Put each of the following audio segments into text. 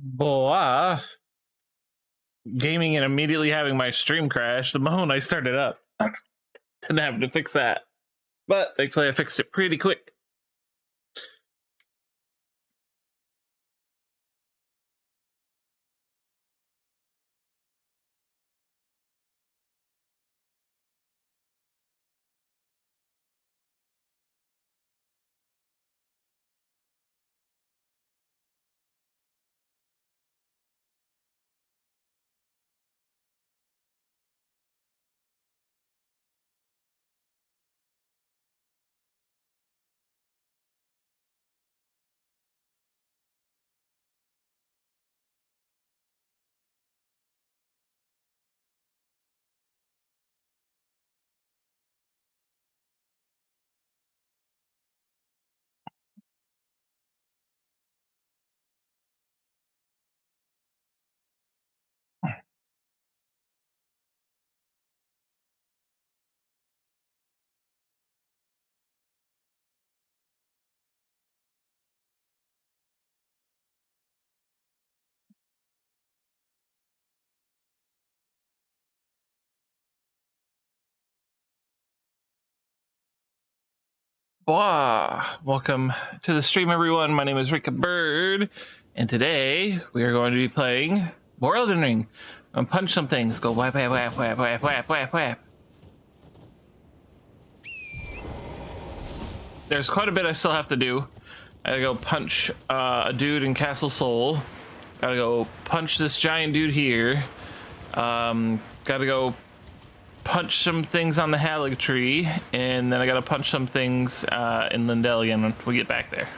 Blah. Gaming and immediately having my stream crash the moment I started up. Didn't have to fix that. But thankfully I fixed it pretty quick. Blah. Welcome to the stream, everyone. My name is Rick Bird, and today we are going to be playing more Elden Ring. I'm gonna punch some things. Go whap, whap, whap, whap, whap, whap, whap, whap. There's quite a bit I still have to do. I gotta go punch a dude in Castle Sol. Gotta go punch this giant dude here. Gotta go punch some things on the Hallig tree, and then I gotta punch some things in Lindell again when we get back there.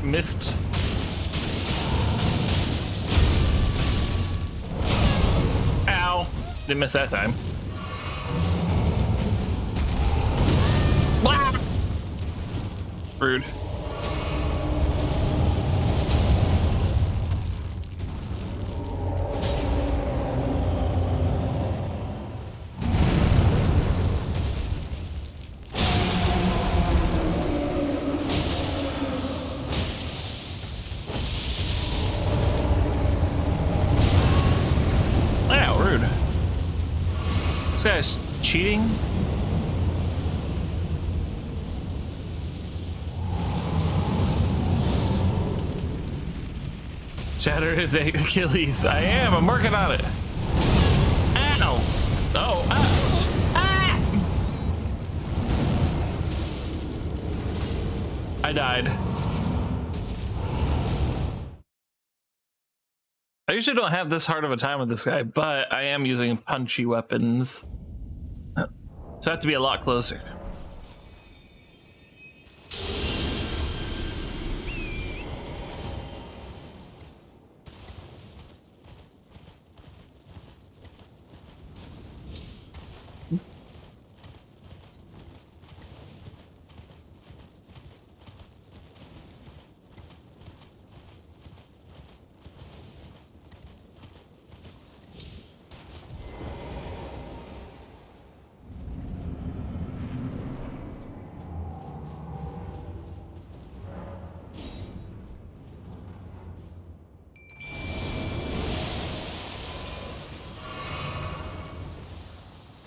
Missed. Ow. Didn't miss that time. Blah! Rude. This guy's cheating. Shatter his Achilles. I am. I'm working on it. Ow! Oh! Ah! I died. I usually don't have this hard of a time with this guy, but I am using punchy weapons. So I have to be a lot closer.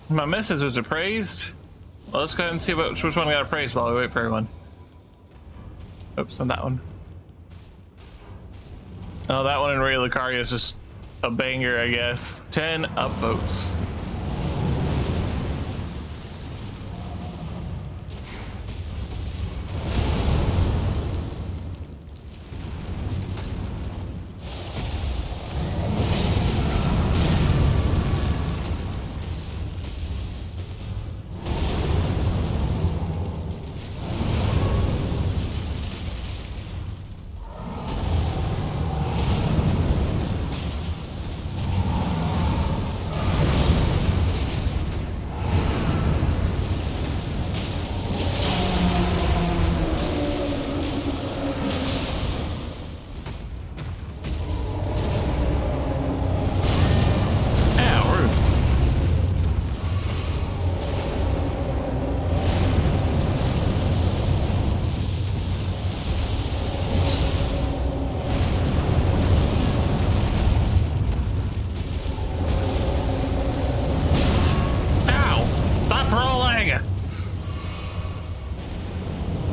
My message was appraised. Well, let's go ahead and see which one got appraised while we wait for everyone. Oops, not that one. Oh, that one in Ray Lucaria is just a banger, I guess. 10 upvotes.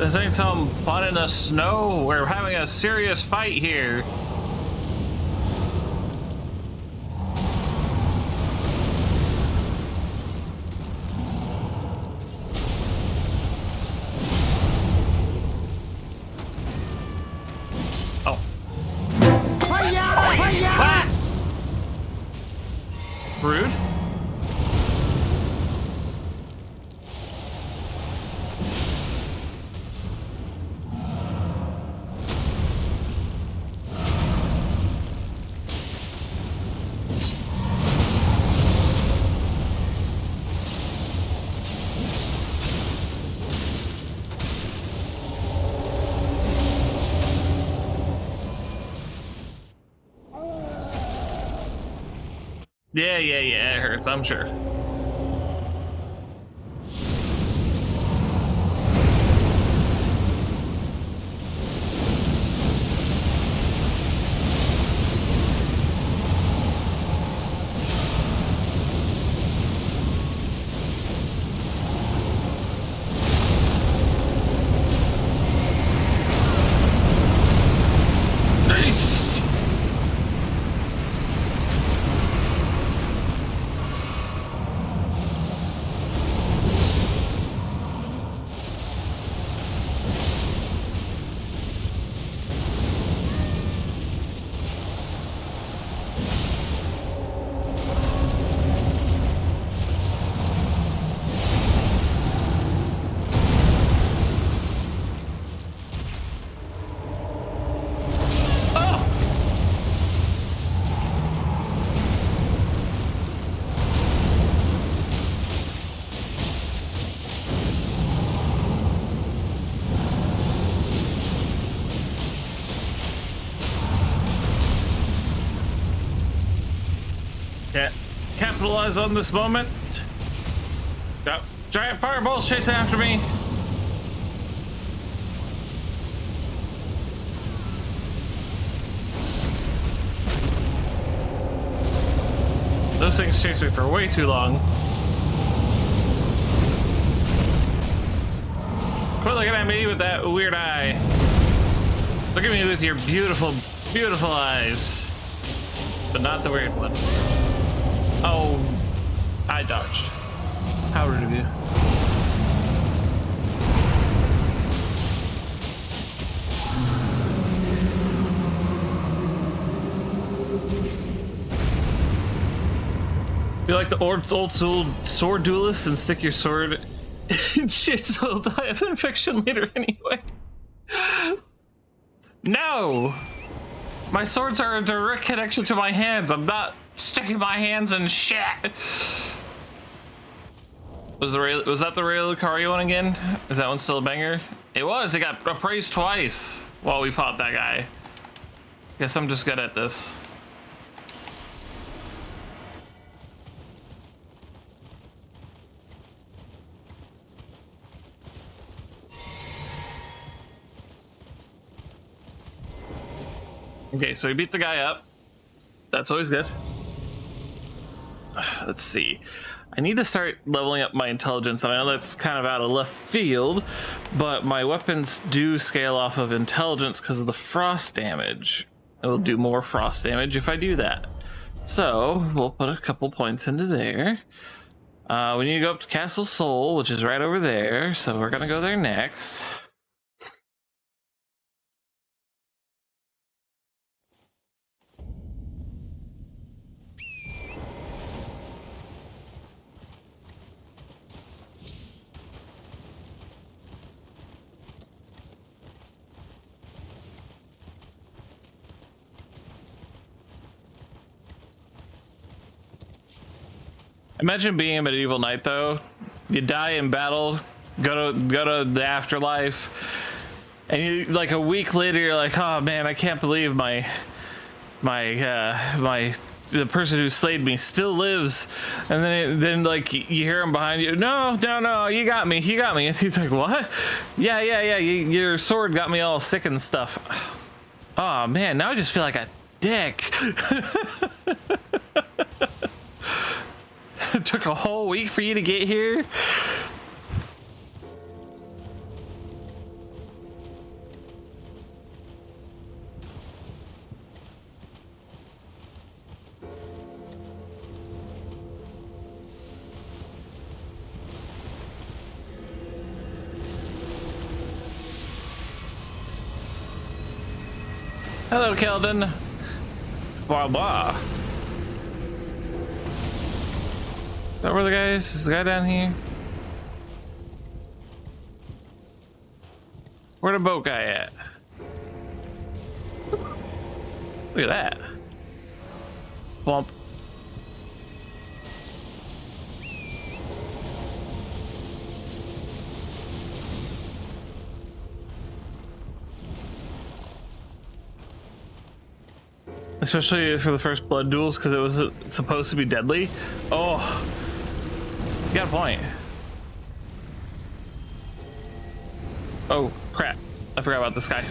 This ain't some fun in the snow. We're having a serious fight here. Oh. What? Rude. Yeah, it hurts, I'm sure. Can't capitalize on this moment. Got giant fireballs chasing after me. Those things chased me for way too long. Quit looking at me with that weird eye. Look at me with your beautiful, beautiful eyes. But not the weird one. Oh, I dodged. How rude of you. Be like the old sword duelist and stick your sword in shit so he'll die of infection later anyway. No! My swords are a direct connection to my hands. I'm not sticking my hands in shit. Was that the Ray Lucario one again? Is that one still a banger? It was. It got appraised twice while we fought that guy. Guess I'm just good at this. Okay, so we beat the guy up. That's always good. Let's see. I need to start leveling up my intelligence, and I know that's kind of out of left field, but my weapons do scale off of intelligence because of the frost damage. It will do more frost damage if I do that. So we'll put a couple points into there. We need to go up to Castle Sol, which is right over there, so we're gonna go there next. Imagine being a medieval knight though. You die in battle, go to the afterlife, and you like a week later you're like, oh man, I can't believe the person who slayed me still lives. And then like you hear him behind you, no, you got me. And he's like, what? Yeah, your sword got me all sick and stuff. Oh man, now I just feel like a dick. It took a whole week for you to get here. Hello, Keldon. Blah blah. Is that where the guy is? Is the guy down here? Where the boat guy at? Look at that. Bump. Especially for the first blood duels, because it was supposed to be deadly. Oh, you got a point. Oh crap, I forgot about this guy.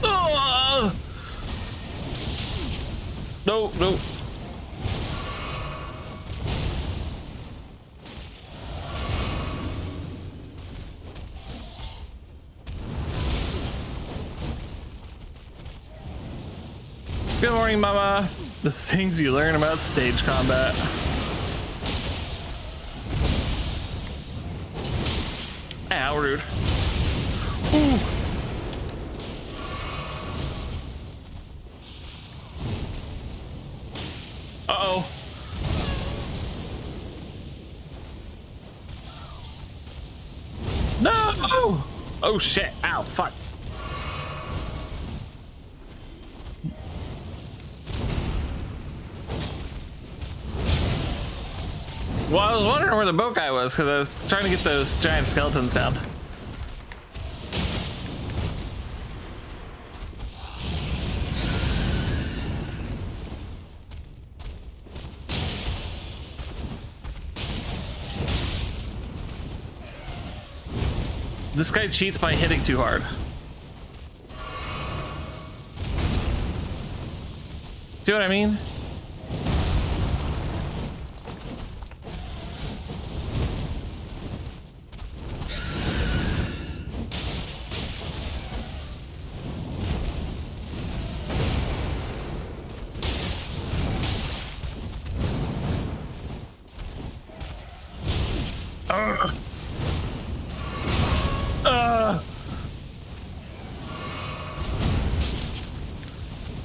Oh! No, no. Good morning, Mama. The things you learn about stage combat. Ow, rude. Ooh. Uh-oh. No! Oh shit. Ow, fuck. Well, I was wondering where the boat guy was because I was trying to get those giant skeletons down. This guy cheats by hitting too hard. See what I mean?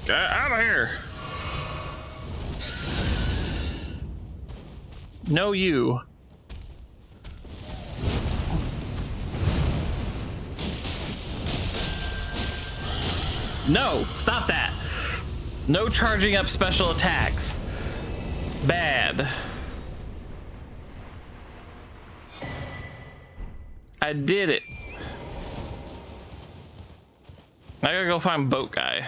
Get out of here. No, you. No, stop that. No charging up special attacks. Bad. I did it. I gotta go find boat guy.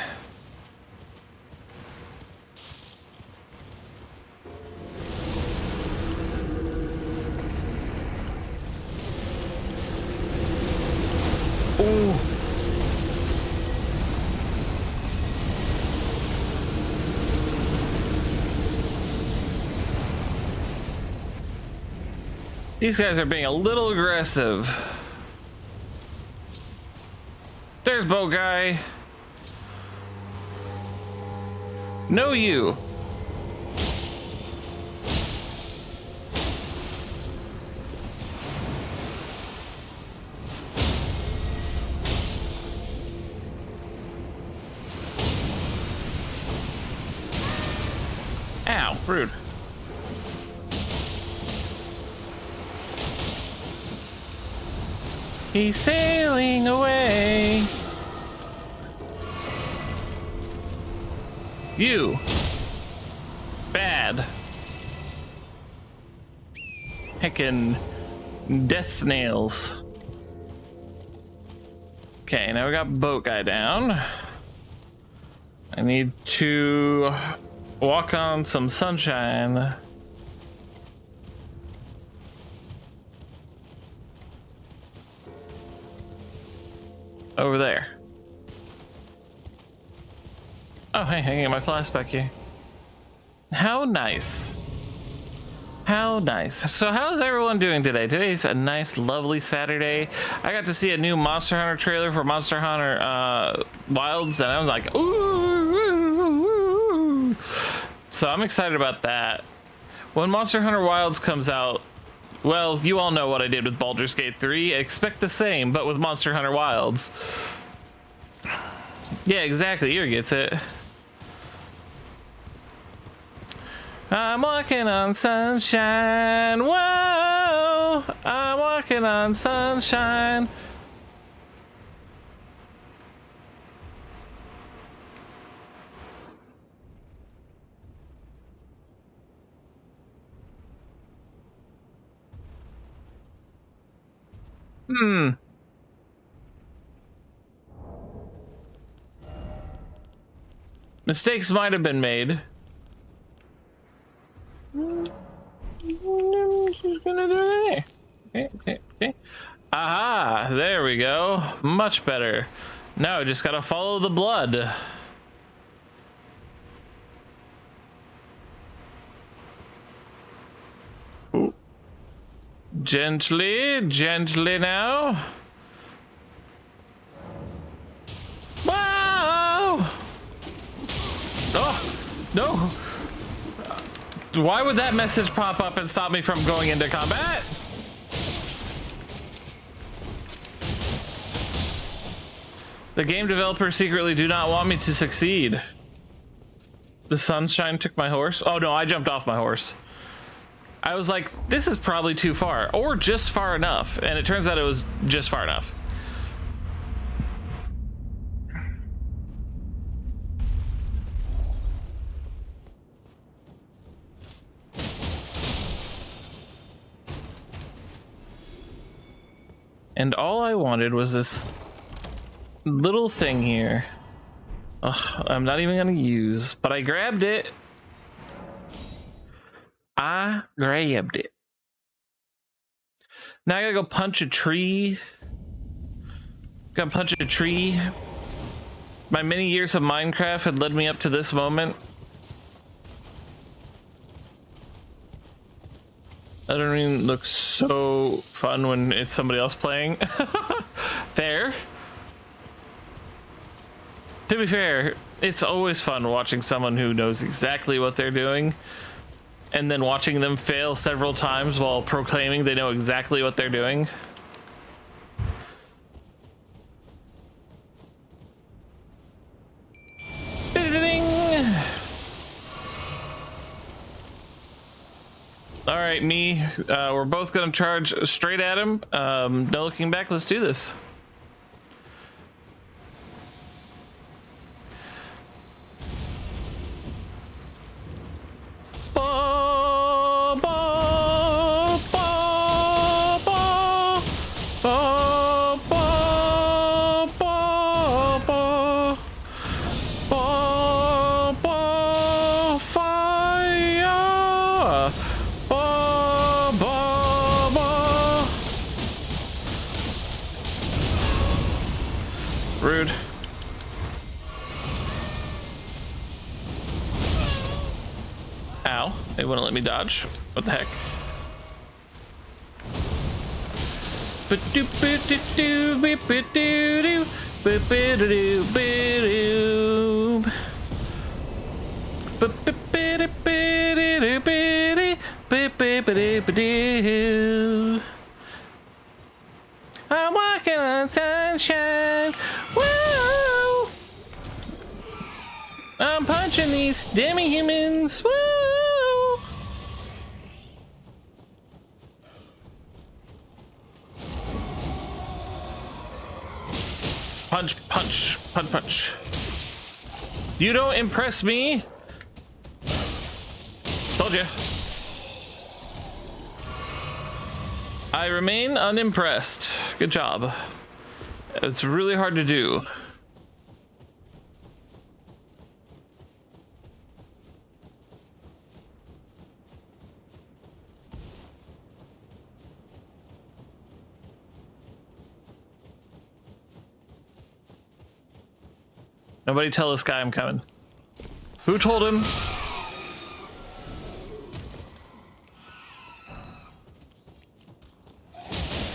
Ooh. These guys are being a little aggressive. There's boat guy. No, you. Ow, rude. He's sailing away. You. Bad. Heckin' death snails. Okay, now we got boat guy down. I need to walk on some sunshine. Over there. Oh, hey, I get my flask back here. How nice. How nice. So how's everyone doing today? Today's a nice, lovely Saturday. I got to see a new Monster Hunter trailer for Monster Hunter Wilds, and I was like, ooh, So I'm excited about that. When Monster Hunter Wilds comes out, well, you all know what I did with Baldur's Gate 3. Expect the same, but with Monster Hunter Wilds. Yeah, exactly. Here gets it. I'm walking on sunshine. Whoa! I'm walking on sunshine. Mistakes might have been made. Just gonna do it. Okay. Aha! There we go. Much better. Now I just gotta follow the blood. Ooh. Gently now. Whoa! Oh, no. Why would that message pop up and stop me from going into combat? The game developers secretly do not want me to succeed. The sunshine took my horse. Oh no, I jumped off my horse. I was like, this is probably too far, or just far enough. And it turns out it was just far enough. And all I wanted was this little thing here. Ugh, I'm not even gonna use, but I grabbed it. I grabbed it. Now I gotta go punch a tree. Gotta punch a tree. My many years of Minecraft had led me up to this moment. That doesn't even look so fun when it's somebody else playing. Fair. To be fair, it's always fun watching someone who knows exactly what they're doing and then watching them fail several times while proclaiming they know exactly what they're doing. All right, me. We're both gonna charge straight at him. No looking back. Let's do this. Rude. Ow. They wouldn't let me dodge. What the heck? I'm walking on sunshine. Woo! I'm punching these demi-humans. Woo! Punch, punch, punch, punch. You don't impress me. Told you. I remain unimpressed. Good job. It's really hard to do. Nobody tell this guy I'm coming. Who told him?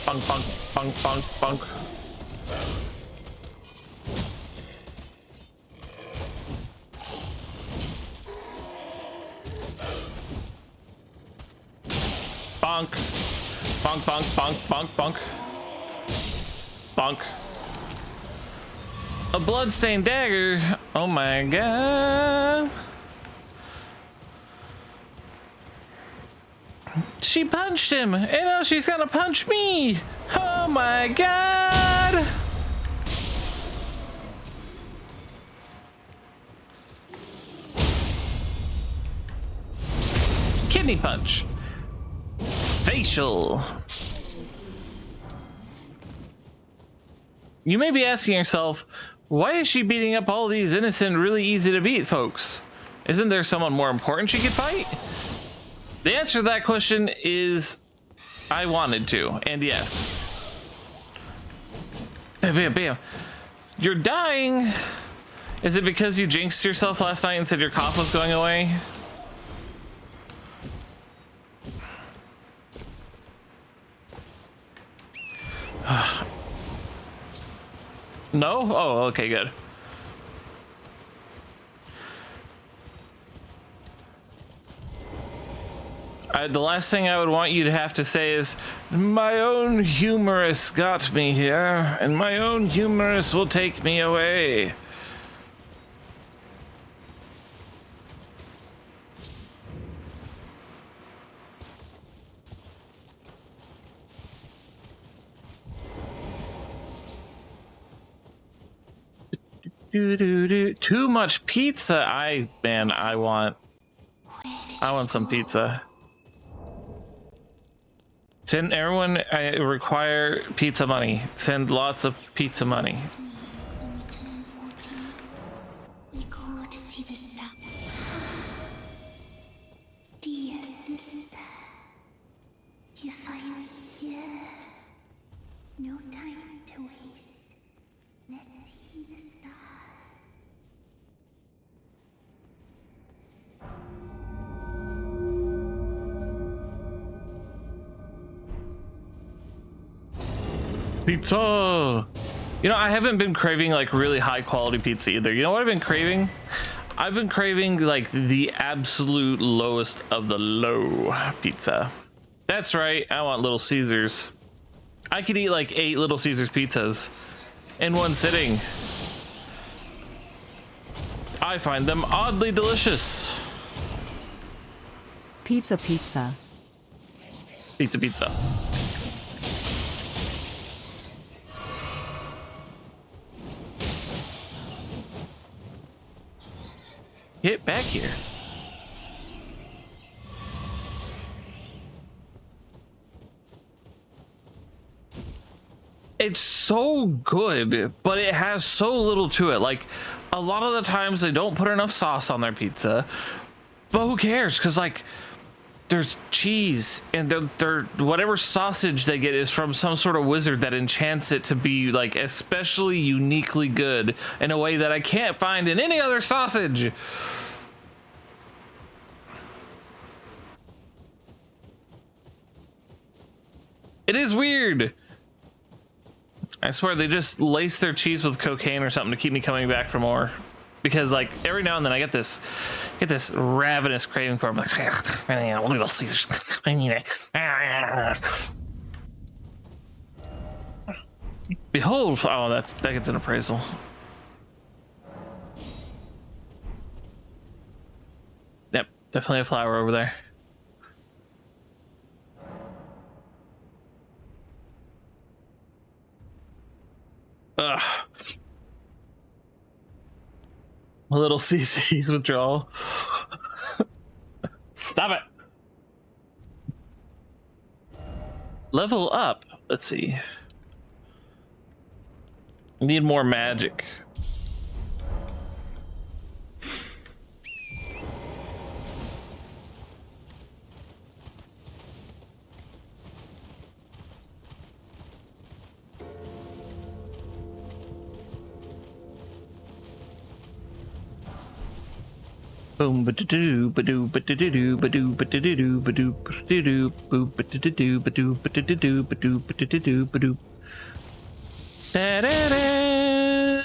Bunk, bunk, bunk, bunk, bunk. bonk, bonk, bonk, bonk, bonk, bonk, bonk. A bloodstained dagger. Oh my god. She punched him, and now she's gonna punch me. Oh my god. Kidney punch. Facial. You may be asking yourself, why is she beating up all these innocent, really easy to beat folks? Isn't there someone more important she could fight? The answer to that question is I wanted to, and yes. Bam, bam, bam. You're dying. Is it because you jinxed yourself last night and said your cough was going away? No? Oh, okay, good. The last thing I would want you to have to say is, my own humorous got me here, and my own humorous will take me away. Too much pizza. I want some pizza. Send everyone, I require pizza money. Send lots of pizza money. We go to see the sun. Dear sister, you find me here. No time to waste. Let's see the stars. Pizza. You know, I haven't been craving like really high quality pizza either. You know what I've been craving? I've been craving like the absolute lowest of the low pizza. That's right, I want Little Caesars. I could eat like 8 Little Caesars pizzas in one sitting. I find them oddly delicious. Pizza, pizza. Pizza, pizza. Get back here. It's so good, but it has so little to it. Like, a lot of the times they don't put enough sauce on their pizza, but who cares? Because, like, there's cheese, and they're whatever sausage they get is from some sort of wizard that enchants it to be, like, especially uniquely good in a way that I can't find in any other sausage. It is weird. I swear they just lace their cheese with cocaine or something to keep me coming back for more. Because like every now and then I get this ravenous craving for them. Like, I need a Little Caesars. I need it. Behold! Oh, that gets an appraisal. Yep, definitely a flower over there. Ugh. A Little CC's withdrawal. Stop it. Level up. Let's see. Need more magic. Boom ba doo ba doo ba doo doo ba doo ba doo doo ba doo ba doo doo boop ba doo doo ba doo ba doo doo ba doo ba doo doo ba doo. Da da da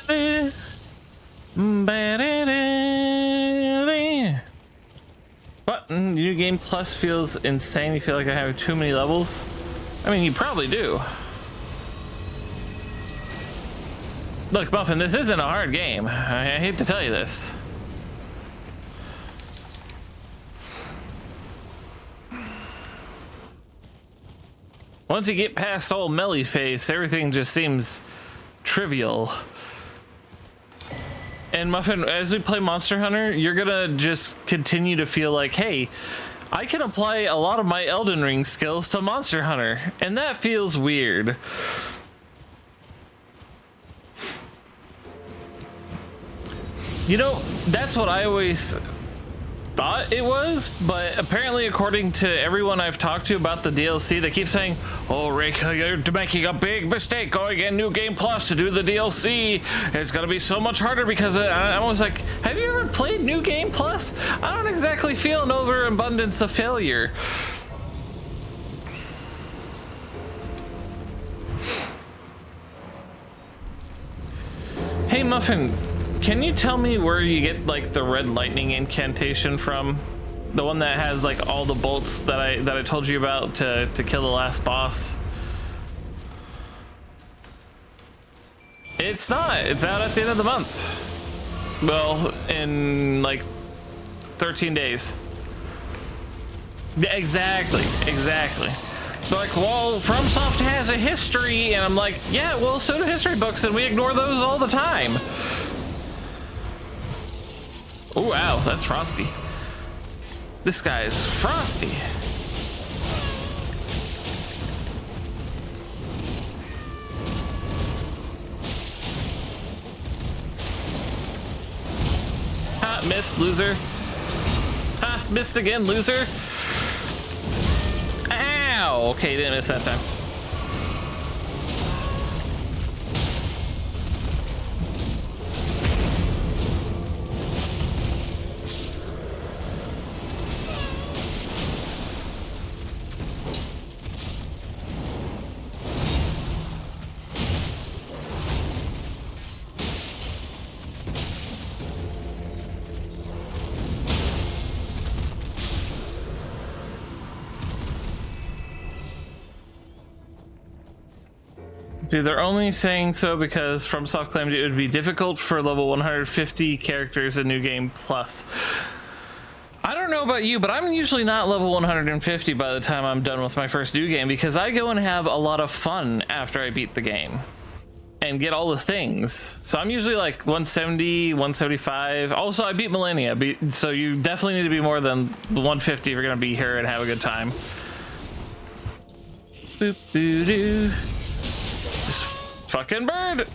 ba da da. What? New Game Plus feels insane. You feel like I have too many levels? I mean, you probably do. Look, Muffin, this isn't a hard game. I hate to tell you this. Once you get past old Melly Face, everything just seems trivial. And Muffin, as we play Monster Hunter, you're gonna just continue to feel like, hey, I can apply a lot of my Elden Ring skills to Monster Hunter, and that feels weird. You know, that's what I always thought it was, but apparently according to everyone I've talked to about the DLC, they keep saying, oh Rick, you're making a big mistake going in New Game Plus to do the DLC. It's gonna be so much harder because I was like, have you ever played New Game Plus? I don't exactly feel an overabundance of failure. Hey Muffin, can you tell me where you get like the red lightning incantation from? The one that has like all the bolts that I told you about to kill the last boss. It's not. It's out at the end of the month. Well, in like 13 days. Yeah, exactly. They're like, well, FromSoft has a history, and I'm like, yeah, well, so do history books, and we ignore those all the time. Oh, wow, that's Frosty. This guy is Frosty. Ha, missed, loser. Ha, missed again, loser. Ow, okay, didn't miss that time. Dude, they're only saying so because FromSoft claimed it would be difficult for level 150 characters in New Game Plus. I don't know about you, but I'm usually not level 150 by the time I'm done with my first new game because I go and have a lot of fun after I beat the game and get all the things. So I'm usually like 170, 175. Also, I beat Millennia, so you definitely need to be more than 150 if you're gonna be here and have a good time. Boop doo doo. This fucking bird.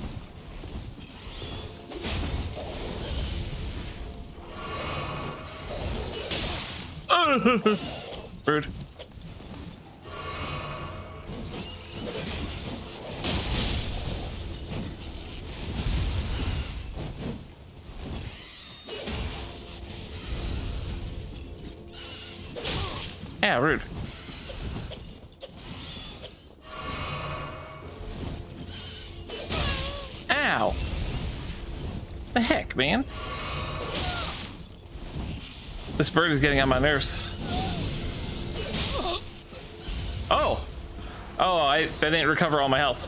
Bird. Yeah, rude. Ow. The heck, man? This bird is getting on my nerves. Oh. Oh, I didn't recover all my health.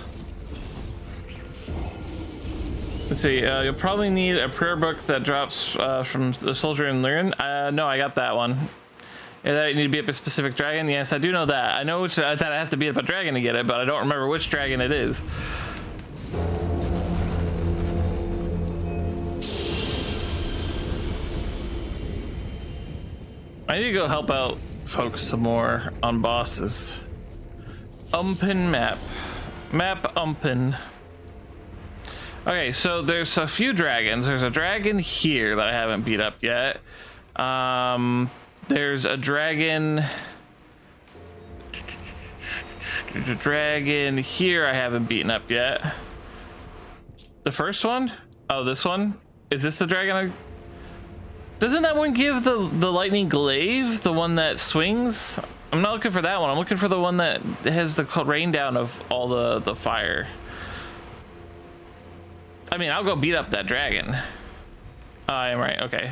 Let's see, you'll probably need a prayer book that drops from the soldier in Lyran. No, I got that one. Yeah, that you need to be up a specific dragon. Yes, I do know that. I know which. I thought I have to be up a dragon to get it, but I don't remember which dragon it is. I need to go help out folks some more on bosses. Umpin map. Map Umpin. Okay, so there's a few dragons. There's a dragon here that I haven't beat up yet. There's a dragon here I haven't beaten up yet. The first one? Oh, this one? Is this the dragon Doesn't that one give the lightning glaive? The one that swings? I'm not looking for that one. I'm looking for the one that has the rain down of all the fire. I mean, I'll go beat up that dragon. I am right, okay.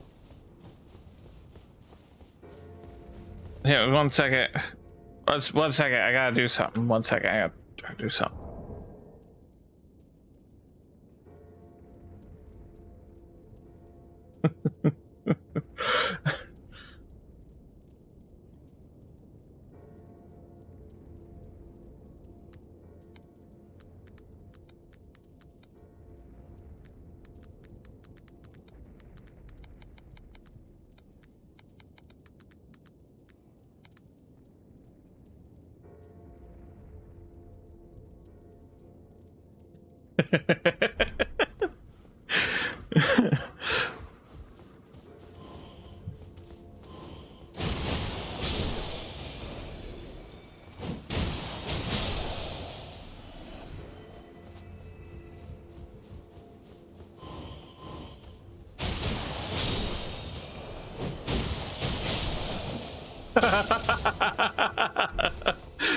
Here, 1 second. One second. I gotta do something. 1 second. I gotta do something.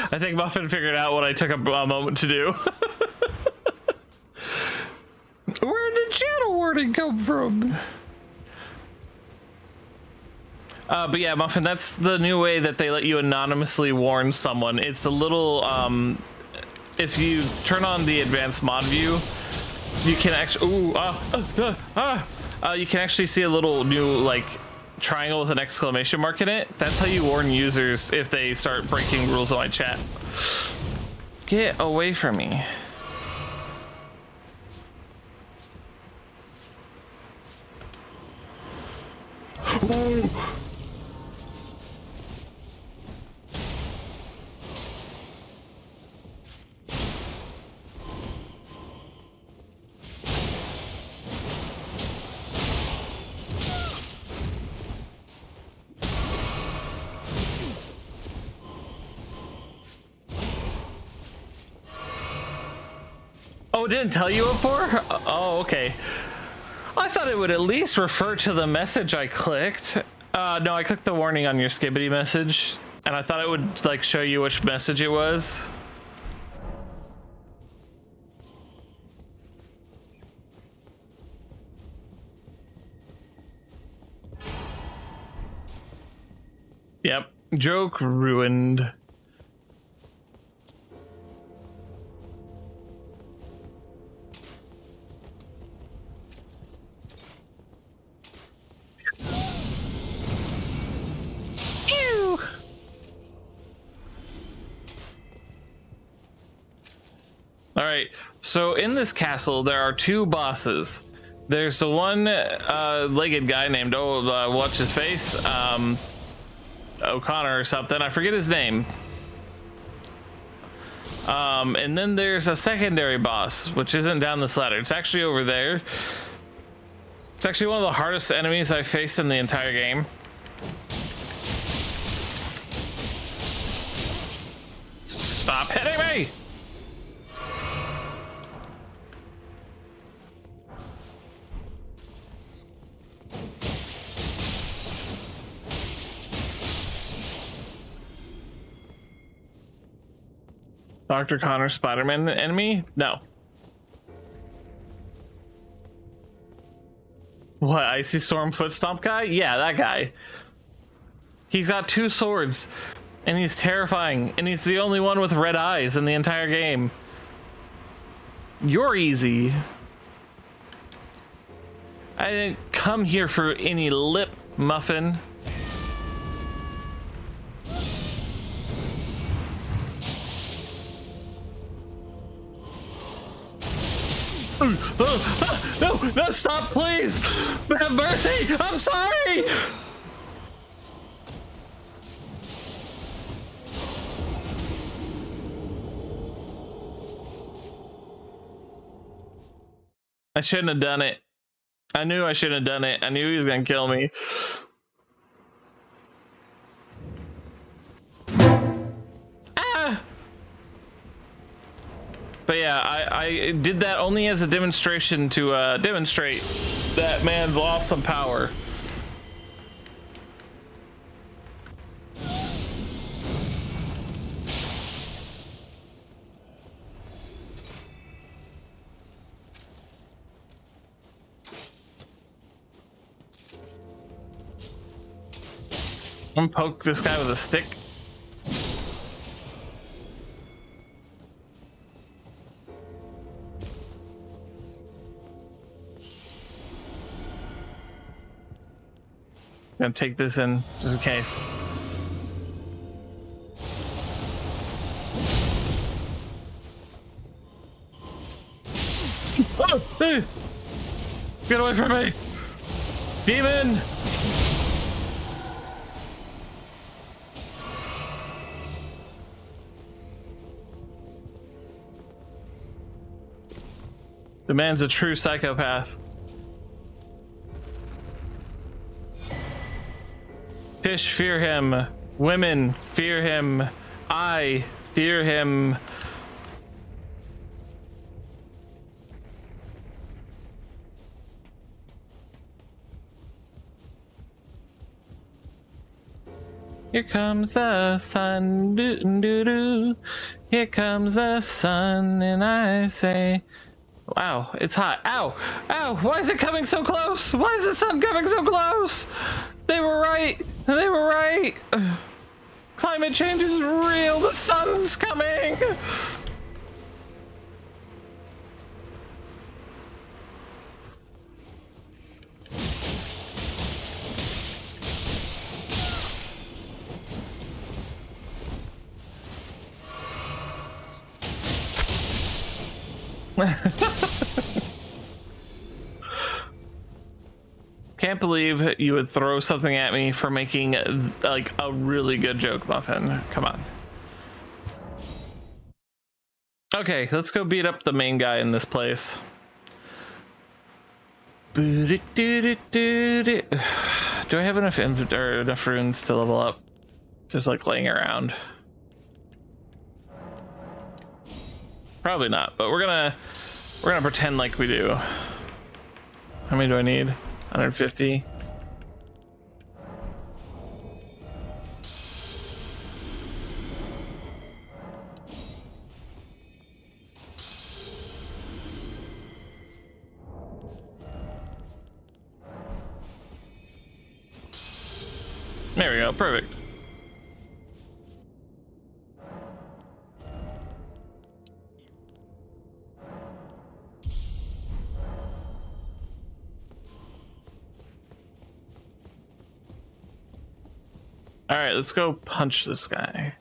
I think Muffin figured out what I took a moment to do. Where did channel warning come from? But yeah, Muffin, that's the new way that they let you anonymously warn someone. It's a little, if you turn on the advanced mod view, you can actually, you can actually see a little new, like, triangle with an exclamation mark in it. That's how you warn users if they start breaking rules on my chat. Get away from me. Oh, it didn't tell you before? Oh, okay. I thought it would at least refer to the message I clicked. No, I clicked the warning on your Skibbity message, and I thought it would, like, show you which message it was. Yep, joke ruined. All right, so in this castle, there are two bosses. There's the one legged guy named, what's his face? O'Connor or something. I forget his name. And then there's a secondary boss, which isn't down this ladder. It's actually over there. It's actually one of the hardest enemies I faced in the entire game. Stop hitting me! Dr. Connor, Spider-Man enemy? No. What, Icy Storm Foot Stomp guy? Yeah, that guy. He's got two swords, and he's terrifying, and he's the only one with red eyes in the entire game. You're easy. I didn't come here for any lip, Muffin. No, stop, please! Have mercy! I'm sorry! I shouldn't have done it. I knew I shouldn't have done it. I knew he was gonna kill me. But yeah, I did that only as a demonstration to demonstrate that man's lost some power. I'm gonna poke this guy with a stick. Gonna take this in just in case. Oh, hey. Get away from me, demon! The man's a true psychopath. Fish fear him. Women fear him. I fear him. Here comes the sun, doo doo doo. Here comes the sun, and I say, wow, it's hot. Ow, ow, why is it coming so close? Why is the sun coming so close? They were right. They were right. Climate change is real. The sun's coming. Can't believe you would throw something at me for making like a really good joke, Muffin. Come on. Okay, let's go beat up the main guy in this place. Do I have enough enough runes to level up? Just like laying around. Probably not, but we're gonna pretend like we do. How many do I need? 150. There we go, perfect. All right, let's go punch this guy.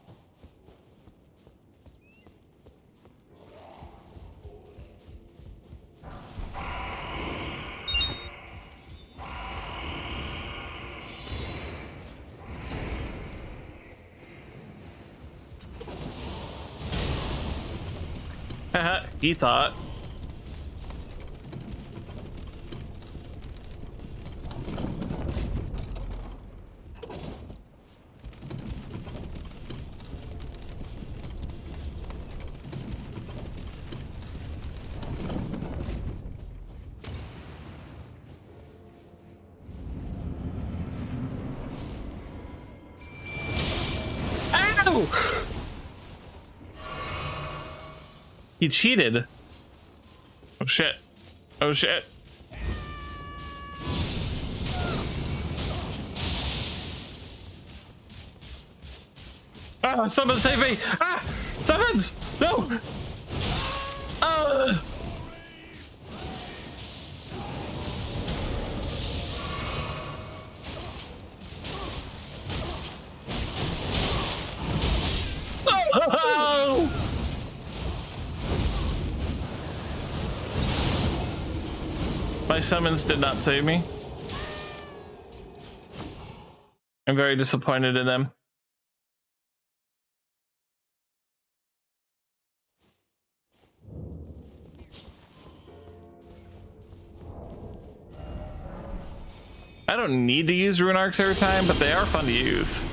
Haha, he thought. Ow! He cheated. Oh shit. Oh shit. Ah, someone save me! Ah! Summons! No! Oh! My summons did not save me. I'm very disappointed in them. I don't need to use rune arcs every time, but they are fun to use.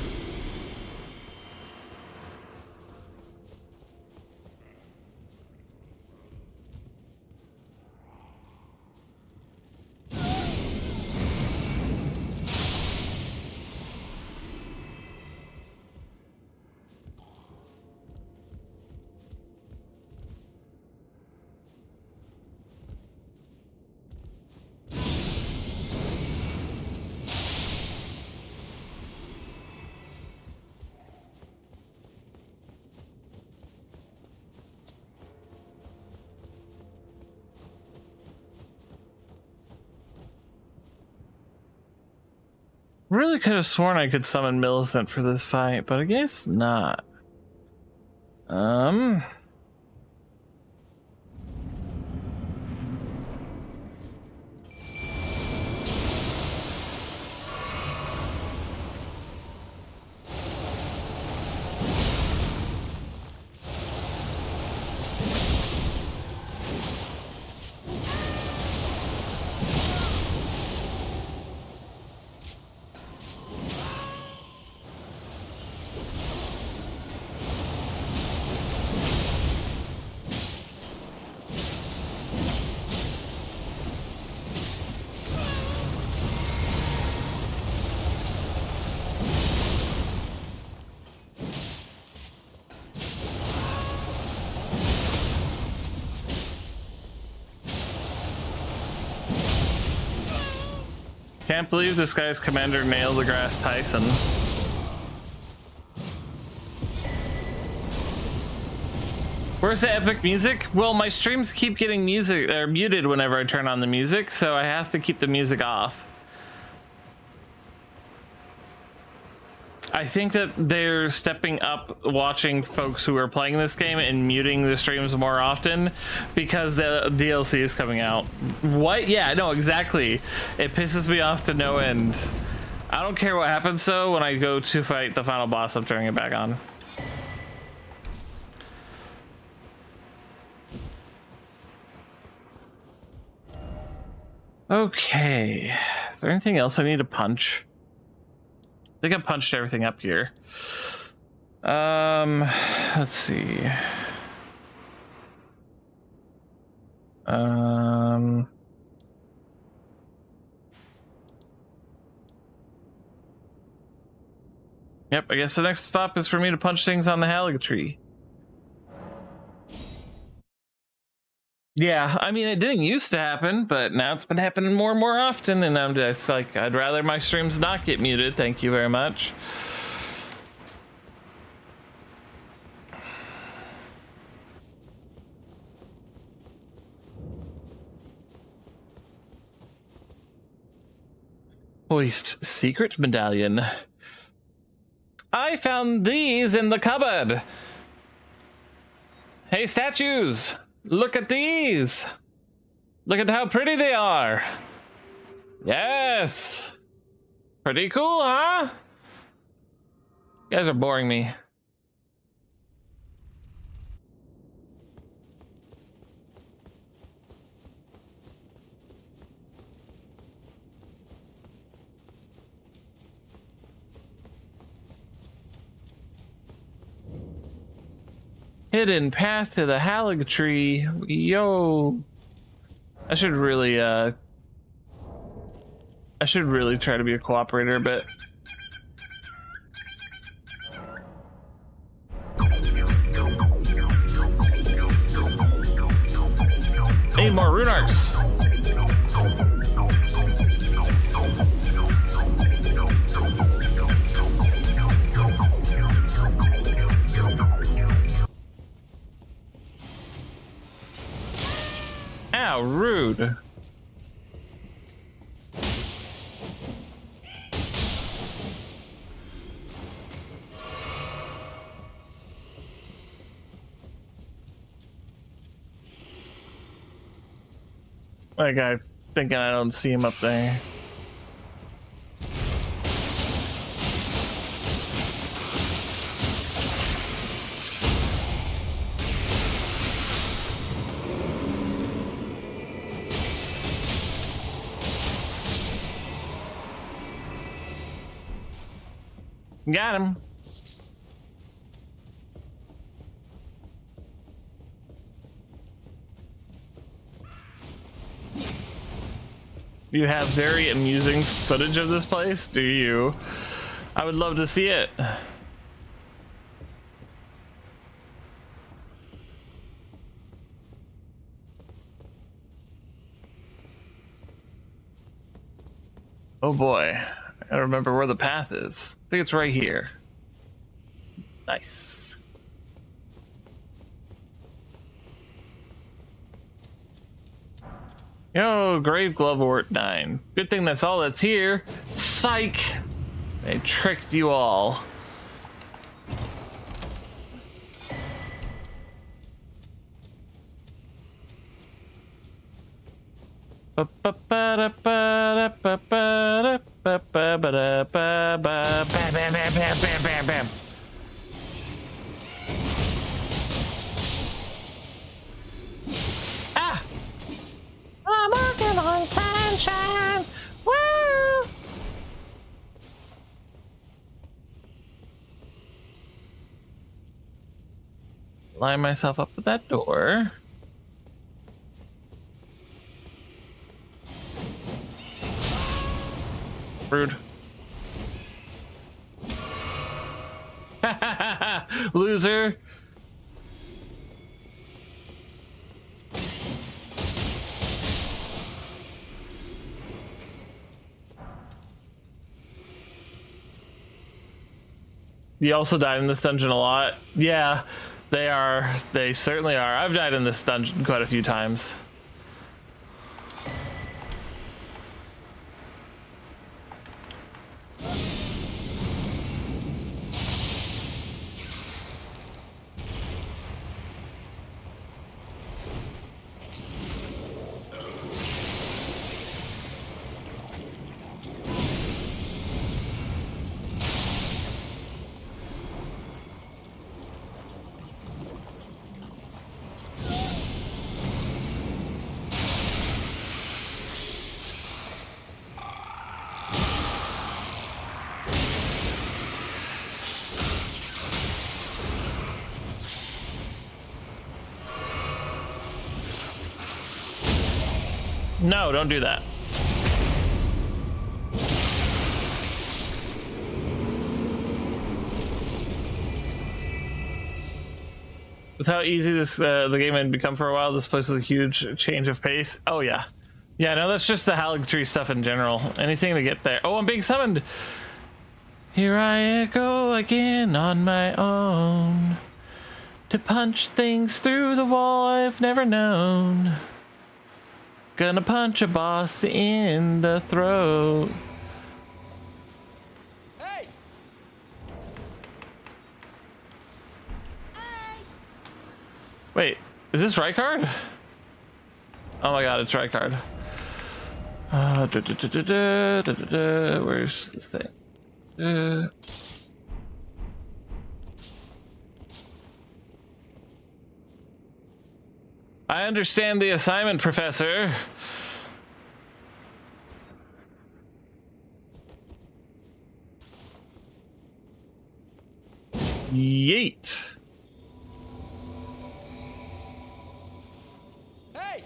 Really could have sworn I could summon Millicent for this fight, but I guess not. Can't believe this guy's commander nailed the grass Tyson. Where's the epic music? Well, my streams keep getting music or muted whenever I turn on the music, so I have to keep the music off. I think that they're stepping up watching folks who are playing this game and muting the streams more often because the DLC is coming out. What? Yeah, no, exactly. It pisses me off to no end. I don't care what happens though. When I go to fight the final boss, I'm turning it back on. Okay. Is there anything else I need to punch? I think I punched everything up here. Let's see. Yep, I guess the next stop is for me to punch things on the Halig tree. Yeah, I mean, it didn't used to happen, but now it's been happening more and more often, and I'm just like, I'd rather my streams not get muted. Thank you very much. Hoist secret medallion. I found these in the cupboard. Hey, statues! Look at these! Look at how pretty they are! Yes! Pretty cool, huh? You guys are boring me. Hidden path to the Halig tree. Yo. I should really try to be a cooperator a bit. Need more rune arcs. Ow, rude. That guy thinking I don't see him up there. Got him. You have very amusing footage of this place, do you? I would love to see it. Oh boy, I gotta remember where the path is. I think it's right here. Nice. Yo, Grave Glovewort 9. Good thing that's all that's here. Psych! They tricked you all. Bam. Ah! I'm working on sunshine. Woo! Line myself up with that door. Rude. Loser. You also died in this dungeon a lot. Yeah, they are. They certainly are. I've died in this dungeon quite a few times. No, don't do that. With how easy this the game had become for a while, this place was a huge change of pace. Oh yeah, yeah. No, that's just the Haligtree stuff in general. Anything to get there. Oh, I'm being summoned. Here I go again on my own to punch things through the wall I've never known. Gonna punch a boss in the throat. Hey! Wait, is this Rykard? Oh my god, it's Rykard. Where's the thing? I understand the assignment, Professor. Yeet. Hey!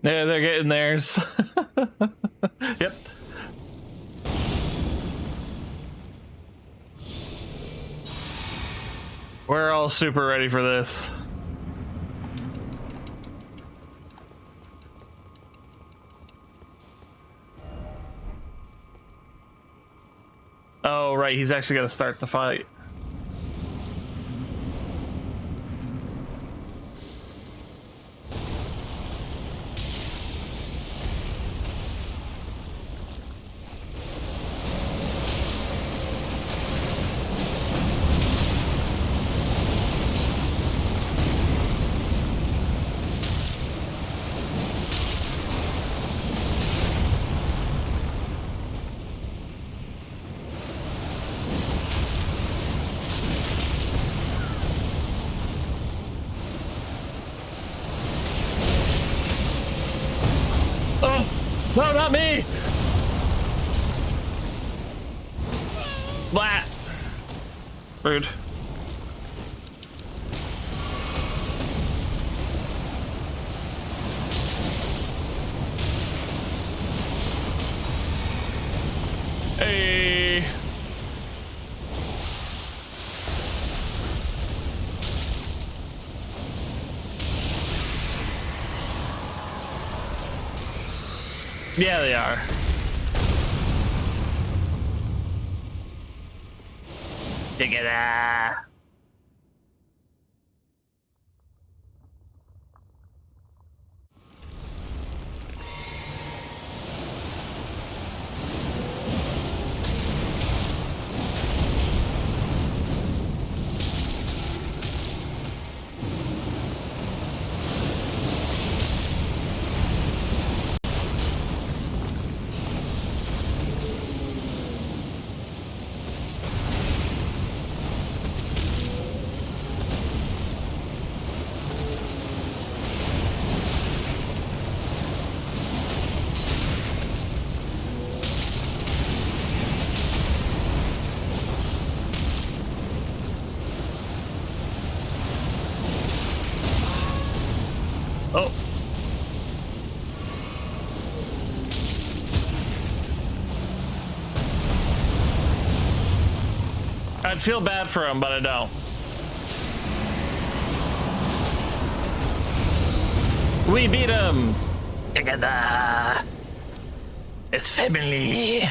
They're getting theirs. Yep. We're all super ready for this. Oh, right, he's actually got to start the fight. No, not me! Blah! Rude. Hey! Yeah, they are. Together. Oh. I'd feel bad for him, but I don't. We beat him! Together! It's family!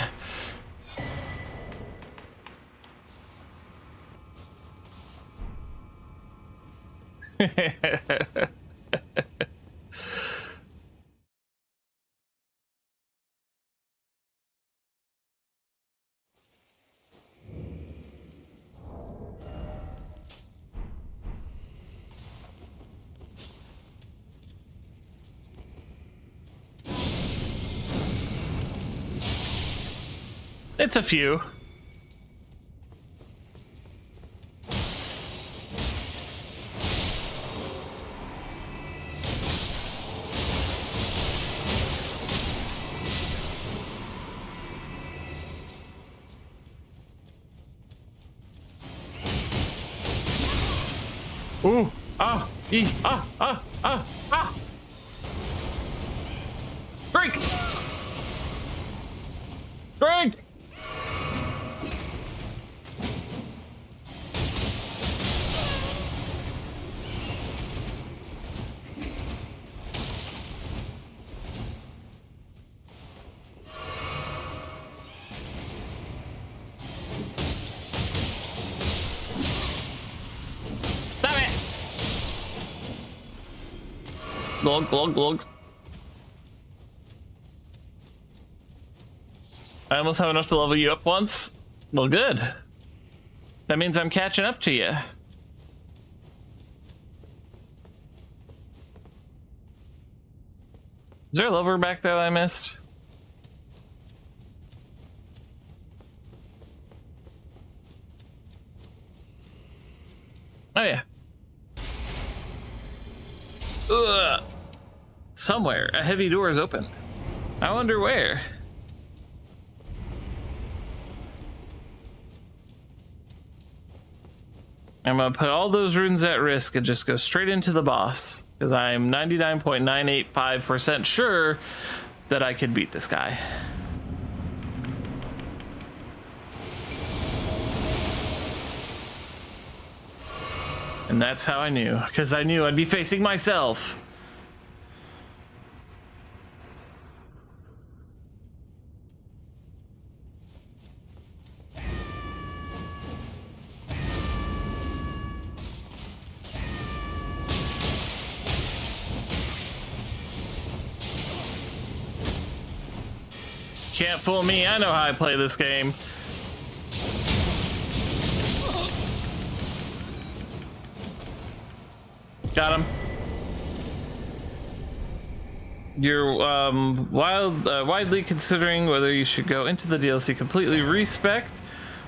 It's a few. Ooh, ah, e, ah, ah, ah, ah. Drink! Drink! Stop it! Glug, glug, glug. I almost have enough to level you up once. Well, good. That means I'm catching up to you. Is there a lever back there that I missed? Oh yeah. Ugh. Somewhere, a heavy door is open. I wonder where. I'm gonna put all those runes at risk and just go straight into the boss, because I'm 99.985% sure that I could beat this guy. And that's how I knew, because I knew I'd be facing myself. Can't fool me, I know how I play this game. Got him. You're widely considering whether you should go into the DLC completely respec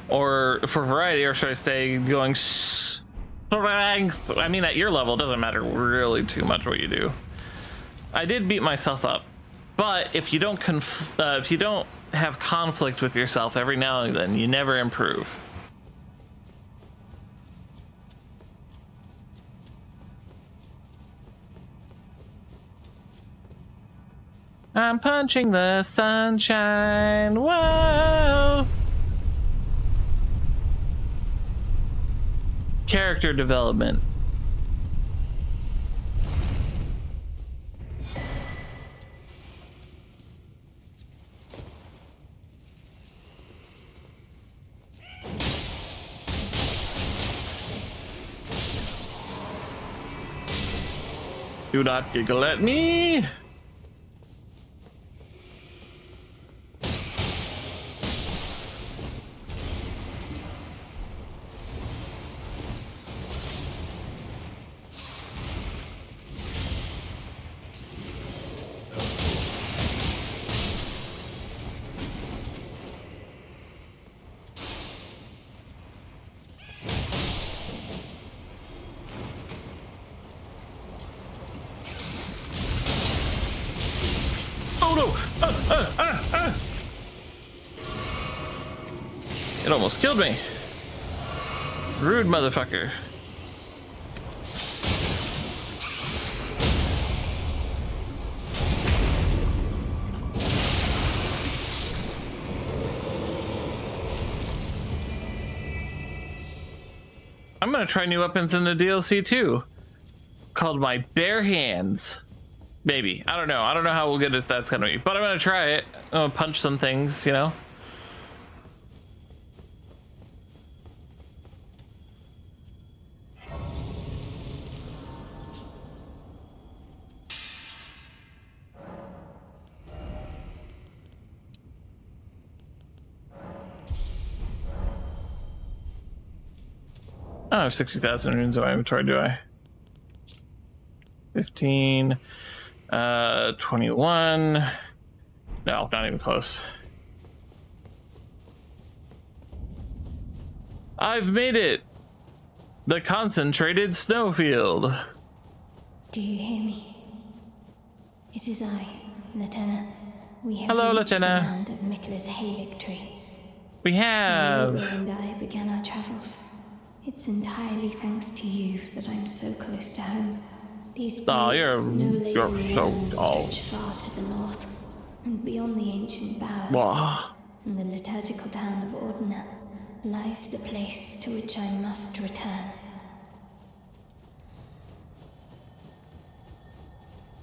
or for variety, or should I stay going strength? I mean, at your level, it doesn't matter really too much what you do. I did beat myself up. But if you don't have conflict with yourself every now and then, you never improve. I'm punching the sunshine. Whoa! Character development. Do not giggle at me. It almost killed me. Rude motherfucker. I'm gonna try new weapons in the DLC too. Called my bare hands. Maybe. I don't know. I don't know how good that's gonna be. But I'm gonna try it. I'm gonna punch some things, you know? I don't have 60,000 runes in my inventory, do I? 15, 21. No, not even close. I've made it! The concentrated snowfield. Do you hear me? It is I, Latenna. We have Hello, reached the Latenna. land of Mikla's Hay victory. We have. Lola and I began our travels. It's entirely thanks to you that I'm so close to home. These great you're snow-laden so lands tall. stretch far to the north, and beyond the ancient bowers, Whoa. in the liturgical town of Ordina, lies the place to which I must return.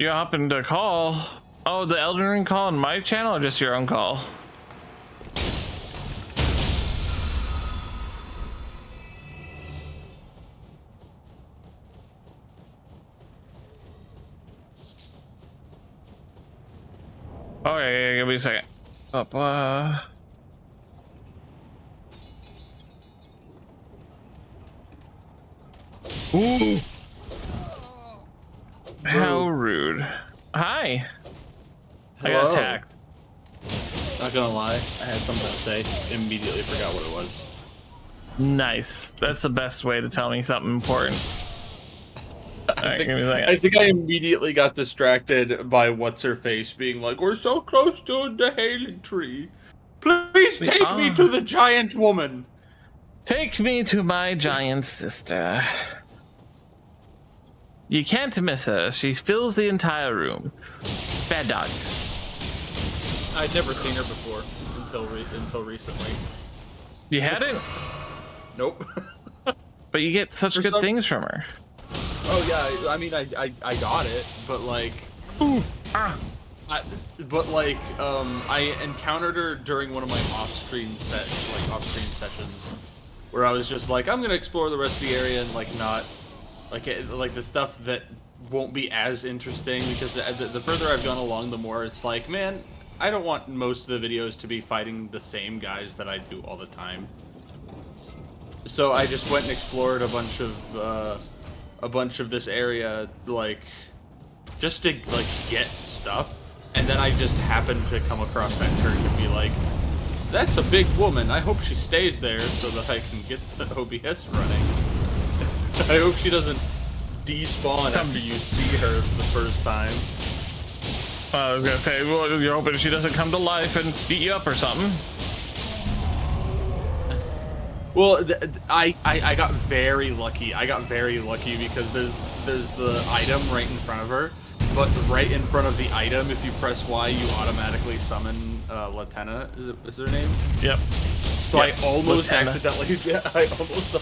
You happened to call. Oh, the Elden Ring call on my channel or just your own call? Okay, give me a second. Up, Ooh. How rude. Hi. I got Hello. attacked. Not gonna lie, I had something to say. Immediately forgot what it was. Nice. That's the best way to tell me something important. Alright, give me a second. I think I immediately got distracted by what's her face being like, "We're so close to the Hailing Tree. Please take me to the giant woman." Take me to my giant sister. You can't miss her. She fills the entire room. Bad dog. I'd never seen her before until recently. You hadn't? Nope. But you get such For good some- things from her. Oh yeah, I mean I got it, but like, I encountered her during one of my off-screen sessions, where I was just like, I'm gonna explore the rest of the area and like not, like the stuff that won't be as interesting, because the further I've gone along, the more it's like, man, I don't want most of the videos to be fighting the same guys that I do all the time. So I just went and explored a bunch of this area, like, just to like get stuff, and then I just happened to come across that church and be like, that's a big woman. I hope she stays there so that I can get the OBS running. I hope she doesn't despawn after you see her for the first time. I was gonna say, well, you're hoping she doesn't come to life and beat you up or something. Well, I got very lucky. I got very lucky because there's the item right in front of her, but right in front of the item, if you press Y, you automatically summon Latenna. Is her name? Yep. So Yep. I almost Latenna. accidentally, I almost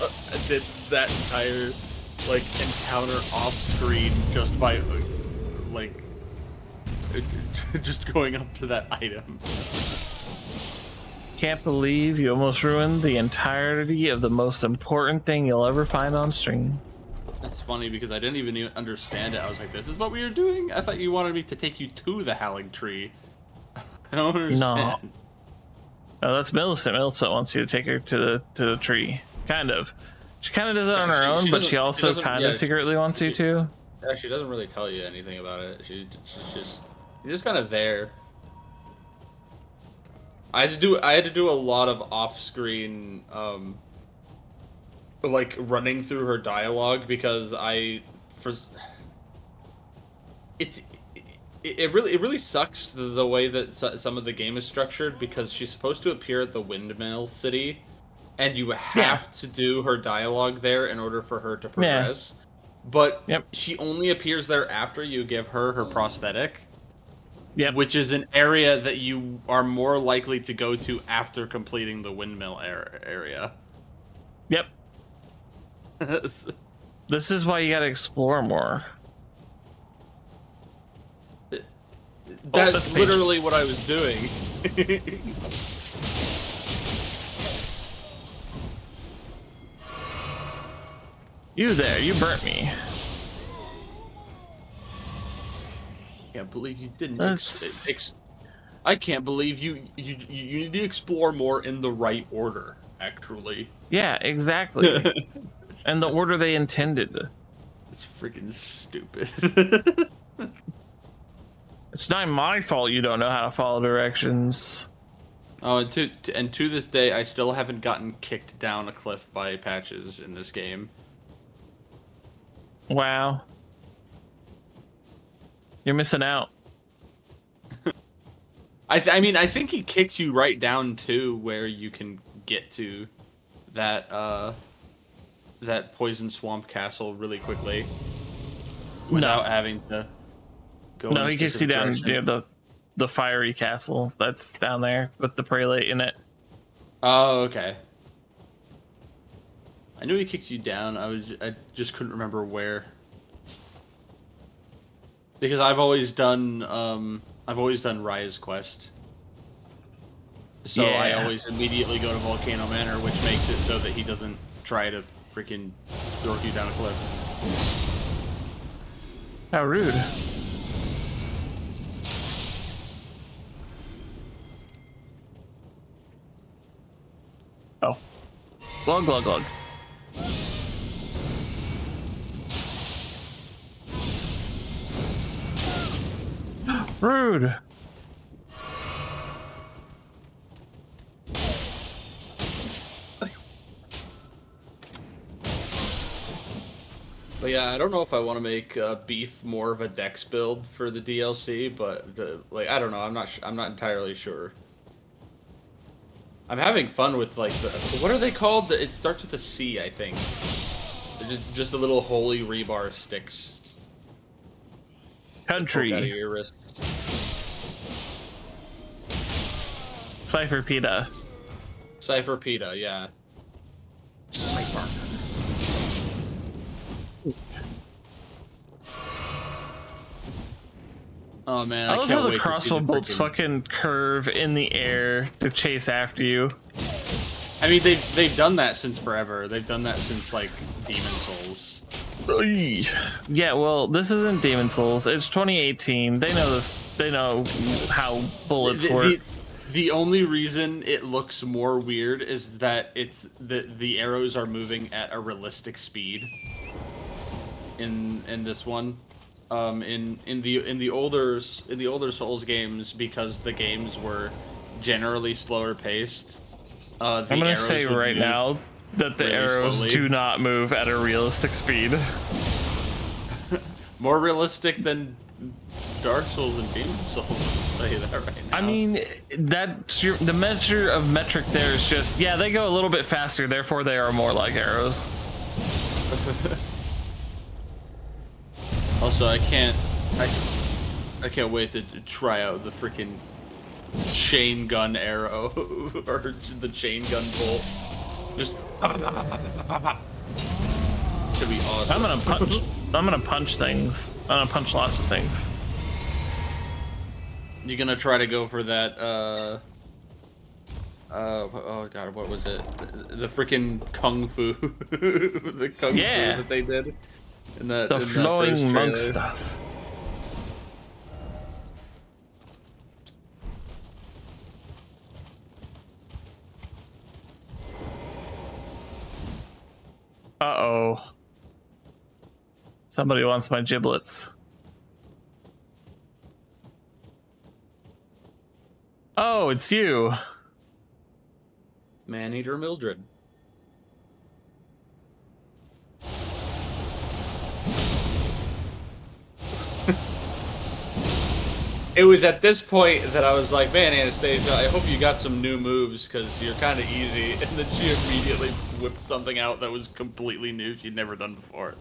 did that entire like encounter off screen just by like just going up to that item. Can't believe you almost ruined the entirety of the most important thing you'll ever find on stream. That's funny because I didn't even understand it. I was like, this is what we were doing? I thought you wanted me to take you to the Howling Tree. I don't No. understand. Oh, that's Millicent. Millicent wants you to take her to the tree. Kind of. She kind of does it on her own, but she also kind of secretly wants you to. Yeah, she doesn't really tell you anything about it. She's just kind of there. I had to do a lot of off-screen, like running through her dialogue because it really sucks the way that some of the game is structured because she's supposed to appear at the Windmill City, and you have to do her dialogue there in order for her to progress. But she only appears there after you give her her prosthetic. Yep. Which is an area that you are more likely to go to after completing the windmill area. Yep. This is why you gotta explore more. That's literally what I was doing. You there, you burnt me. Can't believe you didn't. I can't believe you need to explore more in the right order. Actually. Yeah, exactly. And the order they intended. It's freaking stupid. It's not my fault you don't know how to follow directions. Oh, and to this day, I still haven't gotten kicked down a cliff by Patches in this game. Wow. You're missing out. I mean, I think he kicks you right down to where you can get to that that poison swamp castle really quickly without having to go. No, he kicks you down near the fiery castle that's down there with the prelate in it. Oh, okay. I knew he kicks you down. I just couldn't remember where. Because I've always done Raya's quest. So I always immediately go to Volcano Manor, which makes it so that he doesn't try to freaking throw you down a cliff. How rude. Oh. Glug, glug, glug. Rude. But yeah, I don't know if I want to make Beef more of a Dex build for the DLC, but I don't know. I'm not entirely sure. I'm having fun with like what are they called? It starts with a C, I think. Just the little holy rebar sticks. Country. Out of your wrist. Cypher Pita. Cypher Pita, yeah. Cypher. Oh man, I love how the crossbow bolts freaking... fucking curve in the air to chase after you. I mean, they've done that since forever. They've done that since like Demon Souls. Yeah, well, this isn't Demon Souls. It's 2018. They know this. They know how bullets work. The only reason it looks more weird is that it's the arrows are moving at a realistic speed. In this one, in the older Souls games, because the games were generally slower paced. I'm gonna say right now that the arrows slowly. do not move at a realistic speed. More realistic than Dark Souls and Demon Souls. I'll tell you that right now. I mean, that's the measure of metric there is just, yeah, they go a little bit faster, therefore they are more like arrows. Also, I can't wait to try out the freaking chain gun arrow or the chain gun bolt. Just to be awesome. I'm gonna punch things. I'm gonna punch lots of things. You gonna try to go for that? Oh god, what was it? The freaking kung fu, the kung fu that they did. In that, The in that flowing first monk trailer. stuff. Uh-oh. Somebody wants my giblets. Oh, it's you. Maneater Mildred. It was at this point that I was like, man, Anastasia, I hope you got some new moves, because you're kind of easy. And then she immediately whipped something out that was completely new she'd never done before.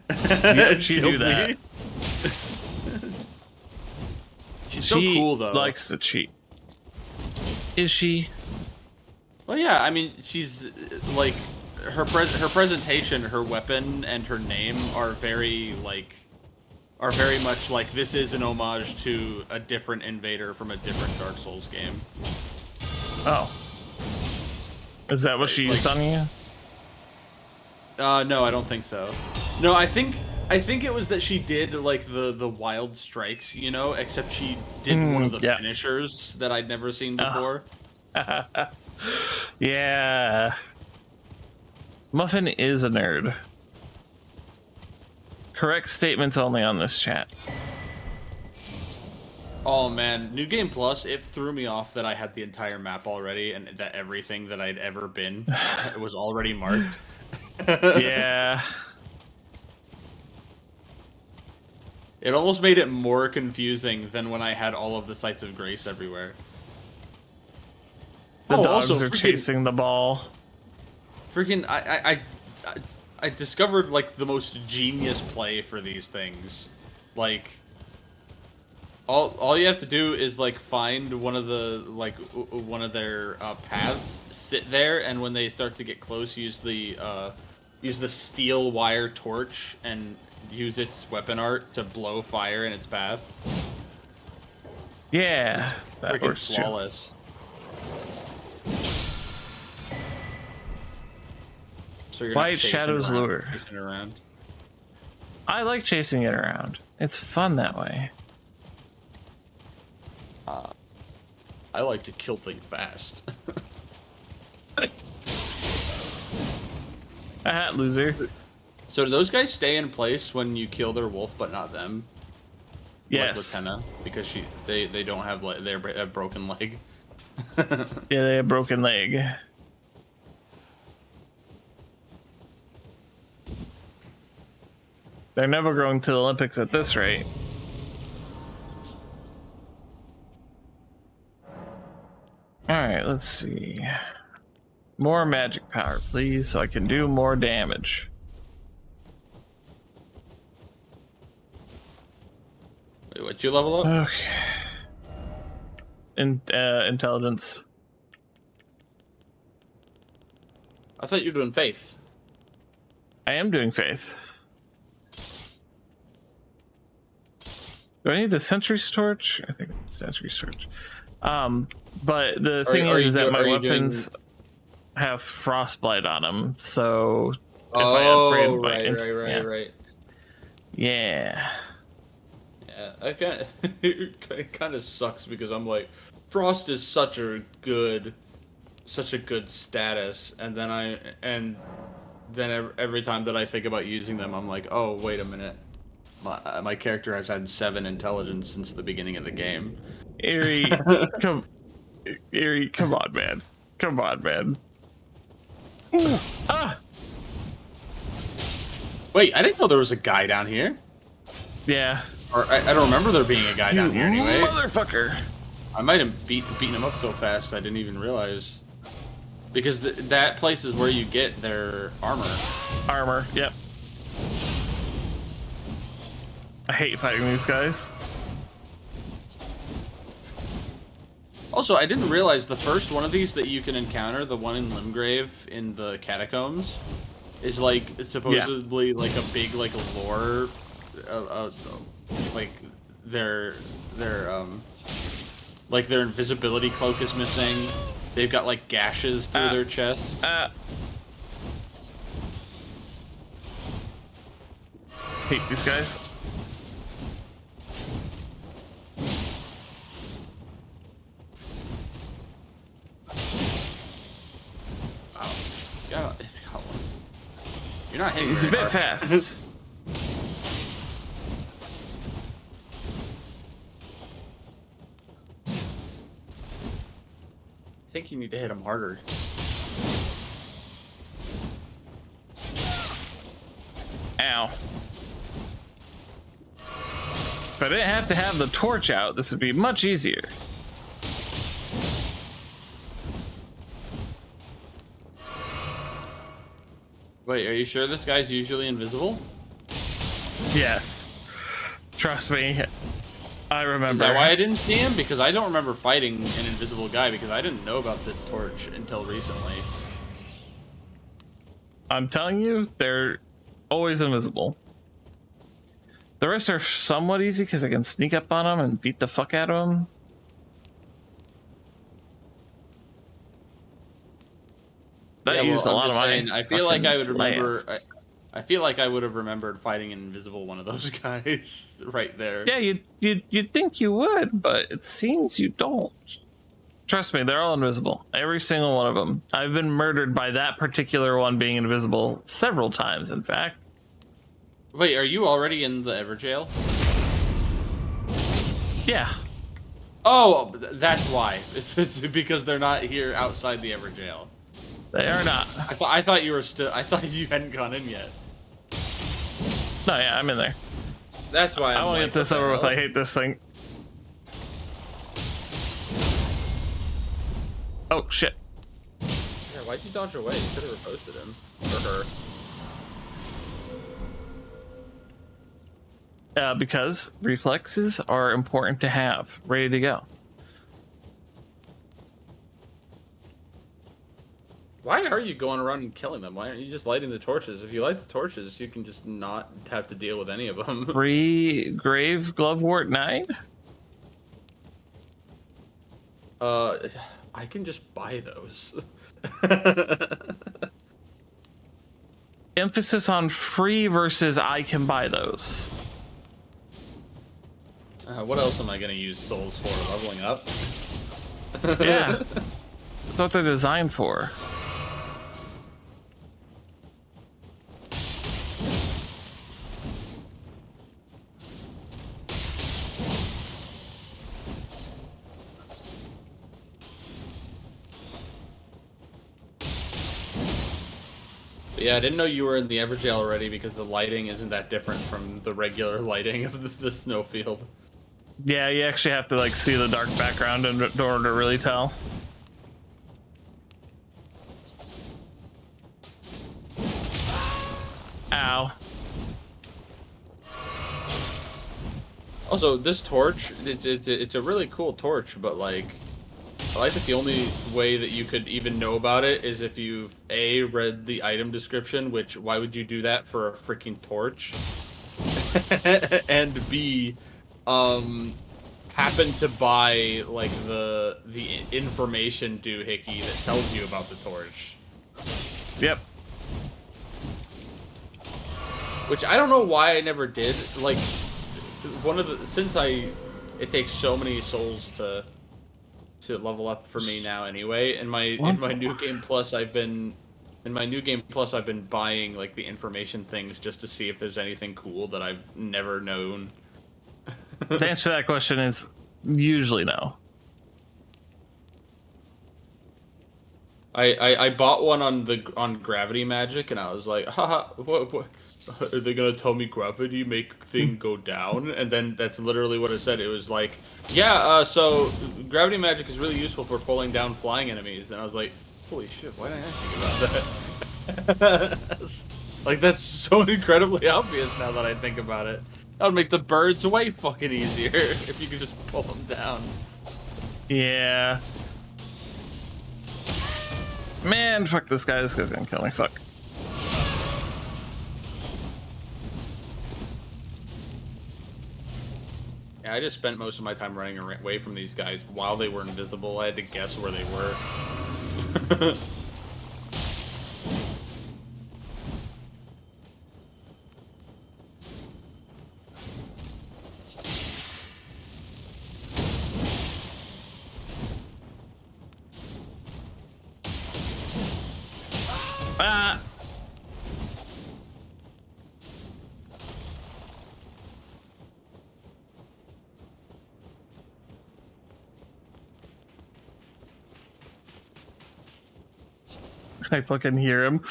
Yep, she do Killed that. me. She's so cool, though. Likes to cheat. Is she? Well, yeah, I mean, she's, like, her presentation, her weapon, and her name are very, like... are very much like this is an homage to a different invader from a different Dark Souls game. Oh. Is that what she used on you? No, I don't think so. No, I think it was that she did like the wild strikes, you know, except she did one of the finishers that I'd never seen before. Yeah. Muffin is a nerd. Correct statements only on this chat. Oh man, New Game Plus, it threw me off that I had the entire map already and that everything that I'd ever been was already marked. Yeah. It almost made it more confusing than when I had all of the Sites of Grace everywhere. The dogs also, are chasing the ball. Freaking, I discovered, like, the most genius play for these things. Like, all you have to do is, like, find one of the, like, one of their paths, sit there, and when they start to get close, use the steel wire torch and use its weapon art to blow fire in its path. Yeah, that Freaking works flawless. So you're White not chasing Shadow's around, Lure. chasing around. I like chasing it around. It's fun that way. I like to kill things fast. Ah, loser. So do those guys stay in place when you kill their wolf, but not them? Yes. Like Latenna, because they don't have like a broken leg. Yeah, they have a broken leg. They're never going to the Olympics at this rate. Alright, let's see. More magic power, please, so I can do more damage. Wait, what'd you level up? Okay. Intelligence. I thought you were doing faith. I am doing faith. Do I need the sentry torch? I think it's sentry torch. But the thing is that my weapons have frostbite on them, so if I upgrade my right. Yeah. Yeah, it kind of sucks because I'm like, frost is such a good status, and then every time that I think about using them, I'm like, oh wait a minute, my character has had 7 intelligence since the beginning of the game. Eerie, come on, man. Come on, man. Ooh, ah! Wait, I didn't know there was a guy down here. Yeah. Or I don't remember there being a guy down here anyway. Motherfucker. I might have beaten him up so fast I didn't even realize. Because that place is where you get their armor. Armor, yep. I hate fighting these guys. Also, I didn't realize the first one of these that you can encounter, the one in Limgrave in the catacombs, is like supposedly like a big like lore, like their invisibility cloak is missing. They've got like gashes through their chests. Hate these guys. Wow. Yeah, it's got one. You're not hitting He's a very bit hard. fast. I think you need to hit him harder. Ow. If I didn't have to have the torch out, this would be much easier. Wait, are you sure this guy's usually invisible? Yes. Trust me. I remember. Is that why I didn't see him? Because I don't remember fighting an invisible guy because I didn't know about this torch until recently. I'm telling you, they're always invisible. The rest are somewhat easy because I can sneak up on them and beat the fuck out of them. That Yeah, used well, a lot of saying, I feel like I would remember. flasks. I feel like I would have remembered fighting an invisible one of those guys right there. Yeah, you'd think you would, but it seems you don't. Trust me, they're all invisible. Every single one of them. I've been murdered by that particular one being invisible several times, in fact. Wait, are you already in the Everjail? Yeah. Oh, that's why. It's because they're not here outside the Everjail. They are not. I thought you were still. I thought you hadn't gone in yet. No, yeah, I'm in there. That's why. I want to get this over with. I hate this thing. Oh, shit. Yeah, why'd you dodge away? You could have reposted him. Or her. Because reflexes are important to have. Ready to go. Why are you going around and killing them? Why aren't you just lighting the torches? If you light the torches, you can just not have to deal with any of them. Free Grave Glovewort 9? I can just buy those. Emphasis on free versus I can buy those. What else am I gonna use souls for? Leveling up? Yeah. That's what they're designed for. But yeah, I didn't know you were in the Everjail already because the lighting isn't that different from the regular lighting of the snowfield. Yeah, you actually have to like see the dark background in order to really tell. Ow. Also, this torch, it's a really cool torch, but like, I like that the only way that you could even know about it is if you've A, read the item description, which why would you do that for a freaking torch? And B, happen to buy like the information doohickey that tells you about the torch. Yep. Which I don't know why I never did. Like, it takes so many souls to level up for me now anyway. In my new game plus I've been buying like the information things just to see if there's anything cool that I've never known. The answer to that question is usually no. I bought one on gravity magic and I was like, haha, what are they gonna tell me gravity make thing go down? And then that's literally what it said. It was like, yeah, so gravity magic is really useful for pulling down flying enemies. And I was like, holy shit, why didn't I think about that? Like, that's so incredibly obvious now that I think about it. That would make the birds way fucking easier if you could just pull them down. Yeah. Man, fuck this guy. This guy's gonna kill me. Fuck. Yeah, I just spent most of my time running away from these guys while they were invisible. I had to guess where they were. Ah! I fucking hear him.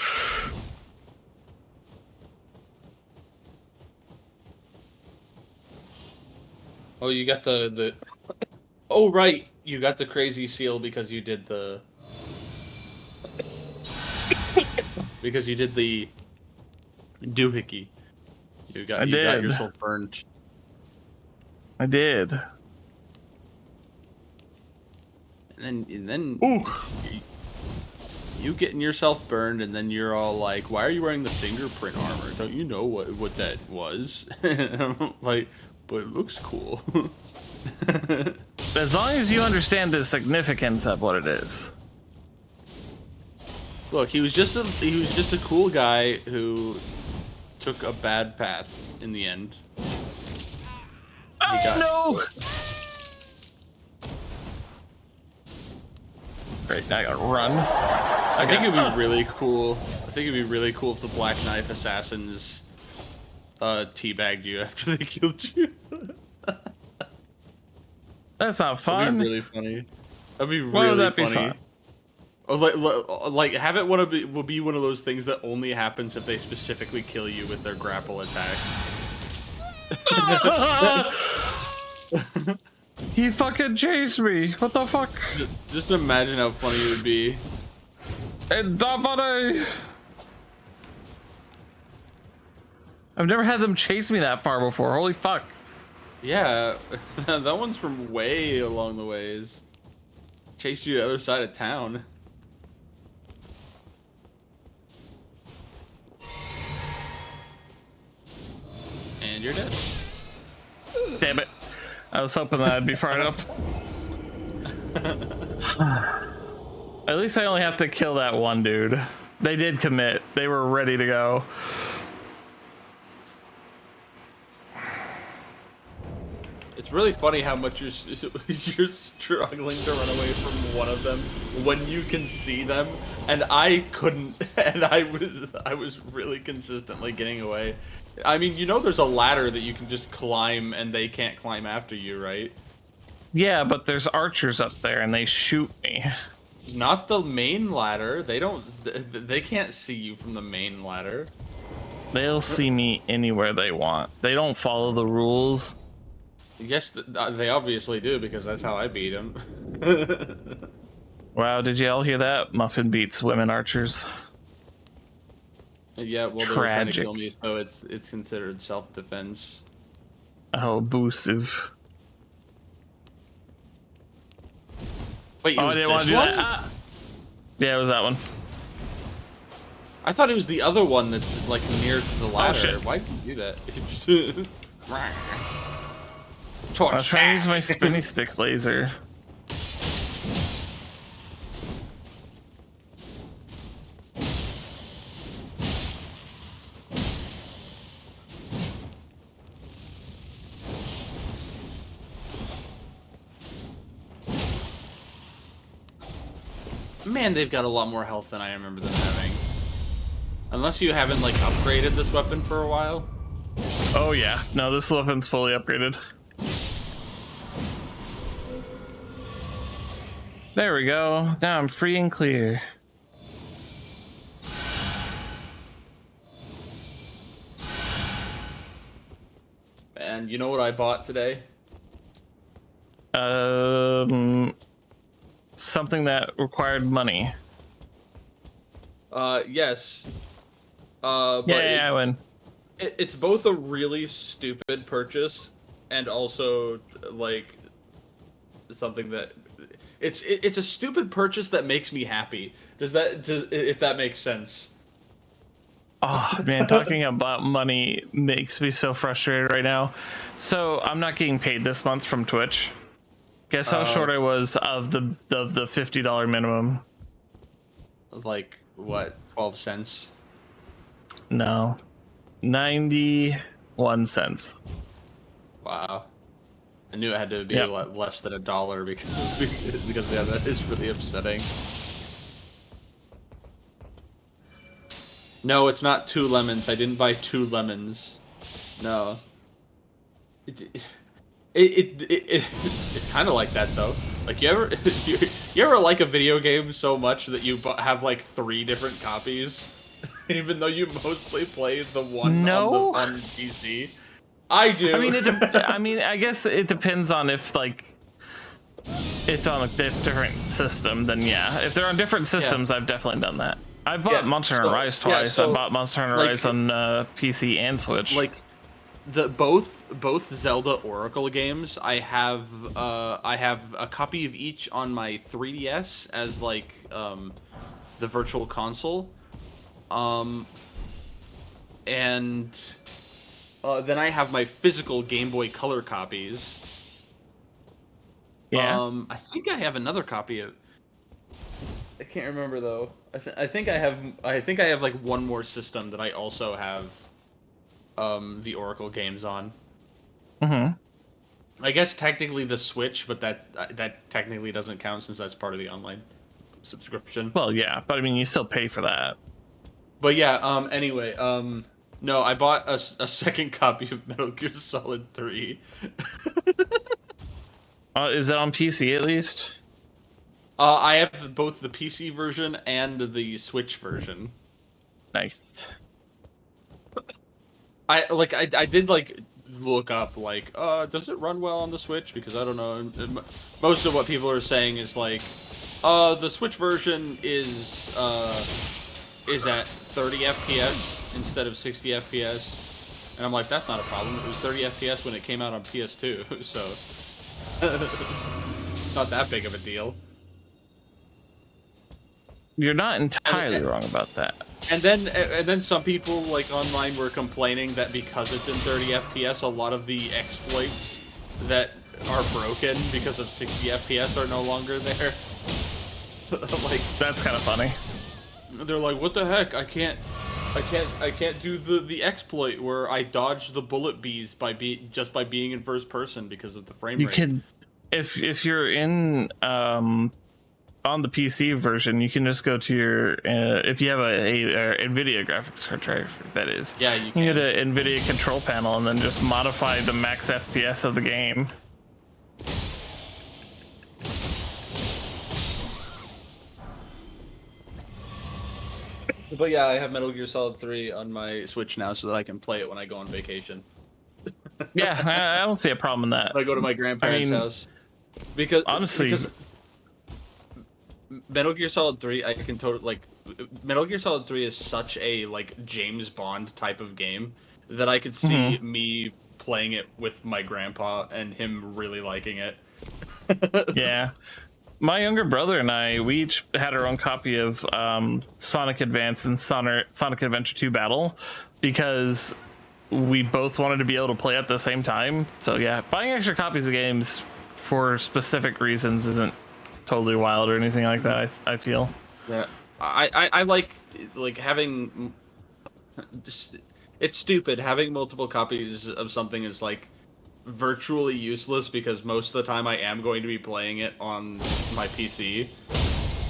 Oh, you got the. Oh right, you got the crazy seal because you did the. Because you did the doohickey. You got yourself burned. I did. And then Ooh. you getting yourself burned, and then you're all like, "Why are you wearing the fingerprint armor? Don't you know what that was?" And I'm like, but it looks cool. As long as you understand the significance of what it is. Look, he was just a cool guy who took a bad path in the end. No! Great, now I gotta run. I think it'd be really cool. I think it'd be really cool if the Black Knife assassins teabagged you after they killed you. That's not fun. That'd be really funny. That'd be Why would really that be funny. fun? Or like have it will be one of those things that only happens if they specifically kill you with their grapple attack. He fucking chased me. What the fuck? Just imagine how funny it would be. It's not funny. I've never had them chase me that far before. Holy fuck. Yeah, that one's from way along the ways. Chased you to the other side of town. And you're dead. Damn it. I was hoping that I'd be far enough. At least I only have to kill that one dude. They did commit. They were ready to go. It's really funny how much you're struggling to run away from one of them when you can see them, and I couldn't, and I was really consistently getting away. I mean, you know, there's a ladder that you can just climb, and they can't climb after you, right? Yeah, but there's archers up there, and they shoot me. Not the main ladder. They don't. They can't see you from the main ladder. They'll see me anywhere they want. They don't follow the rules. Yes, they obviously do, because that's how I beat him. Wow, did you all hear that? Muffin beats women archers. Yeah, well, they were trying to kill me, so it's considered self-defense. Oh, abusive. Wait, I didn't want to do that. Ah. Yeah, it was that one. I thought it was the other one that's like near to the ladder. Shit. Why did you do that? I was trying to use my spinny stick laser. Man, they've got a lot more health than I remember them having. Unless you haven't like upgraded this weapon for a while. Oh yeah, no, this weapon's fully upgraded. There we go. Now I'm free and clear. And you know what I bought today? Something that required money. Yes. But Yeah, I win. It's both a really stupid purchase and also like something that it's a stupid purchase that makes me happy. If that makes sense? Oh man, talking about money makes me so frustrated right now. So I'm not getting paid this month from Twitch. Guess how short I was of the $50 minimum? Like what? 12 cents? No, 91 cents. Wow. I knew it had to be Yep. less than $1 because yeah, that is really upsetting. No, it's not 2 lemons. I didn't buy 2 lemons. No. It's kind of like that though. Like you ever you ever like a video game so much that you have like 3 different copies, even though you mostly play the one on PC. I do. I mean, I guess it depends on if like it's on a different system. Then yeah, if they're on different systems, I've definitely done that. I bought Monster Hunter Rise twice. I bought Monster Hunter Rise on PC and Switch. Like both Zelda Oracle games, I have a copy of each on my 3DS as like the virtual console, and then I have my physical Game Boy Color copies. Yeah. I think I have another copy of. I can't remember though. I think I have like one more system that I also have the Oracle games on. I guess technically the Switch, but that technically doesn't count since that's part of the online subscription. Well, yeah, but I mean, you still pay for that. But yeah, anyway, no, I bought a second copy of Metal Gear Solid 3. Is it on PC at least? I have both the PC version and the Switch version. Nice. I did like look up like does it run well on the Switch, because I don't know, most of what people are saying is like the Switch version is at 30 FPS instead of 60 FPS, and I'm like, that's not a problem. It was 30 FPS when it came out on PS2, so it's not that big of a deal. You're not entirely wrong about that. And then some people like online were complaining that because it's in 30 FPS, a lot of the exploits that are broken because of 60 FPS are no longer there. Like, that's kind of funny. They're like, what the heck? I can't do the exploit where I dodge the bullet bees by being in first person because of the frame rate. You can, if you're in on the PC version, you can just go to your if you have a NVIDIA graphics card drive, that is. Yeah, you can. You go to NVIDIA control panel and then just modify the max FPS of the game. But yeah, I have Metal Gear Solid 3 on my Switch now so that I can play it when I go on vacation. Yeah, I don't see a problem in that. I go to my grandparents' house. Because honestly, Metal Gear Solid 3, I can totally like. Metal Gear Solid 3 is such a like James Bond type of game that I could see me playing it with my grandpa and him really liking it. Yeah, my younger brother and we each had our own copy of Sonic Advance and Sonic Adventure 2 Battle because we both wanted to be able to play at the same time. So yeah, buying extra copies of games for specific reasons isn't totally wild or anything like that. I feel. Yeah, I like having. It's stupid having multiple copies of something is like virtually useless because most of the time I am going to be playing it on my PC.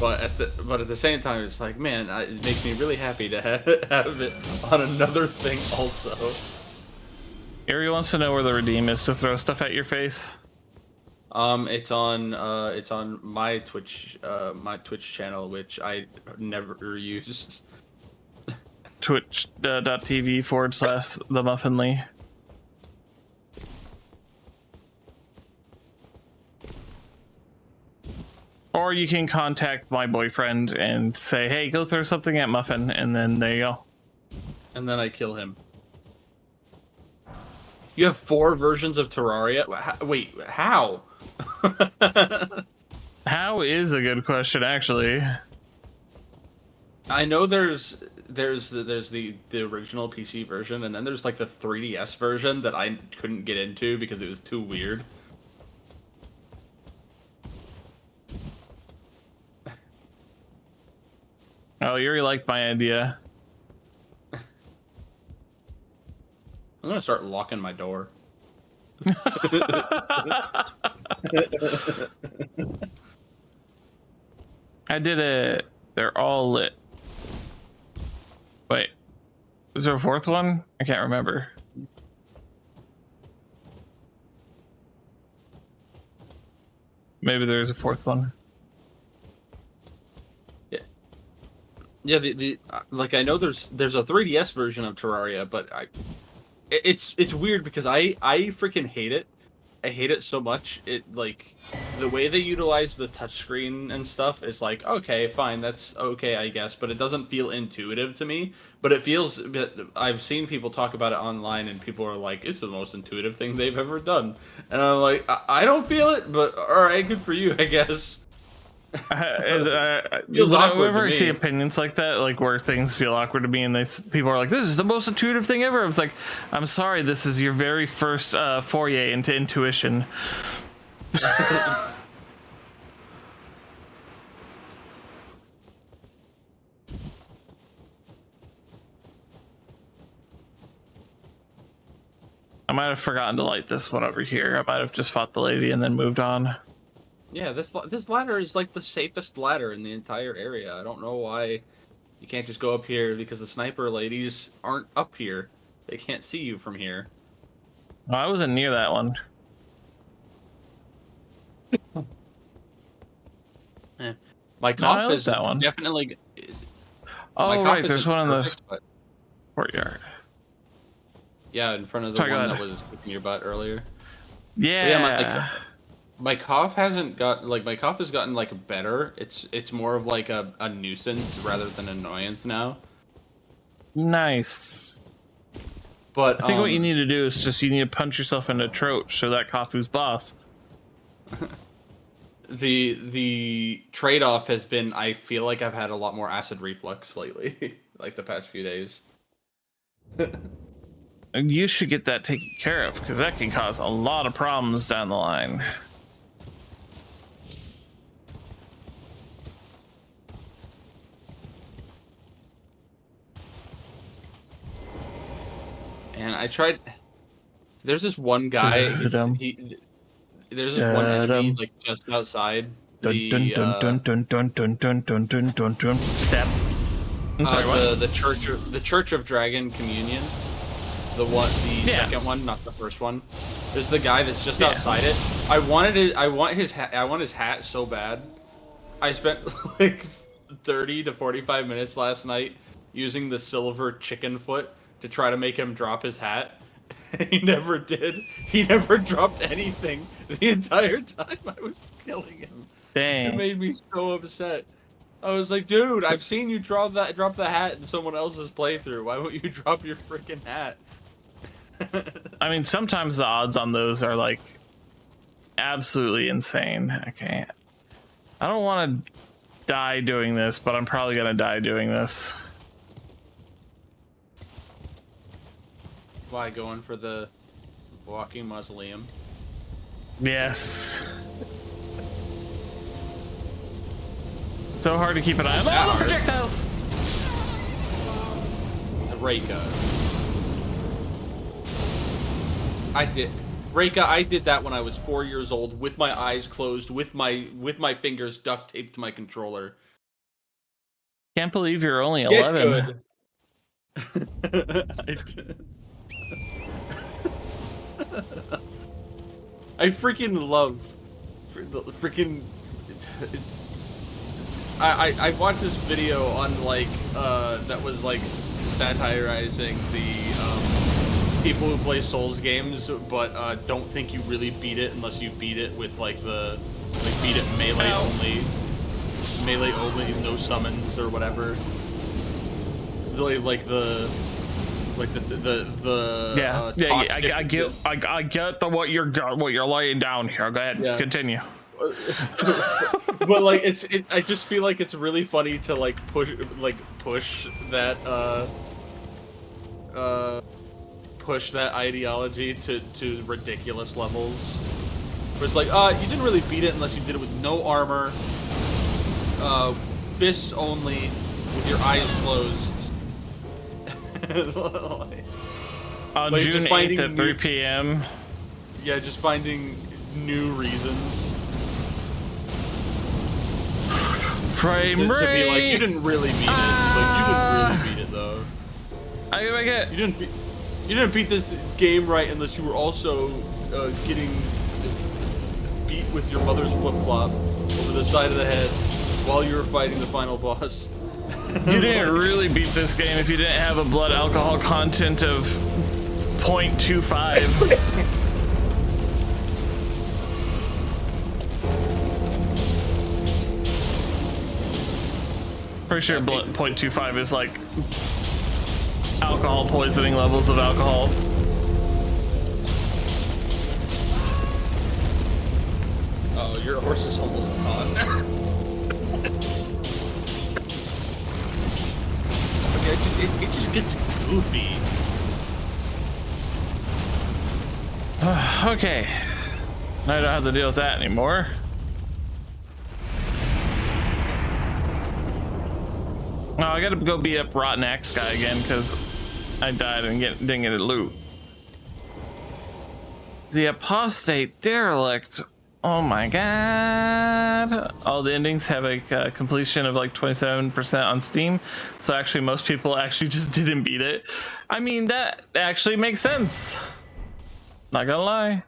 But at the same time, it's like, man, it makes me really happy to have it on another thing also. Ari wants to know where the redeem is to throw stuff at your face. It's on my Twitch channel, which I never use. Twitch.tv/themuffinly. Or you can contact my boyfriend and say, hey, go throw something at Muffin, and then there you go. And then I kill him. You have 4 versions of Terraria? Wait, how? How is a good question, actually. I know there's the original PC version, and then there's like the 3DS version that I couldn't get into because it was too weird. Oh, you really liked my idea. I'm gonna start locking my door. I did it. They're all lit. Wait, Is there a fourth one? I can't remember. Maybe there's a fourth one. Yeah, the like I know there's a 3DS version of Terraria, but it's weird because I freaking hate it. I hate it so much. It like the way they utilize the touchscreen and stuff is like, okay, fine, that's okay, I guess, but it doesn't feel intuitive to me. But it feels. I've seen people talk about it online, and people are like, it's the most intuitive thing they've ever done, and I'm like, I don't feel it, but all right, good for you, I guess. Feels awkward whenever I see opinions like that, like where things feel awkward to me, and people are like, "This is the most intuitive thing ever." I was like, "I'm sorry, this is your very first foray into intuition." I might have forgotten to light this one over here. I might have just fought the lady and then moved on. Yeah, this ladder is like the safest ladder in the entire area. I don't know why you can't just go up here, because the sniper ladies aren't up here. They can't see you from here. Oh, I wasn't near that one. My cough is that one. Definitely. Oh, right, there's one in the courtyard. Yeah, in front of the one that was kicking your butt earlier. Yeah. My cough hasn't got my cough has gotten like better. It's more of like a nuisance rather than annoyance now. Nice. But I think what you need to do is just you need to punch yourself in the throat, show that Kafu's boss. The trade-off has been, I feel like I've had a lot more acid reflux lately, like the past few days. You should get that taken care of, because that can cause a lot of problems down the line. And I tried. There's this one guy. There's this one enemy like just outside. Step. I'm sorry, what? The Church of Dragon Communion. The second one, not the first one. There's the guy that's just outside it. I want his hat so bad. I spent like 30 to 45 minutes last night using the silver chicken foot to try to make him drop his hat. He never did. He never dropped anything the entire time I was killing him. Dang. It made me so upset. I was like, dude, I've seen you drop the hat in someone else's playthrough. Why won't you drop your freaking hat? I mean, sometimes the odds on those are like absolutely insane. Okay. I don't want to die doing this, but I'm probably going to die doing this. Why, going for the walking mausoleum? Yes. So hard to keep an eye on all the projectiles. Reika. I did that when I was 4 years old, with my eyes closed, with my fingers duct taped to my controller. Can't believe you're only 11. I freaking love freaking. I watched this video on like that was like satirizing the people who play Souls games, but don't think you really beat it unless you beat it with like beat it melee only, no summons or whatever. I get what you're laying down here. Go ahead, continue. But like I just feel like it's really funny to like push that push that ideology to ridiculous levels. Where it's like, you didn't really beat it unless you did it with no armor, fists only, with your eyes closed. On June 8th at 3 p.m. Yeah, just finding new reasons. Frame rate. To be like, you didn't really beat it. Like, you didn't really beat it though. I can make it. You didn't beat this game right unless you were also getting beat with your mother's flip-flop over the side of the head while you were fighting the final boss. You didn't really beat this game if you didn't have a blood alcohol content of 0.25. Pretty sure blood 0.25 is like alcohol poisoning levels of alcohol. Oh, your horse is almost gone. Okay, it just gets goofy. Okay. I don't have to deal with that anymore. Oh, I gotta go beat up Rotten Axe guy again because I died and didn't get a loot. The Apostate Derelict. Oh my god. All the endings have a completion of like 27% on Steam. So actually most people actually just didn't beat it. I mean, that actually makes sense. Not gonna lie.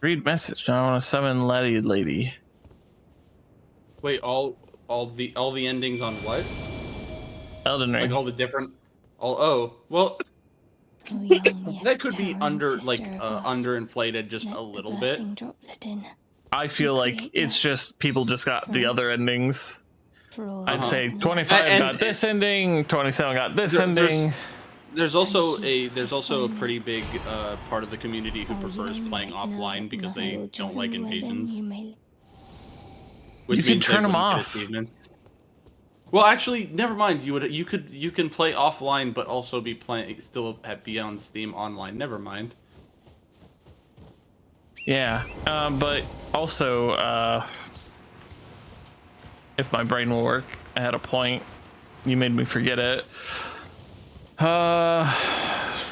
Read message. Now I want to summon Lady. Wait, all the endings on what? Elden Ring. Like all the different well, Oh, young, yet that could be towering sister of ours, underinflated just let a the little blessing bit. droplet in. I feel like it's just people just got the other endings. For all I'd that say no 25 And- got this ending, 27 got this There- ending. There's also a pretty big part of the community who Oh, prefers young, playing yet know offline that because mother they will don't like join where then invasions. you may- Which You can means they turn 'em wouldn't get off. achievements. Well, actually, never mind. You can play offline, but also be on Steam online. Never mind. Yeah, but also, if my brain will work, I had a point. You made me forget it.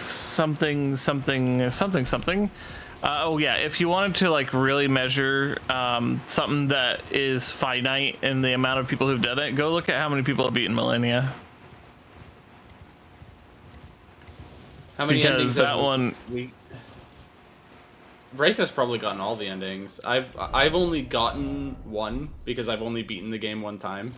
Something. Oh yeah, if you wanted to like really measure something that is finite in the amount of people who've done it, go look at how many people have beaten Millennia. How many Because endings that have one- Reika's probably gotten all the endings. I've only gotten one because I've only beaten the game one time.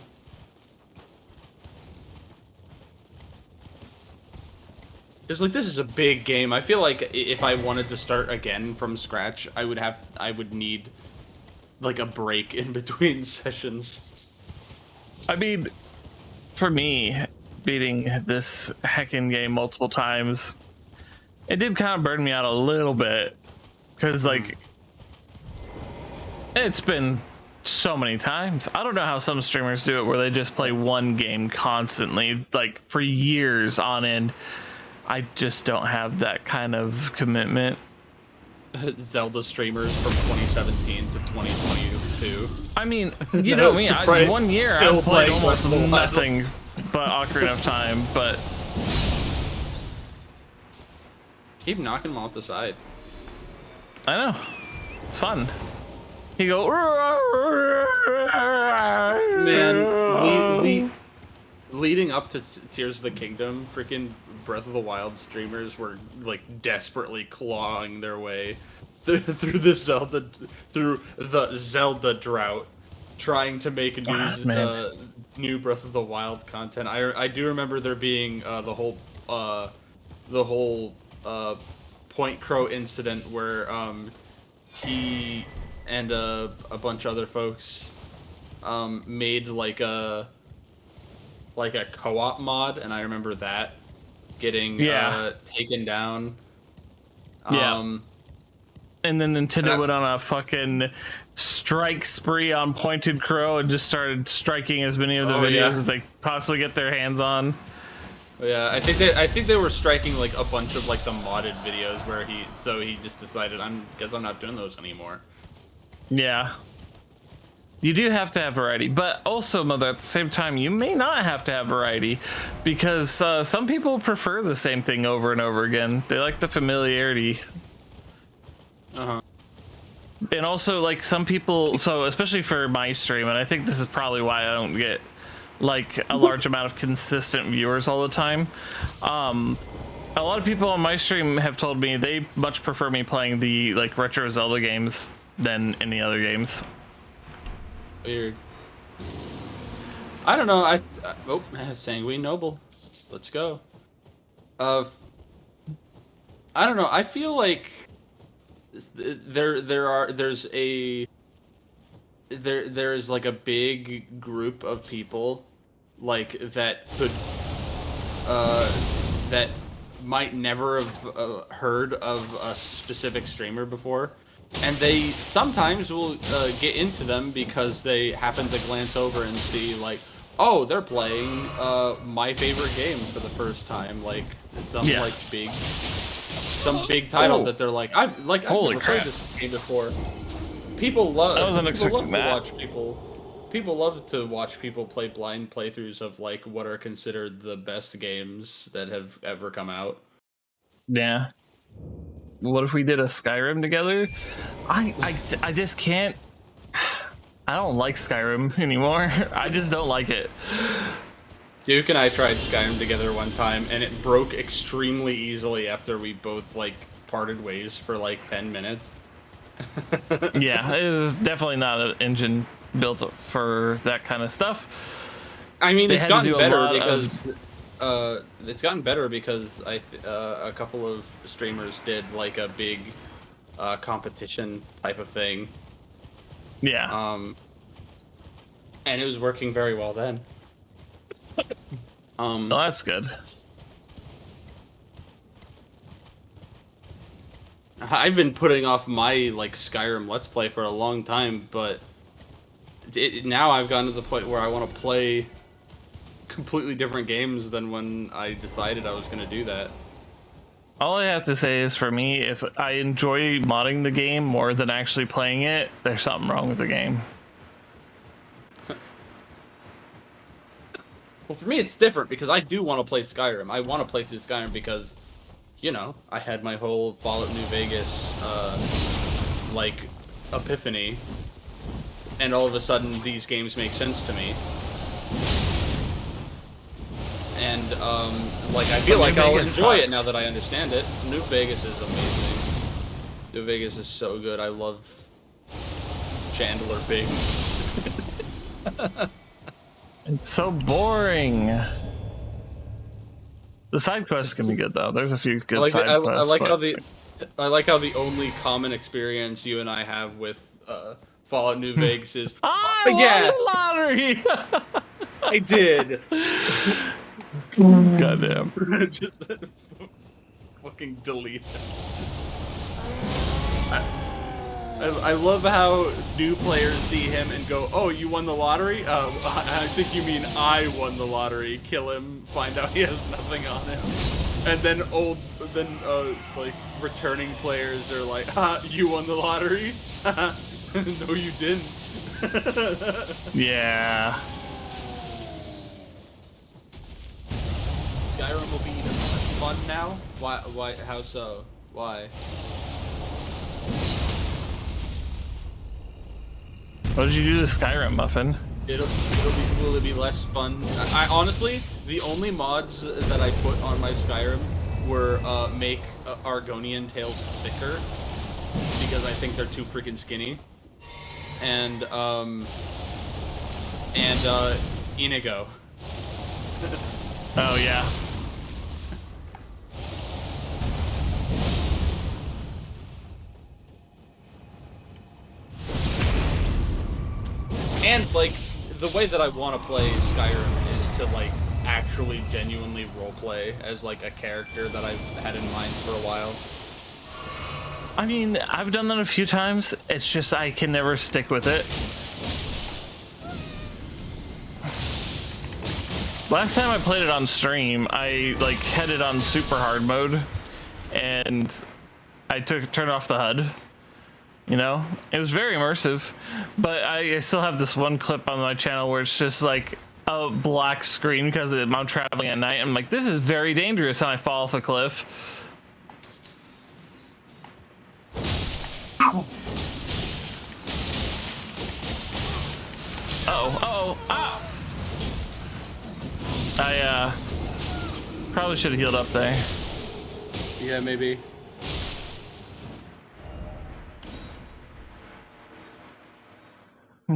Just like this is a big game. I feel like if I wanted to start again from scratch, I would need like a break in between sessions. I mean, for me, beating this heckin' game multiple times, it did kind of burn me out a little bit. Because, like, it's been so many times. I don't know how some streamers do it where they just play one game constantly, like, for years on end. I just don't have that kind of commitment. Zelda streamers from 2017 to 2022. I mean, you know me, one year I still played playing almost Breath of the Wild. nothing but Ocarina of Time, but Keep knocking them off the side. I know. It's fun. He go Man, leading up to Tears of the Kingdom, freaking Breath of the Wild streamers were like desperately clawing their way through the Zelda drought, trying to make new Breath of the Wild content. I do remember there being the whole Point Crow incident where he and a bunch of other folks made like a co-op mod, and I remember that getting taken down. Yeah. And then Nintendo went on a fucking strike spree on Pointed Crow and just started striking as many of the videos as they possibly get their hands on. Yeah, I think they were striking like a bunch of like the modded videos where he just decided guess I'm not doing those anymore. Yeah. You do have to have variety, but also, Mother, at the same time, you may not have to have variety because some people prefer the same thing over and over again. They like the familiarity. Uh-huh. And also, like, some people, so especially for my stream, and I think this is probably why I don't get like a large amount of consistent viewers all the time. A lot of people on my stream have told me they much prefer me playing the like retro Zelda games than any other games. Weird. I don't know. Oh, Sanguine Noble. Let's go. I don't know. I feel like there's like a big group of people like that could that might never have heard of a specific streamer before, and they sometimes will get into them because they happen to glance over and see like, oh, they're playing my favorite game for the first time, like some like big title that they're like, I've never played this game before. People love. People love to watch people play blind playthroughs of like what are considered the best games that have ever come out. Yeah. What if we did a Skyrim together? I just can't. I don't like Skyrim anymore. I just don't like it. Duke and I tried Skyrim together one time, and it broke extremely easily after we both, like, parted ways for, like, 10 minutes. Yeah, it is definitely not an engine built for that kind of stuff. I mean, it's gotten better because a couple of streamers did, like, a big competition type of thing. Yeah. And it was working very well then. Well, that's good. I've been putting off my like Skyrim Let's Play for a long time, but now I've gotten to the point where I want to play completely different games than when I decided I was going to do that. All I have to say is, for me, if I enjoy modding the game more than actually playing it, there's something wrong with the game. Well, for me, it's different because I do want to play Skyrim. I want to play through Skyrim because, you know, I had my whole Fallout New Vegas, like, epiphany, and all of a sudden these games make sense to me. And, like, I feel like I'll enjoy it now that I understand it. New Vegas is amazing. New Vegas is so good. I love Chandler Bing. It's so boring. The side quests can be good though. There's a few good side quests. I like how the only common experience you and I have with Fallout New Vegas is I won the lottery. I did. Goddamn. Just fucking delete it. I love how new players see him and go, "Oh, you won the lottery? I think you mean I won the lottery." Kill him, find out he has nothing on him, and then like returning players are like, "You won the lottery? No, you didn't." Yeah. Skyrim will be even less fun now. Why? Why? How so? Why? What did you do to Skyrim, Muffin? Will it be less fun? I honestly, the only mods that I put on my Skyrim were make Argonian tails thicker because I think they're too freaking skinny, and Inigo. Oh yeah. And, like, the way that I want to play Skyrim is to, like, actually genuinely roleplay as, like, a character that I've had in mind for a while. I mean, I've done that a few times. It's just I can never stick with it. Last time I played it on stream, I, like, had it on super hard mode, and I turned off the HUD. You know, it was very immersive, but I still have this one clip on my channel where it's just like a black screen because I'm traveling at night. I'm like, this is very dangerous, and I fall off a cliff. Uh-oh, uh-oh, ah! I probably should have healed up there. Yeah, maybe.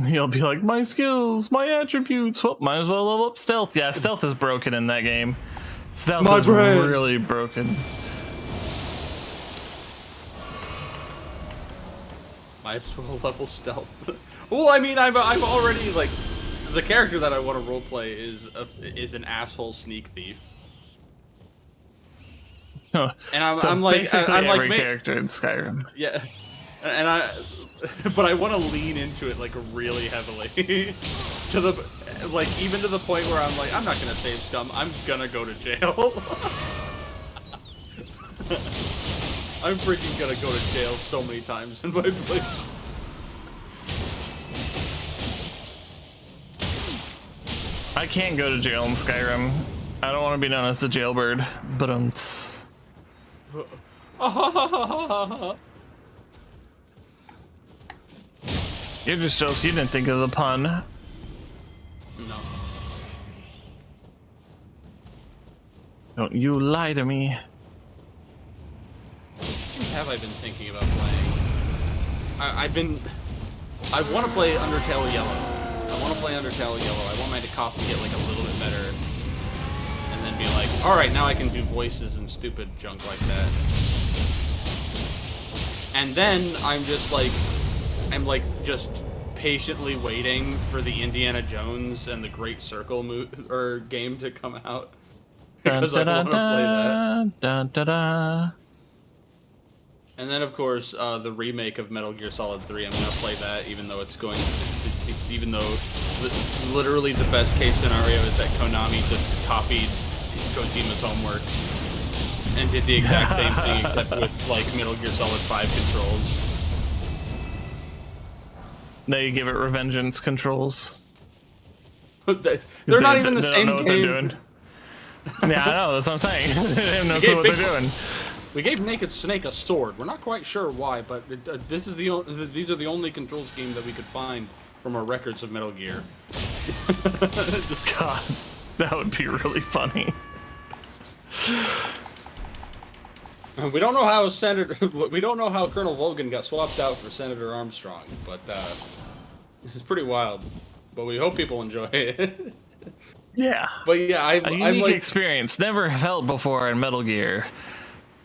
He'll be like, my skills, my attributes. Well, might as well level up stealth. Yeah, stealth is broken in that game. Stealth is really broken. Might as well level stealth. Well, I mean, I'm already like, the character that I want to roleplay is an asshole sneak thief. And I'm like, basically I'm every like, character in Skyrim. yeah, and but I want to lean into it like really heavily, to the like even to the point where I'm like, I'm not gonna save scum, I'm gonna go to jail. I'm freaking gonna go to jail so many times in my play. I can't go to jail in Skyrim. I don't want to be known as the jailbird, but You're just jealous you didn't think of the pun. No. Don't you lie to me. What have I been thinking about playing? I want to play Undertale Yellow. I want to play Undertale Yellow. I want my cop to get like a little bit better. And then be like, alright, now I can do voices and stupid junk like that. And then I'm just patiently waiting for the Indiana Jones and the Great Circle game to come out. Because I want to play that. And then, of course, the remake of Metal Gear Solid 3. I'm gonna play that, even though it's even though literally the best case scenario is that Konami just copied Kojima's homework and did the exact same thing, except with like Metal Gear Solid 5 controls. They give it Revengeance controls. They're not even the same game. game. They're doing. Yeah, I know. That's what I'm saying. They have no clue what they're doing. We gave Naked Snake a sword. We're not quite sure why, but these are the only control scheme that we could find from our records of Metal Gear. God, that would be really funny. We don't know how Colonel Volgan got swapped out for Senator Armstrong, but it's pretty wild. But we hope people enjoy it. Yeah. But yeah, a unique experience never felt before in Metal Gear.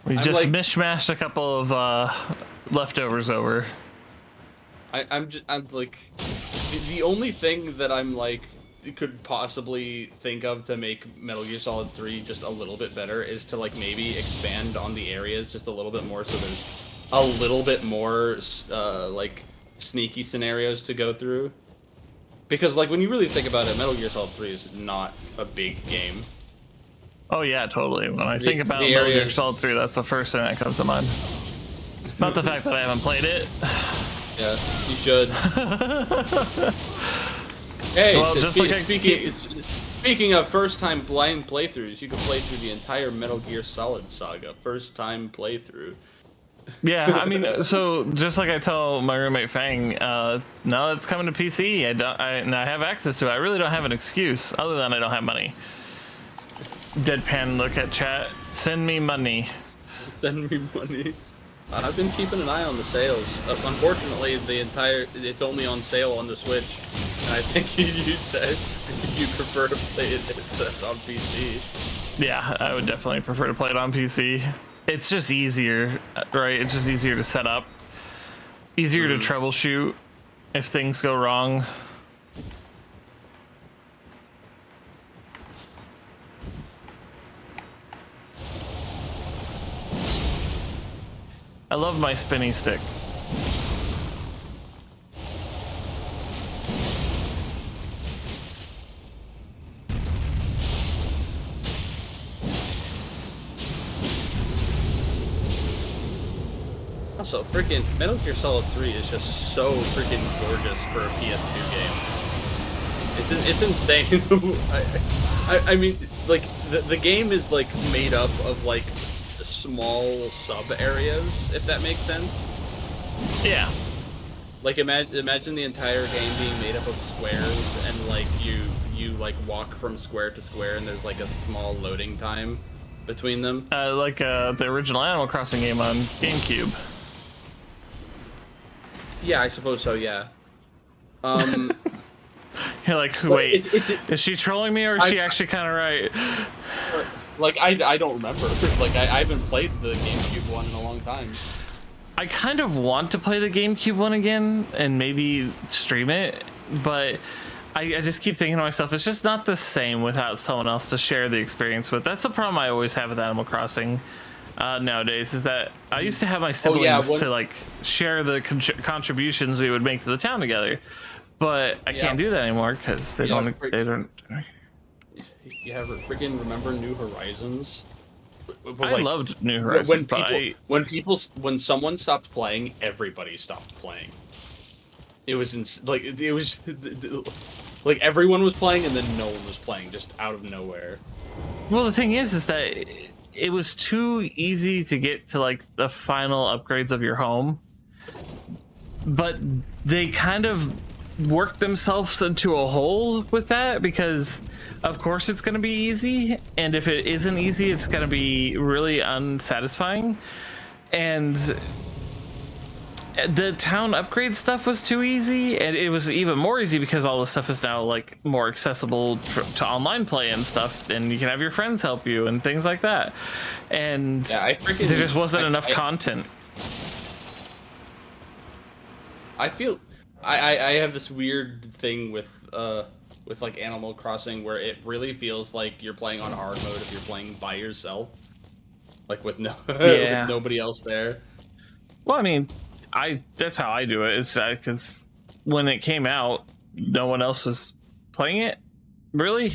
We just mishmashed a couple of leftovers over. I'm like, the only thing that I'm like could possibly think of to make Metal Gear Solid 3 just a little bit better is to like maybe expand on the areas just a little bit more, so there's a little bit more like sneaky scenarios to go through. Because like when you really think about it, Metal Gear Solid 3 is not a big game. Oh yeah, totally. When I think about Metal Gear Solid 3, that's the first thing that comes to mind. Not the fact that I haven't played it. Yeah, you should. Hey, well, speaking of first-time blind playthroughs, you can play through the entire Metal Gear Solid saga. First-time playthrough. Yeah, I mean, so just like I tell my roommate Fang, now it's coming to PC. I have access to it. I really don't have an excuse other than I don't have money. Deadpan look at chat. Send me money. Send me money. I've been keeping an eye on the sales. Unfortunately, it's only on sale on the Switch. And I think you prefer to play it on PC. Yeah, I would definitely prefer to play it on PC. It's just easier, right? It's just easier to set up. Easier to troubleshoot if things go wrong. I love my spinny stick. Also, freaking Metal Gear Solid 3 is just so freaking gorgeous for a PS2 game. It's insane. I mean, like the game is like made up of like small sub areas, if that makes sense. Yeah. Like imagine the entire game being made up of squares, and like you like walk from square to square, and there's like a small loading time between them. Like the original Animal Crossing game on GameCube. Yeah, I suppose so. Yeah. You're like, wait, it's is she trolling me or is she actually kind of right? like I don't remember. Like I haven't played the GameCube one in a long time. I kind of want to play the GameCube one again and maybe stream it, but I just keep thinking to myself, it's just not the same without someone else to share the experience with. That's the problem I always have with Animal Crossing nowadays, is that I used to have my siblings to like share the contributions we would make to the town together, but I can't do that anymore because they don't. You ever freaking remember New Horizons? I loved New Horizons. When someone stopped playing, everybody stopped playing. It was like everyone was playing and then no one was playing, just out of nowhere. Well, the thing is that it was too easy to get to like the final upgrades of your home, but they kind of worked themselves into a hole with that, because of course it's going to be easy, and if it isn't easy it's going to be really unsatisfying. And the town upgrade stuff was too easy, and it was even more easy because all this stuff is now like more accessible to online play and stuff, and you can have your friends help you and things like that. And there just wasn't enough content. I feel I have this weird thing with like Animal Crossing where it really feels like you're playing on hard mode if you're playing by yourself, like with with nobody else there. Well, I mean, that's how I do it. It's because when it came out, no one else was playing it, really.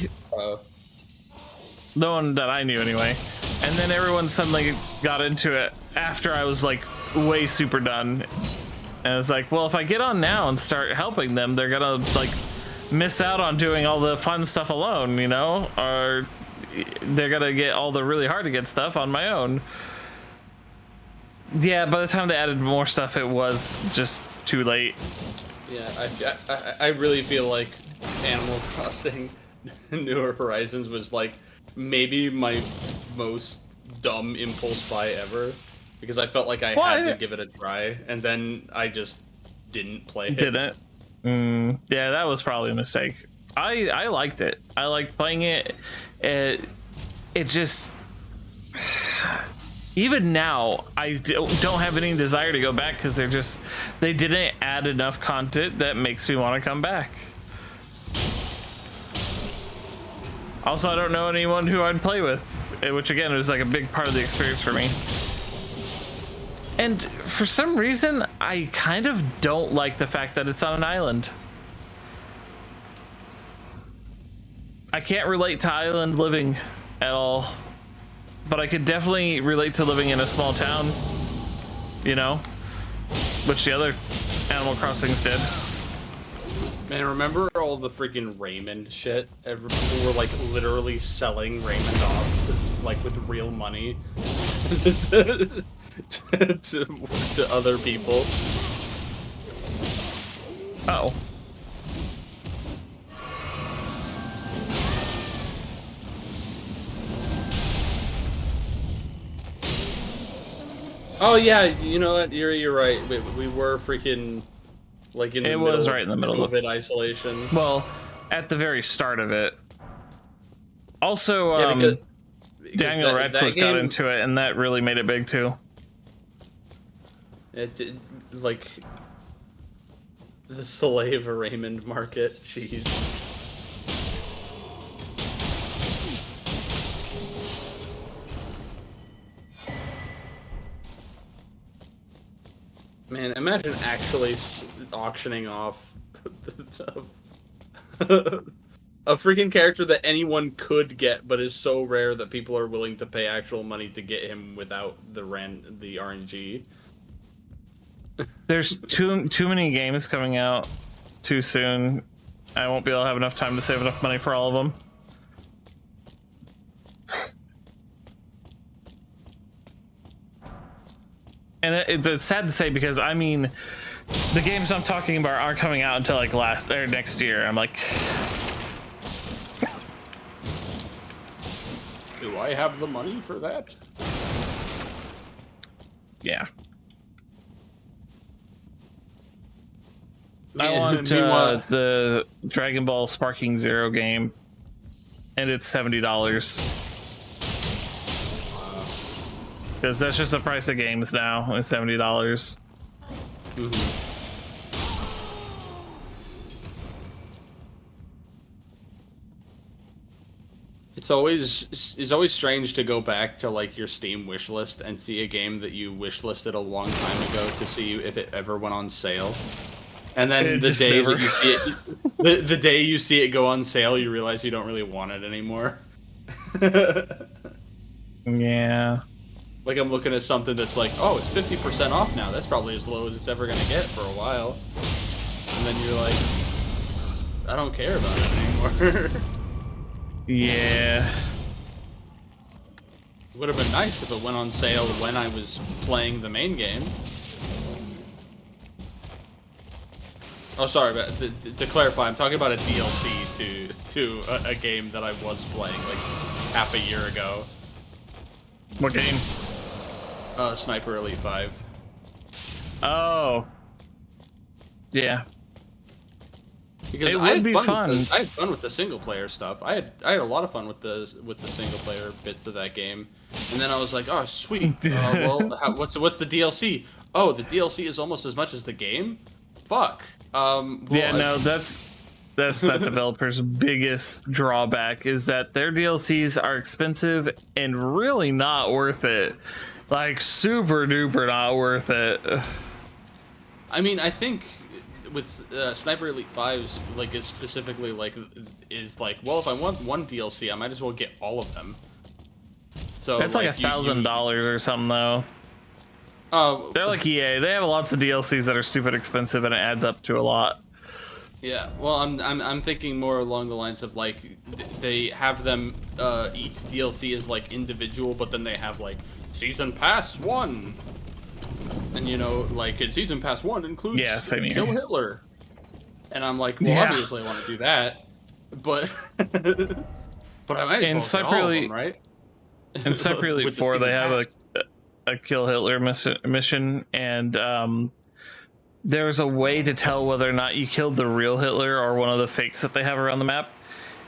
No one that I knew anyway. And then everyone suddenly got into it after I was like way super done. And it's like, well, if I get on now and start helping them, they're gonna like miss out on doing all the fun stuff alone, you know, or they're gonna get all the really hard to get stuff on my own. Yeah, by the time they added more stuff, it was just too late. Yeah, I really feel like Animal Crossing Newer Horizons was like maybe my most dumb impulse buy ever, because I felt like I had to give it a try, and then I just didn't play it. Didn't? Yeah, that was probably a mistake. I liked it. I liked playing it. It just... Even now, I don't have any desire to go back because they didn't add enough content that makes me want to come back. Also, I don't know anyone who I'd play with, which again is like a big part of the experience for me. And for some reason, I kind of don't like the fact that it's on an island. I can't relate to island living at all. But I could definitely relate to living in a small town, you know, which the other Animal Crossings did. Man, remember all the freaking Raymond shit? People were like literally selling Raymond off, like with real money to other people. Oh. Oh yeah, you know what? You're right. We were freaking like in the middle. It was right in the middle of COVID isolation. Well, at the very start of it. Also, because Daniel Radcliffe got into it, and that really made it big too. It did, like the slave Raymond market. Jeez. Man, imagine actually auctioning off a freaking character that anyone could get, but is so rare that people are willing to pay actual money to get him without the RNG. There's too many games coming out too soon. I won't be able to have enough time to save enough money for all of them. And it's sad to say, because I mean, The games I'm talking about aren't coming out until like next year. I'm like, Do I have the money for that? yeah. I want the Dragon Ball Sparking Zero game, and it's $70. Because that's just the price of games now. It's $70. Mm-hmm. It's always strange to go back to like your Steam wish list and see a game that you wish listed a long time ago to see if it ever went on sale. And then the day that you see it, the day you see it go on sale, you realize you don't really want it anymore. Yeah. Like I'm looking at something that's like, oh, it's 50% off now. That's probably as low as it's ever gonna get for a while. And then you're like, I don't care about it anymore. Yeah. Would have been nice if it went on sale when I was playing the main game. Oh, sorry, but to clarify, I'm talking about a DLC to a game that I was playing like half a year ago. What game? Sniper Elite 5. Oh. Yeah. Because it would be fun. I had fun with the single player stuff. I had a lot of fun with the single player bits of that game. And then I was like, oh sweet. Well, what's the DLC? Oh, the DLC is almost as much as the game. Fuck. Well, yeah, no, that's that developer's biggest drawback is that their DLCs are expensive and really not worth it. Like super duper not worth it. I mean, I think with Sniper Elite 5's like is specifically like is like, well, if I want one DLC, I might as well get all of them. So that's like $1,000 or something though. Oh, they're like EA. They have lots of DLCs that are stupid expensive, and it adds up to a lot. Yeah, well, I'm thinking more along the lines of like they have them each DLC is like individual, but then they have like Season Pass 1, and you know, like Season Pass 1 includes Kill Hitler, and I'm like, well, obviously I want to do that, but but I might as well get all of them, right? In Sniper Elite 4, they have a Kill Hitler mission, and there's a way to tell whether or not you killed the real Hitler or one of the fakes that they have around the map.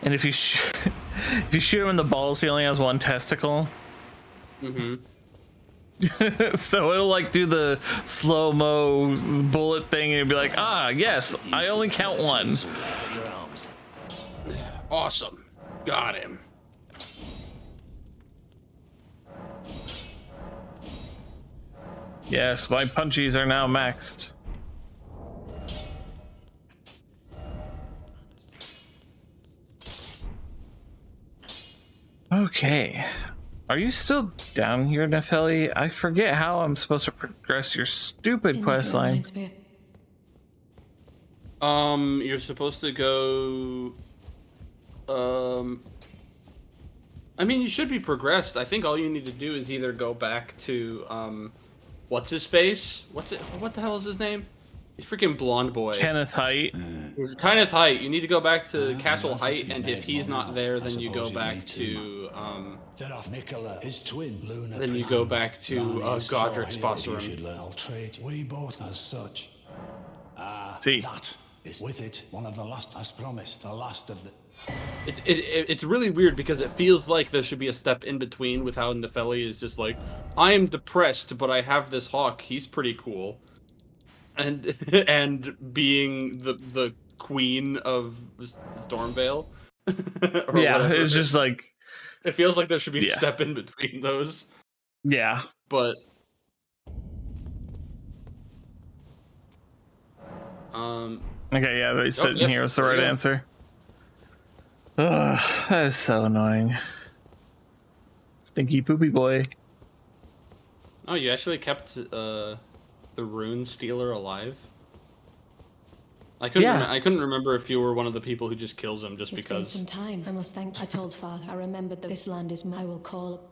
And if you if you shoot him in the balls, he only has one testicle. Mm-hmm. So it'll like do the slow-mo bullet thing, and it'll be like, ah, yes, I only count one. Awesome, got him. Yes, my punchies are now maxed. Okay. Are you still down here, Nefeli? I forget how I'm supposed to progress your stupid quest line. You're supposed to go... I mean, you should be progressed. I think all you need to do is either go back to, what's his face? What the hell is his name? He's freaking blonde boy. Kenneth Height. Kenneth Height. You need to go back to Castle Height, and if he's not there, then you go back to, his twin, Luna. then you go back to, Godric's boss room. I'll trade we both as such. See. That is with it, one of the last, as promised, the last of the... It's really weird because it feels like there should be a step in between with how Nefeli is just like, I am depressed, but I have this hawk. He's pretty cool, and being the queen of Stormvale. Yeah, whatever. it's just like it feels like there should be a step in between those. Yeah, but okay, yeah, they sitting here was the right answer. Ugh, that is so annoying. Stinky poopy boy. Oh, you actually kept the rune stealer alive? I couldn't remember if you were one of the people who just kills him just because. It's been some time. I must thank. I told Father. I remembered that this land is mine. I will call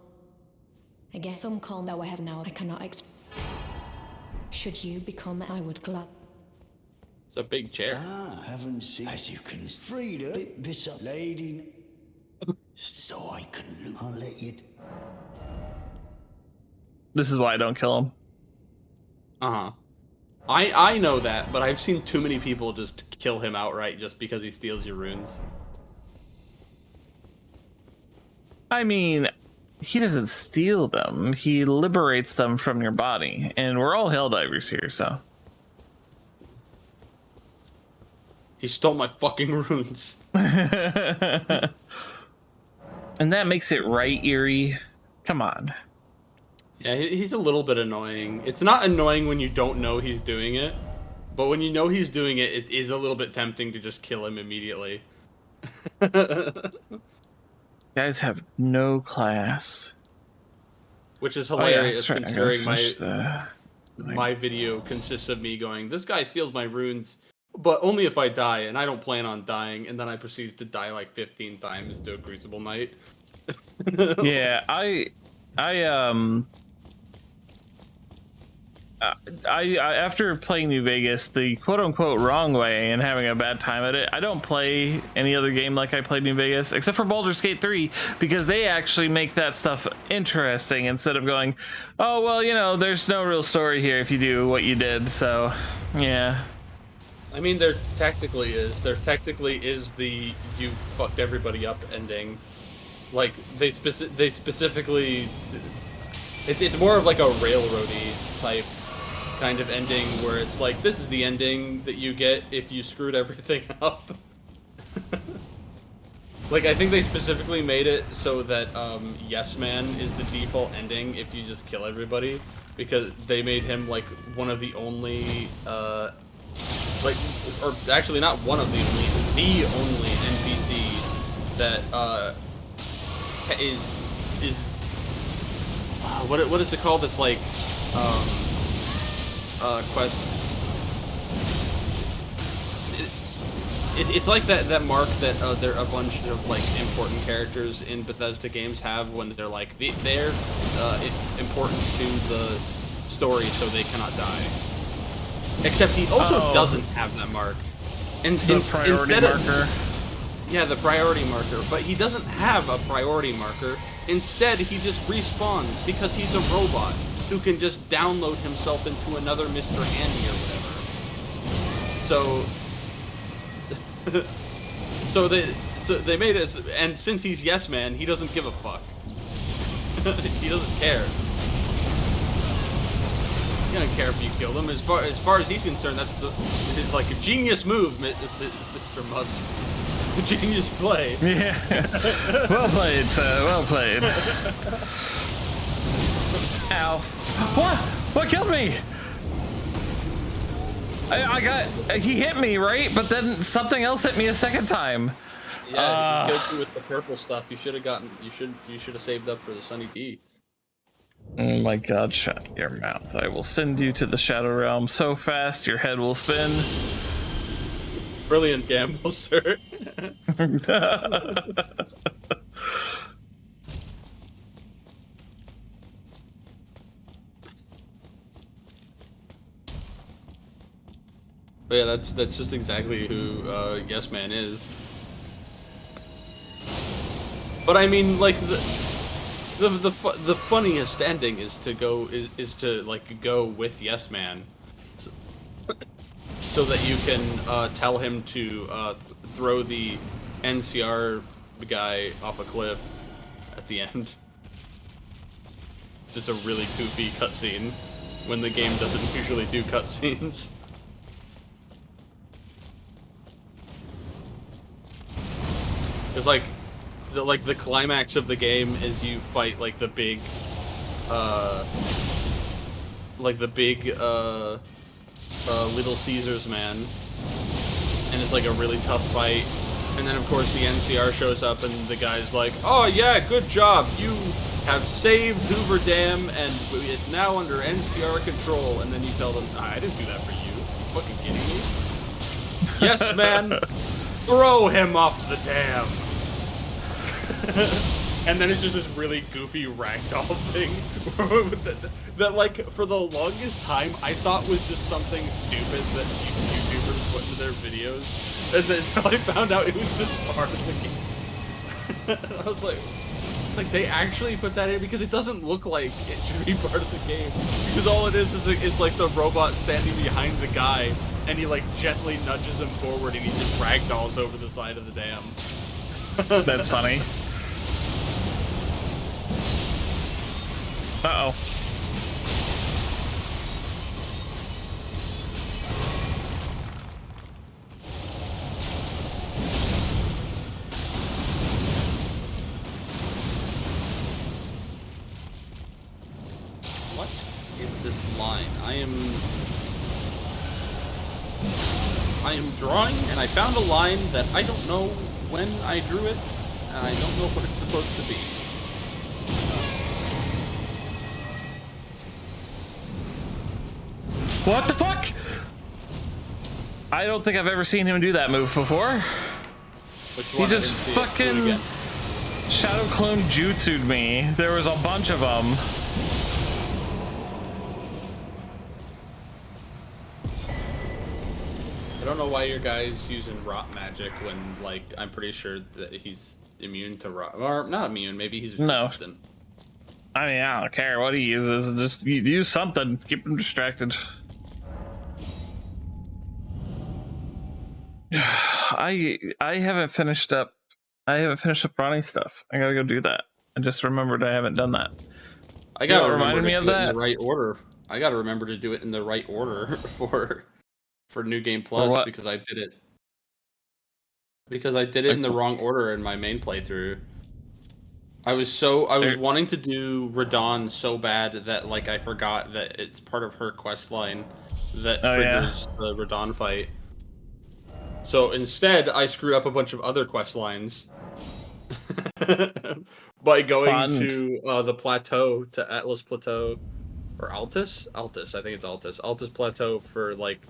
again. Some call that I have now. I cannot. Should you become, I would glad. It's a big chair. Ah, haven't seen. As you can Frida, pick this up, lady. So I can look. I'll let you. This is why I don't kill him. Uh-huh. I know that, but I've seen too many people just kill him outright just because he steals your runes. I mean, he doesn't steal them. He liberates them from your body. And we're all Helldivers here, so. He stole my fucking runes. And that makes it right, Eerie. Come on. Yeah, he's a little bit annoying. It's not annoying when you don't know he's doing it, but when you know he's doing it, it is a little bit tempting to just kill him immediately. Guys have no class. Which is hilarious right. considering my video consists of me going, this guy steals my runes, but only if I die, and I don't plan on dying, and then I proceed to die like 15 times to a Crucible Knight. Yeah, I after playing New Vegas the quote-unquote wrong way and having a bad time at it, I don't play any other game like I played New Vegas except for Baldur's Gate 3, because they actually make that stuff interesting instead of going, oh well, you know, there's no real story here if you do what you did. So yeah, I mean, there technically is the you fucked everybody up ending. Like they specifically, it's more of like a railroady type kind of ending where it's like, this is the ending that you get if you screwed everything up. Like, I think they specifically made it so that Yes Man is the default ending if you just kill everybody, because they made him like one of the only like, or actually not one of the only NPC that is what is it called? That's like quests. It's like that mark that there a bunch of like important characters in Bethesda games have when they're like they're important to the story, so they cannot die. Except he also doesn't have that mark. And the priority marker. Yeah, the priority marker. But he doesn't have a priority marker. Instead, he just respawns because he's a robot who can just download himself into another Mr. Handy or whatever. So they made it, and since he's Yes Man, he doesn't give a fuck. He doesn't care. He doesn't care if you kill him. As far as he's concerned, it's like a genius move, Mr. Musk. A genius play. Yeah. Well played, sir. Well played. Ow. What killed me? I got, he hit me, right? But then something else hit me a second time. Yeah, he killed you with the purple stuff. You should have saved up for the Sunny D. Oh my god, shut your mouth. I will send you to the Shadow Realm so fast your head will spin. Brilliant gamble, sir. But yeah, that's just exactly who Yes Man is. But I mean, like the funniest ending is to go with Yes Man, so that you can tell him to throw the NCR guy off a cliff at the end. It's just a really goofy cutscene when the game doesn't usually do cutscenes. It's like the climax of the game is you fight like the big Little Caesars man, and it's like a really tough fight. And then of course the NCR shows up and the guy's like, "Oh yeah, good job, you have saved Hoover Dam and it's now under NCR control." And then you tell them, "I didn't do that for you. Are you fucking kidding me?" Yes, man. Throw him off the dam. And then it's just this really goofy ragdoll thing that like for the longest time I thought was just something stupid that YouTubers put into their videos, and then until I found out it was just part of the game. I was like, it's like they actually put that in because it doesn't look like it should be part of the game. Because all it is like the robot standing behind the guy, and he like gently nudges him forward, and he just ragdolls over the side of the dam. That's funny. Uh-oh. What is this line? I am drawing, and I found a line that I don't know when I drew it, and I don't know what it's supposed to be. What the fuck? I don't think I've ever seen him do that move before. Which He one? I just didn't see it. Do it fucking again. shadow clone jutsu'd me. There was a bunch of them. I don't know why your guy's using rot magic when, like, I'm pretty sure that he's immune to rot, or not immune. Maybe he's No. resistant. I mean, I don't care what he uses. Just use something. Keep him distracted. I haven't finished up. I haven't finished up Ronnie stuff. I gotta go do that. I just remembered I haven't done that. I gotta what remember reminded to me of do it in that? the right order. I gotta remember to do it in the right order for New Game Plus what? because I did it in the wrong order in my main playthrough. I was wanting to do Radon so bad that like I forgot that it's part of her quest line that triggers the Radon fight. So instead, I screwed up a bunch of other quest lines by going to the plateau, to Atlas Plateau, or Altus? Altus, I think it's Altus. Altus Plateau for like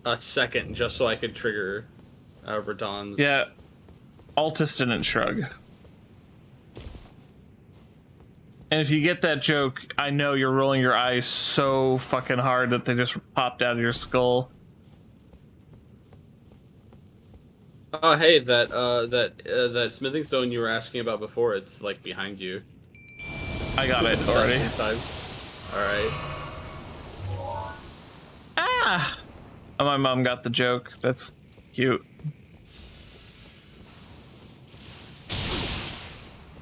a second, just so I could trigger Radon's. Yeah, Altus didn't shrug. And if you get that joke, I know you're rolling your eyes so fucking hard that they just popped out of your skull. Oh, hey, that smithing stone you were asking about before, it's like behind you. I got it already. Alright. Ah! Oh, my mom got the joke. That's cute.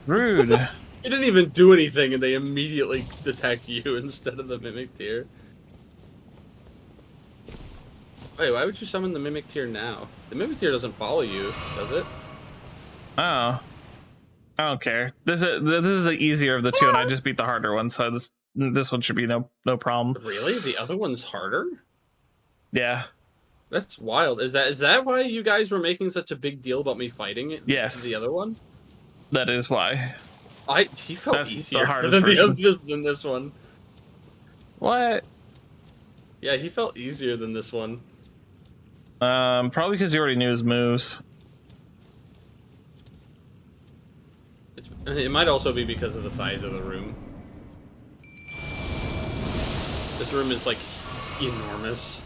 Rude. You didn't even do anything and they immediately detect you instead of the Mimic Tier. Wait, why would you summon the Mimic Tier now? The Mimic Tier doesn't follow you, does it? Oh. I don't care. This is the easier of the two, and I just beat the harder one, so this one should be no problem. Really? The other one's harder? Yeah. That's wild. Is that why you guys were making such a big deal about me fighting it? Yes. The other one? That is why. He felt That's the easier hardest than version. than this one. What? Yeah, he felt easier than this one. Probably because you already knew his moves. It might also be because of the size of the room. This room is like enormous.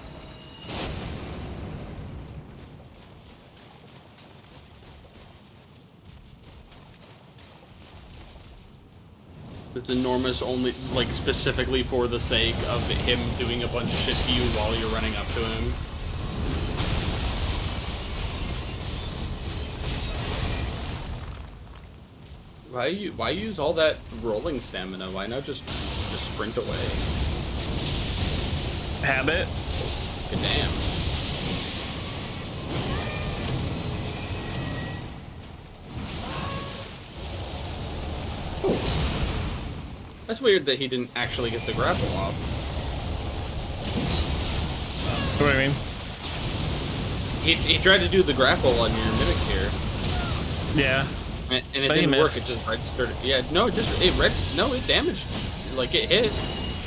It's enormous only, like, specifically for the sake of him doing a bunch of shit to you while you're running up to him. Why use all that rolling stamina? Why not just sprint away? Habit. Good damn. That's weird that he didn't actually get the grapple off. What do you mean? He tried to do the grapple on your Mimic here. Yeah. And it But he didn't work, missed. it just registered. Yeah, no, it damaged. Like, it hit,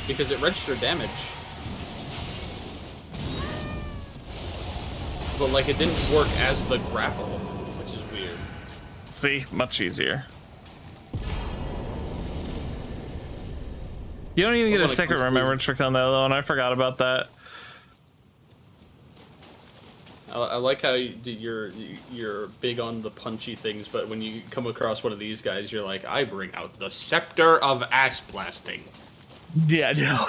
because it registered damage. But, like, it didn't work as the grapple, which is weird. See? Much easier. You don't even get a second remembrance for killing that other one. I forgot about that. I like how you're big on the punchy things, but when you come across one of these guys, you're like, I bring out the scepter of ass blasting. Yeah, no,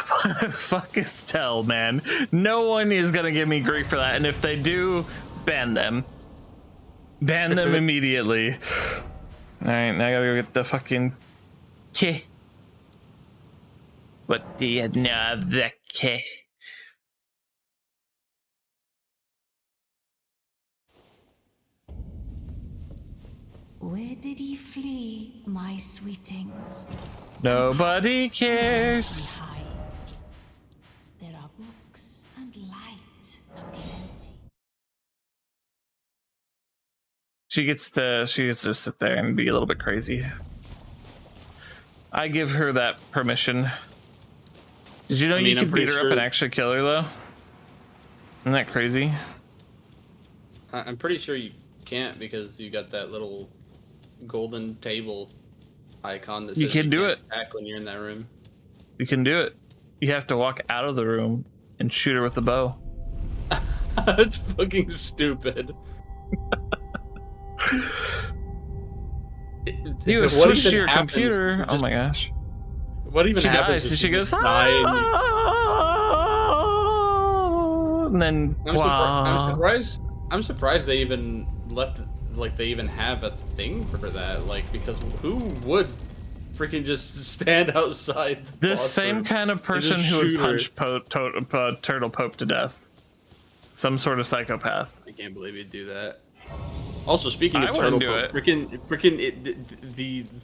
fuck Estelle, man. No one is gonna give me grief for that, and if they do, ban them. Ban them immediately. All right, now I gotta go get the fucking key. What do you know of the key? Where did he flee, my sweetings? Nobody cares. Hide. There are books and light aplenty. She gets to sit there and be a little bit crazy. I give her that permission. Did you know you could beat her up and actually kill her though? Isn't that crazy? I'm pretty sure you can't because you got that little golden table icon that says you can do it attack when you're in that room. You can do it. You have to walk out of the room and shoot her with the bow. That's fucking stupid. You switch to your computer. Oh my gosh. What even happens? Dies, she goes, and then I'm surprised they even left, like they even have a thing for that, like, because who would freaking just stand outside the same kind of person who would punch Turtle Pope to death. Some sort of psychopath. I can't believe you'd do that. Also, speaking of Turtle Pope, freaking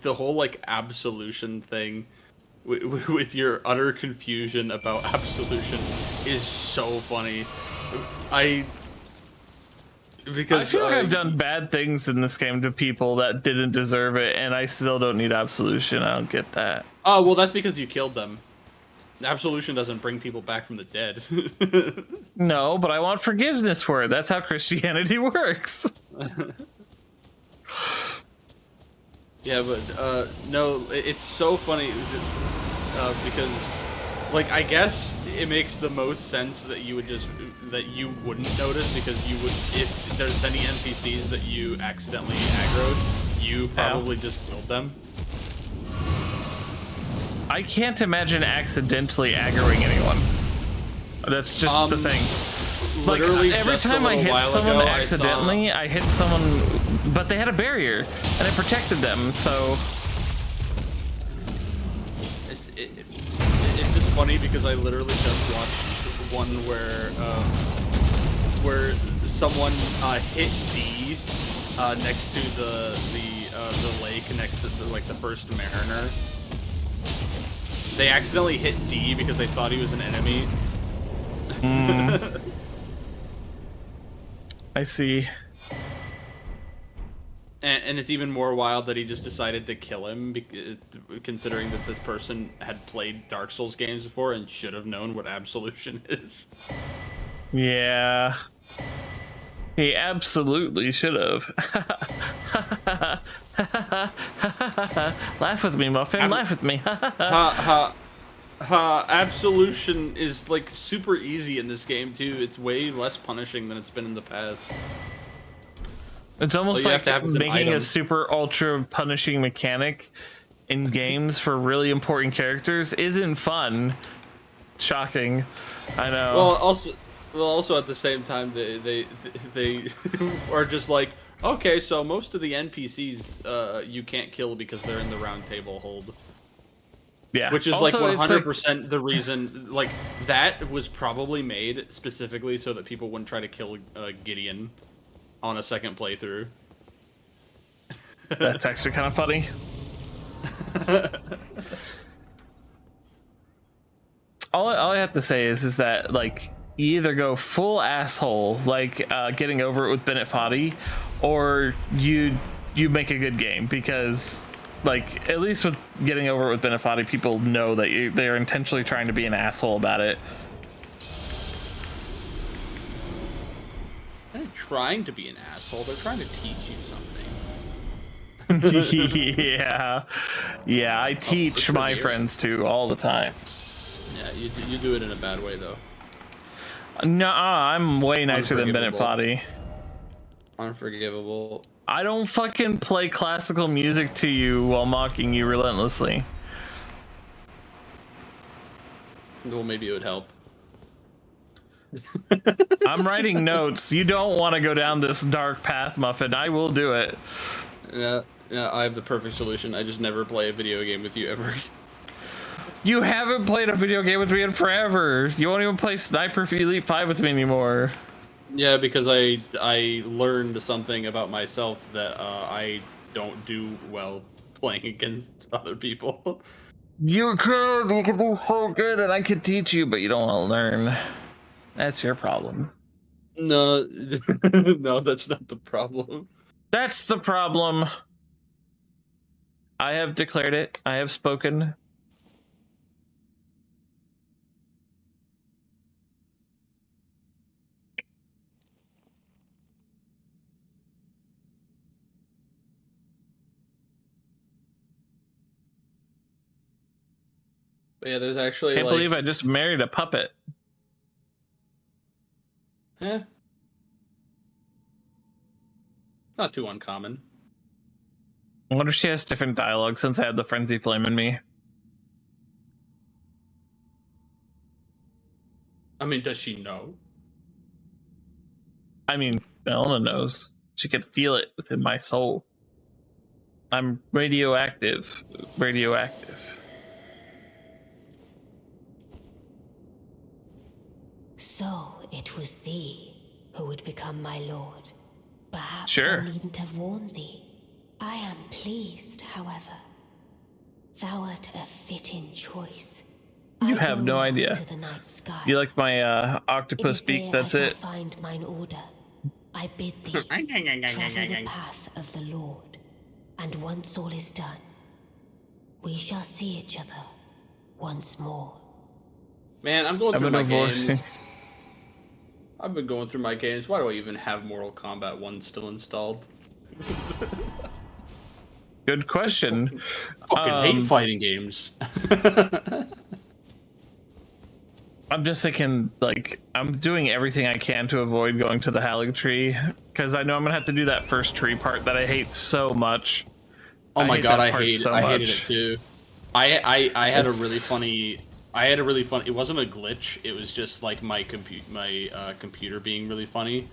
the whole like absolution thing with your utter confusion about absolution is so funny. I feel like I've done bad things in this game to people that didn't deserve it, and I still don't need absolution. I don't get that. Oh, well, that's because you killed them. Absolution doesn't bring people back from the dead. No, but I want forgiveness for it. That's how Christianity works. Yeah, but no, it's so funny because, like, I guess it makes the most sense that you wouldn't notice, because you would, if there's any NPCs that you accidentally aggroed, you probably just killed them. I can't imagine accidentally aggroing anyone. That's just the thing. Like, every time I hit someone accidentally, I hit someone, but they had a barrier, and I protected them, so... It's just funny because I literally just watched one where someone hit D next to the lake next to the first mariner. They accidentally hit D because they thought he was an enemy. I see. And it's even more wild that he just decided to kill him, considering that this person had played Dark Souls games before and should have known what absolution is. Yeah. He absolutely should have. Laugh with me, Muffin. Laugh with me. Absolution is like super easy in this game too. It's way less punishing than it's been in the past. It's almost like making a super ultra punishing mechanic in games for really important characters isn't fun. Shocking. I know. Well, also at the same time, they are just like, okay, so most of the NPCs you can't kill because they're in the round table hold. Yeah. Which is also, like 100% the reason. Like, that was probably made specifically so that people wouldn't try to kill Gideon on a second playthrough. That's actually kind of funny. all I have to say is that, like, you either go full asshole, like getting over it with Bennett Foddy, or you make a good game, because, like, at least with getting over it with Bennett Foddy, people know that they're intentionally trying to be an asshole about it. They're not trying to be an asshole. They're trying to teach you something. Yeah, I teach my friends too all the time. Yeah, you do it in a bad way though. No, I'm way nicer than Bennett Foddy. Unforgivable. I don't fucking play classical music to you while mocking you relentlessly. Well, maybe it would help. I'm writing notes. You don't want to go down this dark path, Muffin. I will do it. Yeah, I have the perfect solution. I just never play a video game with you ever. You haven't played a video game with me in forever. You won't even play Sniper Elite 5 with me anymore. Yeah, because I learned something about myself that I don't do well playing against other people. You can do so good and I could teach you, but you don't want to learn. That's your problem. No, no, that's not the problem. That's the problem. I have declared it. I have spoken. But yeah, there's actually Can't like, believe I just married a puppet. not too uncommon. I wonder if she has different dialogue since I had the frenzy flame in me. I mean, does she know? I mean, Elena knows. She could feel it within my soul. I'm radioactive. Radioactive. So it was thee who would become my lord. Perhaps Sure. I needn't have warned thee. I am pleased, however. Thou art a fitting choice. You I have go no now idea. to the night sky. You like my octopus It is beak? there That's I shall it. find mine order. I bid thee travel the path of the Lord, and once all is done, we shall see each other once more. Man, I'm going through I'm my gonna games. I've been going through my games. Why do I even have Mortal Kombat 1 still installed? Good question. Fucking hate fighting games. I'm just thinking, like, I'm doing everything I can to avoid going to the Halig tree, because I know I'm gonna have to do that first tree part that I hate so much. Oh my god, I hated hated it too. I had a really funny. I had a really fun. It wasn't a glitch. It was just like my computer being really funny.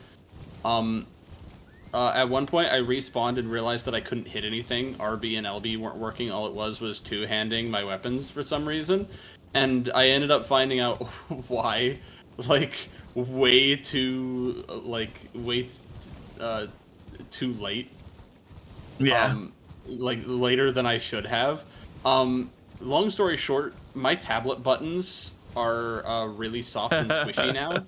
At one point, I respawned and realized that I couldn't hit anything. RB and LB weren't working. All it was two-handing my weapons for some reason, and I ended up finding out why, like way too too late. Yeah. Like later than I should have. Long story short, my tablet buttons are really soft and squishy now.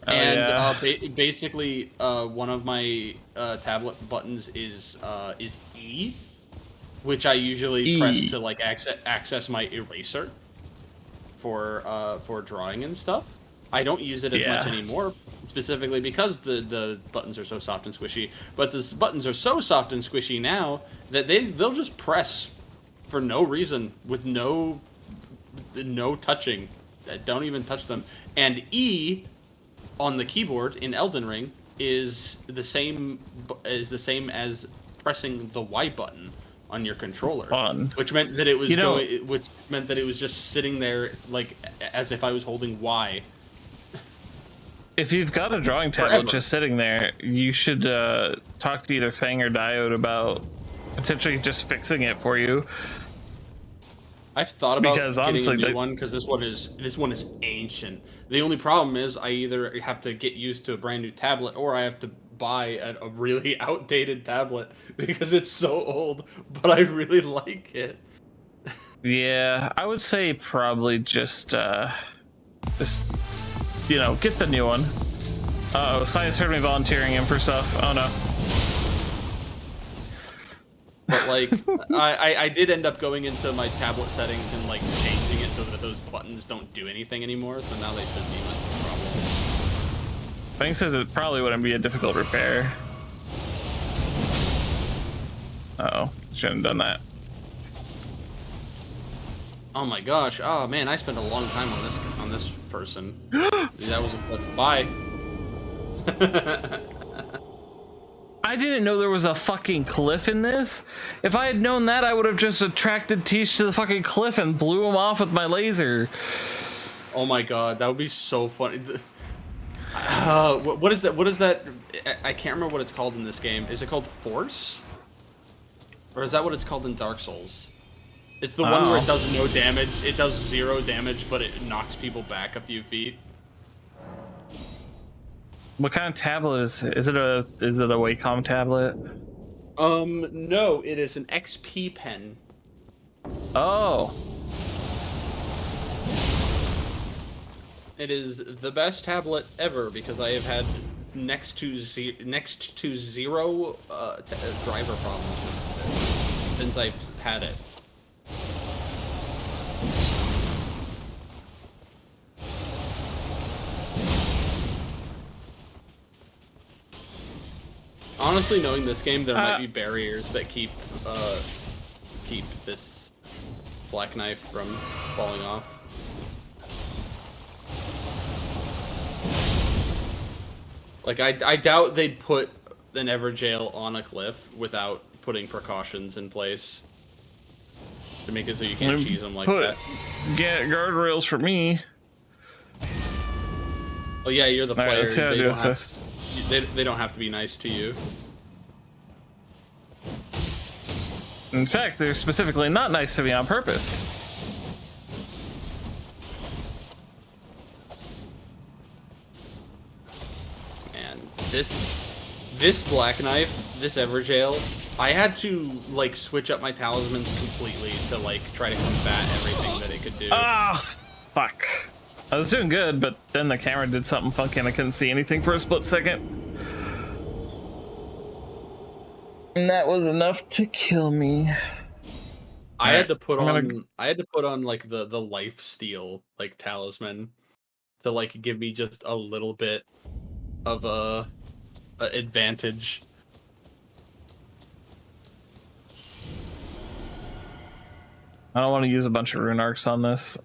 And basically, one of my tablet buttons is E, which I usually press to like access my eraser for drawing and stuff. I don't use it as much anymore, specifically because the buttons are so soft and squishy. But the buttons are so soft and squishy now that they'll just press for no reason with no touching. Don't even touch them. And E on the keyboard in Elden Ring is the same as pressing the Y button on your controller, which meant that it was just sitting there like as if I was holding Y. If you've got a drawing tablet just sitting there, you should talk to either Fang or Diode about potentially just fixing it for you. I've thought about getting a new one because this one is ancient. The only problem is I either have to get used to a brand new tablet or I have to buy a really outdated tablet because it's so old, but I really like it. Yeah, I would say probably just you know, get the new one. Uh-oh, Science heard me volunteering him for stuff. Oh no. But like, I did end up going into my tablet settings and like changing it so that those buttons don't do anything anymore. So now they shouldn't be much of a problem. Fang says it probably wouldn't be a difficult repair. Uh-oh, shouldn't have done that. Oh my gosh! Oh man, I spent a long time on this person. That was a bye. I didn't know there was a fucking cliff in this. If I had known that, I would have just attracted Tish to the fucking cliff and blew him off with my laser. Oh my god, that would be so funny. What is that? What is that? I can't remember what it's called in this game. Is it called Force? Or is that what it's called in Dark Souls? It's the one where it does no damage. It does 0 damage, but it knocks people back a few feet. What kind of tablet is it? Is it a Wacom tablet? No, it is an XP pen. Oh. It is the best tablet ever because I have had next to zero driver problems since I've had it. Honestly, knowing this game, there might be barriers that keep this black knife from falling off. Like, I doubt they'd put an Everjail on a cliff without putting precautions in place to make it so you can't cheese them like that. Get guardrails for me. Oh yeah, you're the player. Right, They don't have to be nice to you. In fact, they're specifically not nice to me on purpose. Man, this black knife, this Everjail, I had to like switch up my talismans completely to like try to combat everything that it could do. Ah, fuck. I was doing good, but then the camera did something funky and I couldn't see anything for a split second. And that was enough to kill me. I had to put on like the life steal like talisman to like give me just a little bit of a advantage. I don't want to use a bunch of rune arcs on this.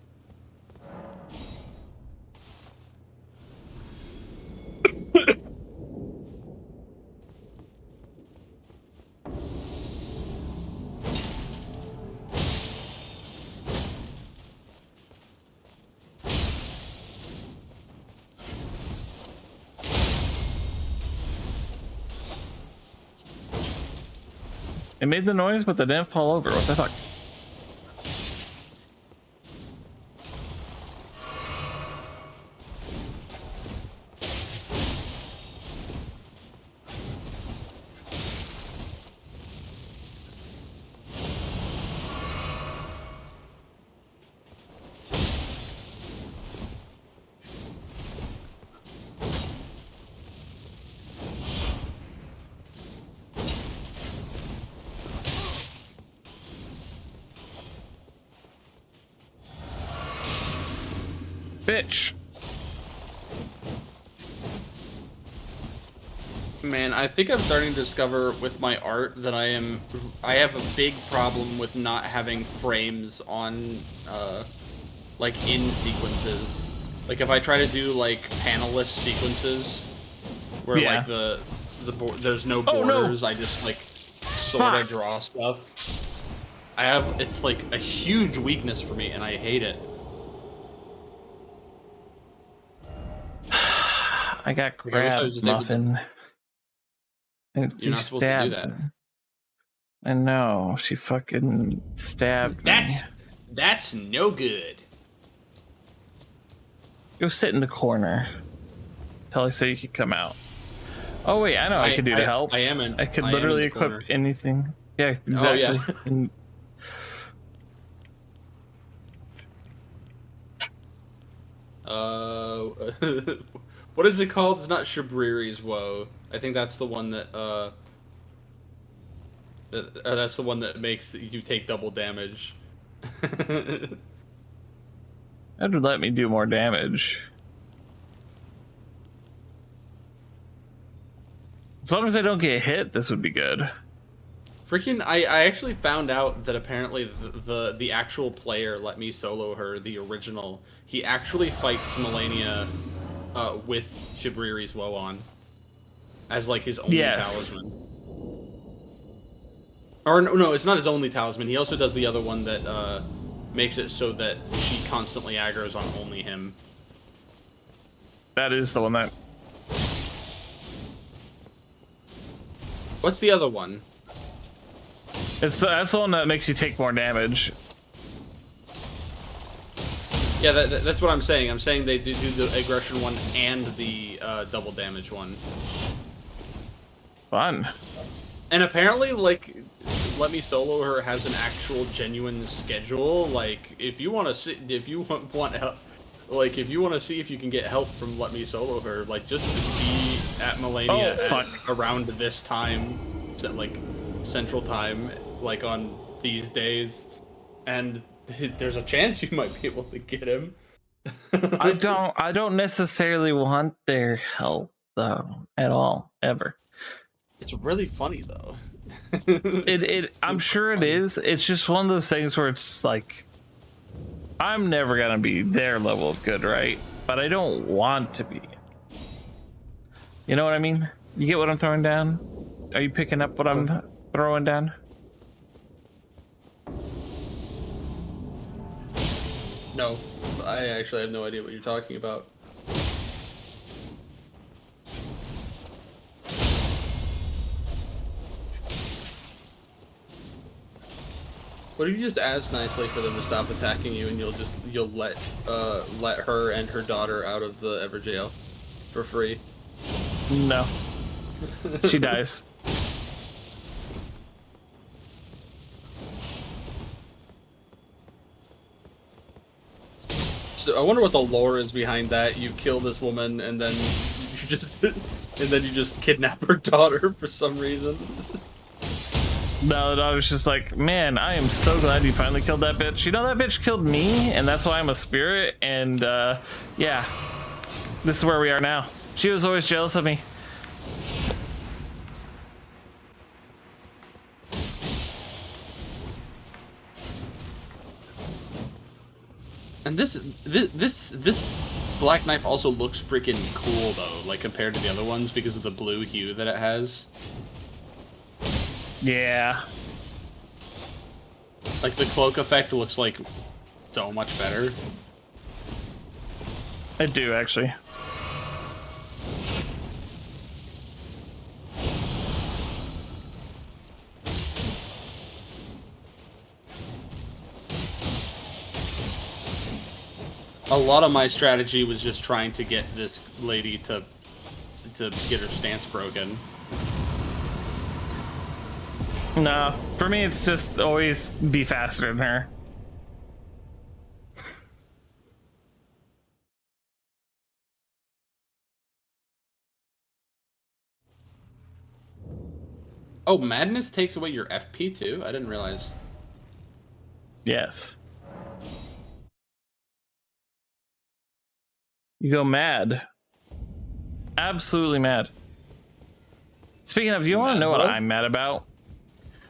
It made the noise, but they didn't fall over. What the fuck? Bitch. Man, I think I'm starting to discover with my art that I have a big problem with not having frames on like in sequences. Like if I try to do like panelless sequences where like there's no borders, I just like sort of draw stuff. It's like a huge weakness for me and I hate it. I got grabbed, Muffin. And You're not supposed to do that. I know, she fucking stabbed me. That's no good. Go sit in the corner. Till I say you could come out. Oh wait, I know what I could do to help. I could literally equip anything. Yeah, exactly. Oh, yeah. What is it called? It's not Shabriri's Woe. I think that's the one that that's the one that makes you take double damage. That would let me do more damage. As long as I don't get hit, this would be good. Freaking! I actually found out that apparently the actual player let me solo her, the original. He actually fights Melania with Shabriri's Woe on as like his only talisman. Or no, it's not his only talisman. He also does the other one that makes it so that she constantly aggroes on only him. That is the one that. What's the other one? That's the one that makes you take more damage. Yeah, that's what I'm saying. I'm saying they do the aggression one and the double damage one. Fun. And apparently, like, Let Me Solo Her has an actual genuine schedule. Like, if you want to see, if you want help, like, if you want to see if you can get help from Let Me Solo Her, like, just be at Melania around this time, like, Central Time, like, on these days, and there's a chance you might be able to get him. I don't necessarily want their help though, at all, ever. It's really funny though. I'm sure it is. It's just one of those things where it's like, I'm never gonna be their level of good, right? But I don't want to be. You know what I mean? You get what I'm throwing down? Are you picking up what I'm throwing down? No, I actually have no idea what you're talking about. What if you just ask nicely for them to stop attacking you, and you'll let her and her daughter out of the Ever jail for free? No. She dies. So I wonder what the lore is behind that. You kill this woman, and then you just kidnap her daughter for some reason. No, the daughter's just like, man, I am so glad you finally killed that bitch. You know, that bitch killed me, and that's why I'm a spirit, and yeah, this is where we are now. She was always jealous of me. And this black knife also looks freaking cool though, like compared to the other ones because of the blue hue that it has. Yeah. Like the cloak effect looks like so much better. I do actually. A lot of my strategy was just trying to get this lady to get her stance broken. No, for me it's just always be faster than her. Oh, Madness takes away your FP too? I didn't realize. Yes. You go mad. Absolutely mad. Speaking of, you want to know what I'm mad about?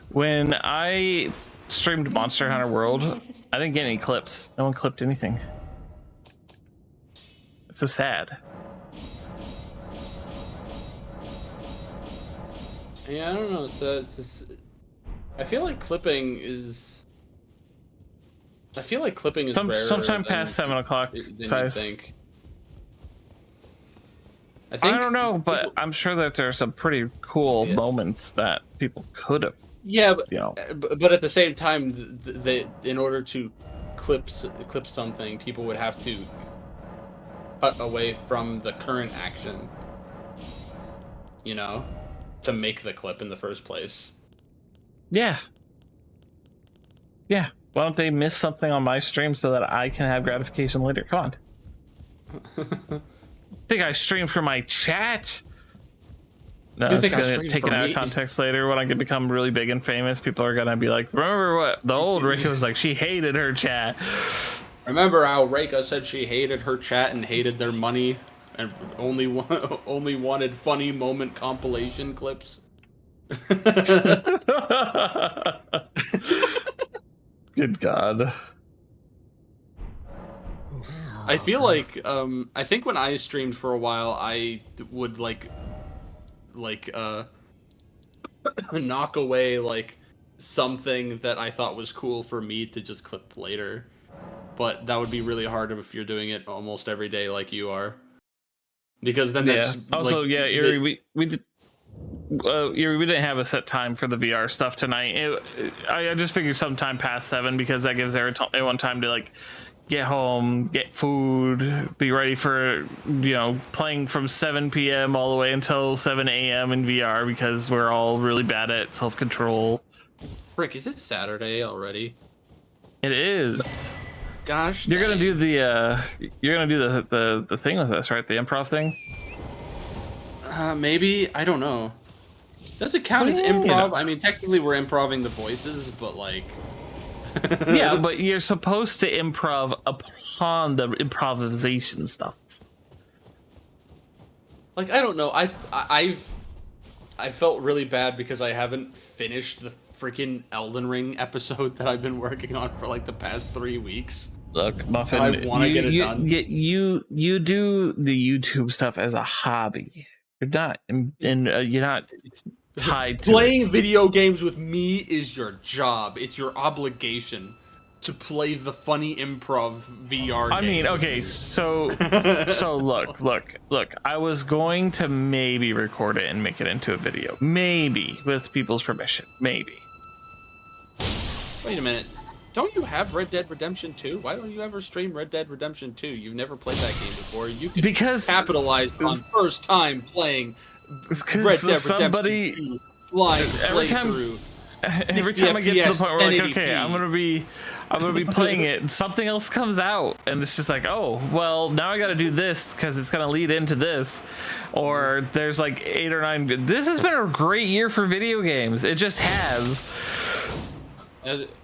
When I streamed Monster Hunter World, I didn't get any clips. No one clipped anything. It's so sad. Yeah, I don't know. So it's just, I feel like clipping is rarer sometime than, past 7 o'clock than size. you think. I don't know, but I'm sure that there's some pretty cool moments that people could have. Yeah, but, you know. But at the same time, they in order to clip something, people would have to cut away from the current action, you know, to make the clip in the first place. Yeah. Yeah. Why don't they miss something on my stream so that I can have gratification later? Come on. Think I stream for my chat? No, it's gonna get taken out of context later when I can become really big and famous. People are gonna be like, remember what the old Rika was like? She hated her chat. Remember how Reika said she hated her chat and hated their money and only wanted funny moment compilation clips? Good God. I feel like I think when I streamed for a while, I would like knock away like something that I thought was cool for me to just clip later. But that would be really hard if you're doing it almost every day like you are. Because then Yeah. that's Also, like, yeah, Yuri, we did. Yuri, we didn't have a set time for the VR stuff tonight. I just figured sometime past 7 because that gives everyone time to like get home, get food, be ready for playing from 7 p.m. all the way until 7 a.m. in VR because we're all really bad at self-control. frick, is it Saturday already? It is. Gosh, You're gonna dang. do the thing with us, right? The improv thing. Maybe, I don't know. Does it count as What do you mean? improv? I mean, technically we're improving the voices, but like... Yeah, but you're supposed to improv upon the improvisation stuff. Like, I don't know. I felt really bad because I haven't finished the freaking Elden Ring episode that I've been working on for like the past 3 weeks. Look, Muffin, I want to get it done. You do the YouTube stuff as a hobby. You're not, you're not tied to Playing it. video games with me is your job. It's your obligation to play the funny improv VR game. I mean, okay, so look. I was going to maybe record it and make it into a video, maybe with people's permission, maybe. Wait a minute. Don't you have Red Dead Redemption 2? Why don't you ever stream Red Dead Redemption 2? You've never played that game before. You can capitalize on first time playing Red Dead Redemption 2 flying playthrough. Every time I get to the point where like, okay, I'm gonna be playing it, and something else comes out, and it's just like, oh, well, now I got to do this because it's gonna lead into this, or there's like 8 or 9. This has been a great year for video games. It just has.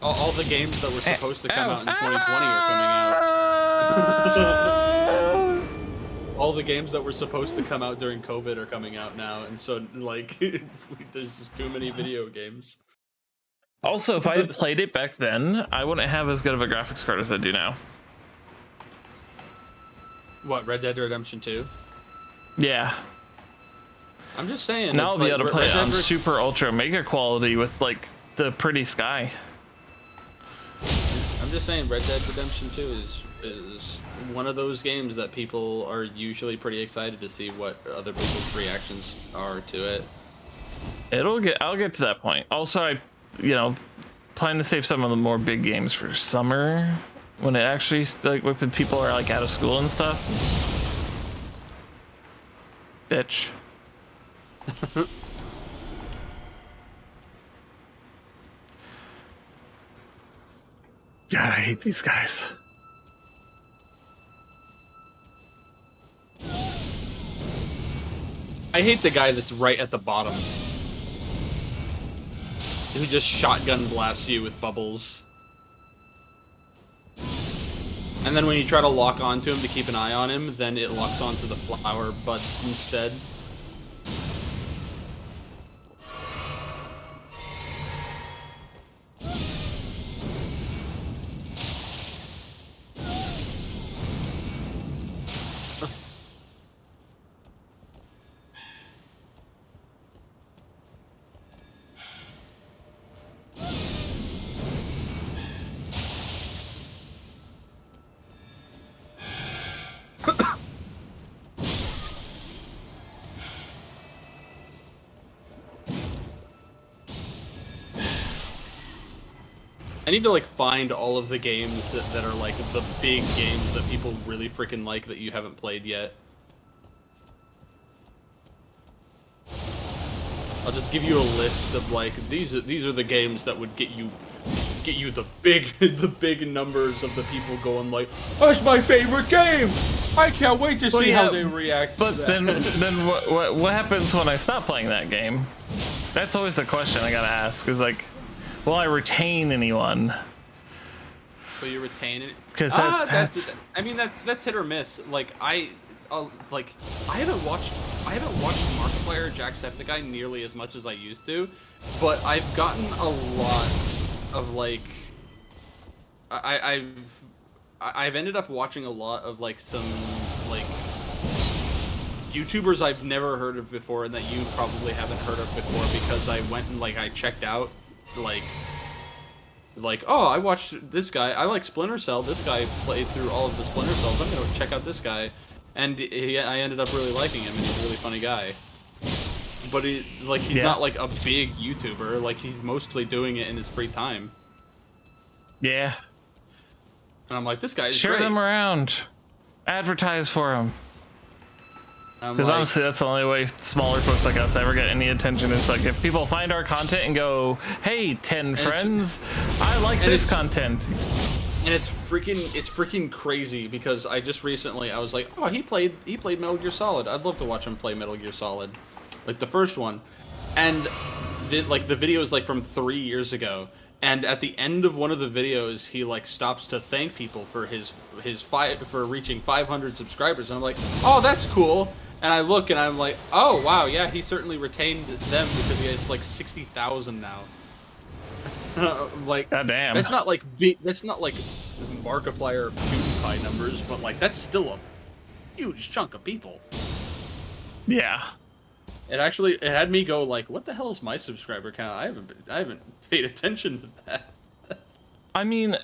All the games that were supposed to come out in 2020 are coming out. All the games that were supposed to come out during COVID are coming out now, and so like there's just too many video games. Also, if I had played it back then, I wouldn't have as good of a graphics card as I do now. What, Red Dead Redemption 2? Yeah. I'm just saying. Now I'll be able to play it on super ultra mega quality with like the pretty sky. I'm just saying, Red Dead Redemption 2 is one of those games that people are usually pretty excited to see what other people's reactions are to it. I'll get to that point. Also, I plan to save some of the more big games for summer when it actually like when people are like out of school and stuff. Bitch. God, I hate these guys. I hate the guy that's right at the bottom, who just shotgun blasts you with bubbles. And then when you try to lock onto him to keep an eye on him, then it locks onto the flower buds instead. I need to like find all of the games that are like the big games that people really freaking like that you haven't played yet. I'll just give you a list of like these are the games that would get you the big numbers of the people going like, that's my favorite game. I can't wait to see how they react. But to that. then what happens when I stop playing that game? That's always the question I gotta ask. Is like, will I retain anyone? Will you retain it? Because that's I mean that's hit or miss. Like I haven't watched Markiplier Jacksepticeye nearly as much as I used to, but I've gotten a lot of like I've ended up watching a lot of like some like YouTubers I've never heard of before and that you probably haven't heard of before because I went and like I checked out like like, oh, I watched this guy. I like Splinter Cell. This guy played through all of the Splinter Cells. I'm gonna check out this guy, and I ended up really liking him, and he's a really funny guy. But he's not like a big YouTuber. Like he's mostly doing it in his free time. Yeah. And I'm like, this guy is Share great. them around. Advertise for them. Because Like, honestly, that's the only way smaller folks like us ever get any attention. It's like if people find our content and go, "Hey, 10 friends, I like this content." And it's freaking crazy because I just recently I was like, oh, he played Metal Gear Solid. I'd love to watch him play Metal Gear Solid, like the first one, and the video is like from 3 years ago. And at the end of one of the videos, he like stops to thank people for for reaching 500 subscribers. And I'm like, oh, that's cool. And I look and I'm like, oh wow, yeah, he certainly retained them because he has like 60,000 now. Like, God damn. That's not like Markiplier or PewDiePie numbers, but like that's still a huge chunk of people. Yeah. It had me go like, what the hell is my subscriber count? I haven't paid attention to that. I mean,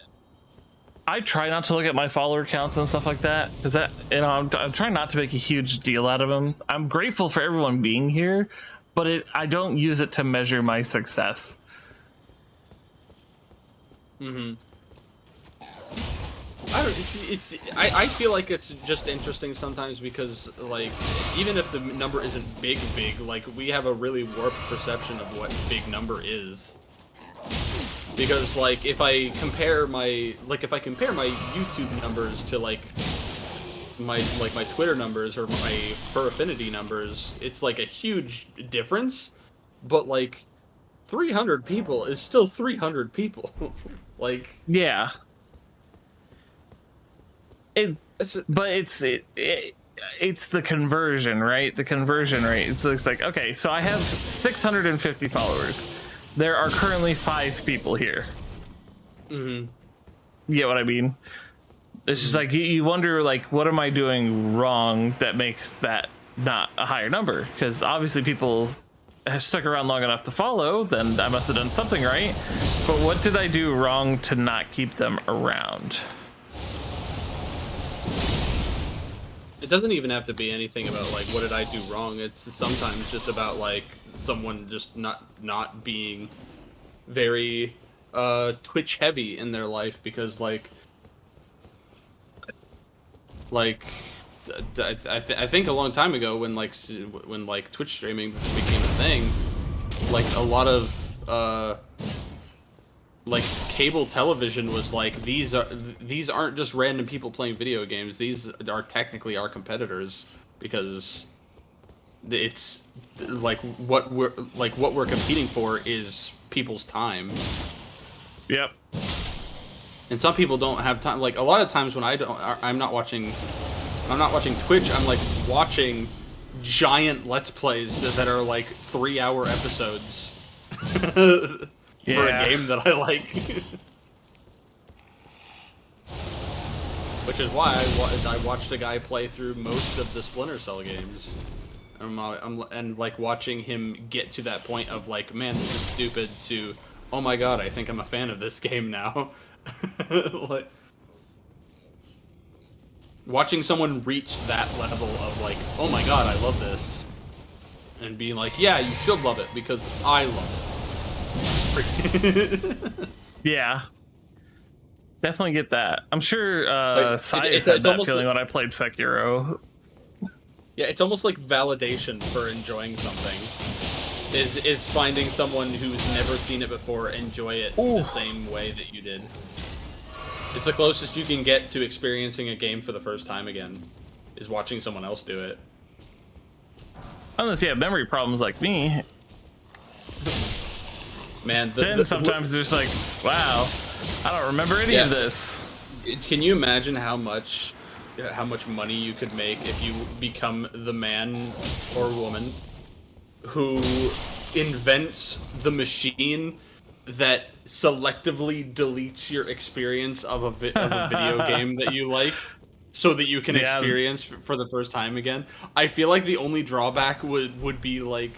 I try not to look at my follower counts and stuff like that, because I'm trying not to make a huge deal out of them. I'm grateful for everyone being here, but I don't use it to measure my success. Mm-hmm. I feel like it's just interesting sometimes because, like, even if the number isn't big, like, we have a really warped perception of what big number is. Because, like, if I compare my YouTube numbers to, like my Twitter numbers or my Fur Affinity numbers, it's, like, a huge difference. But, like, 300 people is still 300 people. Like... Yeah. It's the conversion, right? The conversion rate. It's like, okay, so I have 650 followers. There are currently 5 people here. Mm-hmm. You get what I mean? It's just like, you wonder, like, what am I doing wrong that makes that not a higher number? Because obviously people have stuck around long enough to follow, then I must have done something right. But what did I do wrong to not keep them around? It doesn't even have to be anything about, like, what did I do wrong. It's sometimes just about, like, someone just not being very Twitch heavy in their life because, like I think a long time ago when Twitch streaming became a thing, like a lot of like cable television was like, these aren't just random people playing video games. These are technically our competitors because it's like what we're competing for is people's time. Yep. And some people don't have time. Like a lot of times when I'm not watching Twitch, I'm like watching giant Let's Plays that are like 3-hour episodes. For a game that I like. Which is why I watched a guy play through most of the Splinter Cell games. And like watching him get to that point of like, man, this is stupid, to, oh my god, I think I'm a fan of this game now. Like, watching someone reach that level of like, oh my god, I love this. And being like, yeah, you should love it because I love it. Yeah, definitely get that. I'm sure it's had that almost feeling like, when I played Sekiro. Yeah, it's almost like validation for enjoying something is finding someone who's never seen it before enjoy it the same way that you did. It's the closest you can get to experiencing a game for the first time again, is watching someone else do it. Unless you have memory problems like me. Man, then sometimes it's just like, wow, I don't remember any of this. Can you imagine how much money you could make if you become the man or woman who invents the machine that selectively deletes your experience of a video game that you like, so that you can experience for the first time again? I feel like the only drawback would be like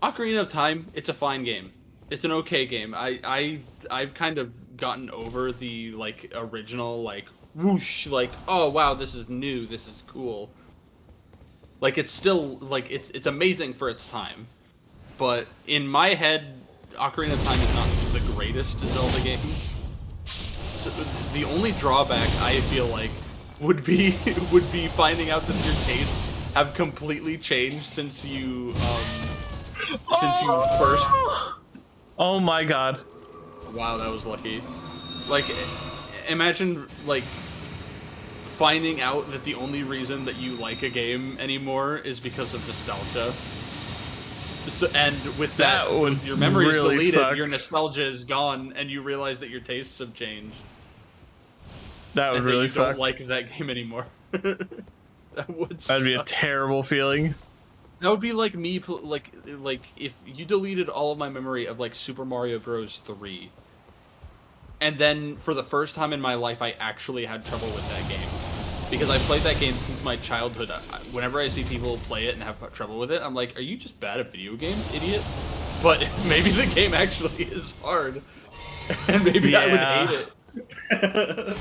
Ocarina of Time. It's a fine game. It's an okay game. I've kind of gotten over the like original like whoosh like oh wow this is new, this is cool. Like it's still like it's amazing for its time. But in my head, Ocarina of Time is not the greatest Zelda game. So the only drawback I feel like would be would be finding out that your tastes have completely changed since you first. Oh my god. Wow, that was lucky. Like, imagine like finding out that the only reason that you like a game anymore is because of nostalgia. So, and with that with your memories really deleted, suck. your nostalgia is gone, and you realize that your tastes have changed. That would And really that you suck. don't like that game anymore. That would That'd be a suck. terrible feeling. That would be like me, like if you deleted all of my memory of like Super Mario Bros. 3, and then for the first time in my life, I actually had trouble with that game because I played that game since my childhood. Whenever I see people play it and have trouble with it, I'm like, "Are you just bad at video games, idiot?" But maybe the game actually is hard, and maybe I would hate it.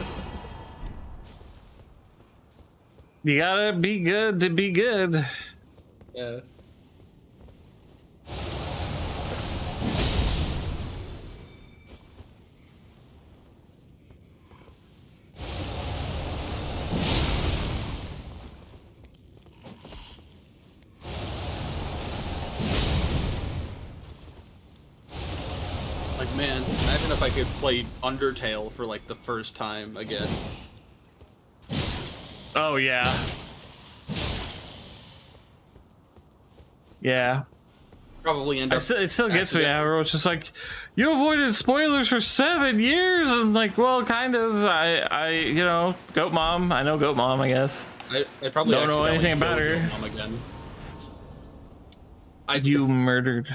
You gotta be good to be good. Yeah. Like, man, imagine if I could play Undertale for like the first time again. Oh yeah. Yeah. Probably end up. It still gets me. Everyone's just like, you avoided spoilers for 7 years. I'm like, well, kind of. You know, Goat Mom. I know Goat Mom. I guess. I probably don't know anything about killed her. Goat Mom again. You murdered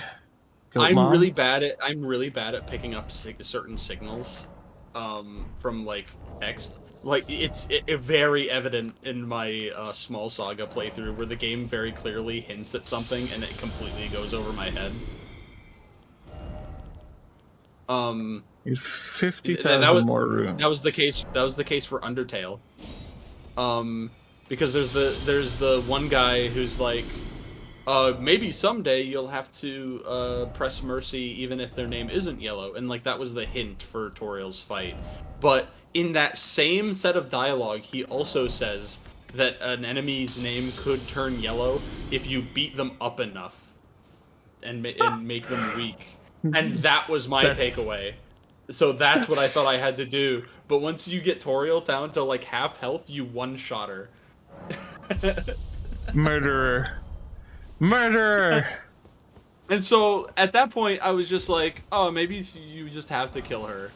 Goat I'm Mom? really bad at picking up certain signals, from like text. Like it's very evident in my Small Saga playthrough where the game very clearly hints at something and it completely goes over my head. You've 50,000 more room. That was the case. That was the case for Undertale. Because there's the one guy who's like, maybe someday you'll have to press mercy even if their name isn't yellow, and like that was the hint for Toriel's fight. But in that same set of dialogue, he also says that an enemy's name could turn yellow if you beat them up enough and make them weak. And that was my takeaway. So that's what I thought I had to do. But once you get Toriel down to like half health, you one-shot her. Murderer. Murderer! And so at that point, I was just like, oh, maybe you just have to kill her.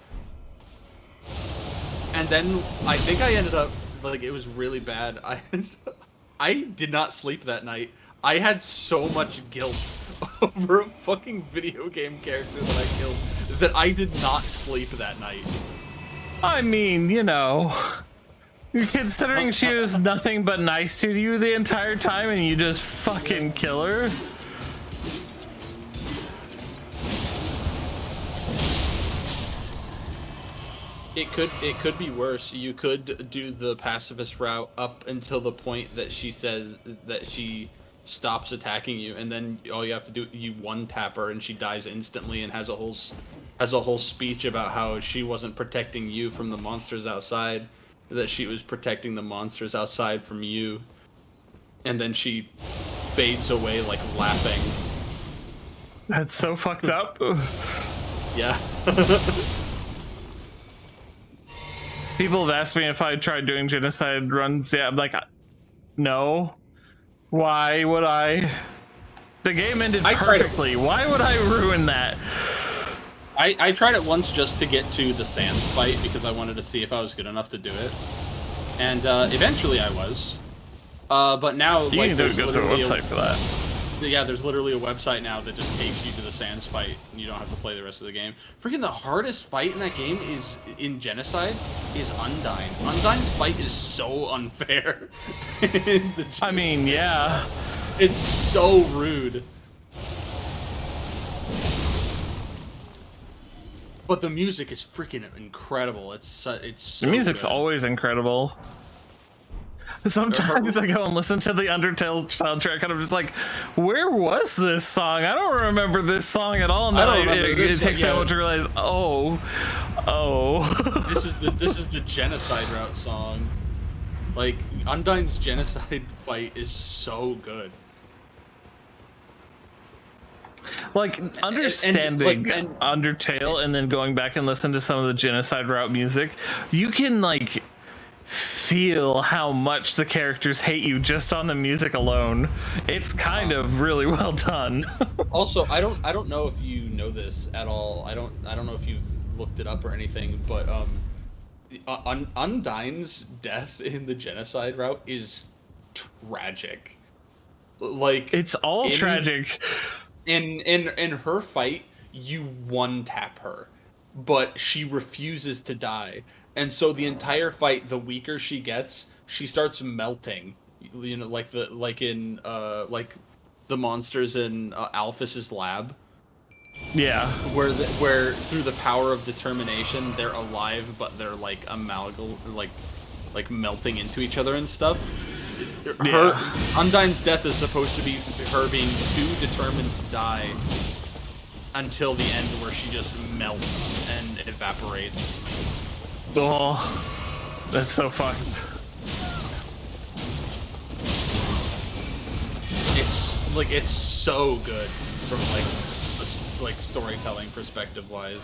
And then I think I ended up, like, it was really bad. I did not sleep that night. I had so much guilt over a fucking video game character that I killed that I did not sleep that night. I mean, you know, considering she was nothing but nice to you the entire time and you just fucking kill her. It could be worse. You could do the pacifist route up until the point that she says that she stops attacking you, and then all you have to do, you one tap her and she dies instantly and has a whole speech about how she wasn't protecting you from the monsters outside, that she was protecting the monsters outside from you, and then she fades away like laughing. That's so fucked up. Yeah. People have asked me if I tried doing genocide runs. Yeah, I'm like, no. Why would I? The game ended perfectly. Why would I ruin that? I tried it once just to get to the Sans fight because I wanted to see if I was good enough to do it. And eventually I was. But now, you need to go to a website for that. Yeah, there's literally a website now that just takes you to the Sans fight, and you don't have to play the rest of the game. Freaking the hardest fight in that game is, in Genocide, is Undyne. Undyne's fight is so unfair. I mean, yeah. It's so rude. But the music is freaking incredible. It's so The music's good. always incredible. Sometimes I go and listen to the Undertale soundtrack and I'm just like, where was this song? I don't remember this song at all. And then it takes me a moment to realize, oh. This is the genocide route song. Like, Undyne's genocide fight is so good. Like, understanding Undertale and then going back and listen to some of the genocide route music, you can, like, feel how much the characters hate you just on the music alone. It's kind of really well done. Also, I don't know if you know this at all. I don't know if you've looked it up or anything, but Undyne's death in the genocide route is tragic. Like, it's all tragic. In her fight, you one tap her, but she refuses to die. And so the entire fight, the weaker she gets, she starts melting. You know, like the monsters in Alphys's lab. Yeah. Where through the power of determination, they're alive, but they're like like melting into each other and stuff. Yeah. Undyne's death is supposed to be her being too determined to die until the end, where she just melts and evaporates. Oh, that's so fucked. It's so good from like storytelling perspective wise.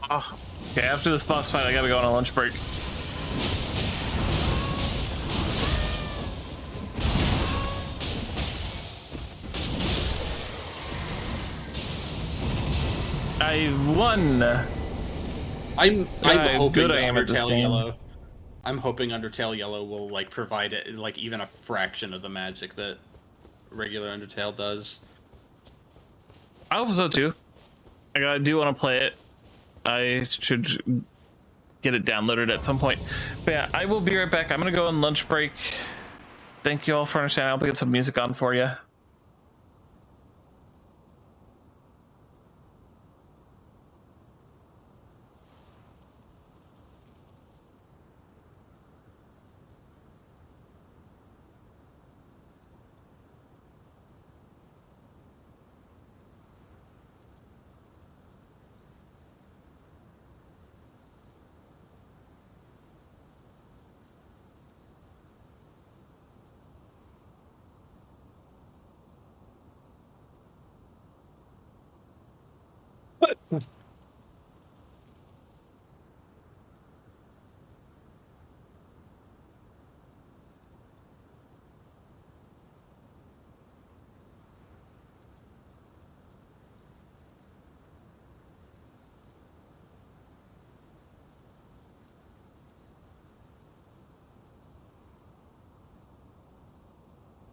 Oh. Okay, after this boss fight, I gotta go on a lunch break. I won. I'm hoping good I am at this Undertale game. Yellow. I'm hoping Undertale Yellow will like provide it like even a fraction of the magic that regular Undertale does. I hope so too. I do want to play it. I should get it downloaded at some point. But yeah, I will be right back. I'm gonna go on lunch break. Thank you all for understanding. I'll get some music on for you.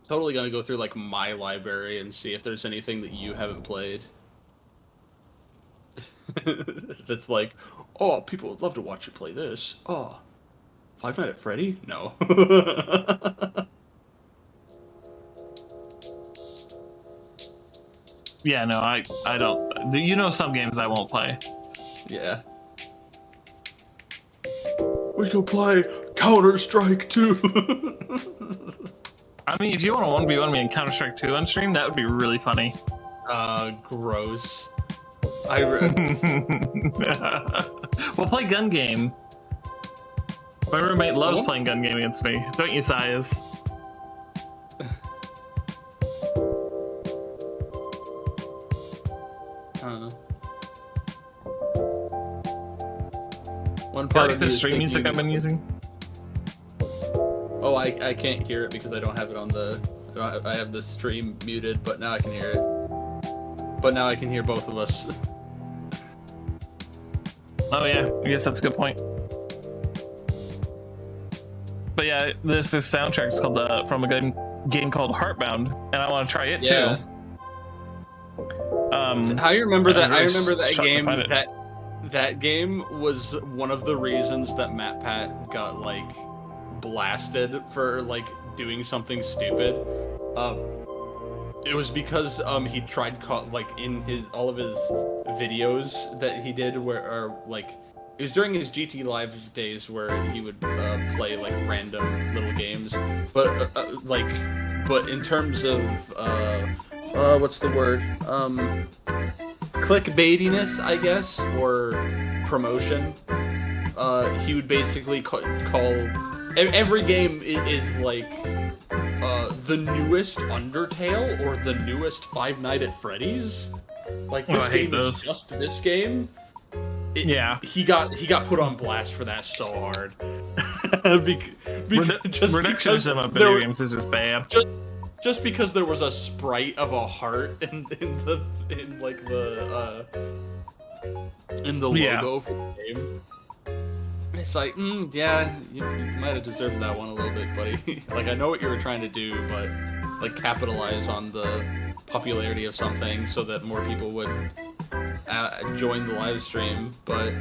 Totally gonna go through like my library and see if there's anything that you haven't played. That's like, oh, people would love to watch you play this. Oh, Five Nights at Freddy? No. Yeah, no, I don't. You know, some games I won't play. Yeah. We could play Counter-Strike 2. I mean, if you want to 1v1 me in Counter-Strike 2 on stream, that would be really funny. Gross. We'll play gun game. My roommate loves playing gun game against me. Don't you, Sias? One part like the stream music I've been using. Oh, I can't hear it because I don't have it on the. I have the stream muted, but now I can hear it. But now I can hear both of us. Oh yeah, I guess that's a good point. But yeah, there's this soundtrack. It's called from a game called Heartbound, and I want to try it too. I remember that. really I remember that game. struck to find it. That game was one of the reasons that MatPat got like blasted for like doing something stupid. It was because he tried like in all of his videos that he did where like it was during his GT Live days where he would play like random little games, but but in terms of what's the word, clickbaitiness, I guess, or promotion, he would basically call every game is like the newest Undertale or the newest Five Nights at Freddy's. Like this game is just this game. Yeah, he got put on blast for that so hard. Reductionism of video games is just bad. Just because there was a sprite of a heart in the logo for the game. It's like, yeah, you might have deserved that one a little bit, buddy. Like, I know what you were trying to do, but like capitalize on the popularity of something so that more people would join the live stream, but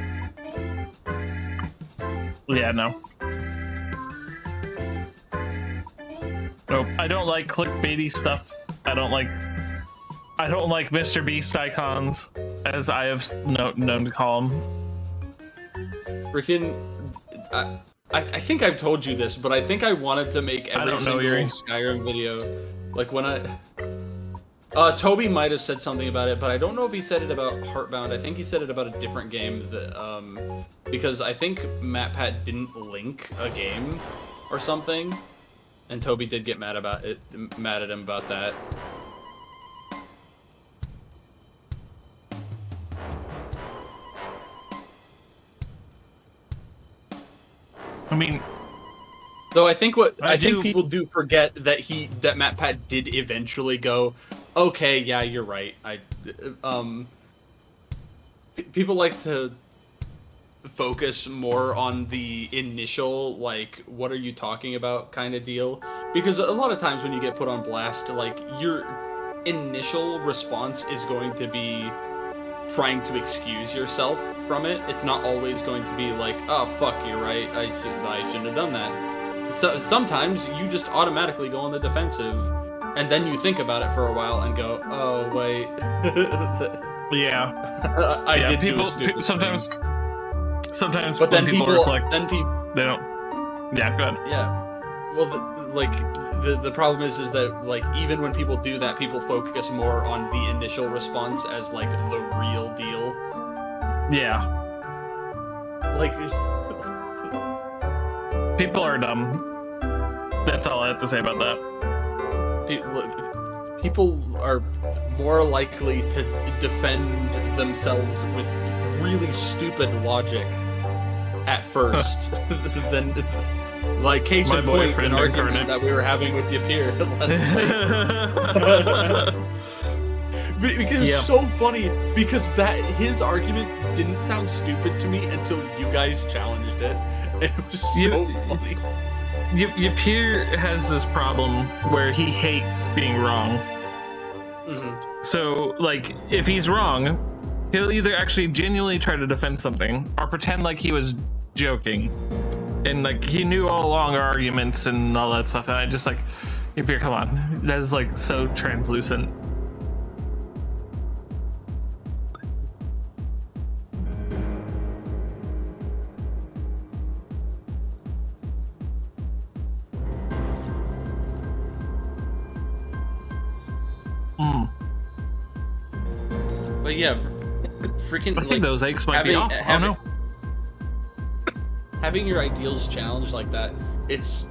yeah, no. Nope. I don't like clickbaity stuff. I don't like Mr. Beast icons, as I have known to call them. Freaking, I think I've told you this, but I think I wanted to make every single Skyrim video. Like when Toby might have said something about it, but I don't know if he said it about Heartbound. I think he said it about a different game that, because I think MatPat didn't link a game or something, and Toby did get mad at him about that. I mean, though I think people do forget that MatPat did eventually go, okay, yeah, you're right. People like to focus more on the initial, like, what are you talking about kind of deal, because a lot of times when you get put on blast, like, your initial response is going to be trying to excuse yourself from it. It's not always going to be like, oh fuck, you're right, I shouldn't have done that. So sometimes you just automatically go on the defensive, and then you think about it for a while and go, oh wait. Yeah. I did people, do a stupid sometimes thing. Sometimes but when then people reflect, then people they don't. Yeah, go ahead. Yeah. Well, the problem is that, like, even when people do that, people focus more on the initial response as like the real deal. Yeah. Like, people are dumb. That's all I have to say about that. People are more likely to defend themselves with really stupid logic at first than, like, case in point, an argument that we were having with Yapir last night. Because it's so funny, because his argument didn't sound stupid to me until you guys challenged it. It was so funny. Yapir has this problem where he hates being wrong. Mm-hmm. So, like, if he's wrong, he'll either actually genuinely try to defend something or pretend like he was joking. And, like, he knew all along our arguments and all that stuff. And I just, like, Yapir, come on. That is, like, so translucent. But yeah, freaking. I think those eggs might be off. Oh no. Having your ideals challenged like that, it's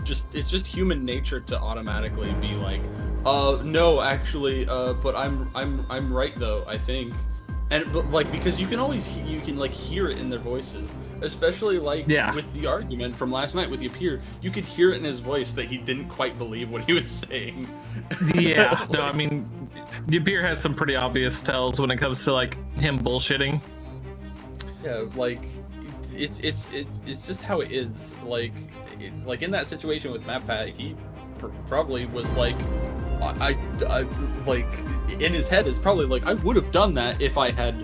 just human nature to automatically be like, no, actually, but I'm right though, I think. But like, because you can like hear it in their voices, especially like with the argument from last night with Yapir, you could hear it in his voice that he didn't quite believe what he was saying. Yeah, like, no, I mean, Yapir has some pretty obvious tells when it comes to like him bullshitting. Yeah, like it's just how it is. Like in that situation with MatPat, he probably was like, I like in his head is probably like, I would have done that if I had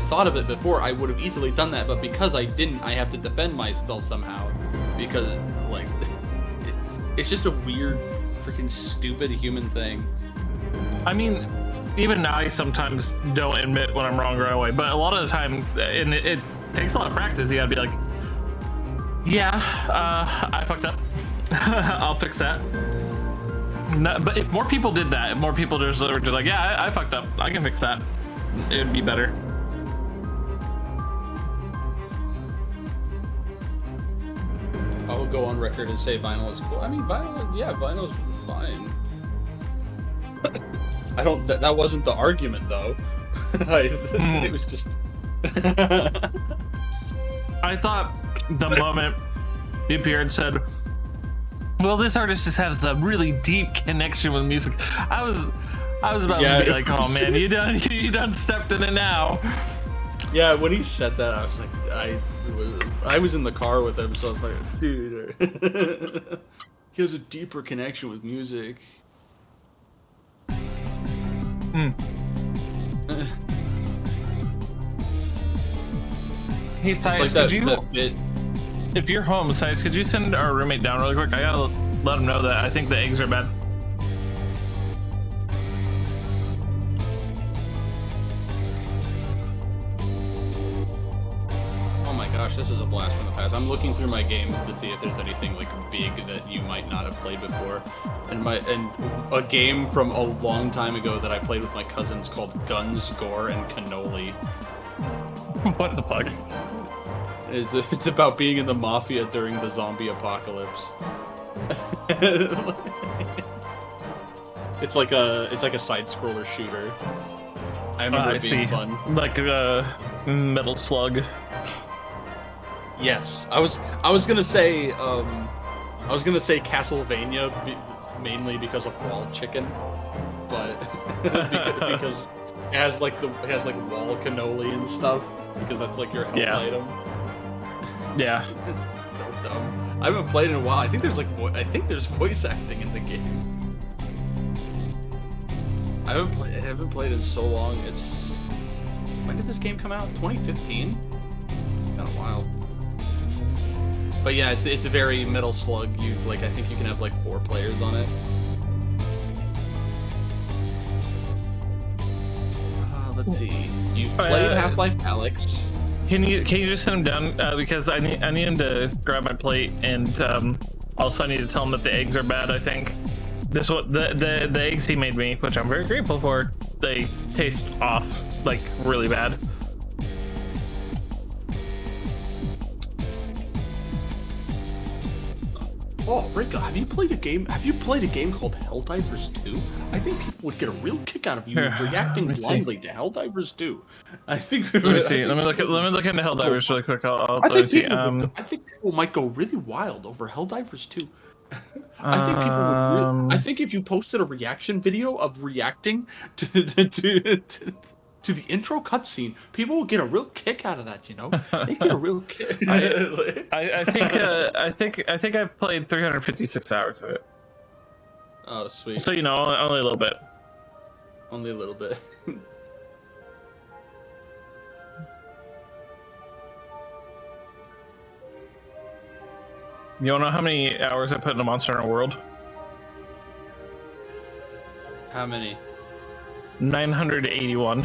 thought of it before. I would have easily done that, but because I didn't, I have to defend myself somehow, because like it's just a weird freaking stupid human thing. I mean, even now I sometimes don't admit when I'm wrong right away, but a lot of the time, and it takes a lot of practice, you gotta be like, yeah, I fucked up. I'll fix that. No, but if more people did that, if more people just were just like, yeah, I fucked up, I can fix that, it would be better. I will go on record and say vinyl is cool. I mean, vinyl's fine. I don't. That wasn't the argument, though. It was just. I thought the moment he appeared and said, well, this artist just has a really deep connection with music. I was about to be like, oh man, you done stepped in it now. Yeah, when he said that, I was like, I was in the car with him, so I was like, dude, he has a deeper connection with music. Hey, Sias, like could you, if you're home, Sias, could you send our roommate down really quick? I gotta let him know that I think the eggs are bad. Oh my gosh, this is a blast from the past. I'm looking through my games to see if there's anything like big that you might not have played before. And a game from a long time ago that I played with my cousins called Guns, Gore, and Cannoli. What the fuck? It's about being in the mafia during the zombie apocalypse. It's like a side-scroller shooter. I remember it being fun. Like a Metal Slug. Yes, I was gonna say Castlevania mainly because of Wall Chicken, but because it has like wall cannoli and stuff, because that's like your health item. Yeah. It's so dumb. I haven't played in a while. I think there's voice acting in the game. I haven't played in so long. When did this game come out? 2015? Kind of wild. But yeah, it's a very Metal Slug. I think you can have like 4 players on it. Let's see. You've played Half-Life Alyx. Can you just send him down because I need him to grab my plate, and also I need to tell him that the eggs are bad. I think the eggs he made me, which I'm very grateful for, they taste off, like really bad. Oh, Rika, have you played a game called Helldivers 2? I think people would get a real kick out of you reacting blindly to Helldivers 2. I think. Let me see. Let me look into Helldivers really quick. I think people might go really wild over Helldivers 2. I think people would. I think if you posted a reaction video of reacting to the intro cutscene, people will get a real kick out of that. You know, they get a real kick. I think I've played 356 hours of it. Oh, sweet. So only a little bit. Only a little bit. You don't know how many hours I put in a Monster Hunter World? How many? 981.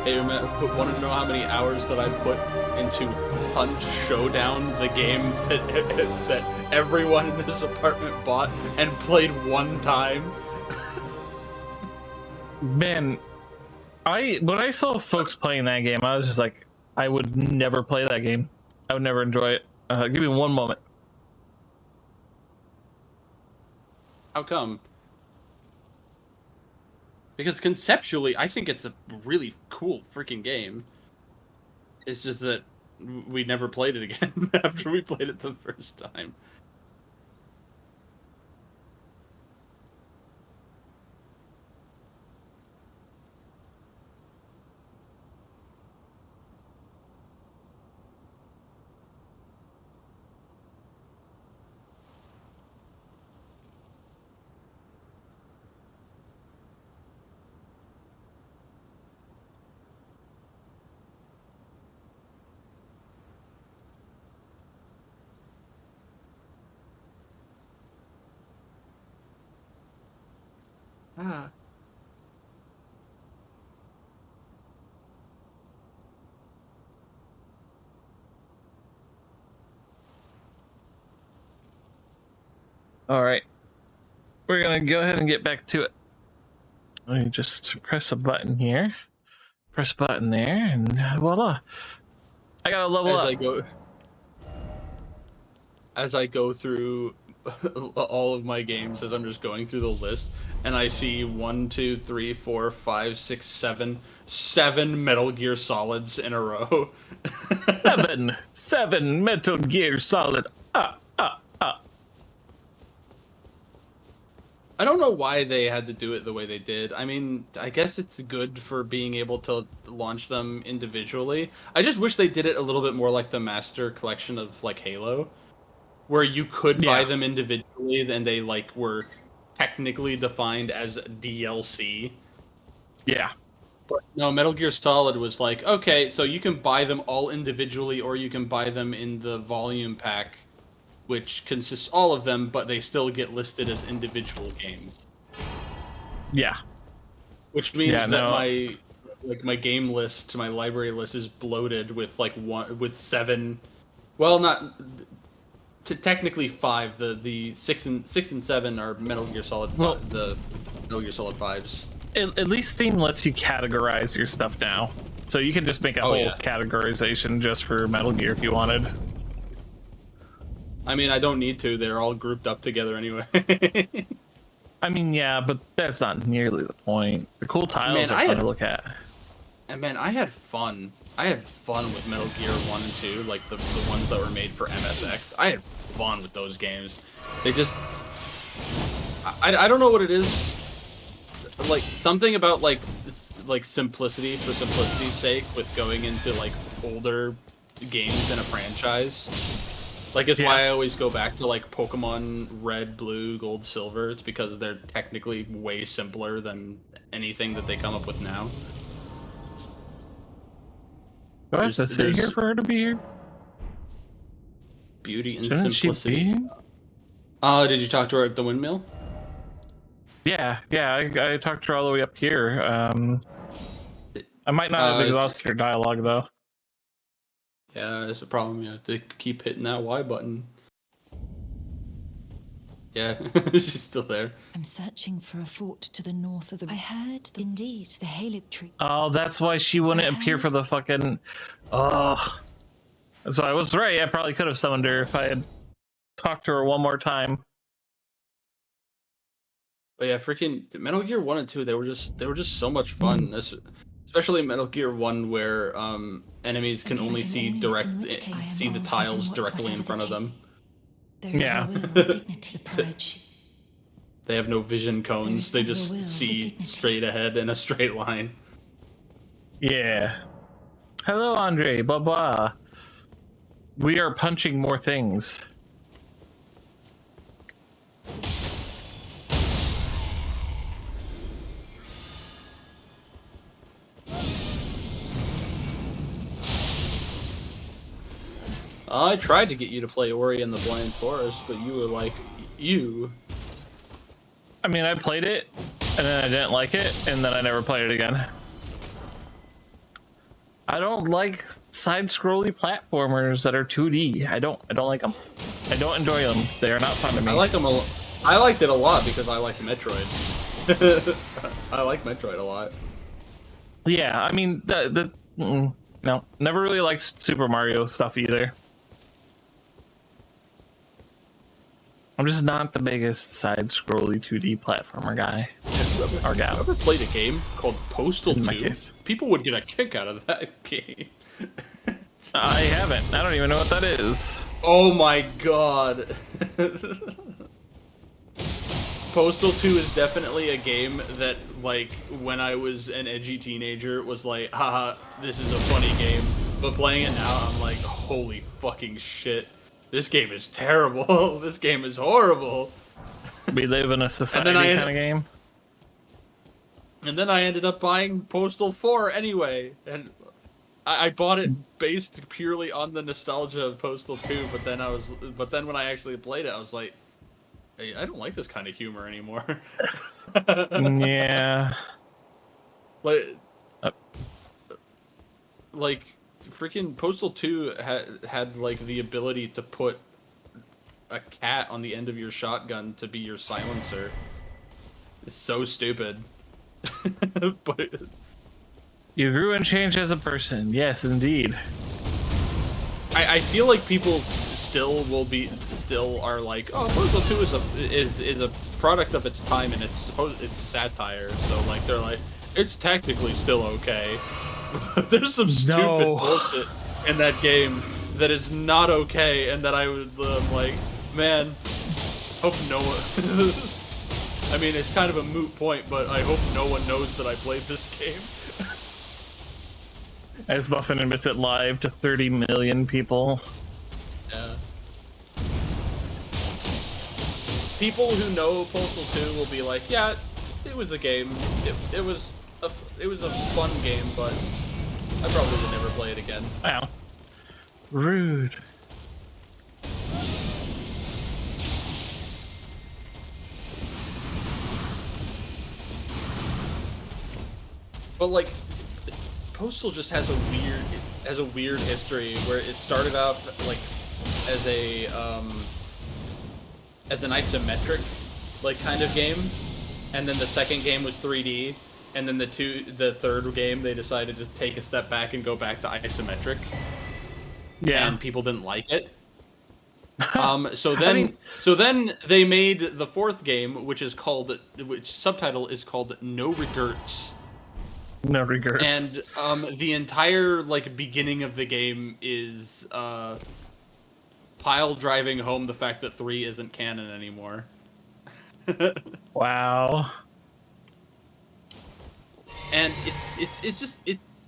Hey, want to know how many hours that I put into Punch Showdown, the game that everyone in this apartment bought and played one time? Man, when I saw folks playing that game, I was just like, I would never play that game. I would never enjoy it. Give me one moment. How come? Because conceptually, I think it's a really cool freaking game. It's just that we never played it again after we played it the first time. Ah. All right, we're gonna go ahead and get back to it. Let me just press a button here, press a button there, and voila! I gotta level As up. I go through all of my games, as I'm just going through the list, and I see 1, 2, 3, 4, 5, 6, 7 Metal Gear Solids in a row. Seven Metal Gear Solid. I don't know why they had to do it the way they did. I mean, I guess it's good for being able to launch them individually. I just wish they did it a little bit more like the Master Collection of like Halo, where you could buy them individually, and they like were technically defined as DLC. Yeah. But no, Metal Gear Solid was like, okay, so you can buy them all individually, or you can buy them in the volume pack, which consists all of them, but they still get listed as individual games. Yeah. Which means my game list, my library list is bloated with like 7. Well, not technically 5. The 6 and 7 are Metal Gear Solid. The Metal Gear Solid 5s. At least Steam lets you categorize your stuff now, so you can just make a whole categorization just for Metal Gear if you wanted. I mean, I don't need to. They're all grouped up together anyway. I mean, yeah, but that's not nearly the point. The cool tiles are fun to look at. And man, I had fun. I had fun with Metal Gear 1 and 2, like the ones that were made for MSX. I had fun with those games. They just... I don't know what it is. Like, something about, like simplicity for simplicity's sake with going into, like, older games in a franchise. Like, it's why I always go back to, like, Pokemon Red, Blue, Gold, Silver. It's because they're technically way simpler than anything that they come up with now. Do I have to sit here for her to be here? Beauty and Shouldn't simplicity. Did you talk to her at the windmill? Yeah, I talked to her all the way up here. I might not have exhausted her dialogue, though. Yeah, that's a problem. You have to keep hitting that Y button. Yeah, she's still there. I'm searching for a fort to the north of the... I heard, indeed, the Halip tree. Oh, that's why she wouldn't appear for the fucking... Ugh. So I was right. I probably could have summoned her if I had talked to her one more time. But yeah, freaking Metal Gear 1 and 2, they were just so much fun. Especially Metal Gear 1, where enemies can only see the tiles directly in front of them. Yeah. They have no vision cones. They just see straight ahead in a straight line. Yeah. Hello, Andre. Blah. We are punching more things. I tried to get you to play Ori and the Blind Forest, but you were like, I mean, I played it, and then I didn't like it, and then I never played it again. I don't like side-scrolly platformers that are 2D. I don't like them. I don't enjoy them. They are not fun to me. I like them I liked it a lot because I liked Metroid. I like Metroid a lot. Yeah, I mean, no, never really liked Super Mario stuff either. I'm just not the biggest side-scrolly 2D platformer guy. Or gal. Ever played a game called Postal 2? People would get a kick out of that game. I haven't. I don't even know what that is. Oh my god. Postal 2 is definitely a game that, like, when I was an edgy teenager, was like, haha, this is a funny game. But playing it now, I'm like, holy fucking shit. This game is terrible. This game is horrible. We live in a society kind of game. And then I ended up buying Postal 4 anyway. And I bought it based purely on the nostalgia of Postal 2, but then when I actually played it, I was like, I don't like this kind of humor anymore. Yeah. Like, Uh, like freaking Postal 2 had like the ability to put a cat on the end of your shotgun to be your silencer. It's so stupid. But You grew and changed as a person. Yes, indeed. I feel like people still are like, oh, Postal 2 is a product of its time, and it's satire. So like they're like, it's technically still okay. There's some stupid bullshit in that game that is not okay, and that I'm like, man, hope no one. I mean, it's kind of a moot point, but I hope no one knows that I played this game. As Muffin admits it live to 30 million people. Yeah. People who know Postal 2 will be like, yeah, it was a game. It was a fun game, but I probably would never play it again. Wow. Rude. But like, Postal just has a weird history where it started out like as an isometric like kind of game, and then the second game was 3D, and then the third game they decided to take a step back and go back to isometric. Yeah. And people didn't like it. So then they made the fourth game, which subtitle is called No Regrets. No regrets. And the entire like beginning of the game is Pile driving home the fact that 3 isn't canon anymore. Wow. And it's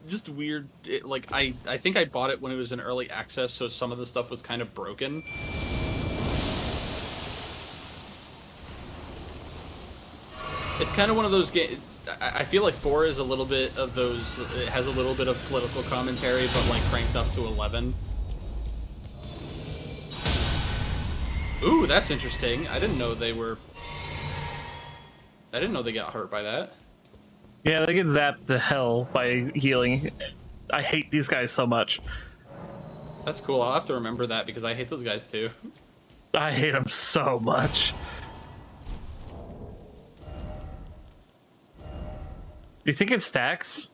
just weird. Like I think I bought it when it was in early access, so some of the stuff was kind of broken. It's kind of one of those games. I feel like 4 is a little bit of those. It has a little bit of political commentary, but like cranked up to 11. Ooh, that's interesting. I didn't know they got hurt by that. Yeah, they get zapped to hell by healing. I hate these guys so much. That's cool. I'll have to remember that because I hate those guys too. I hate them so much. Do you think it stacks?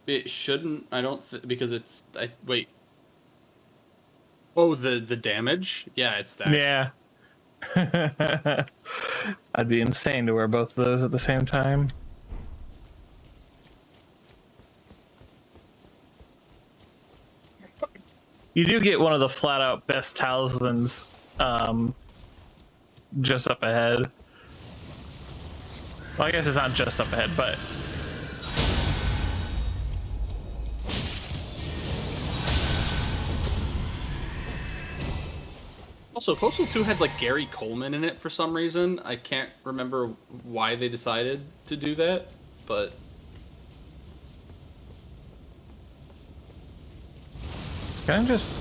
It shouldn't. I don't because it's. Wait. Oh, the damage? Yeah, it stacks. Yeah. I'd be insane to wear both of those at the same time. You do get one of the flat out best talismans just up ahead. Well, I guess it's not just up ahead, but also, Postal 2 had like Gary Coleman in it for some reason. I can't remember why they decided to do that, but can I just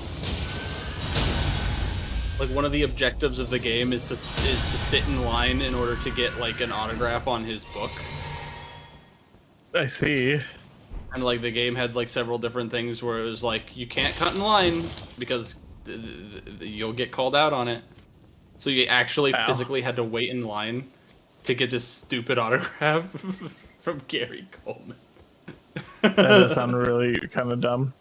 like one of the objectives of the game is to sit in line in order to get like an autograph on his book. I see. And like the game had like several different things where it was like you can't cut in line because you'll get called out on it. So you actually physically had to wait in line to get this stupid autograph from Gary Coleman. That does sound really kind of dumb.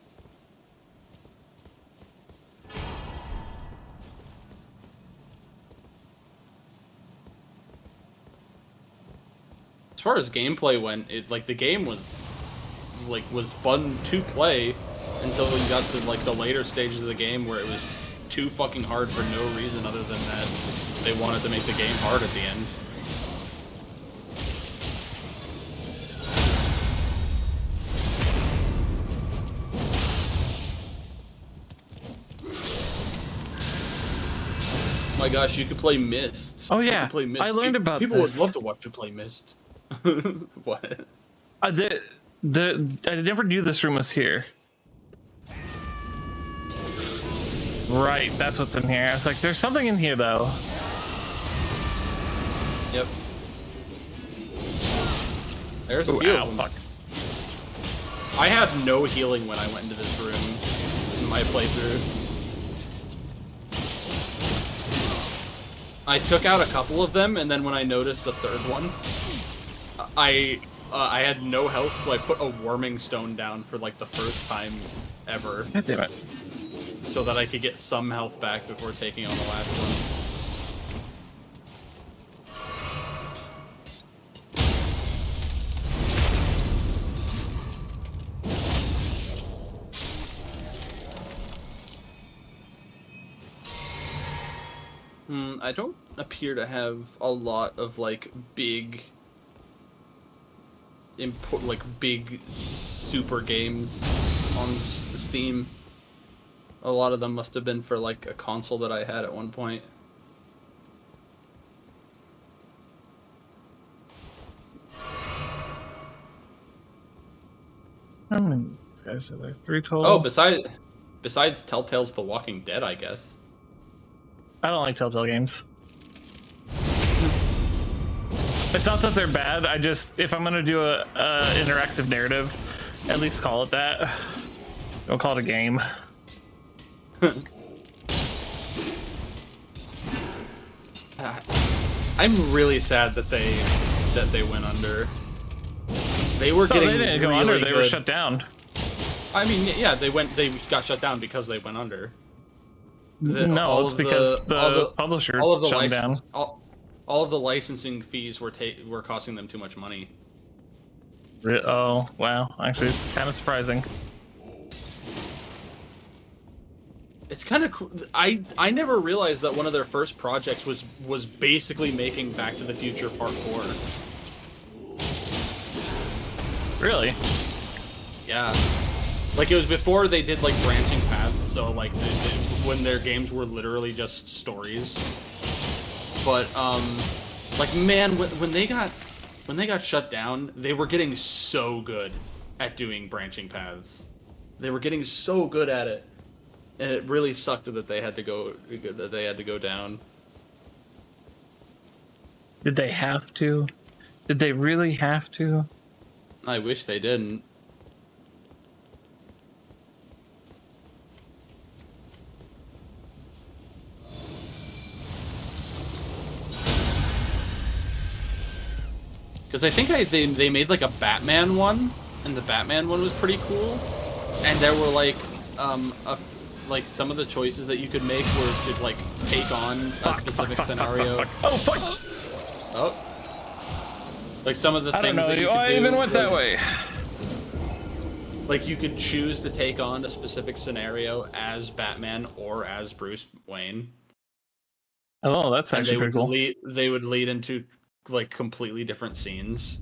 As far as gameplay went, the game was fun to play until you got to like the later stages of the game where it was too fucking hard for no reason other than that they wanted to make the game hard at the end. Oh my gosh, you could play Myst. Oh yeah, you could play Myst. I learned about people this. would love to watch you play Myst. What? I never knew this room was here. Right, that's what's in here. I was like, there's something in here though. Yep. There's a Ooh, few ow, of them. fuck. I had no healing when I went into this room in my playthrough. I took out a couple of them, and then when I noticed the third one, I had no health, so I put a warming stone down for like the first time ever. God damn it. So that I could get some health back before taking on the last one. I don't appear to have a lot of like big big super games on Steam. A lot of them must have been for like a console that I had at one point. How many these guys are there? 3 total. Oh, besides Telltale's The Walking Dead, I guess. I don't like Telltale games. It's not that they're bad. I just, if I'm gonna do a interactive narrative, at least call it that. Don't call it a game. I'm really sad that they went under. They were getting they didn't really go under. They good. were shut down. I mean, yeah, they got shut down because they went under. No, it's because the publisher shut them down. All of the licensing fees were costing them too much money. Oh, wow. Actually, it's kind of surprising. It's kind of cool. I never realized that one of their first projects was basically making Back to the Future Part 4. Really? Yeah. Like, it was before they did, like, branching paths, so, like, when their games were literally just stories. But, like, man, when they got shut down, they were getting so good at doing branching paths. They were getting so good at it. And it really sucked that they had to go down. Did they have to? Did they really have to? I wish they didn't. Because I think they made like a Batman one, and the Batman one was pretty cool. And there were like like some of the choices that you could make were to like take on a specific scenario. Oh fuck! Oh, like some of the things. I don't know. That you I could do, even went that way. Like you could choose to take on a specific scenario as Batman or as Bruce Wayne. Oh, that's actually pretty cool. They would lead into like completely different scenes.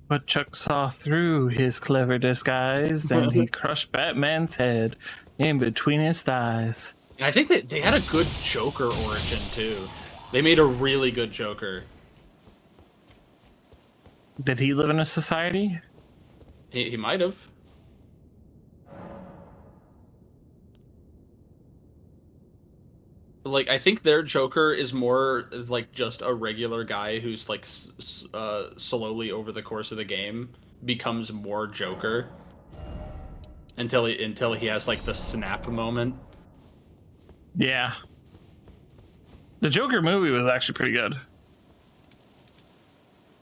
But Chuck saw through his clever disguise and he crushed Batman's head in between his thighs. And I think that they had a good Joker origin too. They made a really good Joker. Did he live in a society? He might have. Like, I think their Joker is more like just a regular guy who's like slowly over the course of the game becomes more Joker until he has like the snap moment. Yeah. The Joker movie was actually pretty good.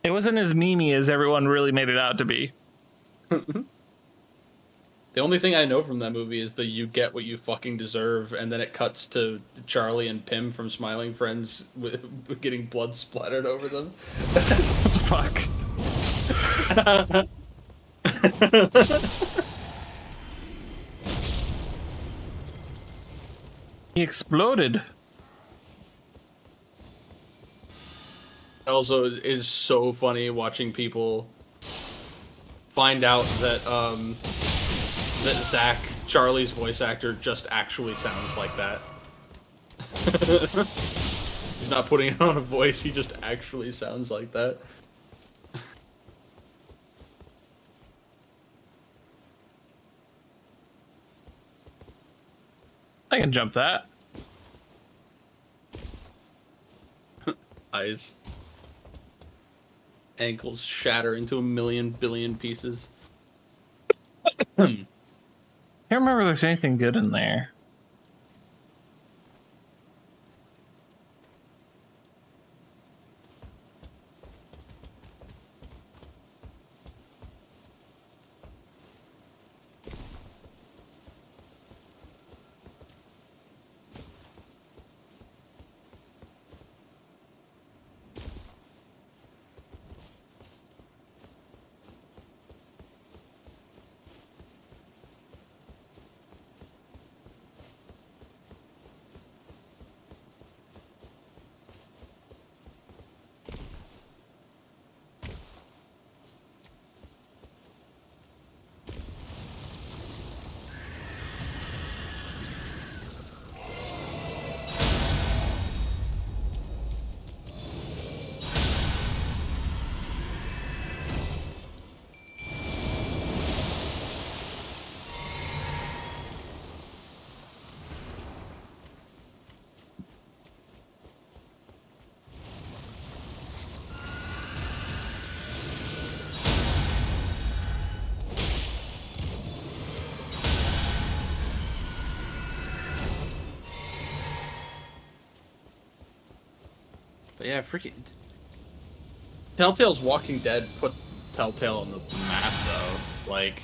It wasn't as memey as everyone really made it out to be. The only thing I know from that movie is the "you get what you fucking deserve," and then it cuts to Charlie and Pym from Smiling Friends with getting blood splattered over them. What the fuck? He exploded. Also, is so funny watching people find out that that Zach, Charlie's voice actor, just actually sounds like that. He's not putting it on a voice, he just actually sounds like that. I can jump that. Eyes. Ankles shatter into a million billion pieces. Can't remember if there's anything good in there. But yeah, freaking Telltale's Walking Dead put Telltale on the map, though. Like,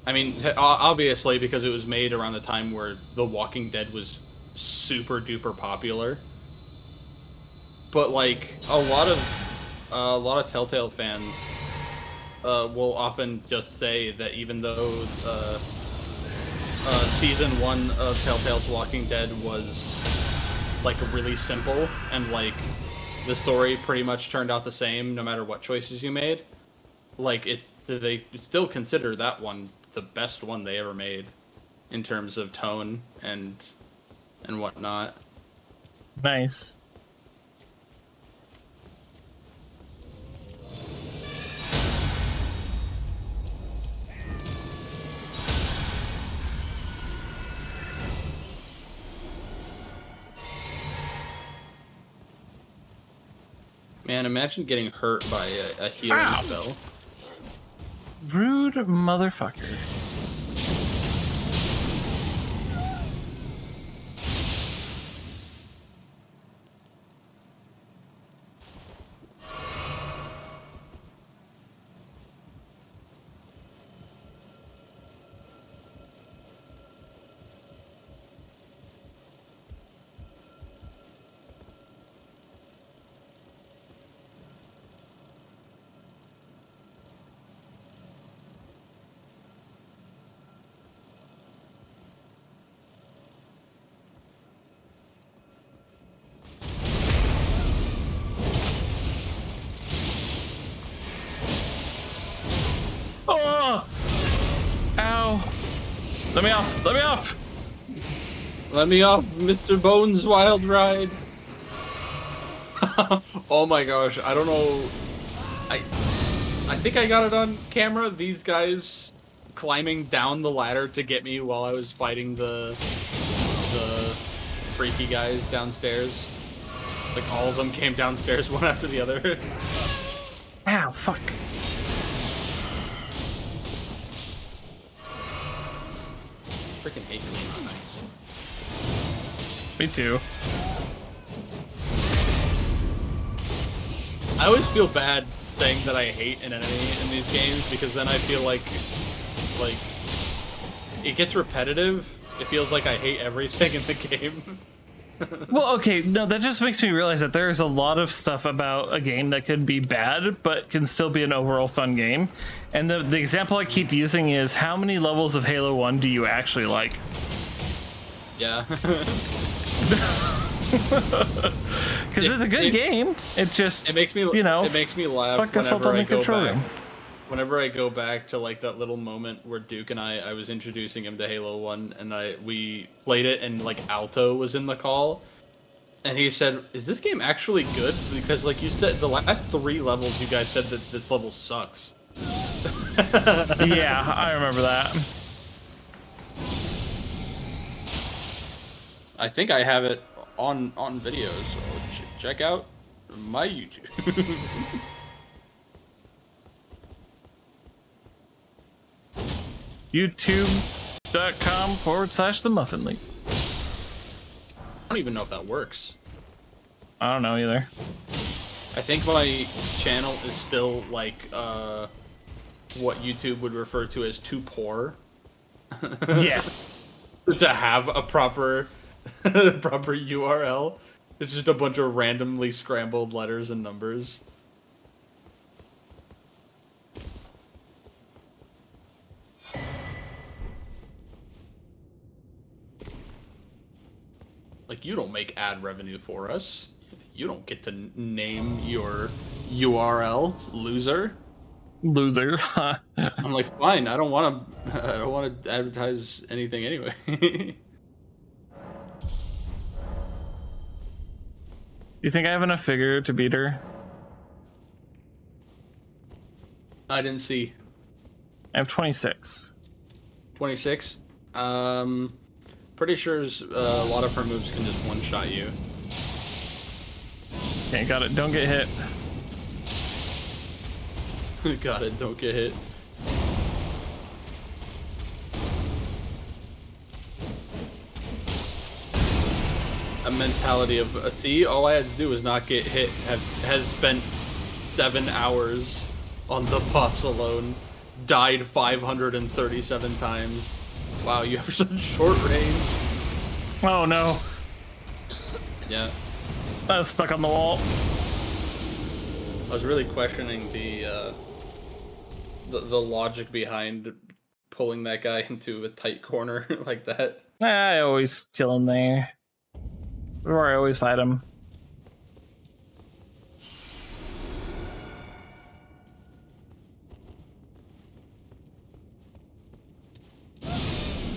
I mean, obviously because it was made around the time where The Walking Dead was super duper popular. But like a lot of Telltale fans will often just say that even though season 1 of Telltale's Walking Dead was like really simple and like the story pretty much turned out the same no matter what choices you made, like they still consider that one the best one they ever made in terms of tone and whatnot. Nice. Man, imagine getting hurt by a healing Ow. spell. Rude motherfucker. Oh! Ow! Let me off! Let me off! Let me off, Mr. Bones Wild Ride. Oh my gosh, I don't know. I think I got it on camera. These guys climbing down the ladder to get me while I was fighting the freaky guys downstairs. Like all of them came downstairs one after the other. Ow, fuck. Freaking hate these knives. Me too. I always feel bad saying that I hate an enemy in these games because then I feel like it gets repetitive. It feels like I hate everything in the game. Well, okay, no, that just makes me realize that there's a lot of stuff about a game that can be bad, but can still be an overall fun game. And the example I keep using is, how many levels of Halo 1 do you actually like? Yeah. Because it's a good game. It just, It makes me, you know, it makes me laugh fuck assault whenever on I the go control back. room. Whenever I go back to like that little moment where Duke and I was introducing him to Halo 1 and we played it and like Alto was in the call and he said, "Is this game actually good? Because like you said, the last 3 levels you guys said that this level sucks." Yeah, I remember that. I think I have it on video, so check out my YouTube. YouTube.com/the Muffin League. I don't even know if that works. I don't know either. I think my channel is still like what YouTube would refer to as too poor. Yes. To have a proper proper URL. It's just a bunch of randomly scrambled letters and numbers. Like, you don't make ad revenue for us. You don't get to name your URL, loser. Loser. I'm like, fine. I don't want to advertise anything anyway. You think I have enough figure to beat her? I didn't see. I have 26. 26. Pretty sure a lot of her moves can just one-shot you. Okay, got it. Don't get hit. Got it. Don't get hit. A mentality of see, all I had to do was not get hit. Has spent 7 hours on the boss alone. Died 537 times. Wow, you have such short range. Oh no. Yeah. I was stuck on the wall. I was really questioning the logic behind pulling that guy into a tight corner like that. I always kill him there. Or I always fight him.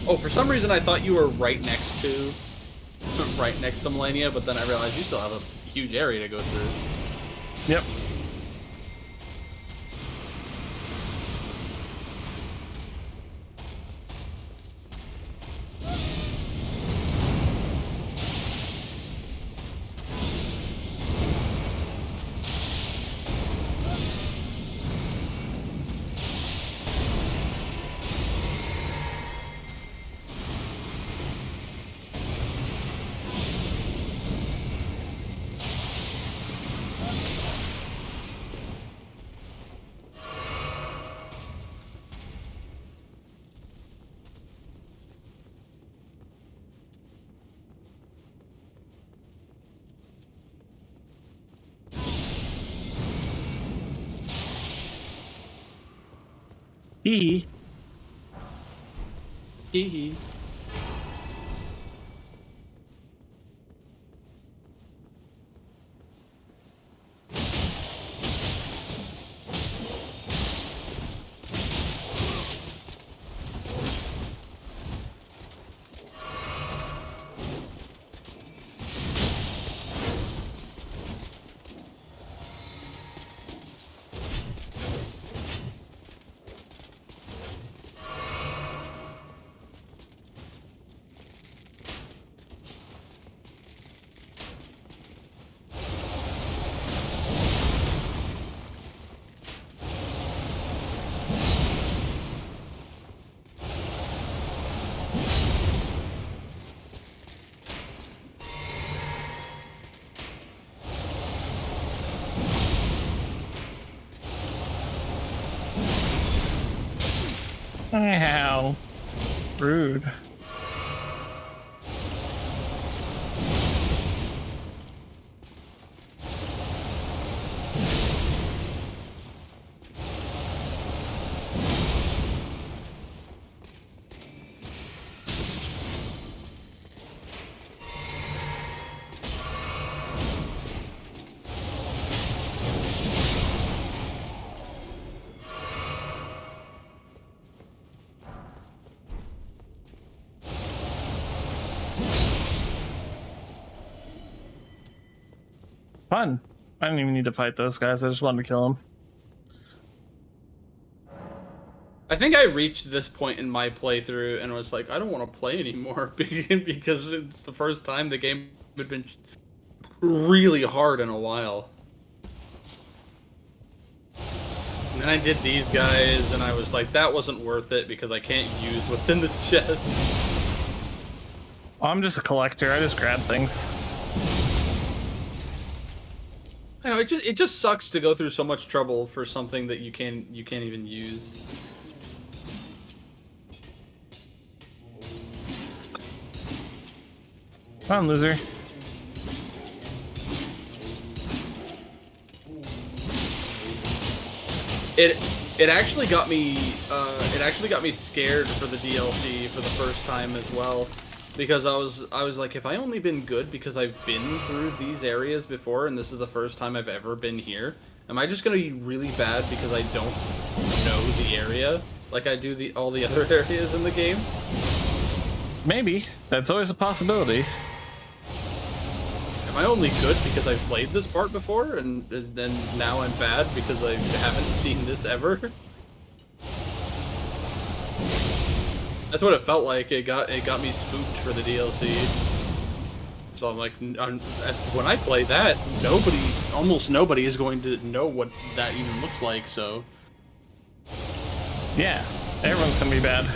Oh, for some reason I thought you were right next to Melania, but then I realized you still have a huge area to go through. Yep. Hee Hee hee. How rude. Fun. I didn't even need to fight those guys. I just wanted to kill them. I think I reached this point in my playthrough and was like, I don't want to play anymore because it's the first time the game had been really hard in a while. And then I did these guys, and I was like, that wasn't worth it because I can't use what's in the chest. I'm just a collector. I just grab things. I know it just sucks to go through so much trouble for something that you can't even use. Come on, loser. It actually got me scared for the DLC for the first time as well, because I was like, if I only been good because I've been through these areas before and this is the first time I've ever been here, am I just gonna be really bad because I don't know the area like I do all the other areas in the game? Maybe. That's always a possibility. Am I only good because I've played this part before and then now I'm bad because I haven't seen this ever? That's what it felt like. It got me spooked for the DLC. So I'm like, when I play that, almost nobody is going to know what that even looks like, so... Yeah, everyone's gonna be bad.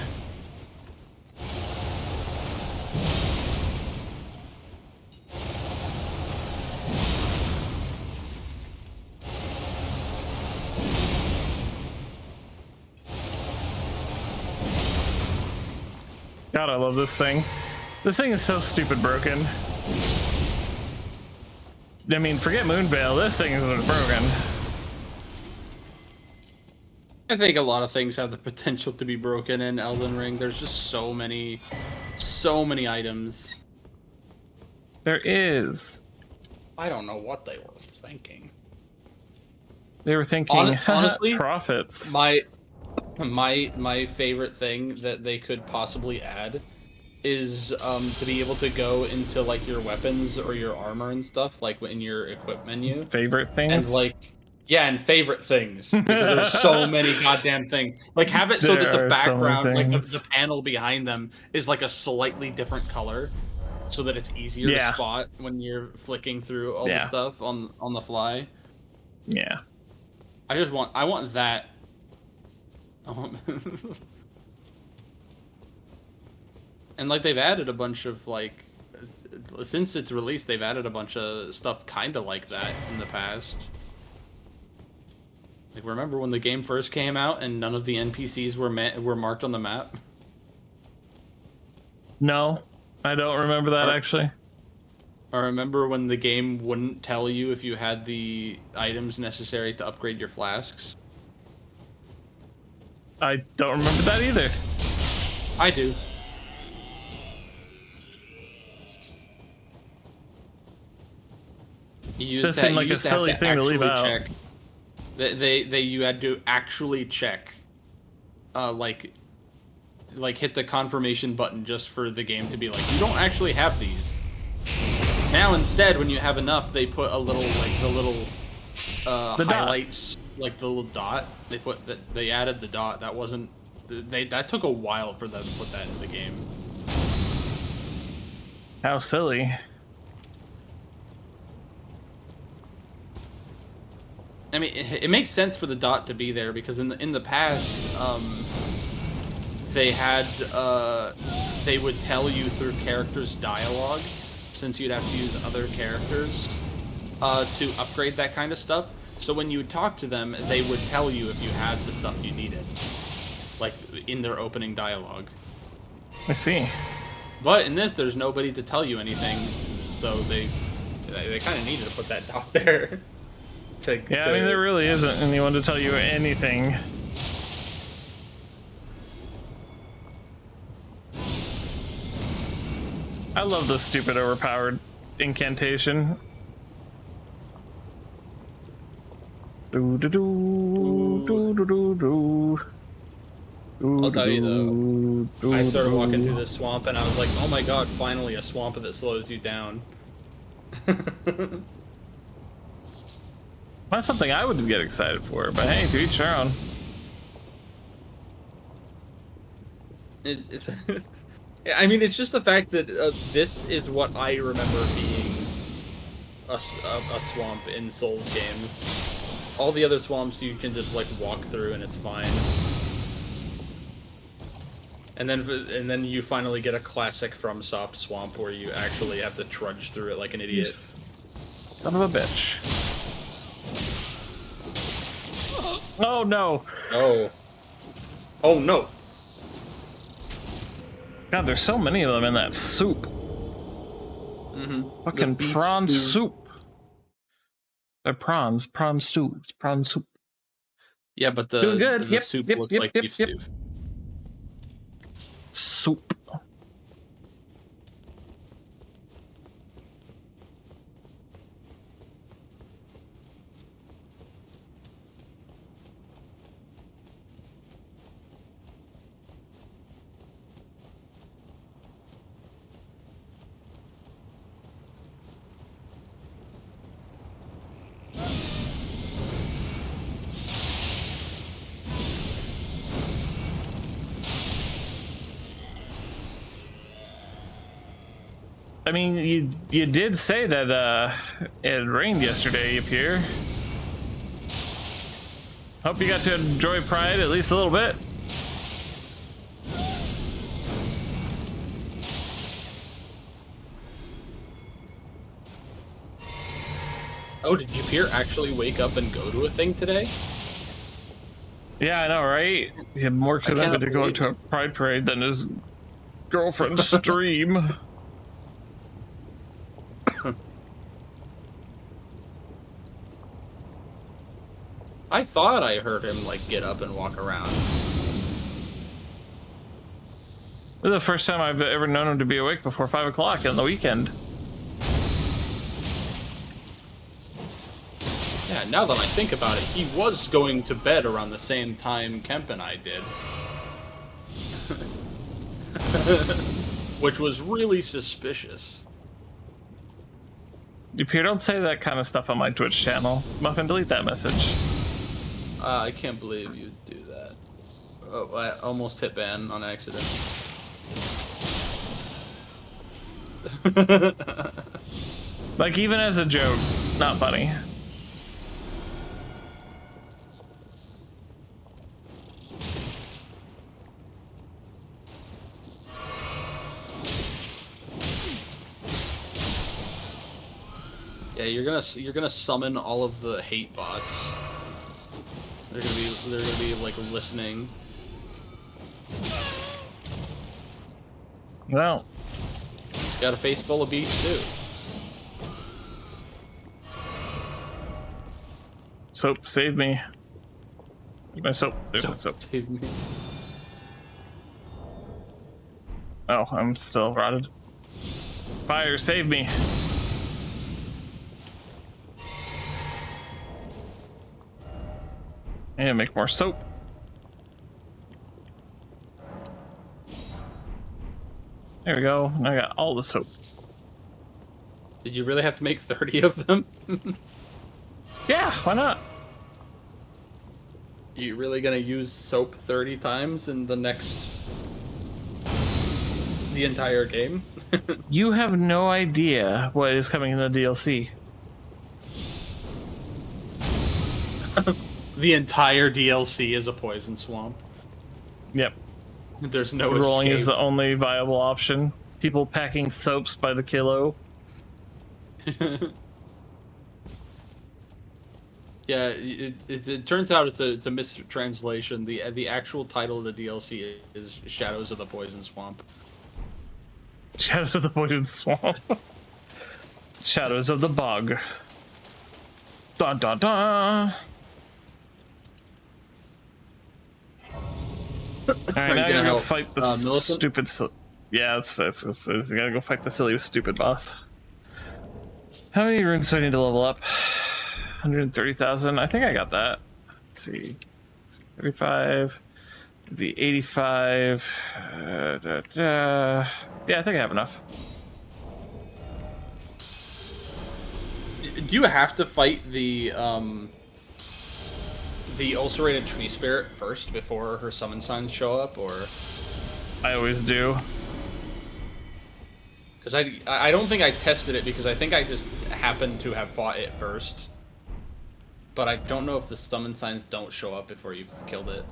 God, I love this thing. This thing is so stupid broken. I mean, forget Moonveil, this thing is broken. I think a lot of things have the potential to be broken in Elden Ring. There's just so many items. There is. I don't know what they were thinking. They were thinking, honestly, profits. My favorite thing that they could possibly add is to be able to go into like your weapons or your armor and stuff, like in your equip menu. Favorite things? And like, yeah, and favorite things, because there's so many goddamn things. Like, have it so that the background, like the panel behind them is like a slightly different color, so that it's easier to spot when you're flicking through all the stuff on the fly. Yeah. I want that. And like they've added a bunch of like, since its release, they've added a bunch of stuff kind of like that in the past. Like, remember when the game first came out and none of the NPCs were marked on the map? No, I don't remember that actually. I remember when the game wouldn't tell you if you had the items necessary to upgrade your flasks. I don't remember that either. I do. This seemed like a silly thing to leave out. You had to actually check, like hit the confirmation button just for the game to be like, you don't actually have these. Now instead, when you have enough, they put a little the highlights, like the little dot. They added the dot. That wasn't. That took a while for them to put that in the game. How silly. I mean, it makes sense for the dot to be there because in the past, they would tell you through characters' dialogue, since you'd have to use other characters to upgrade that kind of stuff. So when you would talk to them, they would tell you if you had the stuff you needed, like in their opening dialogue. I see. But in this, there's nobody to tell you anything, so they kind of needed to put that dot there. I mean, there really isn't anyone to tell you anything. I love this stupid overpowered incantation. I'll tell you though, I started walking through this swamp and I was like, oh my god, finally a swamp that slows you down. That's something I would get excited for, but hey, to each their own. It's I mean, it's just the fact that this is what I remember being a swamp in Souls games. All the other swamps you can just, like, walk through and it's fine. And then you finally get a classic FromSoft swamp where you actually have to trudge through it like an idiot. Son of a bitch. Oh no! Oh. Oh no! God, there's so many of them in that soup. Mm-hmm. Fucking prawn soup. They're prawns. Prawn soup. Prawn soup. Yeah, but Doing good. the soup looks like beef stew. Soup. I mean, you did say that it rained yesterday up here. Hope you got to enjoy Pride at least a little bit. Oh, did Pierre actually wake up and go to a thing today? Yeah, I know, right? He had more commitment to go to a Pride parade than his girlfriend's stream. I thought I heard him, like, get up and walk around. This is the first time I've ever known him to be awake before 5 o'clock on the weekend. Yeah, now that I think about it, he was going to bed around the same time Kemp and I did. Which was really suspicious. Pierre, don't say that kind of stuff on my Twitch channel. Muffin, delete that message. I can't believe you do that. Oh, I almost hit ban on accident. Like, even as a joke, not funny. Yeah, you're gonna summon all of the hate bots. They're gonna be like listening. Well, got a face full of beasts too. Soap, save me. My soap. Soap. Save me. Oh, I'm still rotted. Fire, save me. And make more soap. There we go. Now I got all the soap. Did you really have to make 30 of them? Yeah, why not? You really gonna use soap 30 times in the entire game? You have no idea what is coming in the DLC. The entire DLC is a poison swamp. Yep. There's no Rolling escape. is the only viable option. People packing soaps by the kilo. Yeah, it turns out it's a mistranslation. The actual title of the DLC is Shadows of the Poison Swamp. Shadows of the Poison Swamp. Shadows of the Bog. Dun dun dun. Alright, now I gotta go fight the stupid. Yeah, it's gotta go fight the silly, stupid boss. How many runes do I need to level up? 130,000. I think I got that. Let's see. 35. It'd be 85. Yeah, I think I have enough. Do you have to fight the ulcerated tree spirit first before her summon signs show up, or? I always do. Because I don't think I tested it because I think I just happened to have fought it first. But I don't know if the summon signs don't show up before you've killed it.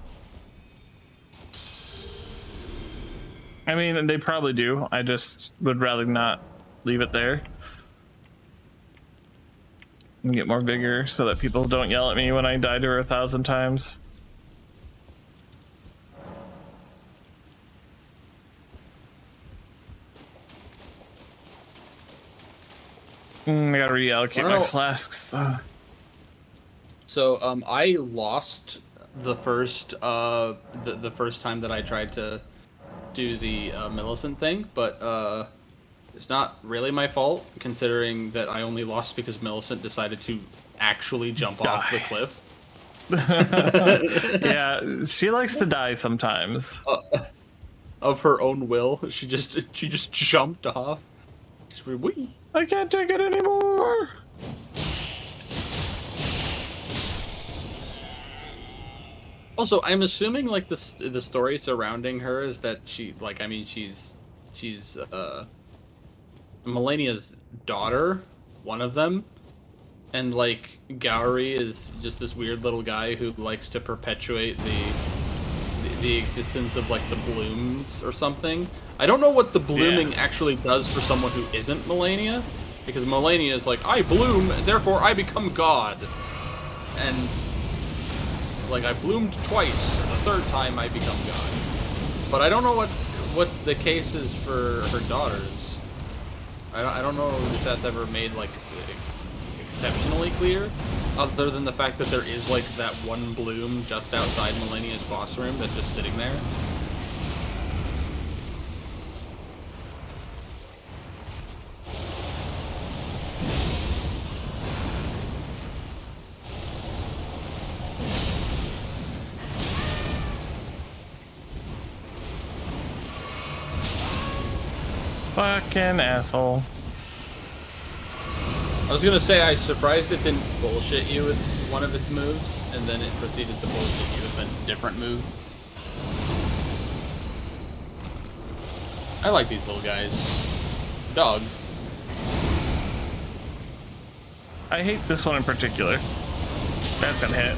I mean, they probably do. I just would rather not leave it there. And get more vigor so that people don't yell at me when I die to her 1,000 times. I gotta reallocate my flasks though. So I lost the first the first time that I tried to do the Millicent thing, but it's not really my fault considering that I only lost because Millicent decided to actually jump off the cliff. Yeah, she likes to die sometimes. Of her own will, she just jumped off. Just wee. I can't take it anymore. Also, I'm assuming like the story surrounding her is that she's Melania's daughter, one of them, and like Gowry is just this weird little guy who likes to perpetuate the existence of like the blooms or something. I don't know what the blooming actually does for someone who isn't Melania, because Melania is like, I bloom, therefore I become God, and like I bloomed twice, and the third time I become God. But I don't know what the case is for her daughters. I don't know if that's ever made like exceptionally clear, other than the fact that there is like that one bloom just outside Melania's boss room that's just sitting there. Fucking asshole. I was gonna say, I surprised it didn't bullshit you with one of its moves, and then it proceeded to bullshit you with a different move. I like these little guys. Dog. I hate this one in particular. That's a hit.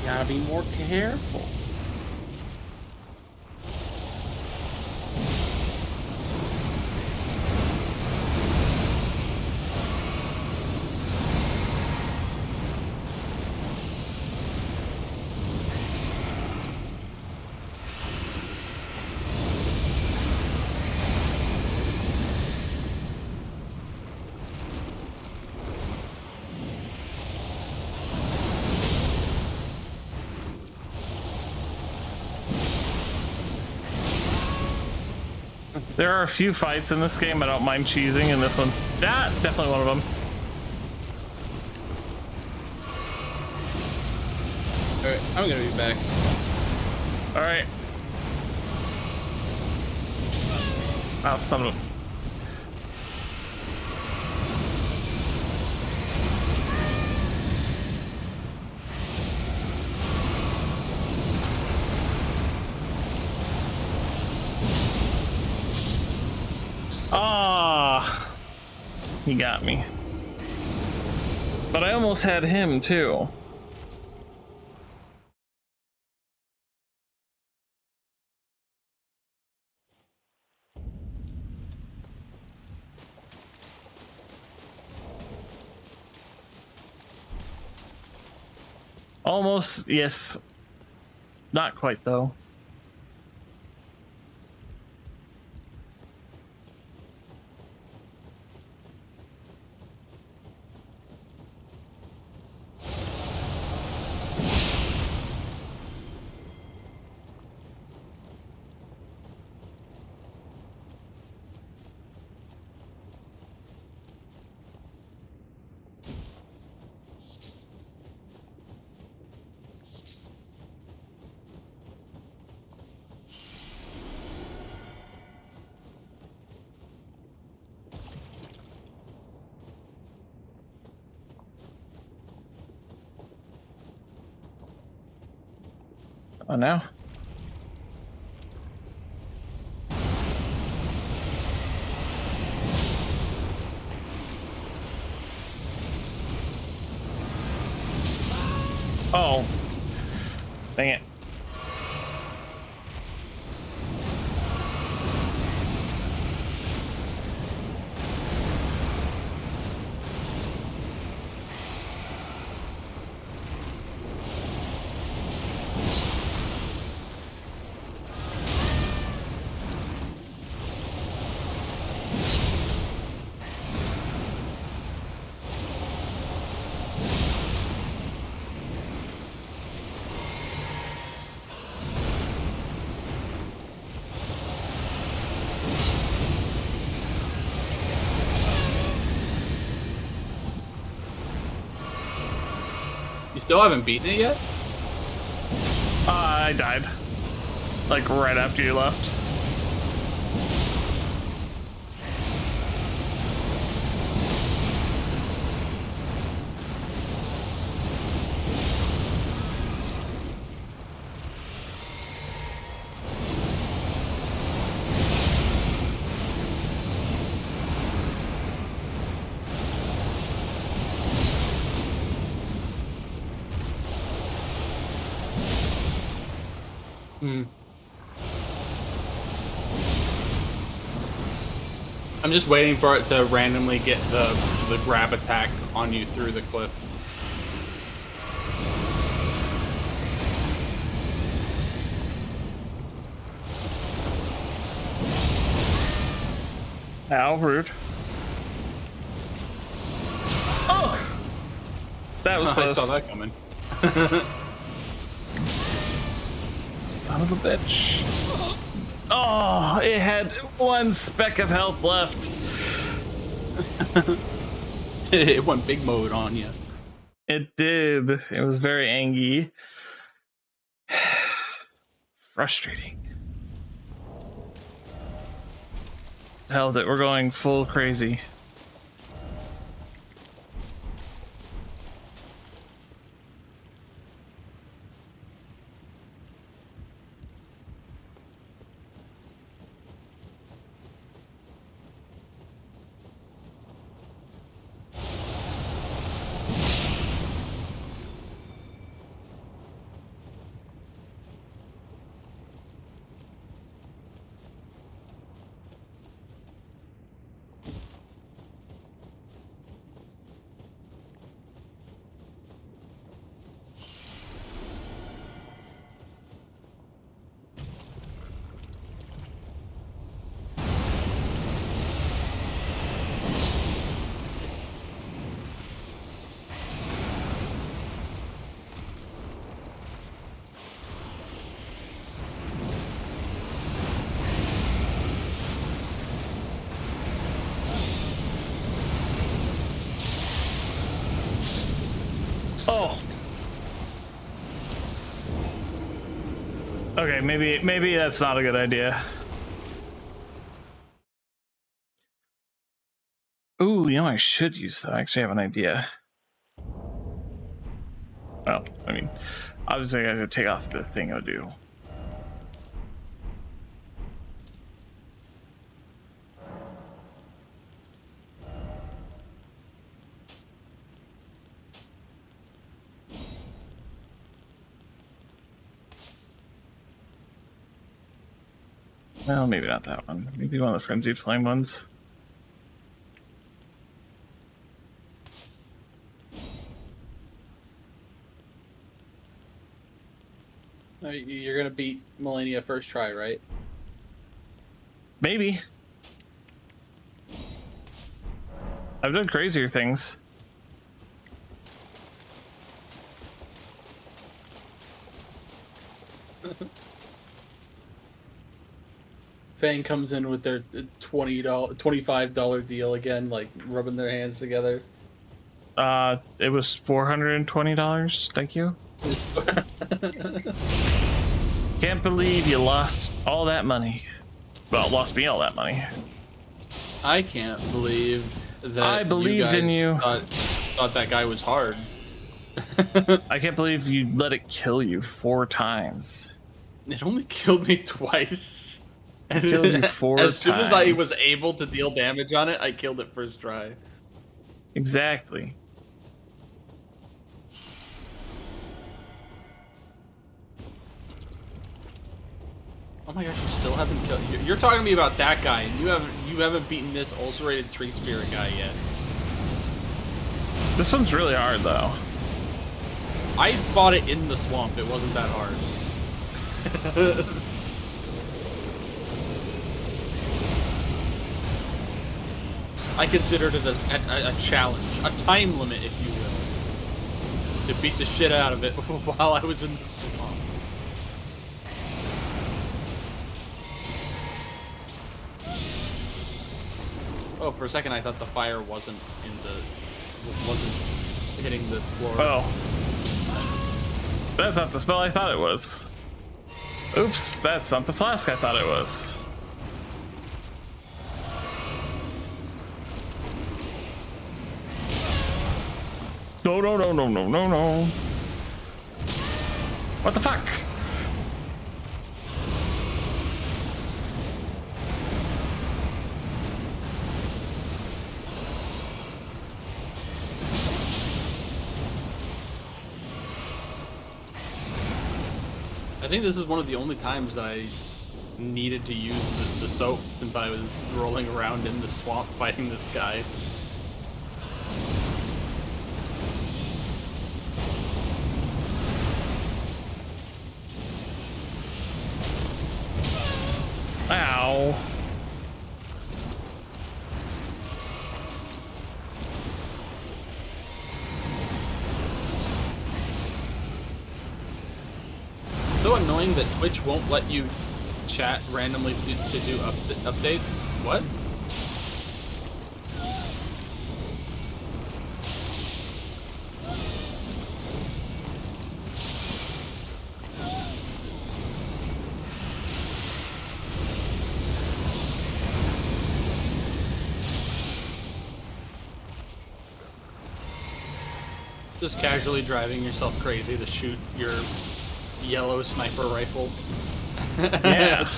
Gotta be more careful. There are a few fights in this game I don't mind cheesing, and this one's definitely one of them. Alright, I'm gonna be back. Alright. Oh, son of a... Ah, he got me. But I almost had him too. Almost, yes. Not quite though. Oh no. Oh. Dang it. You still haven't beaten it yet? I died. Like right after you left. Hmm. I'm just waiting for it to randomly get the grab attack on you through the cliff. Ow, rude. Oh! That was I close. saw that coming. Son of a bitch. Oh, it had one speck of health left. It went big mode on you. It did. It was very angry. Frustrating. Hell, that we're going full crazy. Oh. Okay, maybe that's not a good idea. Ooh, you know I should use that. I actually have an idea. Well, I mean, obviously I gotta take off the thing I'll do. Well, maybe not that one. Maybe one of the frenzied flame ones. You're gonna beat Millennia first try, right? Maybe. I've done crazier things. Fang comes in with their $25 deal again, like rubbing their hands together. It was $420. Thank you. Can't believe you lost all that money. Well, lost me all that money. I can't believe that I believed in you. Thought that guy was hard. I can't believe you let it kill you 4 times. It only killed me twice. And Killed you 4 as soon as I was times. able to deal damage on it, I killed it first try. Exactly. Oh my gosh, you still haven't killed. You're talking to me about that guy, and you haven't beaten this ulcerated tree spirit guy yet. This one's really hard though. I fought it in the swamp. It wasn't that hard. I considered it a challenge, a time limit, if you will, to beat the shit out of it while I was in the swamp. Oh, for a second I thought the fire wasn't hitting the floor. Oh. That's not the spell I thought it was. Oops, that's not the flask I thought it was. No, no, no, no, no, no, no. What the fuck? I think this is one of the only times that I needed to use the soap since I was rolling around in the swamp fighting this guy. Ow. So annoying that Twitch won't let you chat randomly to do updates. What? Just casually driving yourself crazy to shoot your yellow sniper rifle. Yeah.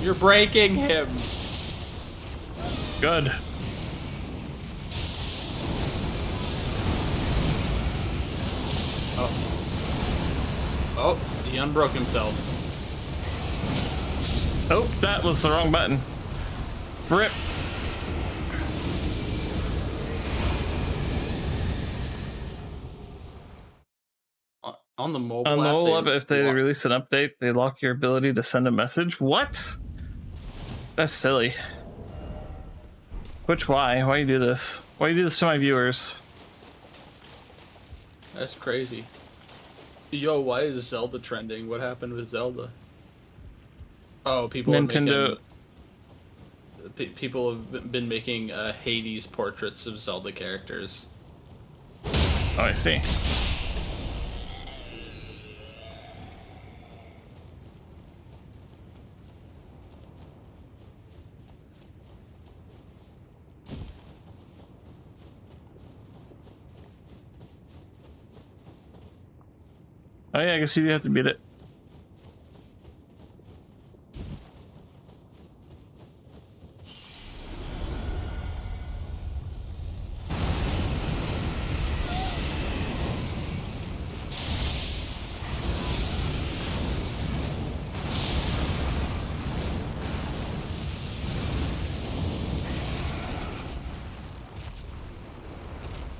You're breaking him. Good. Oh. Oh, he unbroke himself. Oh, that was the wrong button. Rip. On the mobile On the app, mobile app, if they release an update, they lock your ability to send a message. What? That's silly. Which why? Why you do this? Why you do this to my viewers? That's crazy. Yo, why is Zelda trending? What happened with Zelda? Oh, people Nintendo. are making... People have been making Hades portraits of Zelda characters. Oh, I see. Oh yeah, I guess you have to beat it.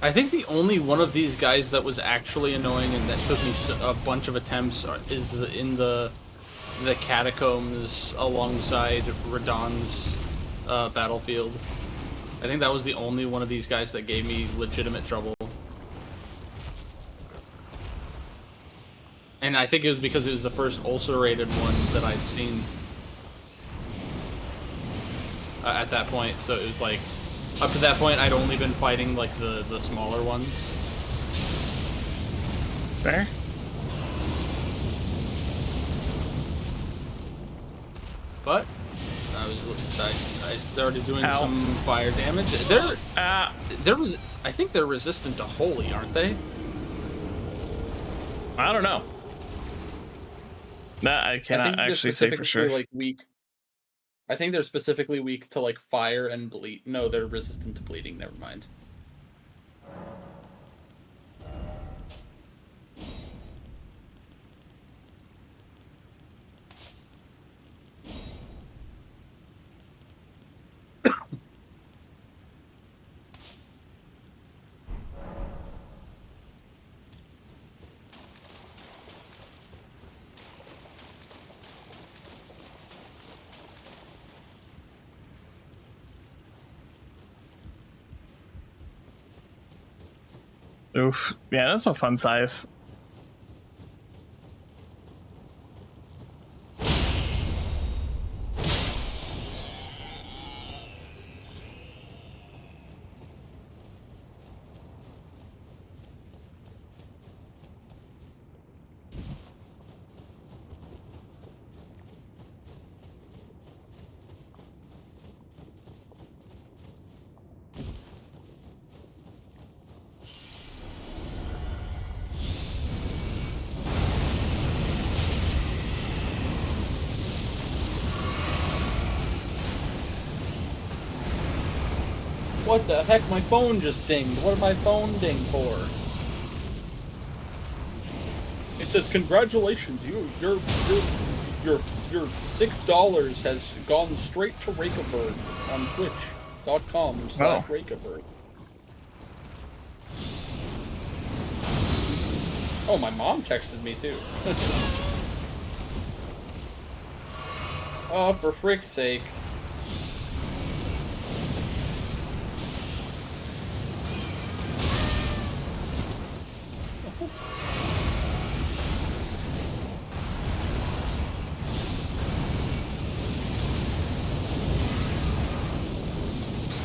I think the only one of these guys that was actually annoying and that took me a bunch of attempts is in the catacombs alongside Radahn's battlefield. I think that was the only one of these guys that gave me legitimate trouble. And I think it was because it was the first ulcerated one that I'd seen at that point, so it was like, up to that point, I'd only been fighting, like, the smaller ones. Fair. But I started doing some fire damage. I think they're resistant to holy, aren't they? I don't know. That I I cannot think they're actually say for specifically sure. like weak. I think they're specifically weak to like fire and bleed. No, they're resistant to bleeding. Never mind. Oof. Yeah, that's a fun size. What the heck? My phone just dinged. What did my phone ding for? It says, "Congratulations, your $6 has gone straight to Rakebird on Twitch.com/Rakebird." Oh, my mom texted me too. Oh, for frick's sake.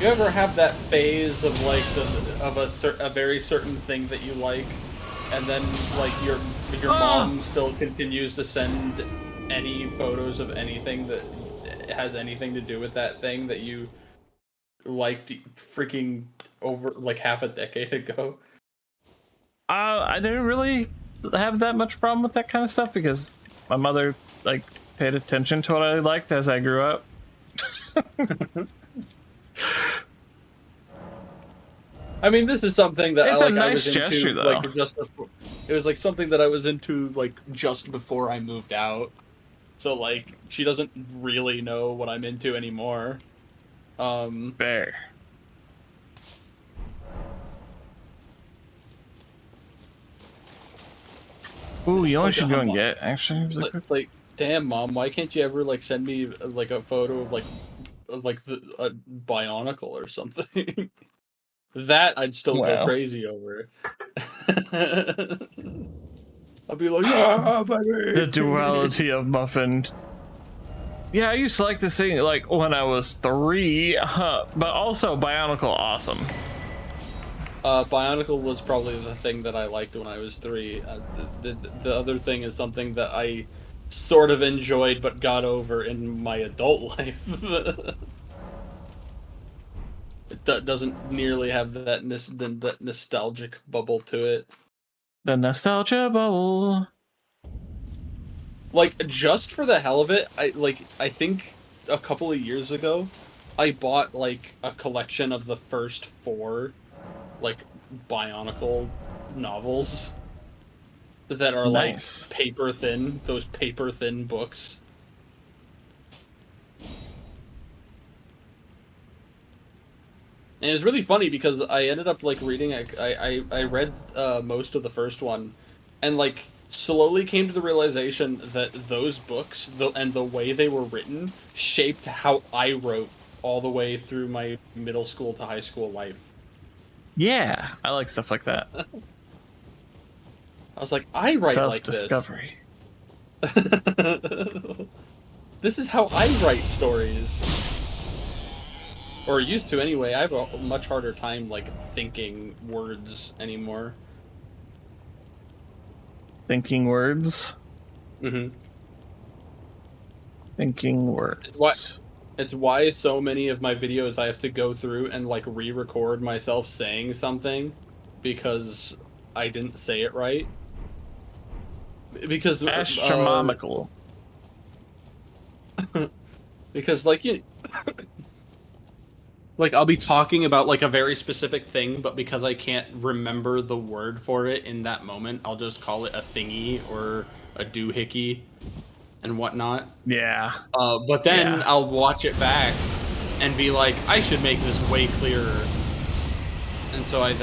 You ever have that phase of like a very certain thing that you like, and then like your mom still continues to send any photos of anything that has anything to do with that thing that you liked freaking over like half a decade ago? I didn't really have that much problem with that kind of stuff because my mother like paid attention to what I liked as I grew up. I mean, this is something that It's a I nice was gesture, into though. like just before. It was like something that I was into like just before I moved out. So like she doesn't really know what I'm into anymore. Fair. Ooh, you know what I should go and get, actually? Really quick? Like, damn, Mom, why can't you ever like send me like a photo of like a Bionicle or something? That I'd still go Wow. crazy over. I'd be like, yeah, baby. The duality of Muffin. Yeah, I used to like this thing like when I was 3, but also Bionicle awesome. Bionicle was probably the thing that I liked when I was 3. The other thing is something that I sort of enjoyed but got over in my adult life. It doesn't nearly have that nostalgic bubble to it. The nostalgia bubble. Like, just for the hell of it, I think a couple of years ago, I bought like a collection of the first 4 like Bionicle novels that are Nice. like paper thin, those paper thin books. And it was really funny because I ended up like reading. I read most of the first one, and like slowly came to the realization that those books and the way they were written shaped how I wrote all the way through my middle school to high school life. Yeah, I like stuff like that. I was like, I write like this. Self-discovery. This is how I write stories. Or used to anyway. I have a much harder time like thinking words anymore. Thinking words. Mm-hmm. Thinking words. It's why so many of my videos I have to go through and like re-record myself saying something because I didn't say it right. Because Astronomical. Because like you, like I'll be talking about like a very specific thing, but because I can't remember the word for it in that moment, I'll just call it a thingy or a doohickey and whatnot. Yeah. But then Yeah. I'll watch it back and be like, I should make this way clearer. And so I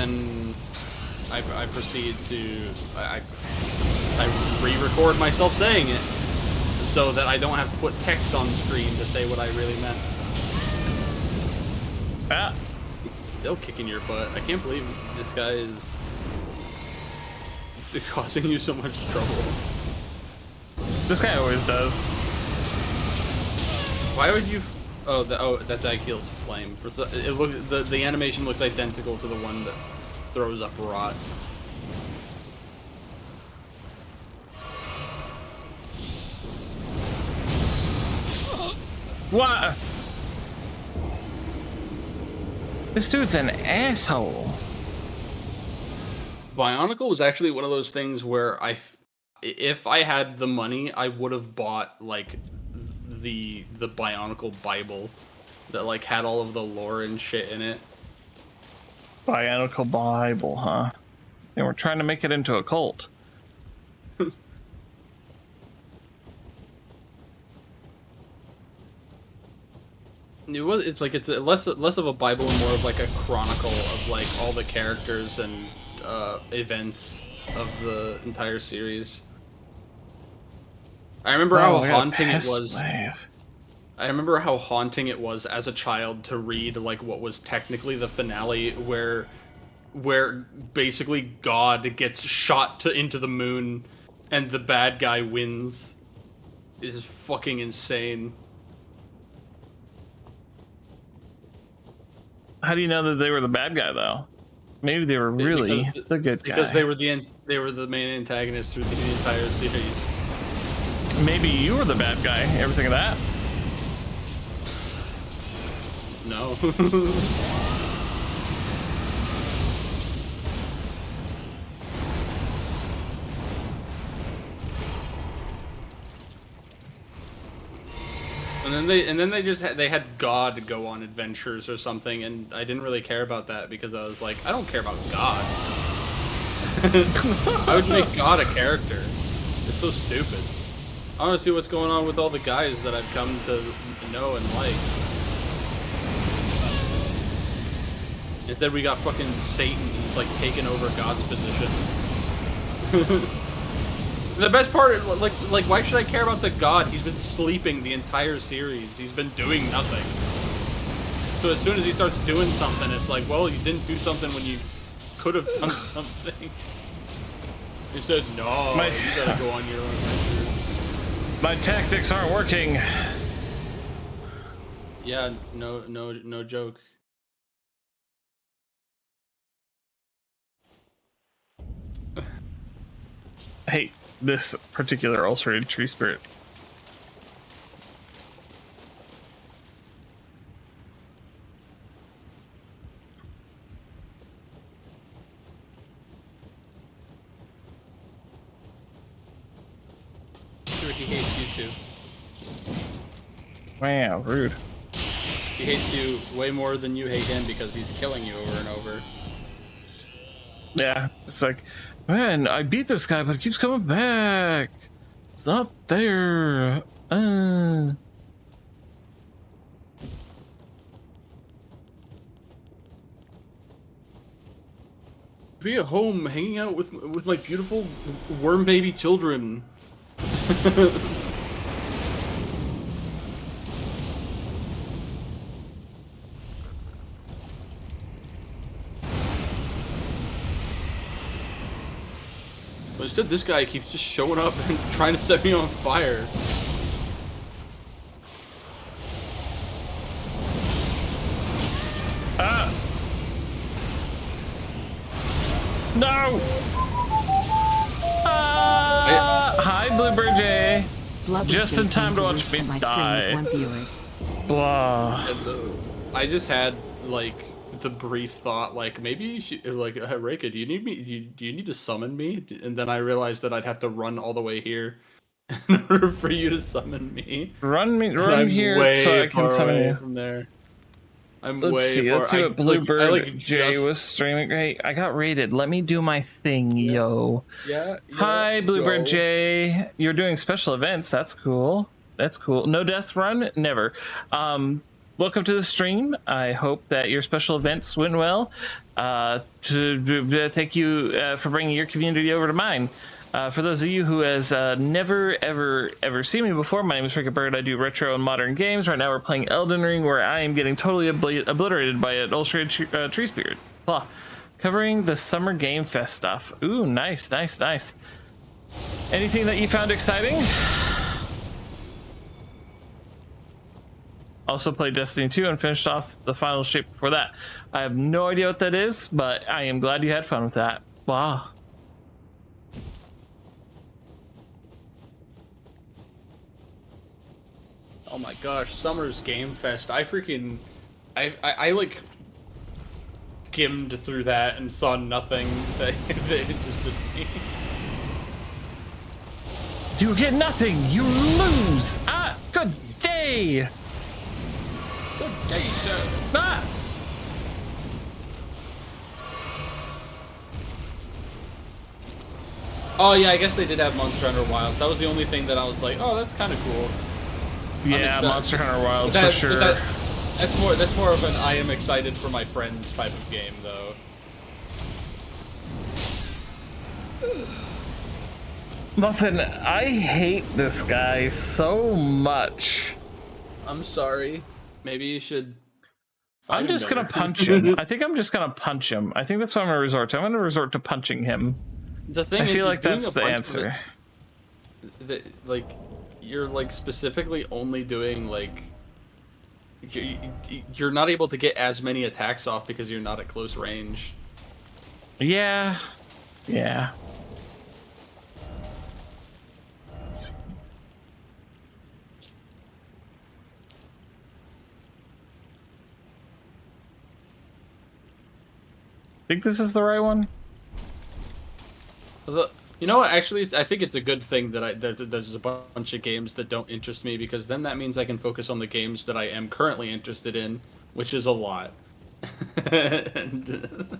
proceed to I re-record myself saying it so that I don't have to put text on screen to say what I really meant. Ah. He's still kicking your butt. I can't believe this guy is causing you so much trouble. This guy always does. Why would you? Oh, that's Aghil's flame. The animation looks identical to the one that throws up rot. What? This dude's an asshole. Bionicle was actually one of those things where if I had the money, I would have bought like the Bionicle Bible that like had all of the lore and shit in it. Bionicle Bible, huh? And we're trying to make it into a cult. It's less of a Bible and more of like a chronicle of like all the characters and events of the entire series. I remember how haunting it was. I remember how haunting it was as a child to read like what was technically the finale, where basically God gets shot into the moon, and the bad guy wins. Is fucking insane. How do you know that they were the bad guy, though? Maybe they were really the good guy. Because they were the main antagonists through the entire series. Maybe you were the bad guy. Ever think of that? No. And then they had God go on adventures or something, and I didn't really care about that because I was like, I don't care about God. I would make God a character. It's so stupid. I want to see what's going on with all the guys that I've come to know and like. Instead, we got fucking Satan who's like taking over God's position. The best part, like, why should I care about the God? He's been sleeping the entire series. He's been doing nothing. So as soon as he starts doing something, it's like, well, you didn't do something when you could have done something. He said, no, you gotta go on your own adventure. My tactics aren't working. Yeah, no joke. I hate this particular ulcerated tree spirit. Sure, he hates you too. Wow, rude. He hates you way more than you hate him because he's killing you over and over. Yeah, it's like, man, I beat this guy, but he keeps coming back. It's not fair. Be at home hanging out with my beautiful worm baby children. But instead, this guy keeps just showing up and trying to set me on fire. Ah! No! Hi, Bluebird J. Just in time to watch me die. Blah. I just had like the brief thought, like maybe like Reika, do you need me? Do you need to summon me? And then I realized that I'd have to run all the way here, in order for you to summon me. Run I'm here way so I can far summon away you. from there. I'm Let's way see. far. Let's see what Bluebird Jay just, was streaming. Hey, I got rated. Let me do my thing, yo. yeah. Hi, Bluebird yo. Jay. You're doing special events. That's cool. That's cool. No death run? Never. Welcome to the stream. I hope that your special events went well. Thank you for bringing your community over to mine. For those of you who has never ever seen me before, my name is Ricky Bird. I do retro and modern games. Right now we're playing Elden Ring, where I am getting totally obliterated by an illustrated tree spirit. Blah. Covering the Summer Game Fest stuff. Ooh, nice. Anything that you found exciting? Also played Destiny 2 and finished off the final shape before that. I have no idea what that is, but I am glad you had fun with that. Wow. Oh my gosh, Summer's Game Fest. I like skimmed through that and saw nothing that interested me. You get nothing. You lose. Ah, good day. Good day, sir. Ah. Oh yeah, I guess they did have Monster Hunter Wilds. That was the only thing that I was like, oh, that's kind of cool. Yeah, Monster Hunter Wilds That- for sure. That's more of an I am excited for my friends type of game, though. Muffin, I hate this guy so much. I'm sorry. Maybe you should. I'm find just gonna another. punch him. I think I'm just gonna punch him. I think that's what I'm gonna resort to. I'm gonna resort to punching him. The thing I is, feel you're like doing that's a the bunch of answer. like, you're like specifically only doing like. You're not able to get as many attacks off because you're not at close range. Yeah. Think this is the right one? You know what? Actually, I think it's a good thing that there's a bunch of games that don't interest me, because then that means I can focus on the games that I am currently interested in, which is a lot. And,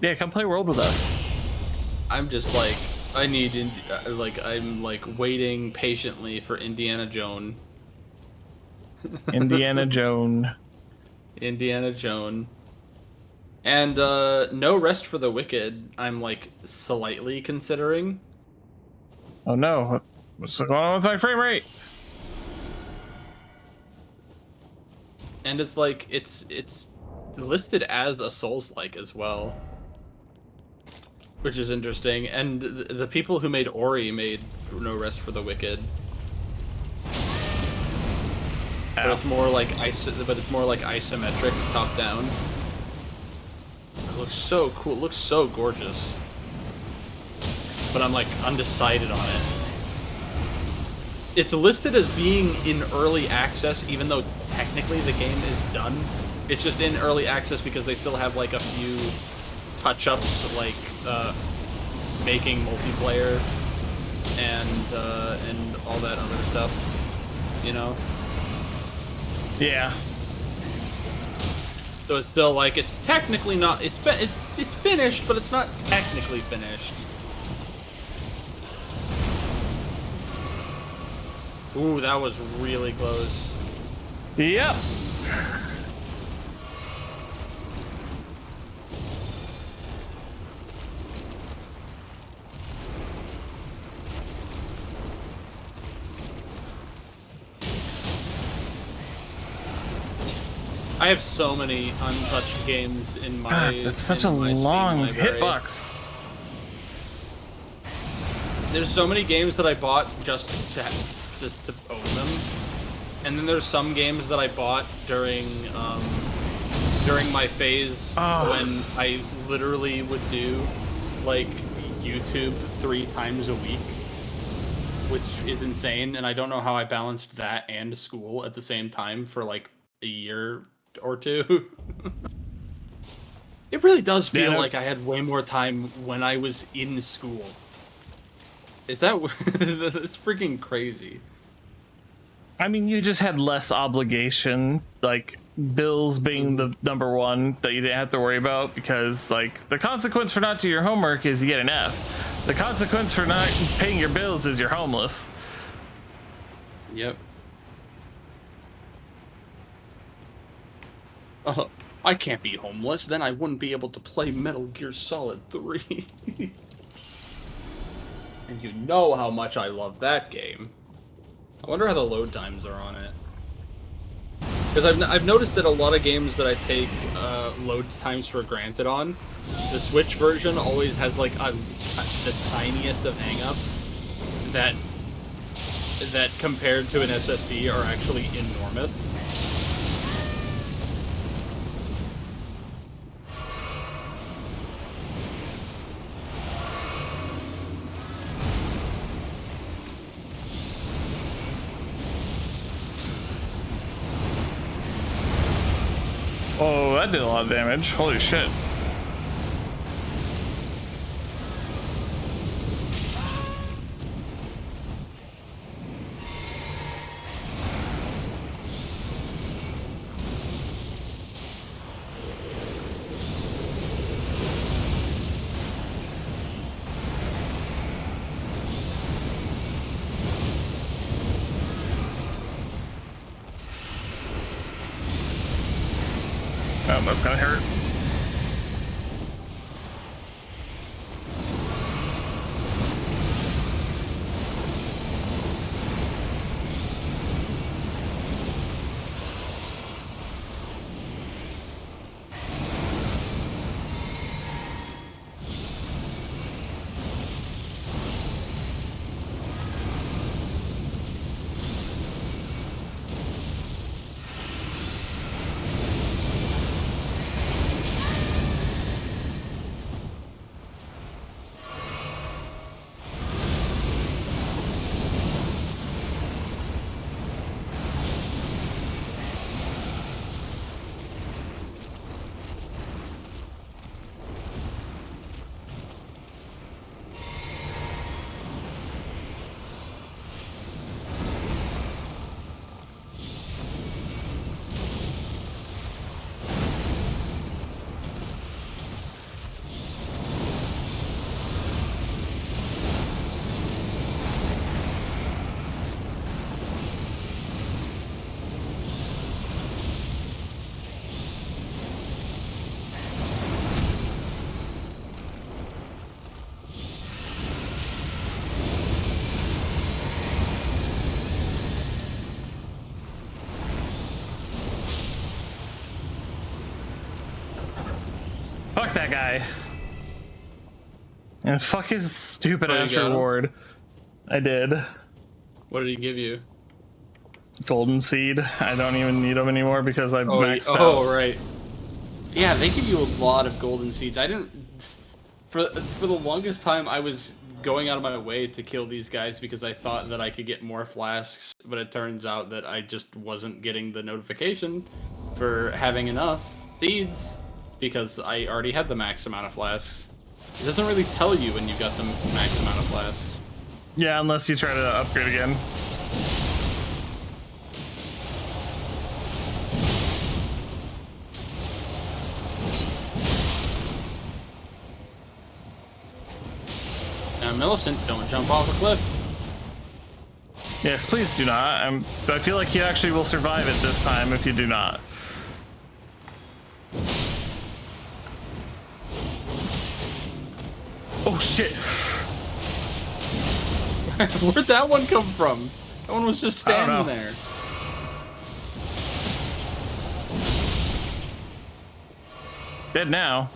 Yeah, come play World with us. I'm just like, I'm like waiting patiently for Indiana Jones. Indiana Jones. Indiana Jones. And No Rest for the Wicked, I'm like slightly considering. Oh no, what's going on with my frame rate? And it's like it's listed as a Souls-like as well, which is interesting. And the people who made Ori made No Rest for the Wicked. But it's more like isometric, top down. It looks so cool. It looks so gorgeous. But I'm like undecided on it. It's listed as being in early access, even though technically the game is done. It's just in early access because they still have like a few touch-ups, like making multiplayer and all that other stuff, you know? Yeah. So it's still like, it's technically not, it's finished, but it's not technically finished. Ooh, that was really close. Yep. I have so many untouched games in my. God, that's such a long Steam library. hitbox. There's so many games that I bought just to own them, and then there's some games that I bought during my phase when I literally would do like YouTube 3 times a week, which is insane, and I don't know how I balanced that and school at the same time for like a year or two. It really does feel like I had way more time when I was in school. Is that that's freaking crazy? I mean, you just had less obligation, like bills being the number one that you didn't have to worry about, because like the consequence for not doing your homework is you get an F. The consequence for not paying your bills is you're homeless. Yep. I can't be homeless, then I wouldn't be able to play Metal Gear Solid 3. And you know how much I love that game. I wonder how the load times are on it. Because I've noticed that a lot of games that I take load times for granted on, the Switch version always has like the tiniest of hangups that compared to an SSD are actually enormous. Oh, that did a lot of damage. Holy shit. Oh, that's gonna hurt. Fuck that guy. And fuck his stupid ass reward. I did. What did he give you? Golden seed. I don't even need them anymore because I maxed out. Oh, right. Yeah, they give you a lot of golden seeds. I didn't... For the longest time, I was going out of my way to kill these guys because I thought that I could get more flasks, but it turns out that I just wasn't getting the notification for having enough seeds because I already had the max amount of flasks. It doesn't really tell you when you got the max amount of flasks. Yeah, unless you try to upgrade again. Now, Millicent, don't jump off a cliff. Yes, please do not. I feel like you actually will survive it this time if you do not. Oh shit! Where'd that one come from? That one was just standing there. Dead now.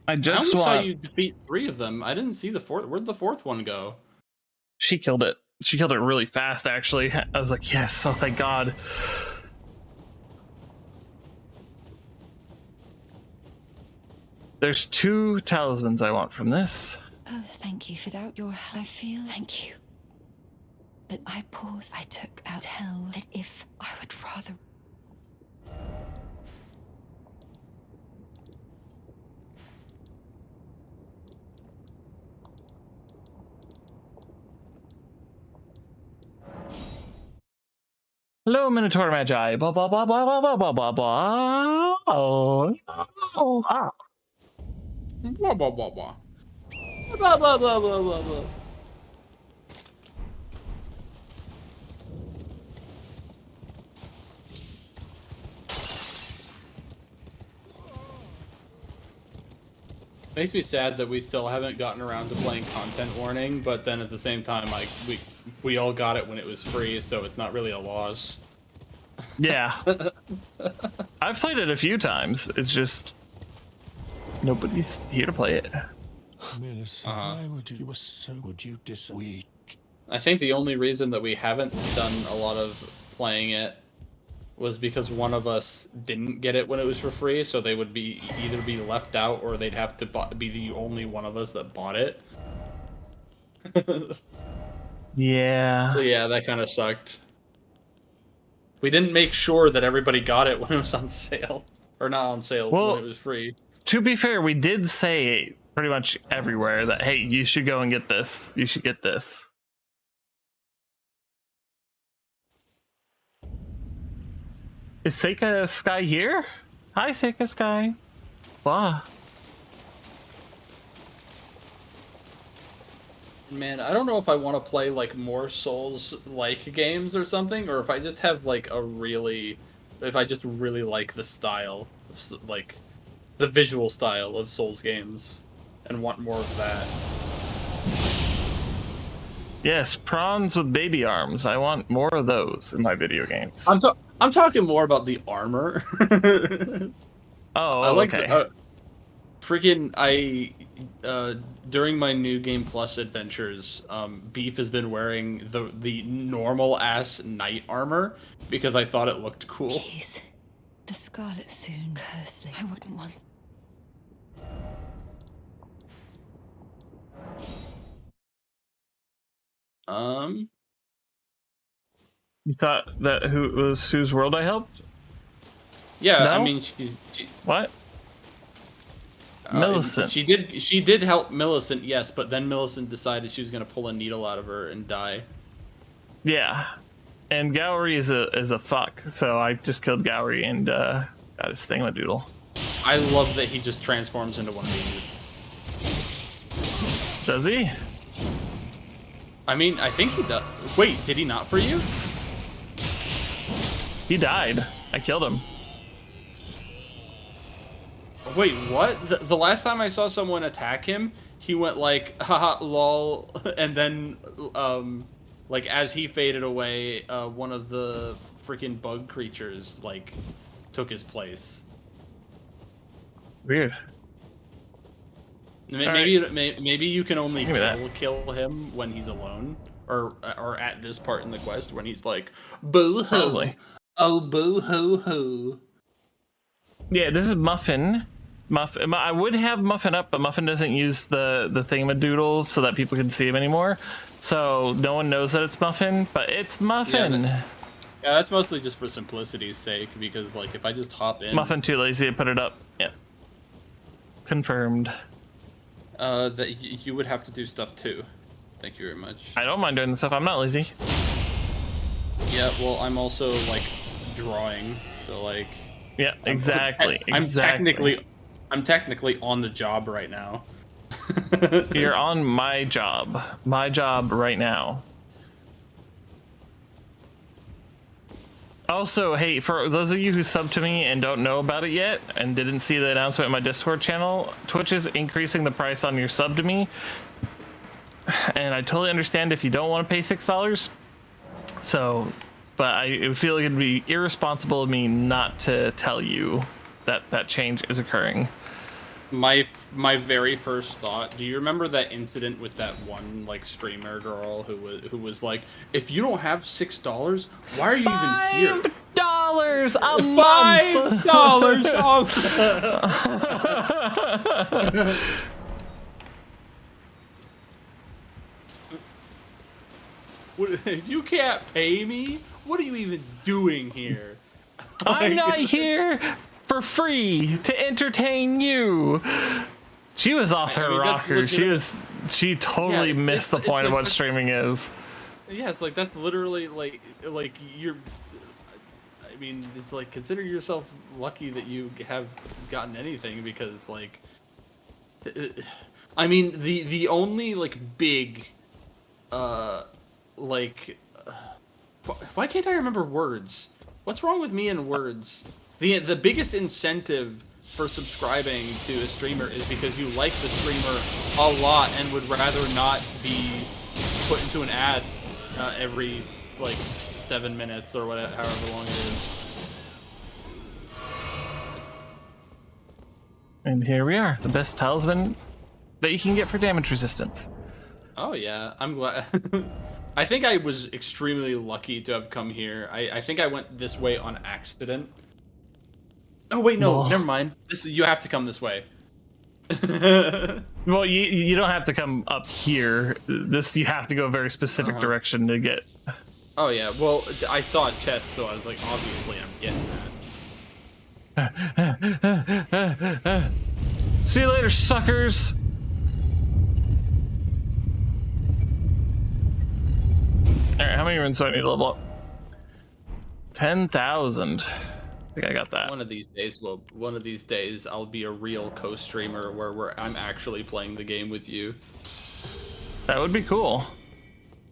I just saw you defeat 3 of them. I didn't see the 4th. Where'd the 4th one go? She killed it. She killed it really fast, actually. I was like, yes, oh thank God. There's 2 talismans I want from this. Oh, thank you for that. Your help. I feel thank you. But I paused. I took out hell that if I would rather. Hello, Minotaur Magi. Blah blah blah blah blah blah blah blah blah. Oh, ah. Blah blah blah blah. Blah blah blah blah blah blah. Makes me sad that we still haven't gotten around to playing content warning, but then at the same time, like we all got it when it was free, so it's not really a loss. Yeah. I've played it a few times. It's just nobody's here to play it. Millicent, why would you were so would you we I think the only reason that we haven't done a lot of playing it was because one of us didn't get it when it was for free, so they would be either be left out or they'd have to be the only one of us that bought it. Yeah. So yeah, that kind of sucked. We didn't make sure that everybody got it when it was on sale. Or not on sale, Well, when it was free. To be fair, we did say pretty much everywhere that, hey, you should go and get this. You should get this. Is Seika Sky here? Hi, Seika Sky. Wow. Man, I don't know if I want to play like more Souls-like games or something, or if I just have like if I just really like the style, like the visual style of Souls games, and want more of that. Yes, prawns with baby arms. I want more of those in my video games. I'm talking more about the armor. Oh, okay. During my New Game Plus adventures, Beef has been wearing the normal ass knight armor because I thought it looked cool. Please. The Scarlet soon. Curse. I wouldn't want. You thought that whose world I helped? Yeah, No? I mean, What? Millicent. She did help Millicent, yes, but then Millicent decided she was gonna pull a needle out of her and die. Yeah. And Gowry is a fuck, so I just killed Gowry and got his thingamadoodle. I love that he just transforms into one of these. Does he? I mean, I think he does. Wait, did he not for you? He died. I killed him. Wait, what? The last time I saw someone attack him, he went like, haha, lol, and then, like, as he faded away, one of the freaking bug creatures, like, took his place. Weird. Maybe you can only kill him when he's alone, or at this part in the quest when he's like, boo hoo, oh boo hoo hoo. Yeah, this is Muffin. I would have Muffin up, but Muffin doesn't use the thingamadoodle so that people can see him anymore. So no one knows that it's Muffin, but it's Muffin. Yeah, that's mostly just for simplicity's sake, because like if I just hop in, Muffin too lazy to put it up. Yeah. Confirmed. That you would have to do stuff too. Thank you very much. I don't mind doing the stuff. I'm not lazy. Yeah, well, I'm also like drawing, so like. Yeah, exactly. I'm technically on the job right now. You're on my job. My job right now. Also, hey, for those of you who sub to me and don't know about it yet and didn't see the announcement in my Discord channel, Twitch is increasing the price on your sub to me. And I totally understand if you don't want to pay $6. So, but I feel like it'd be irresponsible of me not to tell you that that change is occurring. My very first thought, do you remember that incident with that one like streamer girl who was like, if you don't have $6, why are you even here? $5 a $5. If you can't pay me, what are you even doing here? I'm not here for free to entertain you. She was off her rocker. She totally missed the point of what streaming is. Yeah, it's like that's literally like you're I mean, it's like, consider yourself lucky that you have gotten anything, because like, I mean, the only like big, like, why can't I remember words? What's wrong with me and words? The biggest incentive for subscribing to a streamer is because you like the streamer a lot and would rather not be put into an ad every like 7 minutes or whatever, however long it is. And here we are, the best talisman that you can get for damage resistance. Oh yeah, I'm glad. I think I was extremely lucky to have come here. I think I went this way on accident. Oh wait, no, Whoa. never mind. You have to come this way. Well, you don't have to come up here. You have to go a very specific direction to get. Oh yeah, well, I saw a chest, so I was like, obviously I'm getting that. See you later, suckers. All right, how many runes do I need to level up? 10,000. I think I got that. One of these days, I'll be a real co-streamer where I'm actually playing the game with you. That would be cool.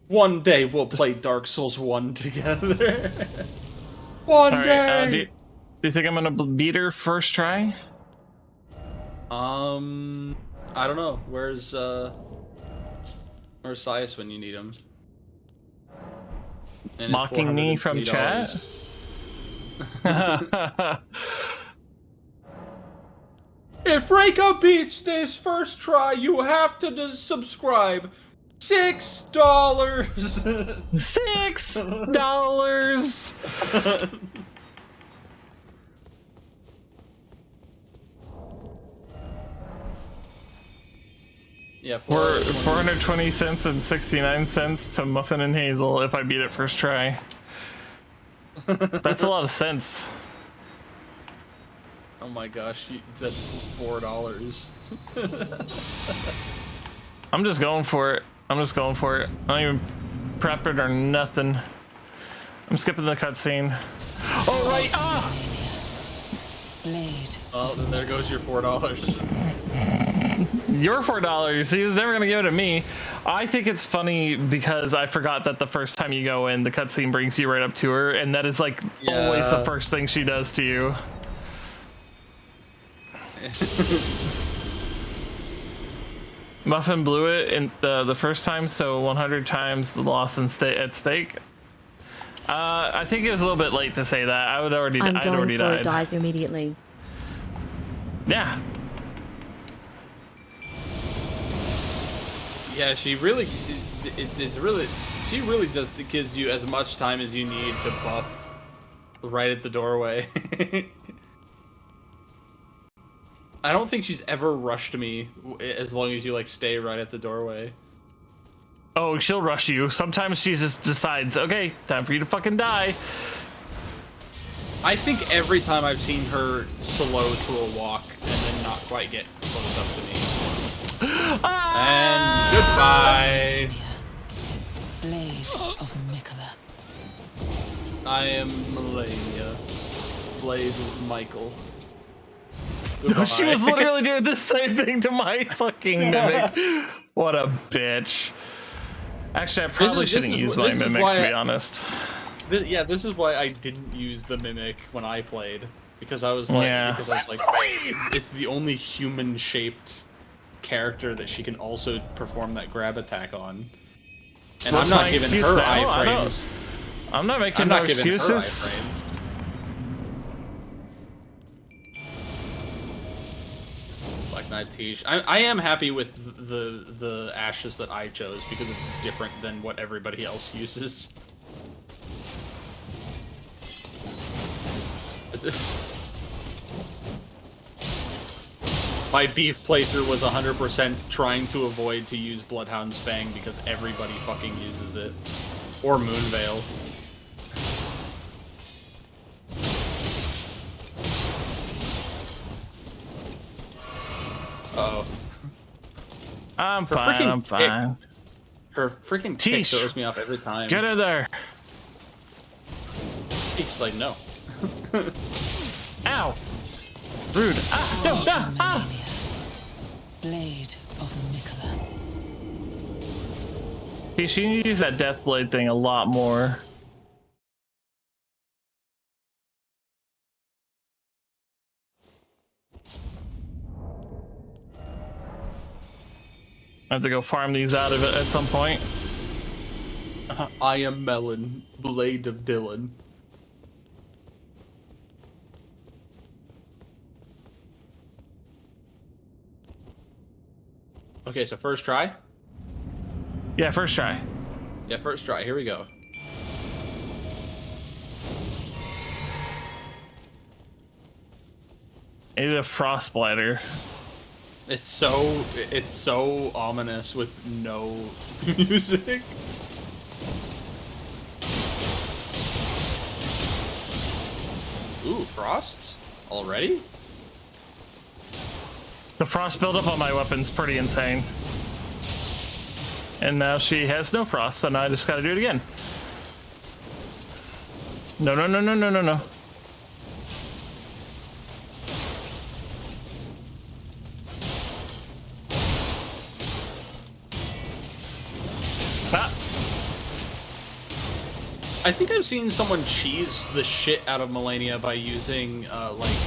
One day we'll play Dark Souls 1 together. One All day. right, do you think I'm gonna beat her first try? I don't know. Where's Sias when you need him? And his Mocking me from $420. chat? If Reiko beats this first try, you have to subscribe. $6. $6. Yeah, We're 420 cents and 69 cents to Muffin and Hazel if I beat it first try. That's a lot of cents. Oh my gosh, that's $4. I'm just going for it. I don't even prep it or nothing. I'm skipping the cutscene. Oh right! Ah! Blade. Oh, then there goes your $4. Your $4. He was never gonna give it to me. I think it's funny because I forgot that the first time you go in, the cutscene brings you right up to her, and that is like always the first thing she does to you. Muffin blew it in the first time, so 100 times the loss at stake. I think it was a little bit late to say that. I'd already died. Dies immediately. Yeah. Yeah, she really just gives you as much time as you need to buff right at the doorway. I don't think she's ever rushed me as long as you like stay right at the doorway. Oh, she'll rush you. Sometimes she just decides, okay, time for you to fucking die. I think every time I've seen her slow to a walk and then not quite get close up to me. And goodbye. Blade of Mikola. I am Melania. Blade of Michael. No, she was literally doing the same thing to my fucking mimic. What a bitch. Actually, I probably shouldn't use my mimic, to be honest. Yeah, this is why I didn't use the mimic when I played, because I was like, it's the only human-shaped character that she can also perform that grab attack on. And I'm not giving her iframes. I'm not making no excuses. Black Knight Tish. I am happy with the ashes that I chose because it's different than what everybody else uses. My beef playthrough was 100% trying to avoid to use Bloodhound's Fang because everybody fucking uses it. Or Moonveil. Uh-oh. I'm fine. Her freaking kick throws me off every time. Get in there. She's like, no. Ow! Rude. Ah, no, ah, ah. Blade of Mikola. Okay, she needs to use that death blade thing a lot more. I have to go farm these out of it at some point. I am Melon, Blade of Dylan. Okay, so first try? Yeah, first try. Yeah, first try. Here we go. I need a frost blighter. It's so ominous with no music. Ooh, frost? Already? The frost buildup on my weapon's pretty insane. And now she has no frost, so now I just gotta do it again. No, no, no, no, no, no, no. Ah! I think I've seen someone cheese the shit out of Melania by using, like,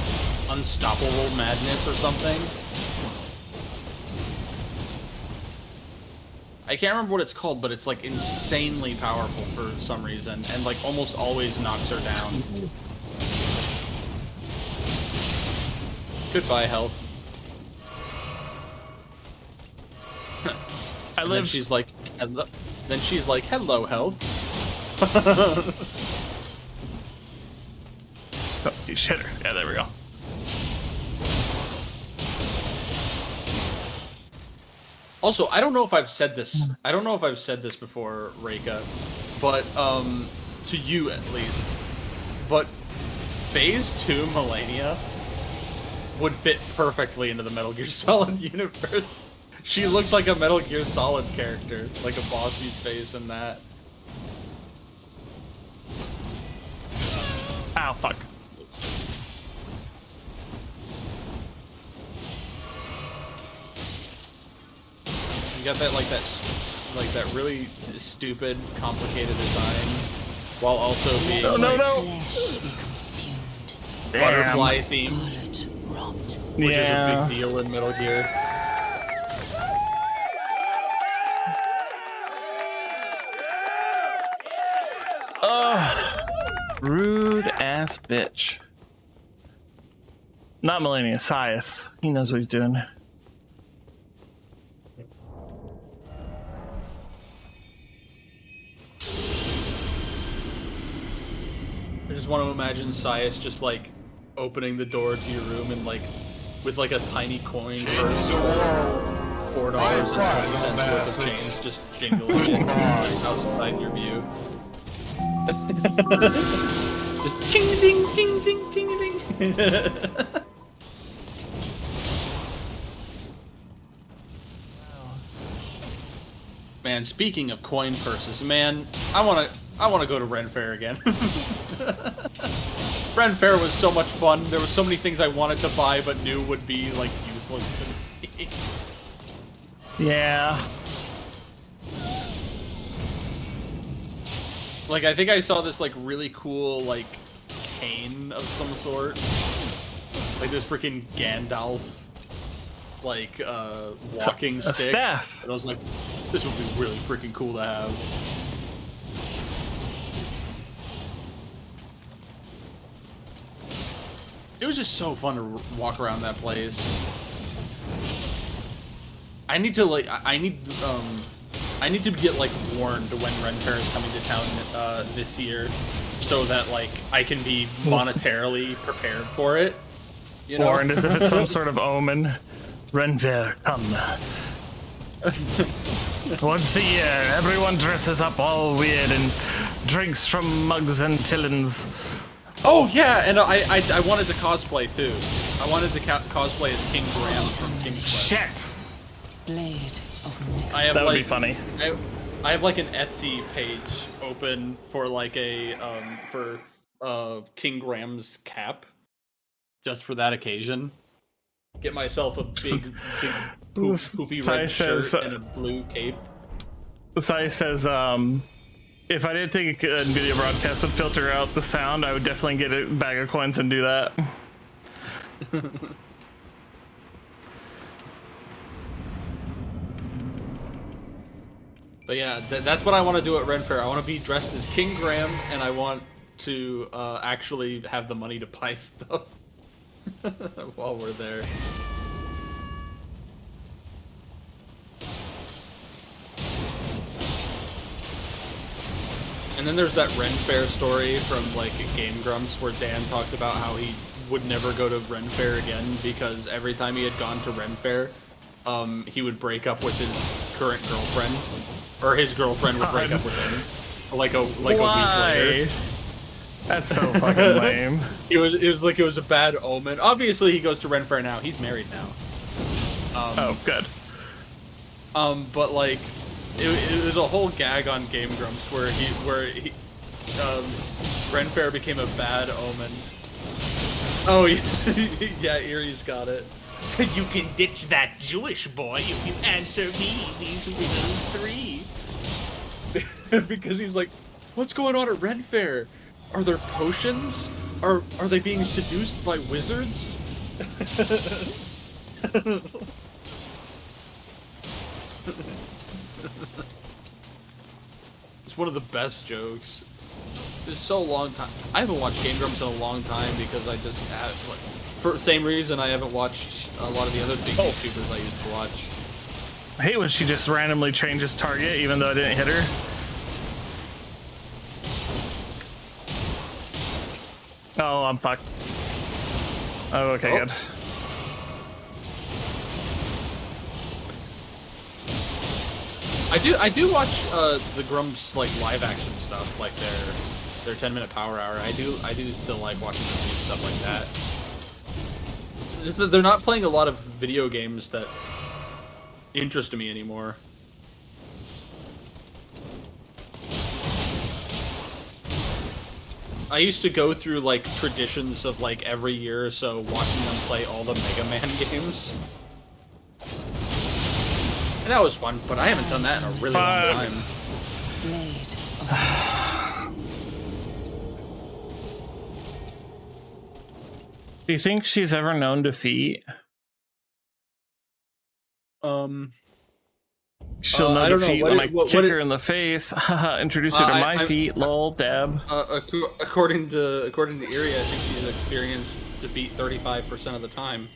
Unstoppable Madness or something. I can't remember what it's called, but it's, like, insanely powerful for some reason, and, like, almost always knocks her down. Goodbye, health. Then she's like, hello. Then she's like, hello, health. Oh, you shit her. Yeah, there we go. Also, I don't know if I've said this. I don't know if I've said this before, Reika, but to you at least. But Phase 2 Melania would fit perfectly into the Metal Gear Solid universe. She looks like a Metal Gear Solid character, like a bossy face and that. Ow, fuck. You got that that really stupid, complicated design, while also being butterfly themed, which is a big deal in Metal Gear. Rude ass bitch. Not Melania, Sias. He knows what he's doing. I just want to imagine Sias just like opening the door to your room and like with like a tiny coin purse or $4.20 worth of change just jingling it just outside your view. Just ching ding ching ding ching ding. Man, speaking of coin purses, man, I wanna go to Ren Fair again. Ren Fair was so much fun. There were so many things I wanted to buy but knew would be like useless to me. Yeah. Like, I think I saw this, like, really cool, like, cane of some sort. Like, this freaking Gandalf, like, walking stick. A staff! And I was like, this would be really freaking cool to have. It was just so fun to walk around that place. I need to, like, I need to get, like, warned when Ren Fair is coming to town this year, so that, like, I can be monetarily prepared for it. You know? Warned as if it's some sort of omen. Ren Fair, come. Once a year, everyone dresses up all weird and drinks from mugs and tillins. Oh, yeah, and I wanted to cosplay, too. I wanted to cosplay as King Graham from King's Quest. Shit! Blade of Mikola. I have, That would like, be funny. I have like an Etsy page open for like a for King Graham's cap just for that occasion. Get myself a big poofy red shirt and a blue cape. Sai says, if I didn't think a NVIDIA broadcast would filter out the sound, I would definitely get a bag of coins and do that. But yeah, that's what I want to do at Ren Fair. I want to be dressed as King Graham, and I want to actually have the money to buy stuff while we're there. And then there's that Ren Fair story from like Game Grumps where Dan talked about how he would never go to Ren Fair again because every time he had gone to Ren Fair, he would break up with his current girlfriend, or his girlfriend would break up with him, like a week later. That's so fucking lame. It was like it was a bad omen. Obviously, he goes to Ren Fair now. He's married now. Oh, good. But like, it was a whole gag on Game Grumps where Ren Fair became a bad omen. Oh yeah, Erie's got it. You can ditch that Jewish boy if you answer me these riddles 3. Because he's like, what's going on at Ren Fair? Are there potions? Are they being seduced by wizards? It's one of the best jokes. It's so long time. I haven't watched Game Grumps in a long time because I just have, like, for the same reason I haven't watched a lot of the other big YouTubers I used to watch. I hate when she just randomly changes target even though I didn't hit her. Oh, I'm fucked. Oh, okay, good. I do watch the Grumps like live action stuff, like their 10-minute power hour. I do still like watching them do stuff like that. It's that they're not playing a lot of video games that interest me anymore. I used to go through like traditions of like every year or so watching them play all the Mega Man games. And that was fun, but I haven't done that in a really long time. Do you think she's ever known defeat? She'll know defeat when I kick her in the face. Introduce her to my feet. Lol, dab. According to Erie, I think she's experienced defeat 35% of the time.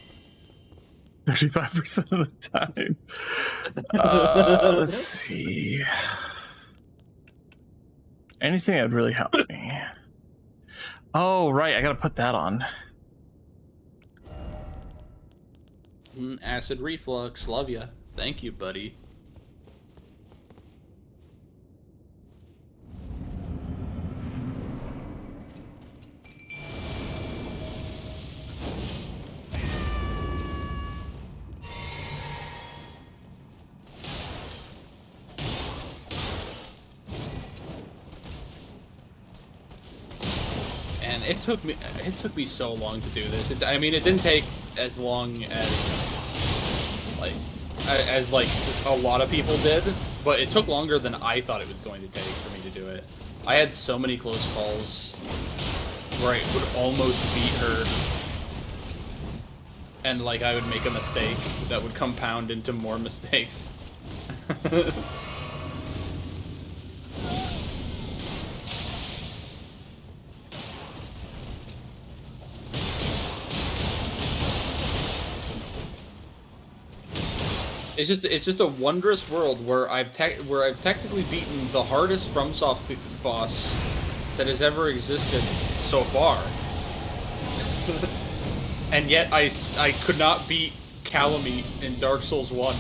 35% of the time. Let's see. Anything that would really help me. Oh, right. I gotta put that on. Acid reflux. Love ya. Thank you, buddy. And it took me so long to do this. I mean, it didn't take as long as a lot of people did, but it took longer than I thought it was going to take for me to do it. I had so many close calls where I would almost beat her, and like I would make a mistake that would compound into more mistakes. It's just a wondrous world where I've technically beaten the hardest FromSoft boss that has ever existed so far, and yet I could not beat Calamite in Dark Souls 1.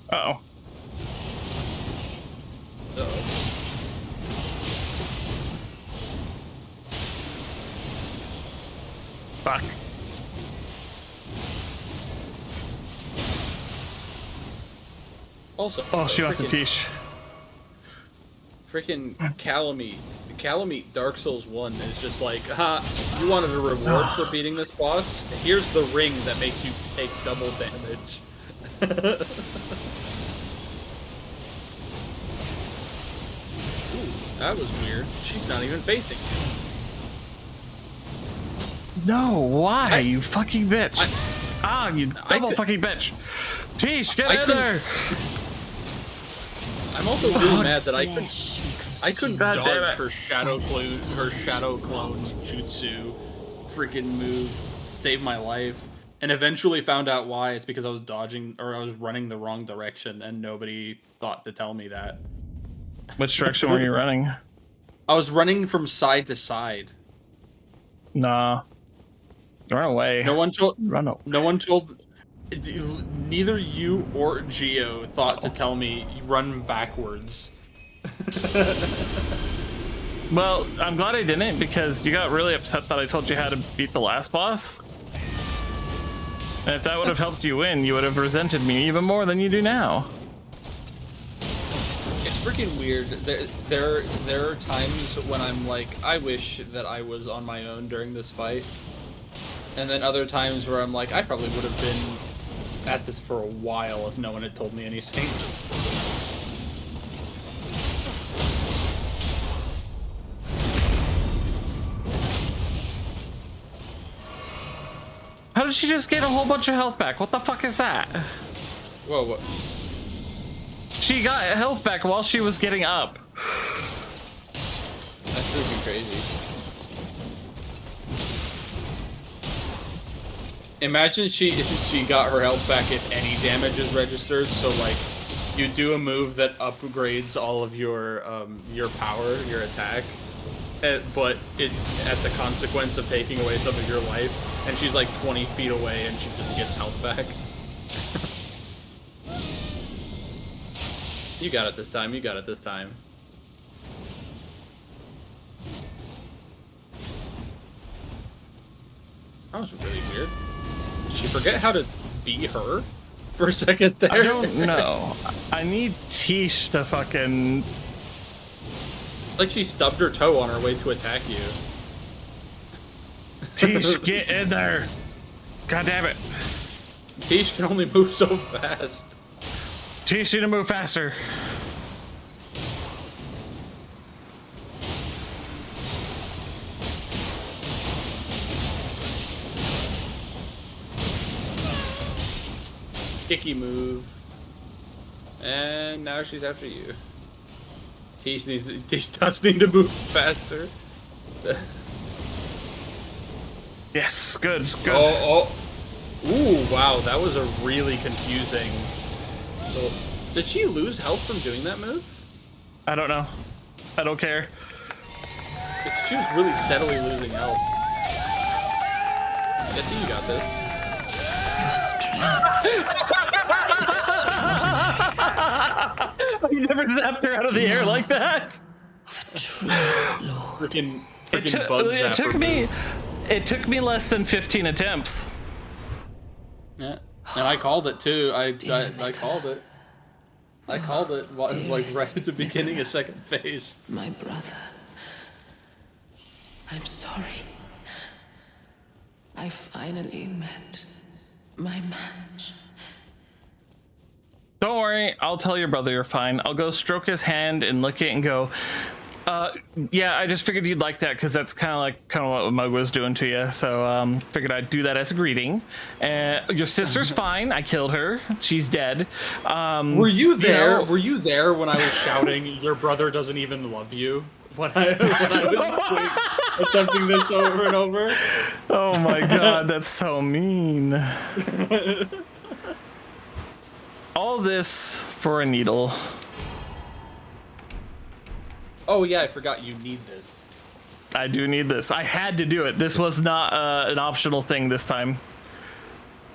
Uh-oh. Fuck. Also, oh, she wants a tish. Freaking Calamite Dark Souls 1 is just like, you wanted a reward for beating this boss? Here's the ring that makes you take double damage. Ooh, that was weird. She's not even facing me. No, why? You fucking bitch. You double fucking bitch. Tish, get in there. I'm also really mad that I couldn't God dodge damn it. her shadow clone jutsu freaking move, save my life, and eventually found out why. It's because I was dodging, or I was running the wrong direction, and nobody thought to tell me that. Which direction were you running? I was running from side to side. Nah. Run away. No one told. Run away. No one told. Neither you or Geo thought to tell me run backwards. Well, I'm glad I didn't, because you got really upset that I told you how to beat the last boss. And if that would have helped you win, you would have resented me even more than you do now. It's freaking weird. There are times when I'm like, I wish that I was on my own during this fight. And then other times where I'm like, I probably would have been at this for a while if no one had told me anything. How did she just get a whole bunch of health back? What the fuck is that? Whoa, what? She got health back while she was getting up. That's freaking crazy. Imagine she got her health back if any damage is registered. So like, you do a move that upgrades all of your power, your attack, but it at the consequence of taking away some of your life. And she's like 20 feet away, and she just gets health back. You got it this time. You got it this time. That was really weird. Did she forget how to be her for a second there? I don't know. I need Tish to fucking... Like she stubbed her toe on her way to attack you. Tish, get in there. God damn it. Tish can only move so fast. Tish, you need to move faster. Kicky move. And now she's after you. Tish does need to move faster. Yes, good, good. Oh. Ooh, wow, that was a really confusing. So, did she lose health from doing that move? I don't know. I don't care. She was really steadily losing health. Jesse, you got this. You never zapped her out of the air like that. Freaking bug zapper. It took me less than 15 attempts. Yeah, and I called it too. I called it. I called it like right at the beginning of second phase. My brother. I'm sorry. I finally met my match. Don't worry, I'll tell your brother you're fine. I'll go stroke his hand and lick it and go, yeah, I just figured you'd like that because that's kind of what Mug was doing to you. So figured I'd do that as a greeting. Your sister's fine. I killed her. She's dead. Were you there? You know, Were you there when I was shouting, "Your brother doesn't even love you"? When I was attempting this over and over. Oh my god, that's so mean. All this for a needle. Oh yeah, I forgot you need this. I do need this. I had to do it. This was not an optional thing this time.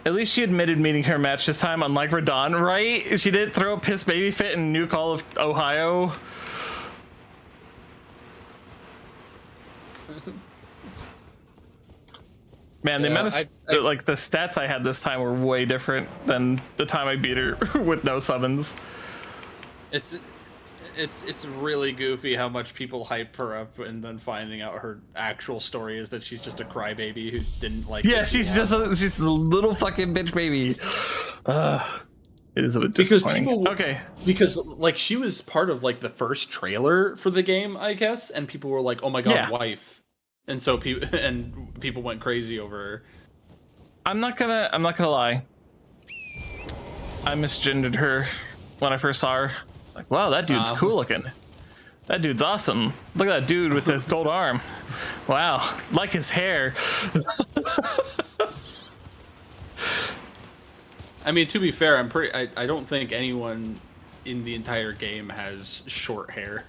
At least she admitted meeting her match this time, unlike Radon, right? She didn't throw a piss baby fit in New Call of Ohio. Man, the amount of like the stats I had this time were way different than the time I beat her with no summons. it's really goofy how much people hype her up, and then finding out her actual story is that she's just a crybaby who didn't like. Yeah, she's she's a little fucking bitch baby. It is a bit disappointing. Because like she was part of like the first trailer for the game, I guess, and people were like, "Oh my god, Yeah. wife," and so people went crazy over her. I'm not gonna lie. I misgendered her when I first saw her. Like, wow, that dude's cool looking. That dude's awesome. Look at that dude with his gold arm. Wow, like his hair. I mean, to be fair, I don't think anyone in the entire game has short hair.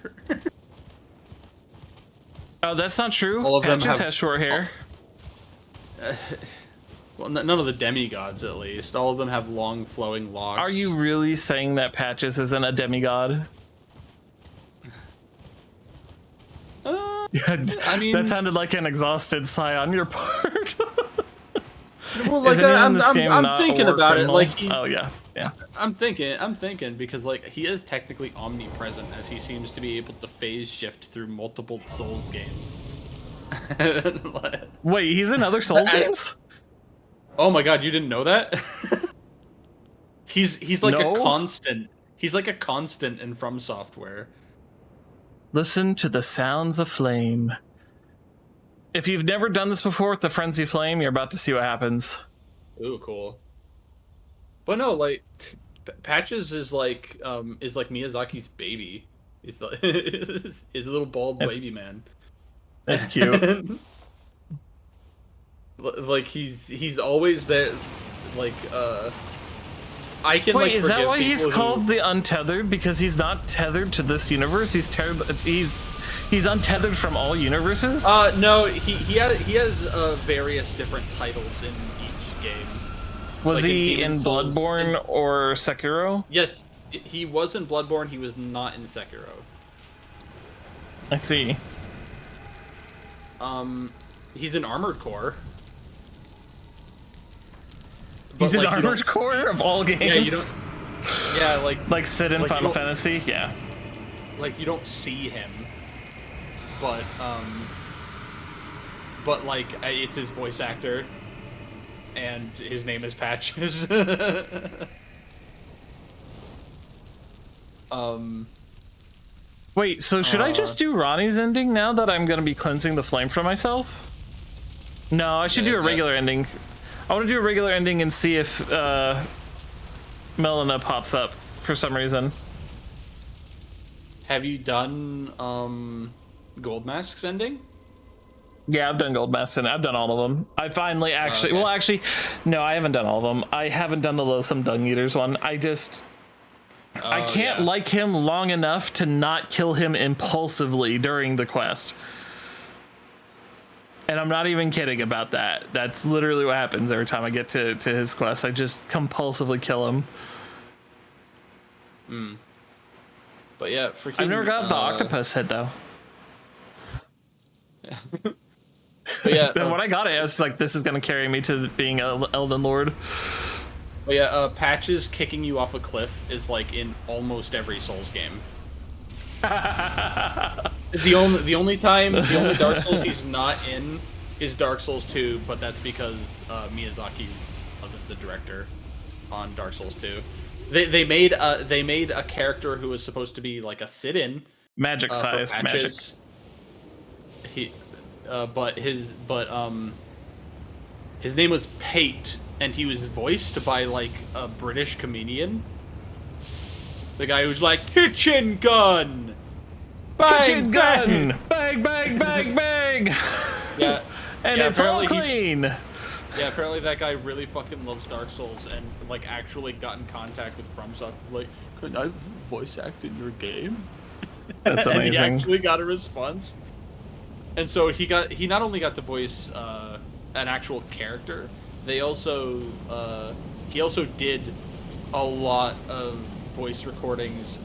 Oh, that's not true. All of them Patches have- has short hair. Well, none of the demigods, at least. All of them have long, flowing locks. Are you really saying that Patches isn't a demigod? I mean, that sounded like an exhausted sigh on your part. well, like I'm thinking about it. Like, oh yeah. I'm thinking because like he is technically omnipresent, as he seems to be able to phase shift through multiple Souls games. Wait, he's in other Souls games? Oh my god, you didn't know that? he's like No? a constant. He's like a constant in From Software. Listen to the sounds of flame. If you've never done this before with the Frenzy Flame, you're about to see what happens. Ooh, cool. But no, like Patches is like Miyazaki's baby. He's like his little bald baby man. That's cute. Like he's always there. Like I can. Wait, like, is that forgive why he's people called who... the Untethered? Because he's not tethered to this universe. He's untethered from all universes. No, he has various different titles in each game. Was like he in Souls, Bloodborne or Sekiro? Yes, he was in Bloodborne. He was not in Sekiro. I see. He's in Armored Core. He's But, in like, you Armored don't- Core of all games. Yeah, you don't. Yeah, like Sid in like, you Final don't- Fantasy. Yeah. Like you don't see him, but like it's his voice actor, and his name is Patches. Wait, so should I just do Ronnie's ending now that I'm gonna be cleansing the flame from myself? No, I should do a regular ending. I want to do a regular ending and see if Melina pops up for some reason. Have you done Gold Mask's ending? Yeah, I've done Gold Mask and I've done all of them. I finally actually, Okay. well, actually, no, I haven't done all of them. I haven't done the Loathsome Dung Eaters one. I can't like him long enough to not kill him impulsively during the quest. And I'm not even kidding about that. That's literally what happens every time I get to his quest. I just compulsively kill him. But yeah, freaking. I've never got the octopus head though. But yeah, Then when I got it, I was just like, this is gonna carry me to being a Elden Lord. But yeah, Patches kicking you off a cliff is like in almost every Souls game. The only Dark Souls he's not in is Dark Souls 2, but that's because Miyazaki wasn't the director on Dark Souls 2. They made a character who was supposed to be like a sit-in Magic size magic. His name was Pate, and he was voiced by like a British comedian. The guy who's like kitchen gun. Bang, Kitchen bang. gun! Bang, bang, bang, bang! Yeah. And Yeah, it's all apparently clean! Yeah, apparently that guy really fucking loves Dark Souls and like actually got in contact with FromSoft. Like, could I voice act in your game? That's And he amazing. actually got a response. And so he not only got to voice an actual character, he also did a lot of voice recordings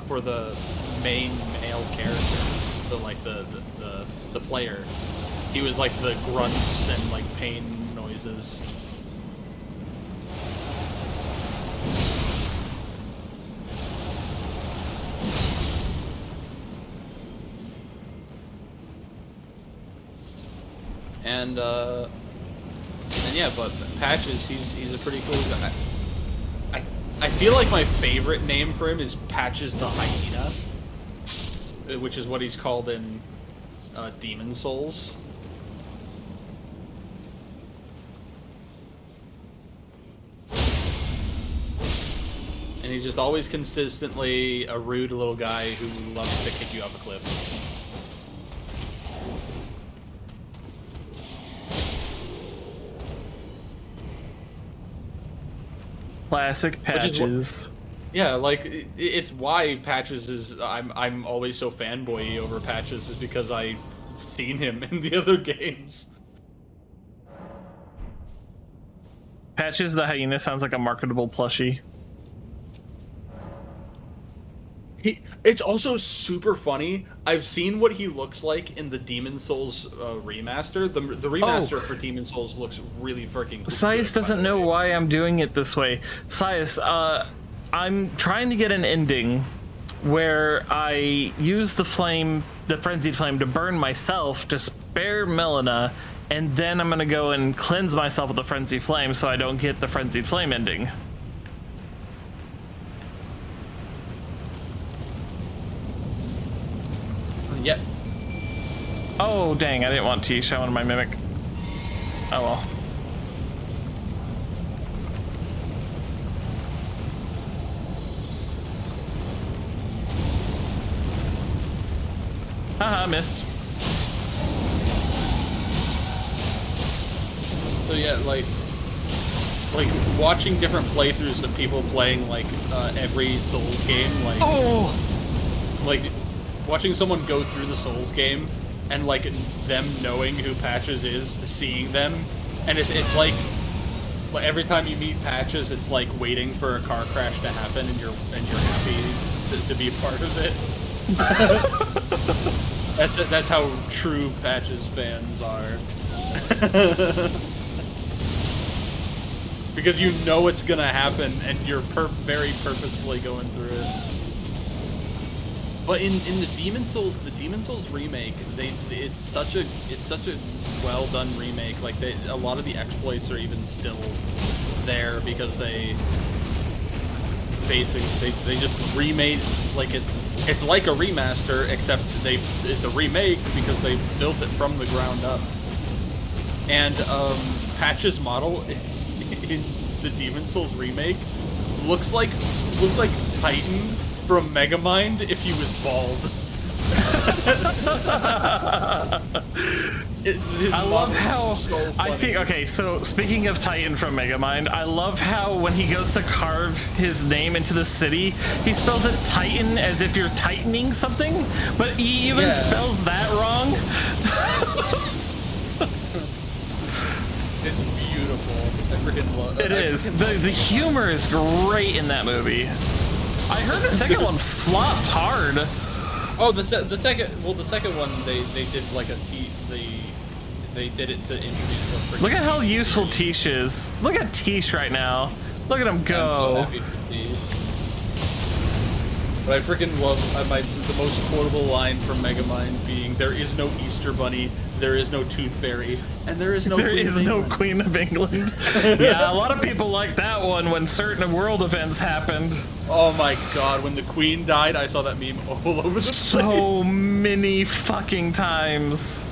for the main male character, the player. He was like the grunts and like pain noises. And yeah, but Patches, he's a pretty cool guy. I feel like my favorite name for him is Patches the Hyena, which is what he's called in Demon Souls. And he's just always consistently a rude little guy who loves to kick you off a cliff. Classic Patches. Yeah, like it's why Patches is I'm always so fanboy over Patches is because I've seen him in the other games. Patches the Hyena sounds like a marketable plushie. It's also super funny. I've seen what he looks like in the Demon Souls remaster. The remaster for Demon Souls looks really freaking cool. Sias doesn't know why I'm doing it this way. Sias, I'm trying to get an ending where I use the frenzied flame to burn myself to spare Melina, and then I'm gonna go and cleanse myself with the frenzied flame so I don't get the frenzied flame ending. Yep. Oh, dang, I didn't want Tish, I wanted my Mimic. Oh well. Haha, missed. So yeah, like watching different playthroughs of people playing like every Souls game, like watching someone go through the Souls game and like them knowing who Patches is, seeing them, and it's like every time you meet Patches, it's like waiting for a car crash to happen, and you're happy to be a part of it. That's how true Patches fans are. Because you know it's gonna happen, and you're very purposefully going through it. But in the Demon Souls remake, it's such a well done remake. Like a lot of the exploits are even still there because they just remade, like it's like a remaster, except it's a remake because they built it from the ground up. And Patch's model in the Demon Souls remake looks like Titan from Megamind if he was bald. I love how I think. Okay, so speaking of Titan from Megamind, I love how when he goes to carve his name into the city, he spells it Titan as if you're tightening something, but he even spells that wrong. It's beautiful. I freaking love it. It is. The humor is great in that movie. I heard the second one flopped hard. Oh, the second one they did like they did it to introduce a Look at how useful Tish is. Look at Tish right now. Look at him go. I'm so happy for Tish. But I freaking love the most quotable line from Megamind being, "There is no Easter Bunny, there is no Tooth Fairy, and there is no Queen of England." Yeah, a lot of people like that one when certain world events happened. Oh my god, when the Queen died, I saw that meme all over the place. So many fucking times.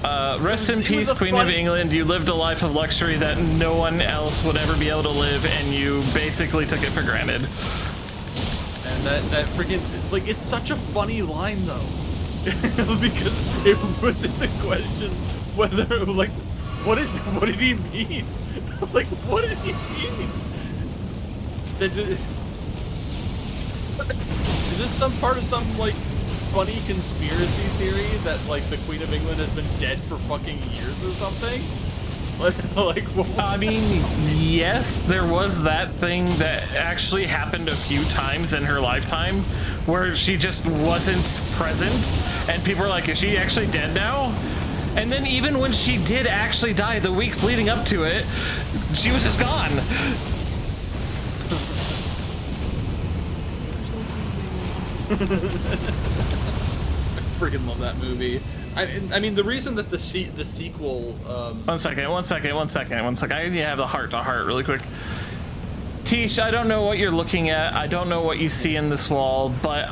Rest in peace, Queen of England. You lived a life of luxury that no one else would ever be able to live, and you basically took it for granted. And that freaking, like, it's such a funny line though. Because it puts into question whether, like, what did he mean? Like, what did he mean? Is this some part of some, like, funny conspiracy theory that, like, the Queen of England has been dead for fucking years or something? Like what? I mean, yes, there was that thing that actually happened a few times in her lifetime where she just wasn't present, and people were like, is she actually dead now? And then even when she did actually die, the weeks leading up to it, she was just gone. I freaking love that movie. I mean, the reason that the sequel. One second. I need to have the heart-to-heart really quick. Tish, I don't know what you're looking at. I don't know what you see in this wall, but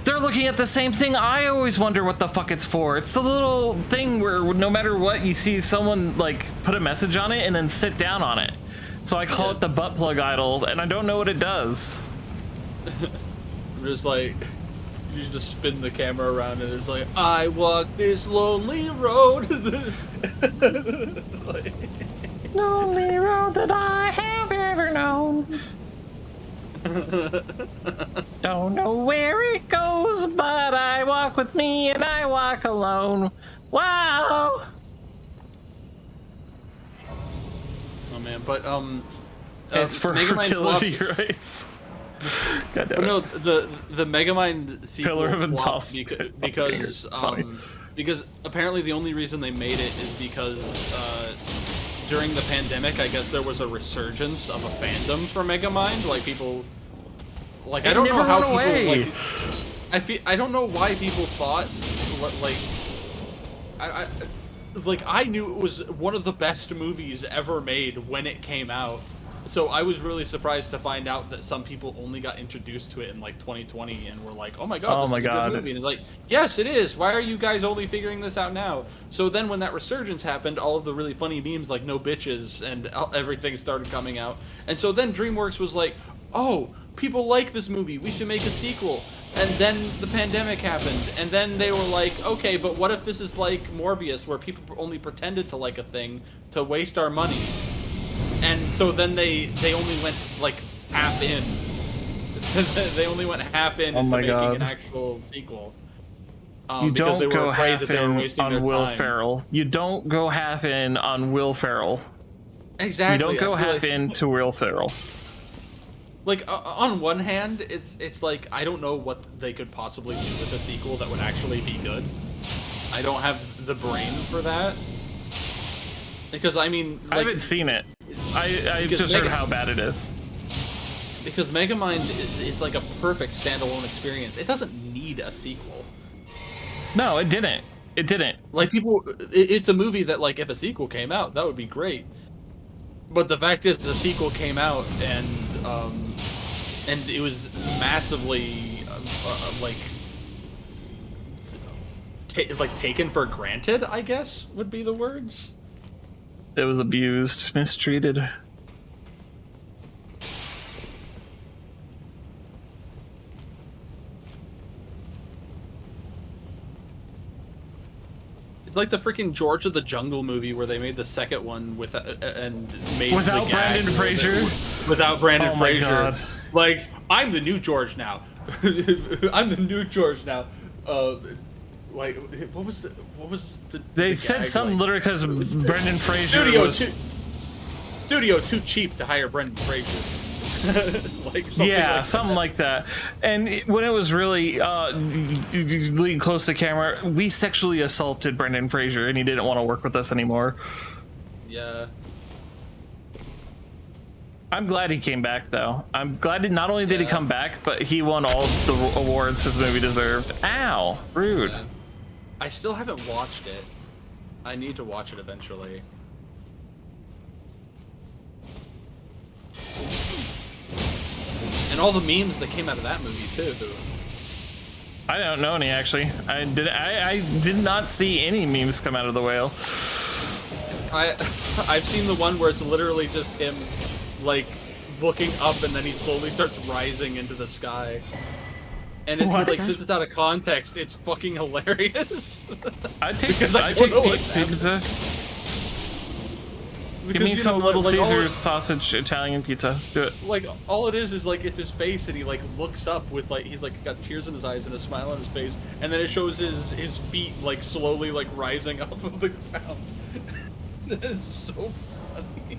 they're looking at the same thing. I always wonder what the fuck it's for. It's a little thing where no matter what, you see someone like put a message on it and then sit down on it. So I call it the butt plug idol, and I don't know what it does. I'm just like, you just spin the camera around and it's like, I walk this lonely road. Like, lonely road that I have ever known. Don't know where it goes, but I walk with me and I walk alone. Wow. oh man, but It's for fertility rights. God damn it. No, the Megamind sequel Pillar of flopped Intoxic. because apparently the only reason they made it is because during the pandemic, I guess there was a resurgence of a fandom for Megamind. Like people, like I don't know how people like. I don't know why people thought like I knew it was one of the best movies ever made when it came out. So I was really surprised to find out that some people only got introduced to it in like 2020 and were like, "Oh my god, this is a good movie." And it's like, "Yes, it is. Why are you guys only figuring this out now?" So then when that resurgence happened, all of the really funny memes like "no bitches" and everything started coming out. And so then DreamWorks was like, "Oh, people like this movie. We should make a sequel." And then the pandemic happened, and then they were like, "Okay, but what if this is like Morbius, where people only pretended to like a thing to waste our money?" And so then they only went like half in. They only went half in into making an actual sequel. You because don't they were go afraid half that they were in wasting on their Will time. Ferrell. You don't go half in on Will Ferrell. Exactly. You don't go I feel half like, in to Will Ferrell. Like on one hand, it's like I don't know what they could possibly do with a sequel that would actually be good. I don't have the brain for that. Because I mean, like, I haven't seen it. I've just heard how bad it is. Because Megamind is like a perfect standalone experience. It doesn't need a sequel. No, it didn't. It didn't. Like people, it's a movie that like if a sequel came out, that would be great. But the fact is, the sequel came out and it was massively taken for granted, I guess would be the words. It was abused, mistreated. It's like the freaking George of the Jungle movie where they made the second one with and made without the gag Brendan Fraser. Without Brendan Fraser. God. Like I'm the new George now. I'm the new George now. Like what was the They the said gag, something like, literally because Brendan Fraser Studio too cheap to hire Brendan Fraser. Like something like that. And when it was really lean close to camera, we sexually assaulted Brendan Fraser, and he didn't want to work with us anymore. Yeah. I'm glad he came back, though. I'm glad that not only did he come back, but he won all the awards his movie deserved. Ow, rude. Yeah. I still haven't watched it. I need to watch it eventually. And all the memes that came out of that movie too. I don't know any actually. I did not see any memes come out of the whale. I've seen the one where it's literally just him like looking up and then he slowly starts rising into the sky. And it's like since it's out of context, it's fucking hilarious. I take pizza. Give me some Little Caesars sausage Italian pizza. Do it. Like all it is like it's his face and he like looks up with like he's like got tears in his eyes and a smile on his face, and then it shows his feet like slowly like rising off of the ground. It's so funny.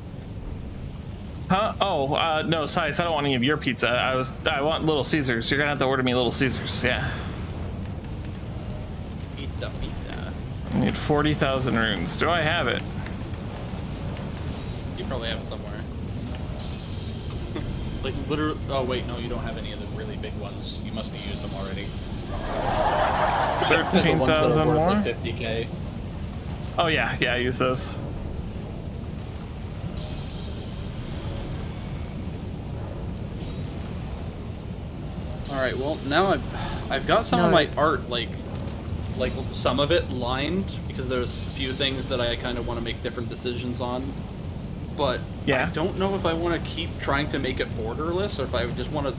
Huh? Oh, no, Size, I don't want any of your pizza. I want Little Caesars. You're gonna have to order me Little Caesars. Yeah. Pizza. I need 40,000 runes. Do I have it? You probably have it somewhere. Like literally. Oh wait, no, you don't have any of the really big ones. You must have used them already. The ones that are 13,000 worth more. like 50k. Oh yeah, I use those. All right, well now I've got some of my art like some of it lined because there's a few things that I kind of want to make different decisions on. But Yeah. I don't know if I want to keep trying to make it borderless or if I just want to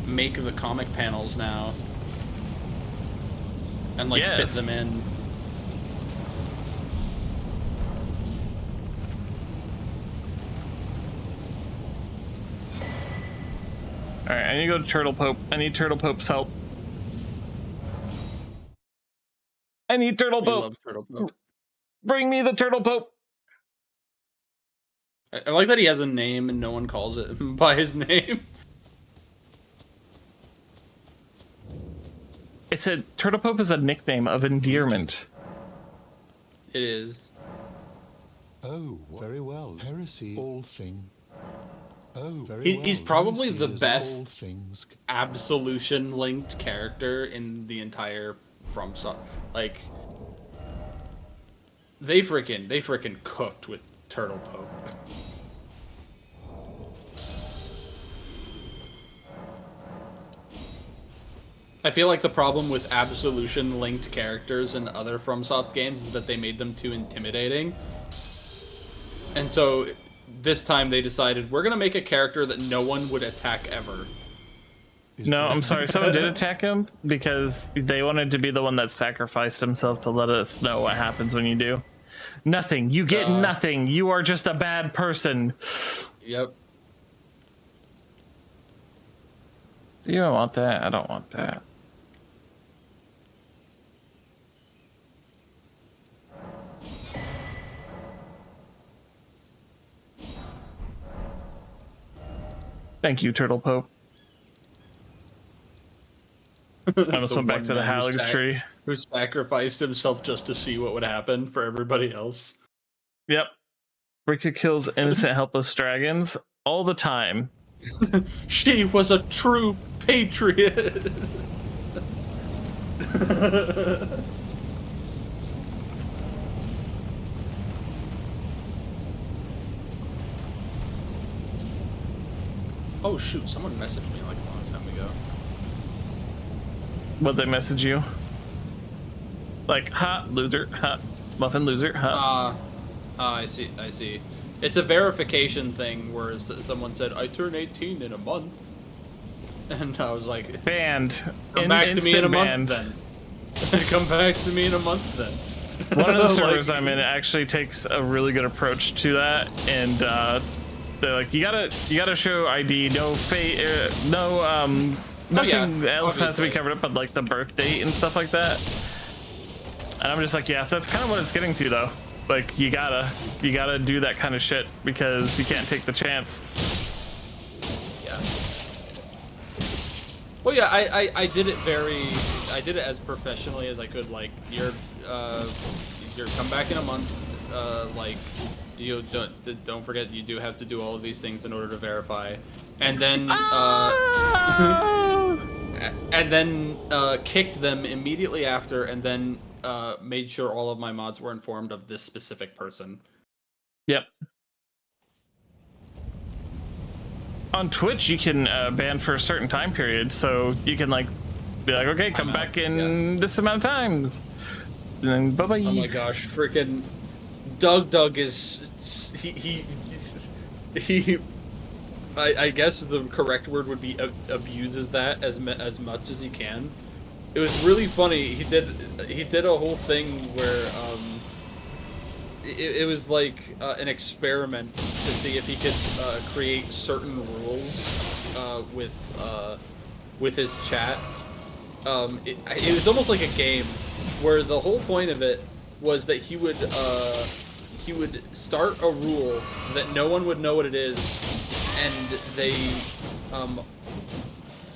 make the comic panels now and like fit them in. All right, I need to go to Turtle Pope. I need Turtle Pope's help. I need Turtle We Pope. love Turtle Pope. Bring me the Turtle Pope. I like that he has a name and no one calls it by his name. It's a Turtle Pope is a nickname of endearment. It is. Oh, very well. Heresy, all thing. Oh, very well. He's probably Heresy the is best all things. absolution linked character in the entire FromSoft. Like they freaking cooked with Turtle Pope. I feel like the problem with absolution linked characters in other FromSoft games is that they made them too intimidating. And so this time they decided we're gonna make a character that no one would attack ever. No, I'm sorry. Someone did attack him because they wanted to be the one that sacrificed himself to let us know what happens when you do. Nothing. You get nothing. You are just a bad person. Yep. Do you want that? I don't want that. Thank you, Turtle Pope. I almost went back to the howling tree. Who sacrificed himself just to see what would happen for everybody else. Yep. Rika kills innocent, helpless dragons all the time. She was a true patriot. Oh shoot, someone messaged me like a long time ago. What'd they message you? Like, ha, loser, ha, muffin loser, ha. I see. It's a verification thing where someone said, I turn 18 in a month. And I was like, banned. Come back to me in a month then. Come back to me in a month then. One of the servers I'm in actually takes a really good approach to that, and they're like, you gotta show ID, nothing else has to be covered up, but like the birth date and stuff like that. And I'm just like, yeah, that's kind of what it's getting to though. Like you gotta do that kind of shit because you can't take the chance. Yeah. Well, yeah, I did it as professionally as I could. Like you're come back in a month. Like you don't forget you do have to do all of these things in order to verify, and then and then kicked them immediately after, and then made sure all of my mods were informed of this specific person. Yep. On Twitch, you can ban for a certain time period, so you can like be like, okay, come back in this amount of times, and then bye bye. Oh my gosh, freaking Doug is he I guess the correct word would be abuses that as much as he can. It was really funny. He did a whole thing where it was like an experiment to see if he could create certain rules with his chat. It was almost like a game where the whole point of it was that he would start a rule that no one would know what it is, and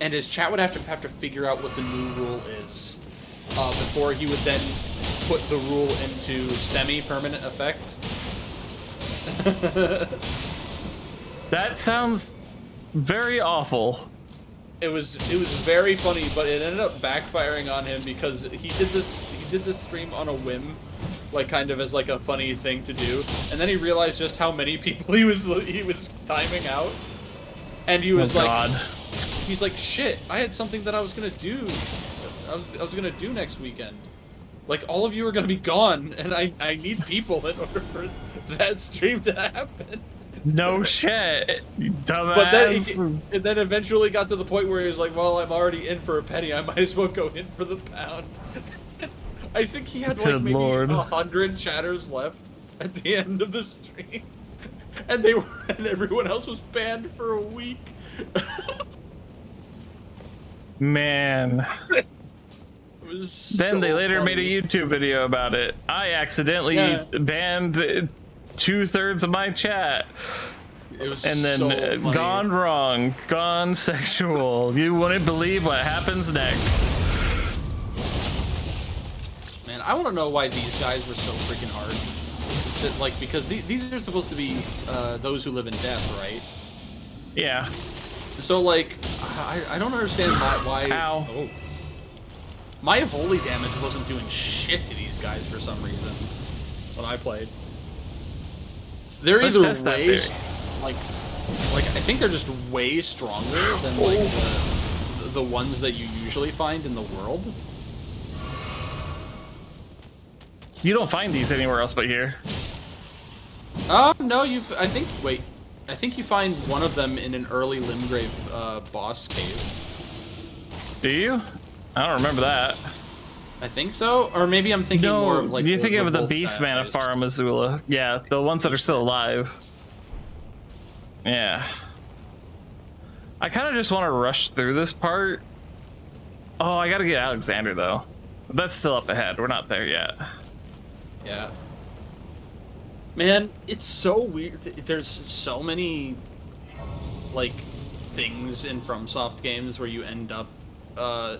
and his chat would have to figure out what the new rule is before he would then put the rule into semi-permanent effect. That sounds very awful. it was very funny, but it ended up backfiring on him because he did this stream on a whim, like kind of as like a funny thing to do, and then he realized just how many people he was timing out, and he was he's like, shit, I had something that I was gonna do, I was gonna do next weekend. Like, all of you are gonna be gone, and I need people in order for that stream to happen. No shit, dumbass. But then eventually got to the point where he was like, well, I'm already in for a penny, I might as well go in for the pound. I think he had like maybe 100 chatters left at the end of the stream. And everyone else was banned for a week. Man. Then they later funny. made a YouTube video about it. I accidentally banned 2/3 of my chat. It was and then so funny. gone wrong, gone sexual. You wouldn't believe what happens next. Man, I want to know why these guys were so freaking hard. Like, because these are supposed to be those who live in death, right? Yeah. So, like, I don't understand why. Ow. Oh. My holy damage wasn't doing shit to these guys for some reason when I played. They're Let's either test that way, theory. like I think they're just way stronger than like the ones that you usually find in the world. You don't find these anywhere else but here. No, I think you find one of them in an early Limgrave boss cave. Do you? I don't remember that. I think so, or maybe I'm thinking more of like. You're thinking of the Wolf Beastman of guys. Farum Azula. Yeah, the ones that are still alive. Yeah. I kind of just want to rush through this part. Oh, I gotta get Alexander though. That's still up ahead. We're not there yet. Yeah. Man, it's so weird. There's so many like things in FromSoft games where you end up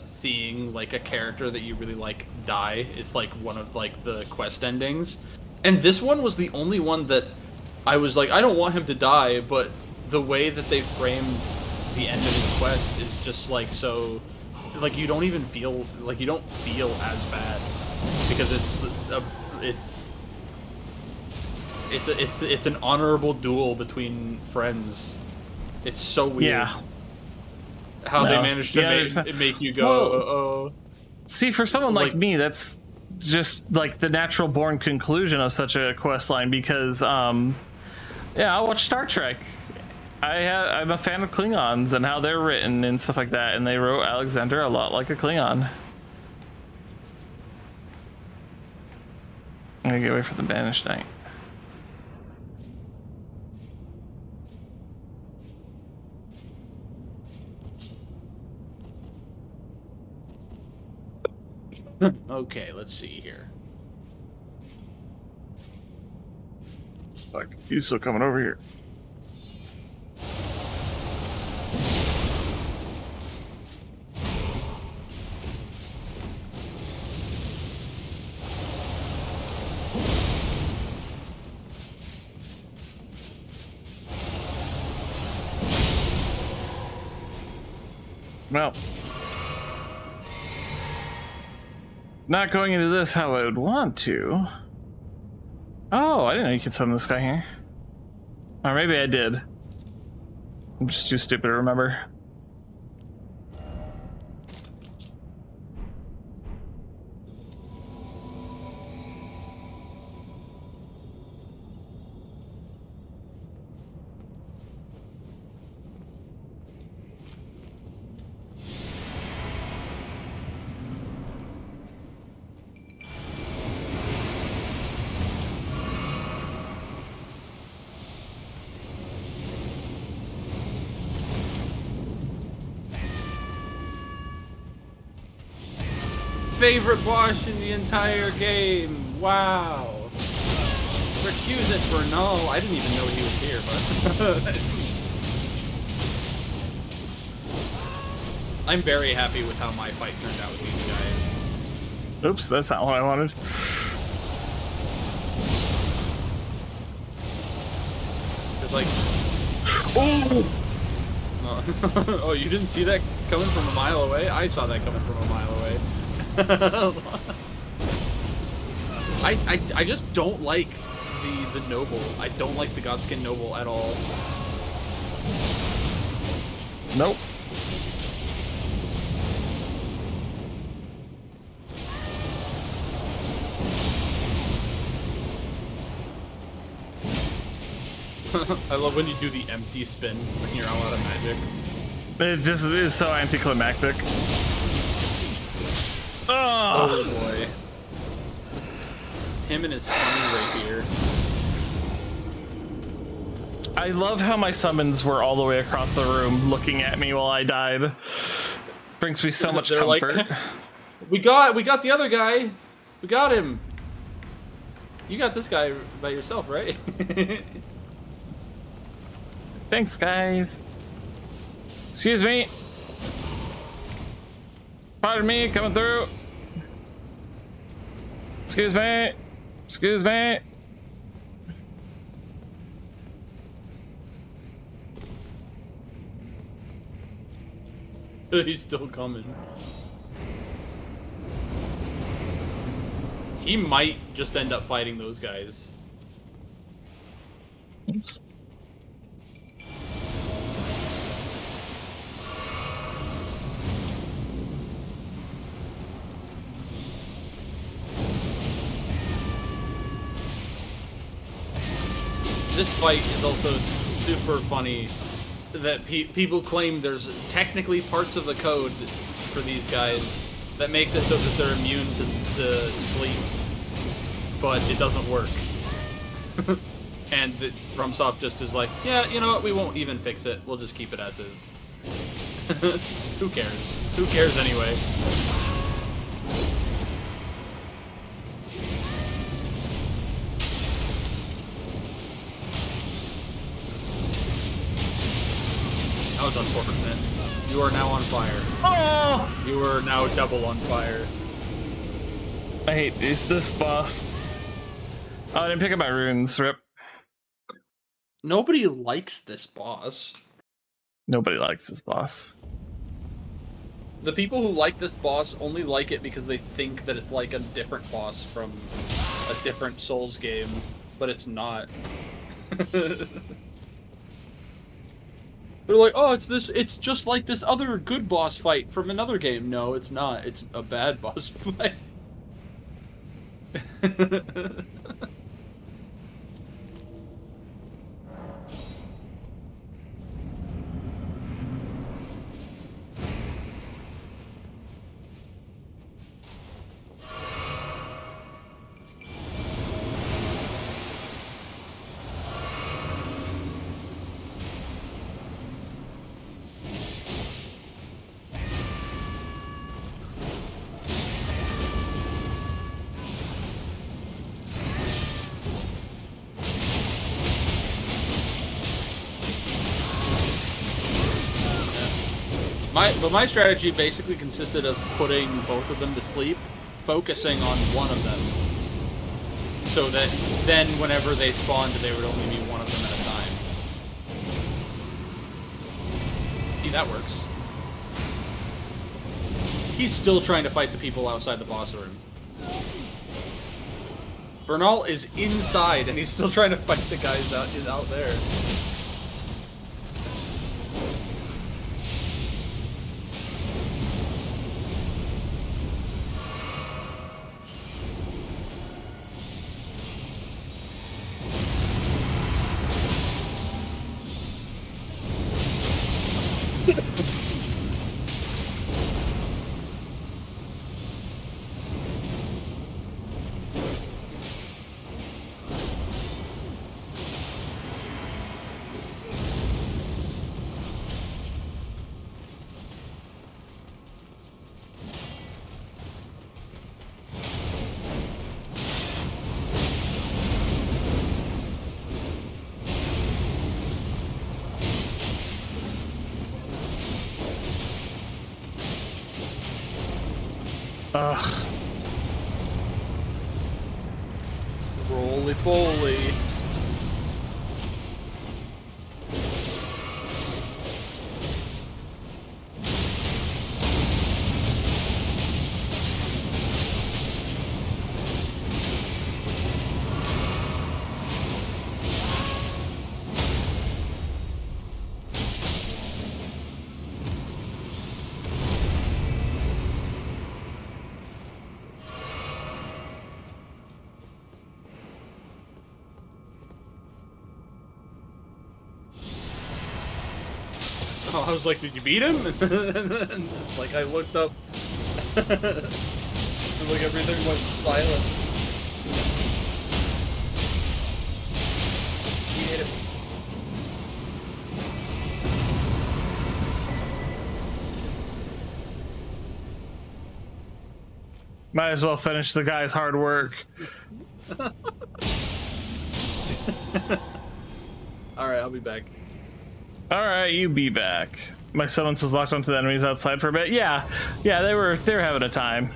seeing like a character that you really like die. It's like one of like the quest endings, and this one was the only one that I was like, I don't want him to die, but the way that they framed the end of his quest is just like so, like you don't even feel like you don't feel as bad because it's an honorable duel between friends. It's so weird. Yeah. How they managed to make you go, oh. See, for someone like me, that's just like the natural born conclusion of such a quest line because, yeah, I watch Star Trek. I'm a fan of Klingons and how they're written and stuff like that, and they wrote Alexander a lot like a Klingon. I'm gonna get away from the Banished Knight. Okay, let's see here. Fuck, he's still coming over here. Well, not going into this how I would want to. Oh, I didn't know you could summon this guy here. Or maybe I did. I'm just too stupid to remember. Favorite boss in the entire game. Wow. Recuse it for no. I didn't even know he was here, but I'm very happy with how my fight turned out with these guys. Oops, that's not what I wanted. It's like, Oh! Oh, you didn't see that coming from a mile away? I saw that coming from a mile away. I just don't like the noble. I don't like the Godskin noble at all. Nope. I love when you do the empty spin when you're all out of magic. It just is so anticlimactic. Oh boy. Him and his funny rapier. I love how my summons were all the way across the room looking at me while I died. Brings me so much They're comfort. like, we got the other guy. We got him. You got this guy by yourself, right? Thanks, guys. Excuse me. Pardon me, coming through. Excuse me. Excuse me. He's still coming. He might just end up fighting those guys. Oops. This fight is also super funny that people claim there's technically parts of the code for these guys that makes it so that they're immune to sleep, but it doesn't work. And FromSoft just is like, yeah, you know what, we won't even fix it, we'll just keep it as is. Who cares? Who cares anyway? That was unfortunate. You are now on fire. Oh! You are now double on fire. I hate this boss. Oh, I didn't pick up my runes. Rip. Nobody likes this boss. Nobody likes this boss. The people who like this boss only like it because they think that it's like a different boss from a different Souls game, but it's not. They're like, oh, it's just like this other good boss fight from another game. No, it's not. It's a bad boss fight. My strategy basically consisted of putting both of them to sleep, focusing on one of them, so that then whenever they spawned, they would only be one of them at a time. See, that works. He's still trying to fight the people outside the boss room. Bernal is inside, and he's still trying to fight the guys out there. Ugh. Roly-poly. I was like, did you beat him? And like, I looked up, and like everything went silent. He hit him. Might as well finish the guy's hard work. Alright, I'll be back. Alright, you be back. My summons was locked onto the enemies outside for a bit. Yeah, they were having a time.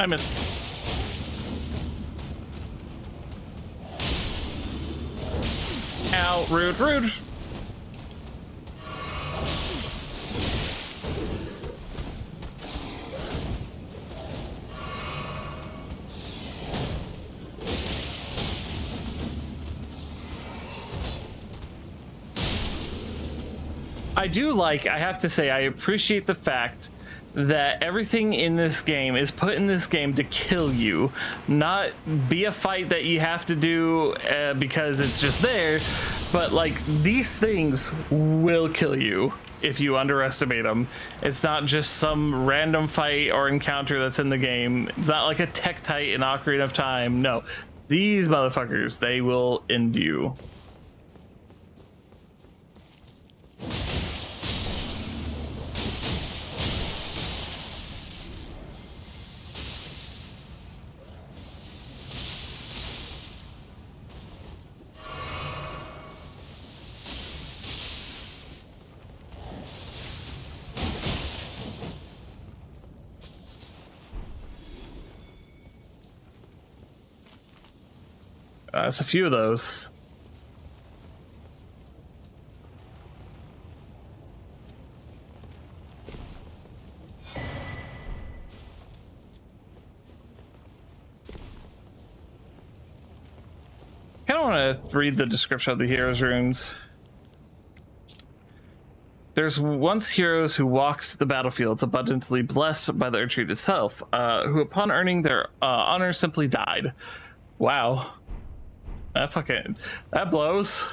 I missed. Ow, rude, rude. I have to say, I appreciate the fact that everything in this game is put in this game to kill you, not be a fight that you have to do because it's just there, but like these things will kill you if you underestimate them. It's not just some random fight or encounter that's in the game. It's not like a Tektite in Ocarina of Time. No, these motherfuckers, they will end you. That's a few of those. I don't want to read the description of the heroes' runes. There's once heroes who walked the battlefields abundantly blessed by the retreat itself, who upon earning their honor simply died. Wow. That blows.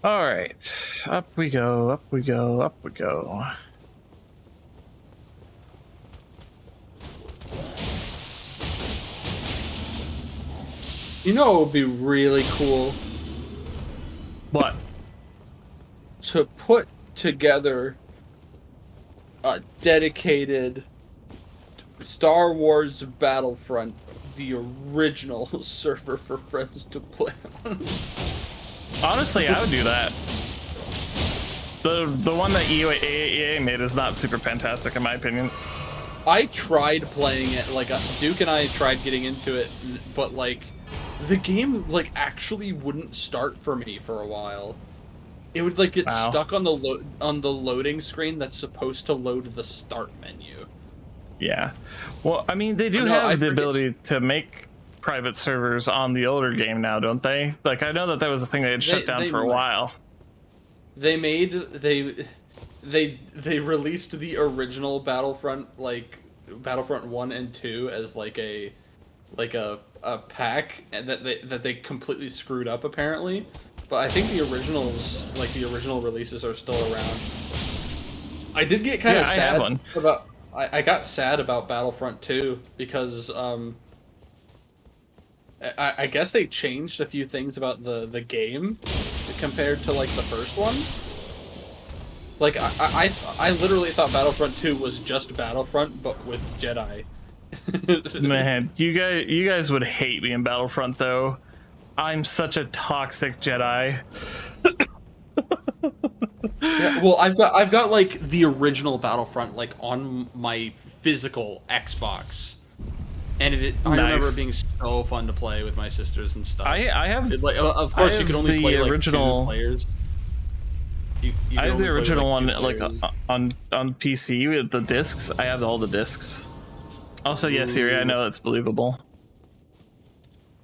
All right, up we go, up we go, up we go. You know, it would be really cool. What? To put together a dedicated Star Wars Battlefront, the original server for friends to play on. Honestly, I would do that. The one that EA made is not super fantastic in my opinion. I tried playing it, like Duke and I tried getting into it, but like the game like actually wouldn't start for me for a while. It would like get stuck on the loading screen that's supposed to load the start menu. Yeah. Well, I mean, they do have the ability to make private servers on the older game now, don't they? Like, I know that was a thing they had shut down for a while. They released the original Battlefront like Battlefront 1 and 2 as like a pack and that they completely screwed up apparently. But I think the originals, like the original releases, are still around. I did get kind of Yeah, I have sad one. about. I got sad about Battlefront 2 because I guess they changed a few things about the game compared to like the first one. Like I literally thought Battlefront 2 was just Battlefront but with Jedi. Man, you guys would hate me in Battlefront though. I'm such a toxic Jedi. Yeah, well, I've got like the original Battlefront like on my physical Xbox, and I remember it being so fun to play with my sisters and stuff. I have like of course you could only play like original 2 players. You I have the original one 2 like players. on PC with the discs. I have all the discs. Also, yes, Siri, I know that's believable.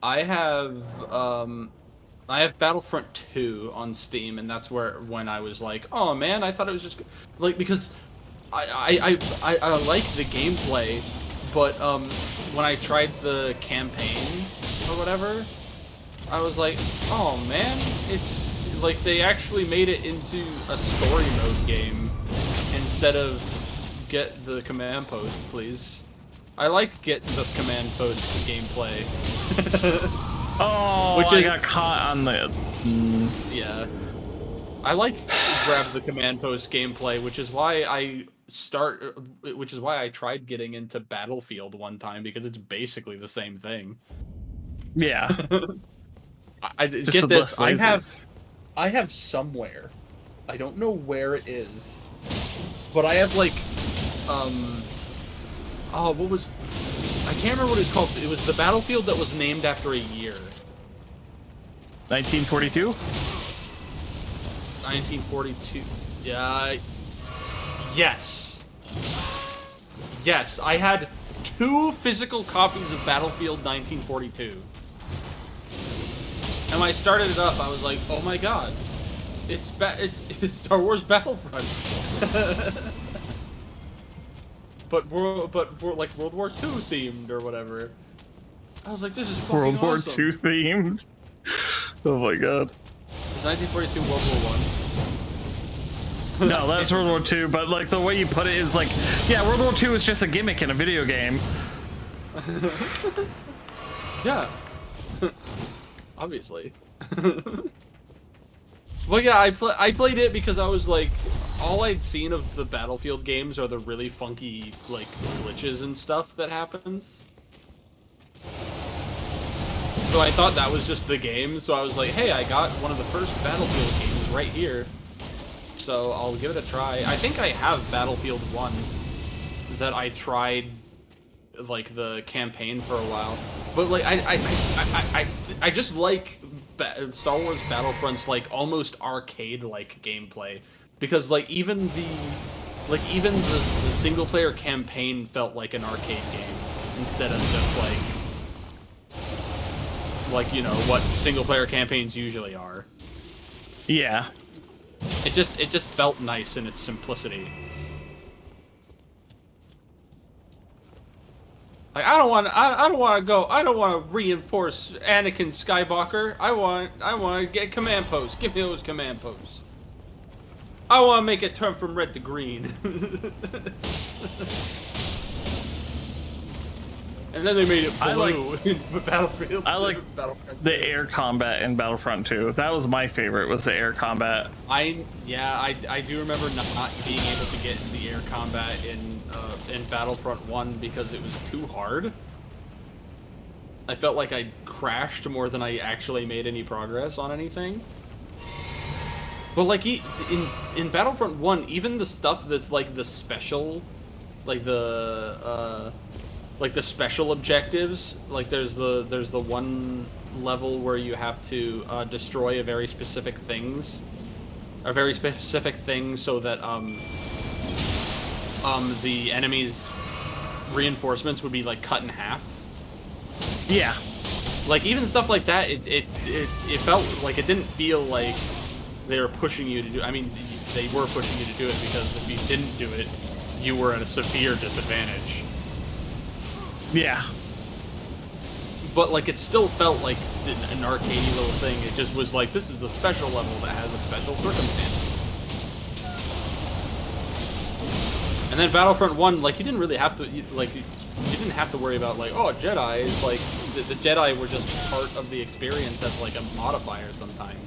I have Battlefront 2 on Steam, and that's when I was like, oh man, I thought it was just like because I like the gameplay, but when I tried the campaign or whatever, I was like, oh man, it's like they actually made it into a story mode game instead of get the command post, please. I like get the command post gameplay. Oh, I got caught on the. Yeah, I like grab the command post gameplay, which is why I tried getting into Battlefield one time because it's basically the same thing. Yeah. I Just get with this. less lasers. I have somewhere. I don't know where it is, but I have like oh, what was... I can't remember what it's called. It was the battlefield that was named after a year. 1942? 1942. Yeah. Yes. Yes, I had 2 physical copies of Battlefield 1942. And when I started it up, I was like, oh my god. It's Star Wars Battlefront. But we're like World War II themed or whatever. I was like, this is fucking World War awesome. II themed. Oh my god. It's 1942 World War I. No, that's World War II, but like the way you put it is like, yeah, World War II is just a gimmick in a video game. Yeah. Obviously. Well, yeah, I played it because I was like, all I'd seen of the Battlefield games are the really funky, like, glitches and stuff that happens. So I thought that was just the game, so I was like, hey, I got one of the first Battlefield games right here. So I'll give it a try. I think I have Battlefield 1 that I tried, like, the campaign for a while. But, like, I just like Star Wars Battlefront's, like, almost arcade-like gameplay. Because, like, even the single-player campaign felt like an arcade game instead of just, like, you know, what single-player campaigns usually are. Yeah. It just felt nice in its simplicity. Like, I don't want to reinforce Anakin Skywalker. I want to get command posts. Give me those command posts. I want to make it turn from red to green. And then they made it blue in Battlefield. I like the air combat in Battlefront 2. That was my favorite, was the air combat. I do remember not being able to get the air combat in Battlefront 1 because it was too hard. I felt like I crashed more than I actually made any progress on anything. But like in Battlefront 1, even the stuff that's like the special, like the special objectives, like there's the one level where you have to destroy a very specific thing so that the enemy's reinforcements would be like cut in half. Yeah. Like even stuff like that, it felt like it didn't feel like they were pushing you to do. I mean, they were pushing you to do it because if you didn't do it, you were at a severe disadvantage. Yeah. But like it still felt like an arcadey little thing. It just was like, this is a special level that has a special circumstance. And then Battlefront 1, like you didn't really have to you didn't have to worry about like, oh, Jedi is like the Jedi were just part of the experience as like a modifier sometimes.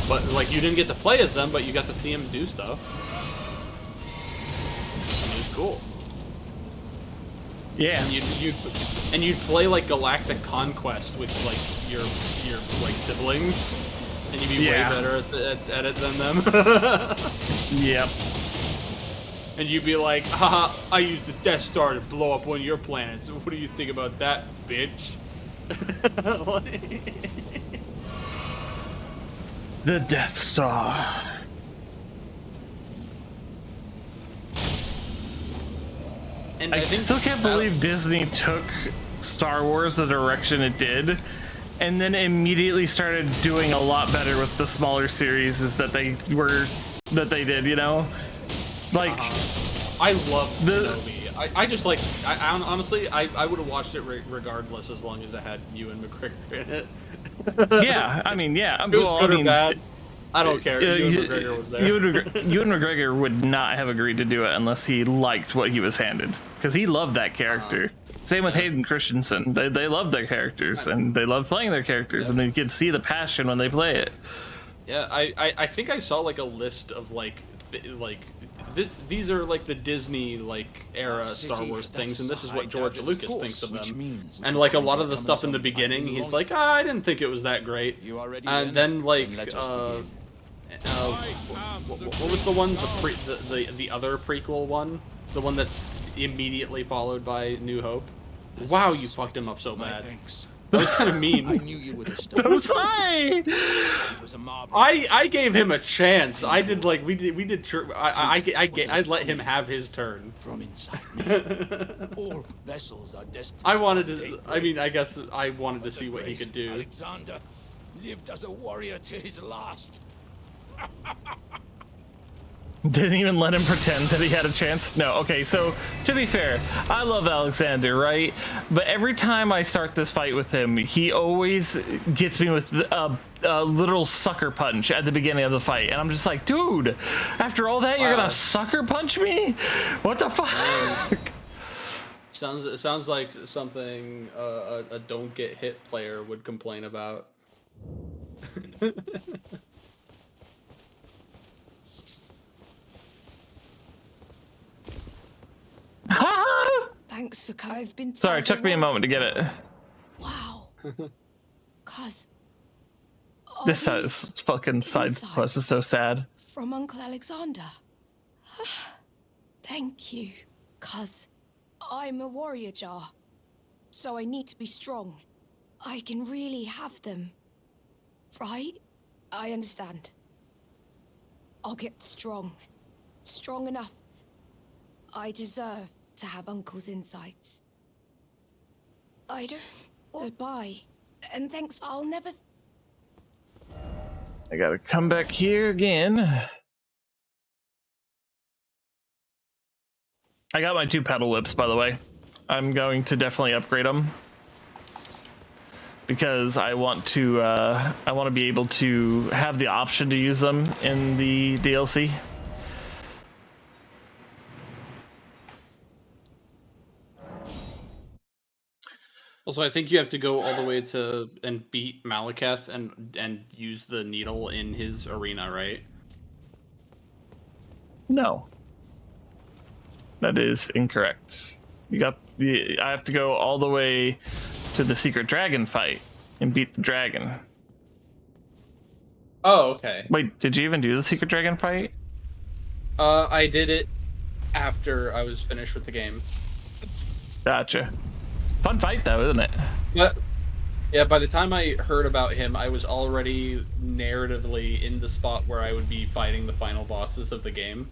But like you didn't get to play as them, but you got to see them do stuff. And it was cool. Yeah. And you'd play like Galactic Conquest with like your like siblings, and you'd be way better at it than them. Yep. And you'd be like, haha, I used the Death Star to blow up one of your planets. What do you think about that, bitch? The Death Star. And I think still can't believe Disney took Star Wars the direction it did, and then immediately started doing a lot better with the smaller series that they did, you know? Like, I love Kenobi. I just like, honestly, I would have watched it regardless as long as it had Ewan McGregor in it. Yeah, I mean, yeah. It was good or bad. I don't care. Ewan McGregor was there. Ewan McGregor would not have agreed to do it unless he liked what he was handed, because he loved that character. Same with Hayden Christensen. They loved their characters, and they loved playing their characters, and they could see the passion when they play it. Yeah, I think I saw like a list of these are like the Disney like era Star Wars things, and this is what George Lucas thinks of them. And like a lot of the stuff in the beginning, he's like, I didn't think it was that great. And then like what was the one, the other prequel one, the one that's immediately followed by New Hope? Wow, you fucked him up so bad. That was kind of mean. I knew you were the I'm sorry. I gave him a chance. I did like we did. I let him have his turn. From inside me. All vessels are destined. I wanted to. I mean, I guess I wanted to see what he could do. Alexander lived as a warrior to his last. Didn't even let him pretend that he had a chance. No, okay, so to be fair, I love Alexander, right? But every time I start this fight with him, he always gets me with a little sucker punch at the beginning of the fight. And I'm just like, dude, after all that, you're gonna sucker punch me? What the fuck? Sounds like something a don't get hit player would complain about. Thanks for I've been. Sorry, it took me a moment to get it. Wow. Cause This fucking side quest is so sad. from Uncle Alexander. Thank you. Cause I'm a warrior jar. So I need to be strong. I can really have them. Right? I understand. I'll get strong. Strong enough. I deserve to have Uncle's insights. I don't... Goodbye. And thanks, I'll never... I gotta come back here again. I got my 2 pedal whips, by the way. I'm going to definitely upgrade them, because I want to be able to have the option to use them in the DLC. Also, I think you have to go all the way to and beat Malekith and use the needle in his arena, right? No, that is incorrect. I have to go all the way to the secret dragon fight and beat the dragon. Oh, okay. Wait, did you even do the secret dragon fight? I did it after I was finished with the game. Gotcha. Fun fight though, isn't it? But yeah, by the time I heard about him, I was already narratively in the spot where I would be fighting the final bosses of the game.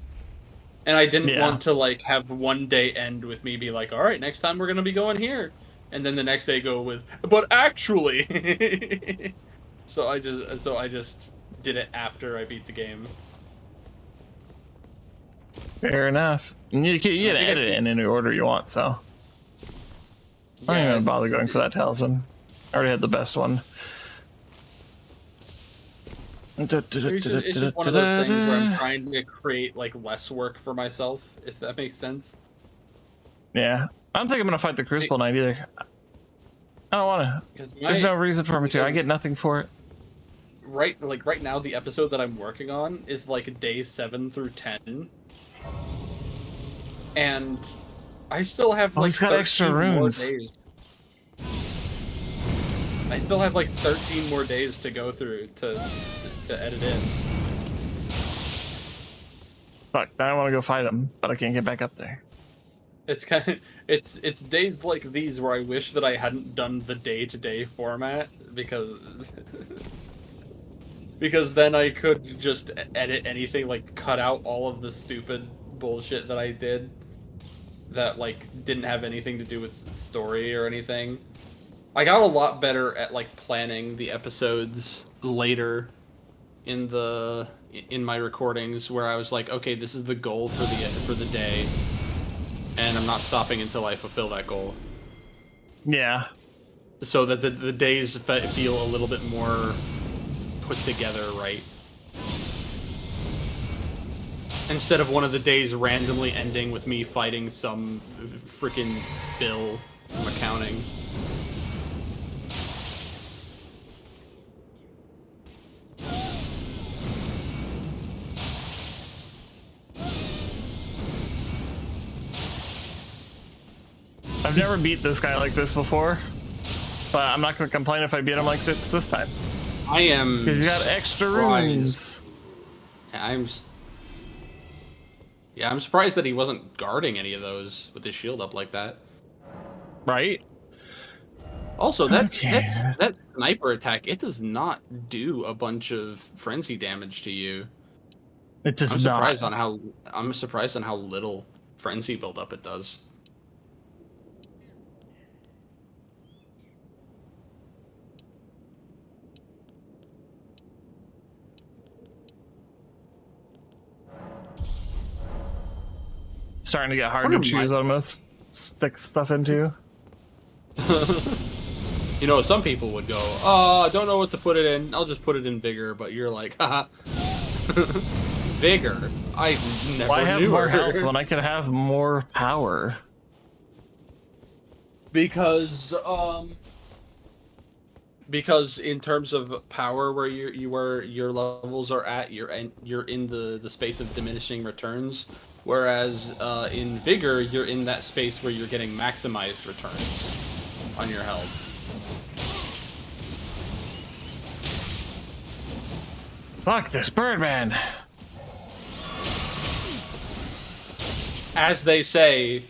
And I didn't want to like have one day end with me be like, all right, next time we're gonna be going here, and then the next day go with, but actually. so I just did it after I beat the game. Fair enough. You can edit it in any order you want, so. I don't even bother going for that talisman. I already had the best one. It's just one of those things where I'm trying to create like less work for myself, if that makes sense. Yeah, I don't think I'm gonna fight the Crucible Knight either. I don't want to. There's no reason for me to. I get nothing for it. Right now, the episode that I'm working on is like days 7 through 10, and I still have like he's got extra runes. More days. I still have like 13 more days to go through to edit in. Fuck! Now I want to go fight him, but I can't get back up there. It's kind of it's days like these where I wish that I hadn't done the day-to-day format because then I could just edit anything, like cut out all of the stupid bullshit that I did that like didn't have anything to do with story or anything. I got a lot better at like planning the episodes later in my recordings, where I was like, okay, this is the goal for the day, and I'm not stopping until I fulfill that goal. Yeah. So that the days feel a little bit more put together, right? Instead of one of the days randomly ending with me fighting some freaking bill from accounting. I've never beat this guy like this before, but I'm not going to complain if I beat him like this time. I am... Because he's got extra runes. I'm surprised that he wasn't guarding any of those with his shield up like that. Right? Also, that sniper attack, it does not do a bunch of frenzy damage to you. It does I'm not. surprised on how little frenzy buildup it does. Starting to get hard to choose almost. Stick stuff into. You know, some people would go, oh, I don't know what to put it in. I'll just put it in Vigor, but you're like, haha. Vigor? I never Why have knew more her. health when I could have more power? Because in terms of power, where your levels are at, you're in the space of diminishing returns. Whereas in Vigor, you're in that space where you're getting maximized returns on your health. Fuck this Birdman! As they say,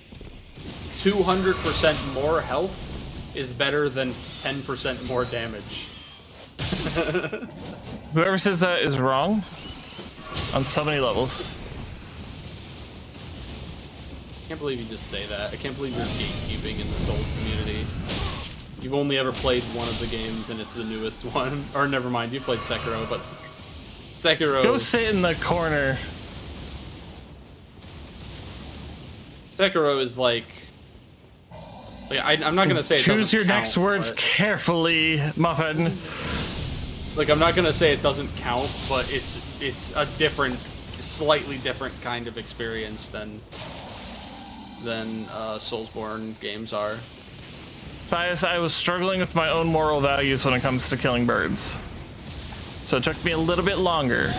200% more health is better than 10% more damage. Whoever says that is wrong on so many levels. I can't believe you just say that. I can't believe you're gatekeeping in the Souls community. You've only ever played one of the games, and it's the newest one. Or never mind, you played Sekiro, but Sekiro... Go sit in the corner. Sekiro is like I'm not gonna say it Choose doesn't your count, next words but... carefully, Muffin. Like, I'm not gonna say it doesn't count, but it's a different, slightly different kind of experience than Soulsborne games are. Sias, I was struggling with my own moral values when it comes to killing birds. So it took me a little bit longer.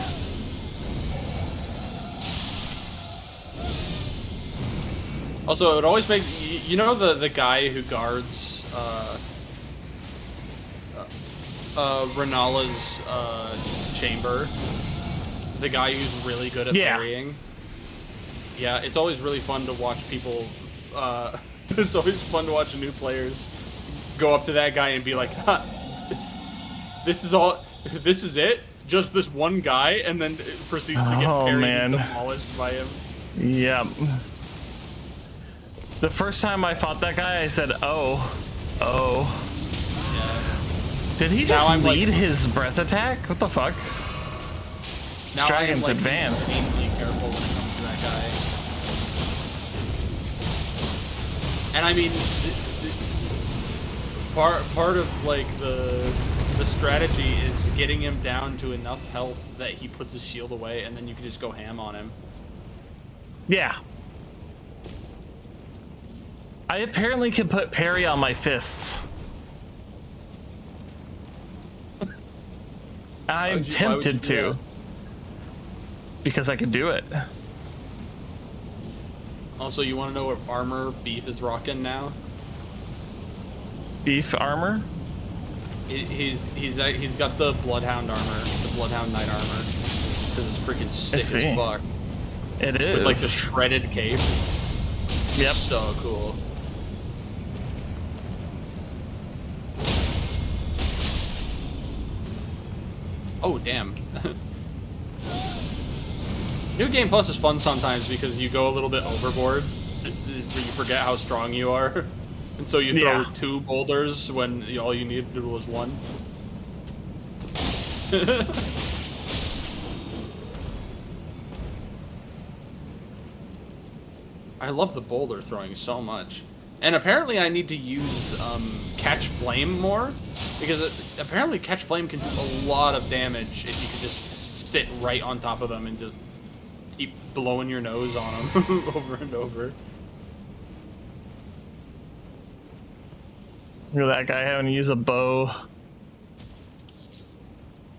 Also, it always makes... You know the guy who guards Renala's chamber? The guy who's really good at parrying? Yeah, it's always really fun to watch people... it's always fun to watch new players go up to that guy and be like, huh, this is it? Just this one guy? And then proceeds to get parried and demolished by him. Yep. The first time I fought that guy, I said, oh. Yeah. Did he just lead his breath attack? What the fuck? This dragon's advanced. Insanely careful when it comes to that guy. And I mean, part of like the strategy is getting him down to enough health that he puts his shield away, and then you can just go ham on him. Yeah. I apparently can put parry on my fists. I'm tempted to. Because I can do it. Also, you want to know what armor Beef is rocking now? Beef armor? He's got the Bloodhound armor, the Bloodhound Knight armor. Because it's freaking sick as fuck. It is. With like the shredded cape. Yep. So cool. Oh, damn. New Game Plus is fun sometimes because you go a little bit overboard. You forget how strong you are. And so you throw 2 boulders when all you needed was 1. I love the boulder throwing so much. And apparently I need to use Catch Flame more, because apparently Catch Flame can do a lot of damage if you can just sit right on top of them and just keep blowing your nose on them over and over. Look at that guy having to use a bow.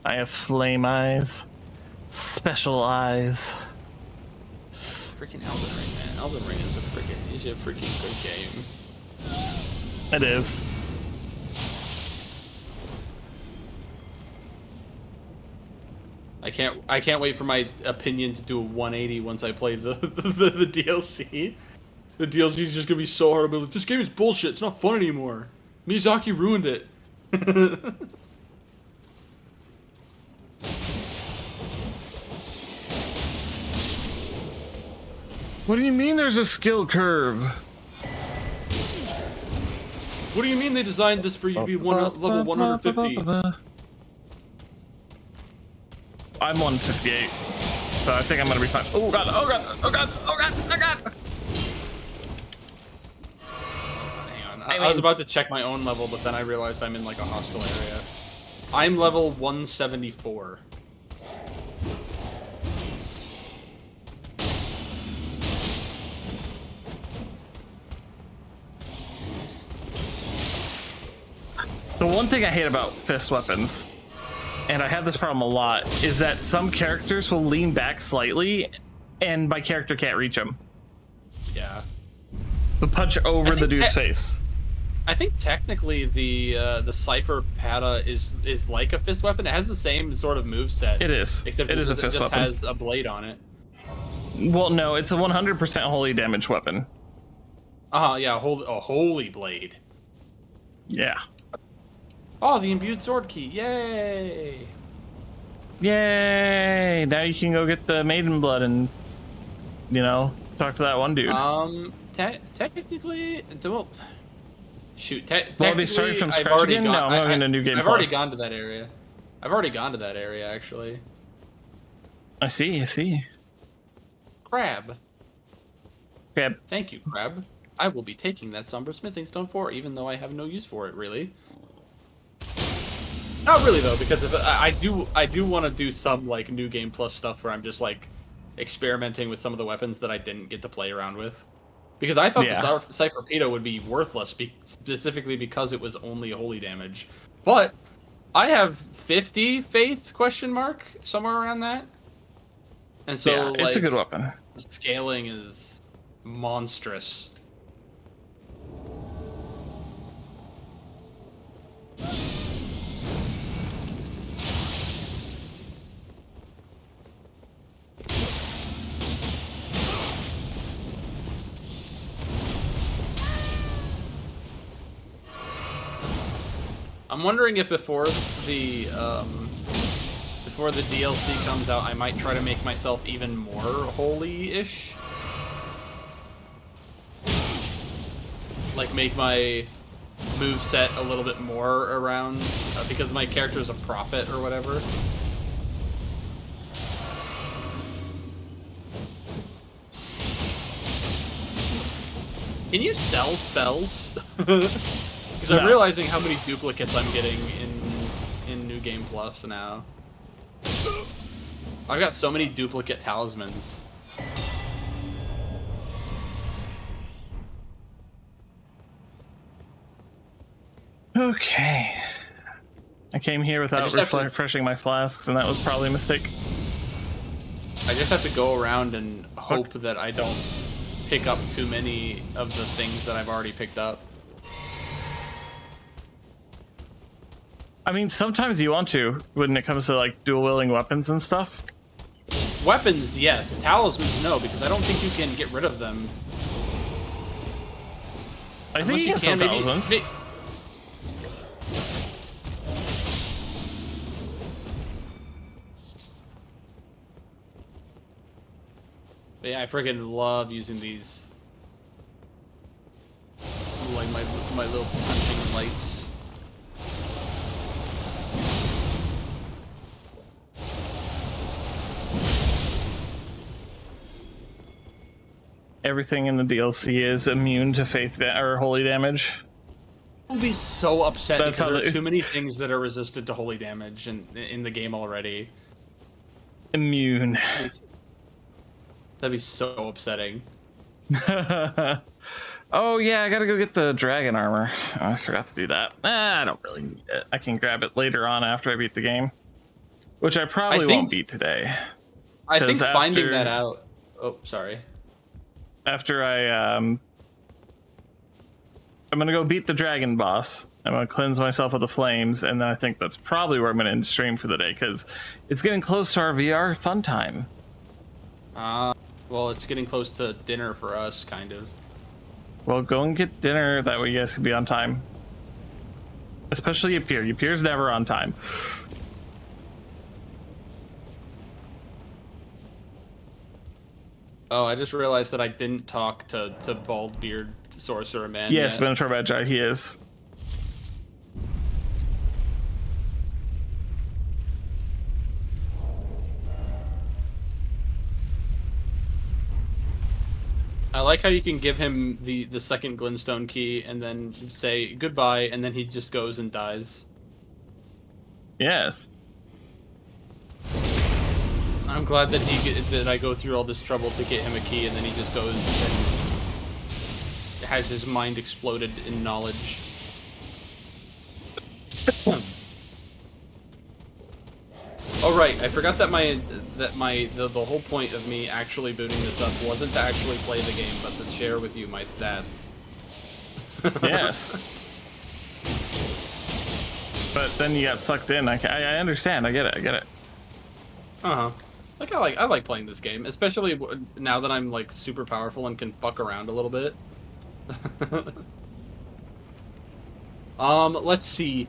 I have flame eyes. Special eyes. Freaking Elden Ring, man. Elden Ring is a freaking good game. It is. I can't wait for my opinion to do a 180 once I play the DLC. The DLC is just gonna be so hard. I'll be like, this game is bullshit. It's not fun anymore. Miyazaki ruined it. What do you mean there's a skill curve? What do you mean they designed this for you to be level 150? I'm 168, so I think I'm gonna be fine. Oh god, oh god, oh god, oh god, oh god! Hang on, I was about to check my own level, but then I realized I'm in like a hostile area. I'm level 174. The one thing I hate about fist weapons, and I have this problem a lot, is that some characters will lean back slightly, and my character can't reach them. Yeah. The punch over the dude's face. I think technically the Cypher Pata is like a fist weapon. It has the same sort of moveset. It is. Except it is a fist weapon. It just has a blade on it. Well, no, it's a 100% holy damage weapon. Yeah, a holy blade. Yeah. Oh, the imbued sword key! Yay! Yay! Now you can go get the maiden blood and, you know, talk to that one dude. Technically, well, shoot. Will I be starting from scratch again? No, I'm going into New Game Plus. I've already gone to that area. I've already gone to that area, actually. I see. I see. Crab. Crab. Thank you, Crab. I will be taking that Somber Smithing Stone 4, even though I have no use for it, really. Not really though, because if I do want to do some like New Game Plus stuff where I'm just like experimenting with some of the weapons that I didn't get to play around with, because I thought the Cypher Pata would be worthless specifically because it was only holy damage, but I have 50 faith ? Somewhere around that, and so yeah, it's like, a good weapon. The scaling is monstrous. I'm wondering if before the DLC comes out, I might try to make myself even more holy-ish. Like make my moveset a little bit more around, because my character is a prophet or whatever. Can you sell spells? Because Because I'm realizing how many duplicates I'm getting in New Game Plus now. I've got so many duplicate talismans. Okay. I came here without refreshing my flasks, and that was probably a mistake. I just have to go around and hope that I don't pick up too many of the things that I've already picked up. I mean, sometimes you want to when it comes to like dual-wielding weapons and stuff. Weapons, yes. Talismans, no, because I don't think you can get rid of them. I think you can sell talismans. But yeah, I freaking love using these. Like my little punching lights. Everything in the DLC is immune to faith or holy damage. I'll be so upset That's because there are too many things that are resistant to holy damage in the game already. Immune. That'd be so upsetting. Oh yeah, I gotta go get the dragon armor. Oh, I forgot to do that. I don't really need it. I can grab it later on after I beat the game. Which I probably won't beat today. I think finding that out... Oh, sorry. After I'm gonna go beat the dragon boss. I'm gonna cleanse myself of the flames, and then I think that's probably where I'm gonna end stream for the day, because it's getting close to our VR fun time. Well, it's getting close to dinner for us, kind of. Well, go and get dinner, that way you guys can be on time. Especially Yapir. Yapir's never on time. Oh, I just realized that I didn't talk to Baldbeard Sorcerer Man. Yes, Minotaur Magi, he is. I like how you can give him the second glintstone key and then say goodbye, and then he just goes and dies. Yes. I'm glad that that I go through all this trouble to get him a key, and then he just goes and has his mind exploded in knowledge. Oh right, I forgot that the whole point of me actually booting this up wasn't to actually play the game, but to share with you my stats. Yes. But then you got sucked in. I understand. I get it. Uh-huh. I like playing this game, especially now that I'm like super powerful and can fuck around a little bit. Let's see.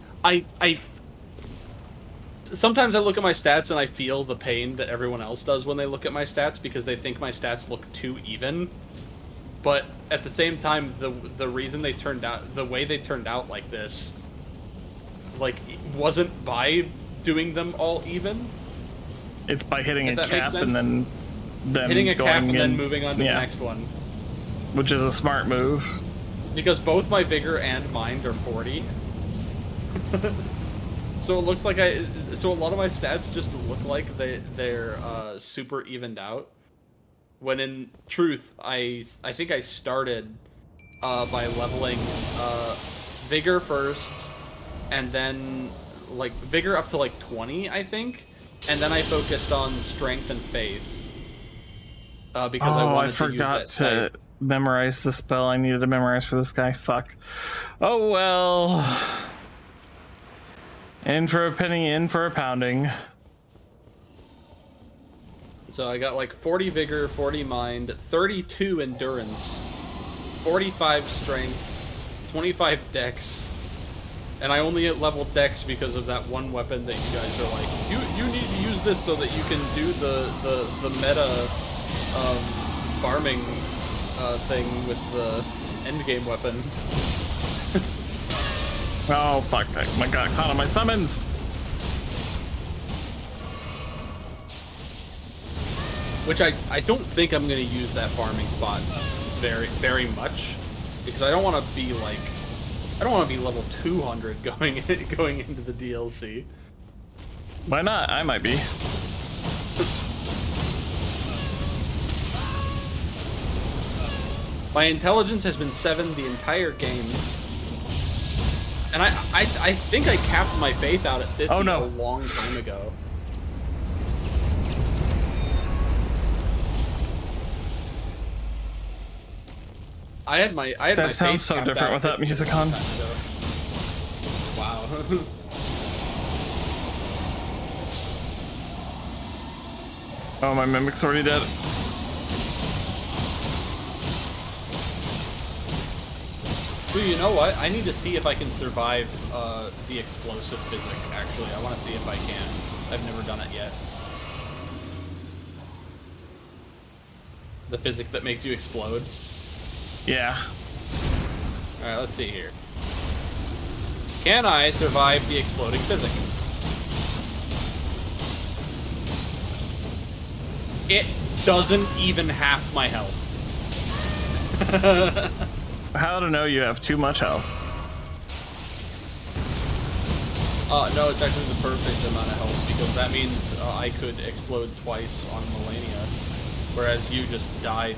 Sometimes I look at my stats and I feel the pain that everyone else does when they look at my stats because they think my stats look too even. But at the same time, the reason they turned out the way they turned out like this, like, wasn't by doing them all even. It's by hitting a cap and then hitting a cap and then moving on to the next one. Which is a smart move. Because both my vigor and mind are 40. So it looks like so a lot of my stats just look like they're super evened out. When in truth, I think I started by leveling vigor first, and then like vigor up to like 20, I think. And then I focused on strength and faith. Because I wanted to use that to memorize the spell I needed to memorize for this guy. Fuck. Oh well. In for a penny, in for a pounding. So I got like 40 vigor, 40 mind, 32 endurance, 45 strength, 25 dex. And I only leveled dex because of that one weapon that you guys are like, you need to use this so that you can do the meta farming thing with the endgame weapon. Oh fuck, my god, caught on my summons! Which I don't think I'm gonna use that farming spot very much, because I don't want to be like I don't want to be level 200 going into the DLC. Why not? I might be. My intelligence has been 7 the entire game. And I think I capped my faith out at 50 Oh, no. a long time ago. I had my That sounds so faith capped different out with that at 50 music a long on. time ago. Wow. Oh, my mimic's already dead. Ooh, you know what? I need to see if I can survive the explosive physics, actually. I want to see if I can. I've never done it yet. The physics that makes you explode. Yeah. Alright, let's see here. Can I survive the exploding physics? It doesn't even half my health. How to know you have too much health? No, it's actually the perfect amount of health, because that means I could explode twice on Millennia, whereas you just died.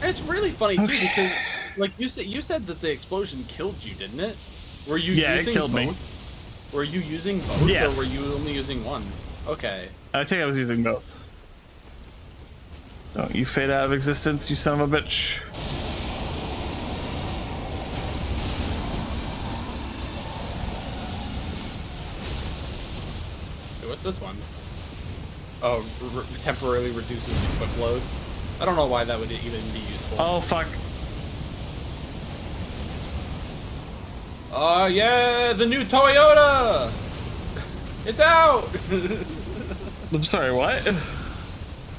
And it's really funny too, because like you said that the explosion killed you, didn't it? Were you using it killed both? me. Were you using both, Yes. or were you only using one? Okay. I think I was using both. Don't you fade out of existence, you son of a bitch. Hey, what's this one? Oh, temporarily reduces the quick load. I don't know why that would even be useful. Oh, fuck. Yeah, the new Toyota! It's out! I'm sorry, what?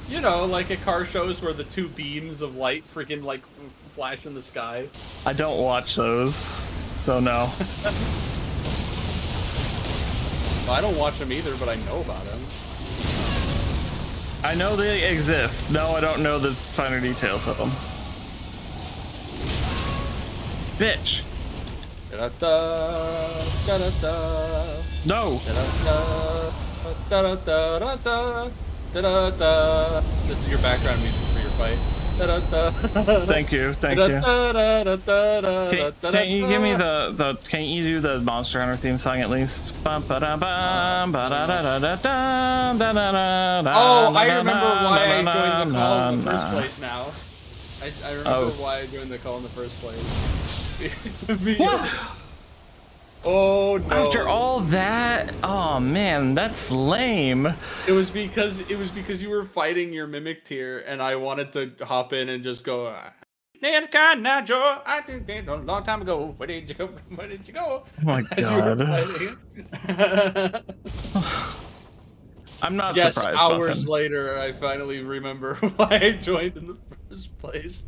You know, like at car shows where the two beams of light freaking like flash in the sky. I don't watch those, so no. Well, I don't watch them either, but I know about them. I know they exist. No, I don't know the finer details of them. Bitch. Da-da-da, da-da-da, No. da-da-da, da-da-da, da-da-da. This is your background music for your fight. Da-da-da. Thank you. Thank you. Da-da-da-da-da-da-da-da. Can't you give me the can't you do the Monster Hunter theme song at least? Oh, I remember why I joined the call in the first place now. I remember why I joined the call in the first place. What? Oh no. After all that? Oh man, that's lame. It was because you were fighting your mimic tier, and I wanted to hop in and just go. Joe, I think a long time ago. Where did you go? Where did you go? Oh my god. I'm not surprised. Hours Buffin. later, I finally remember why I joined in the first place.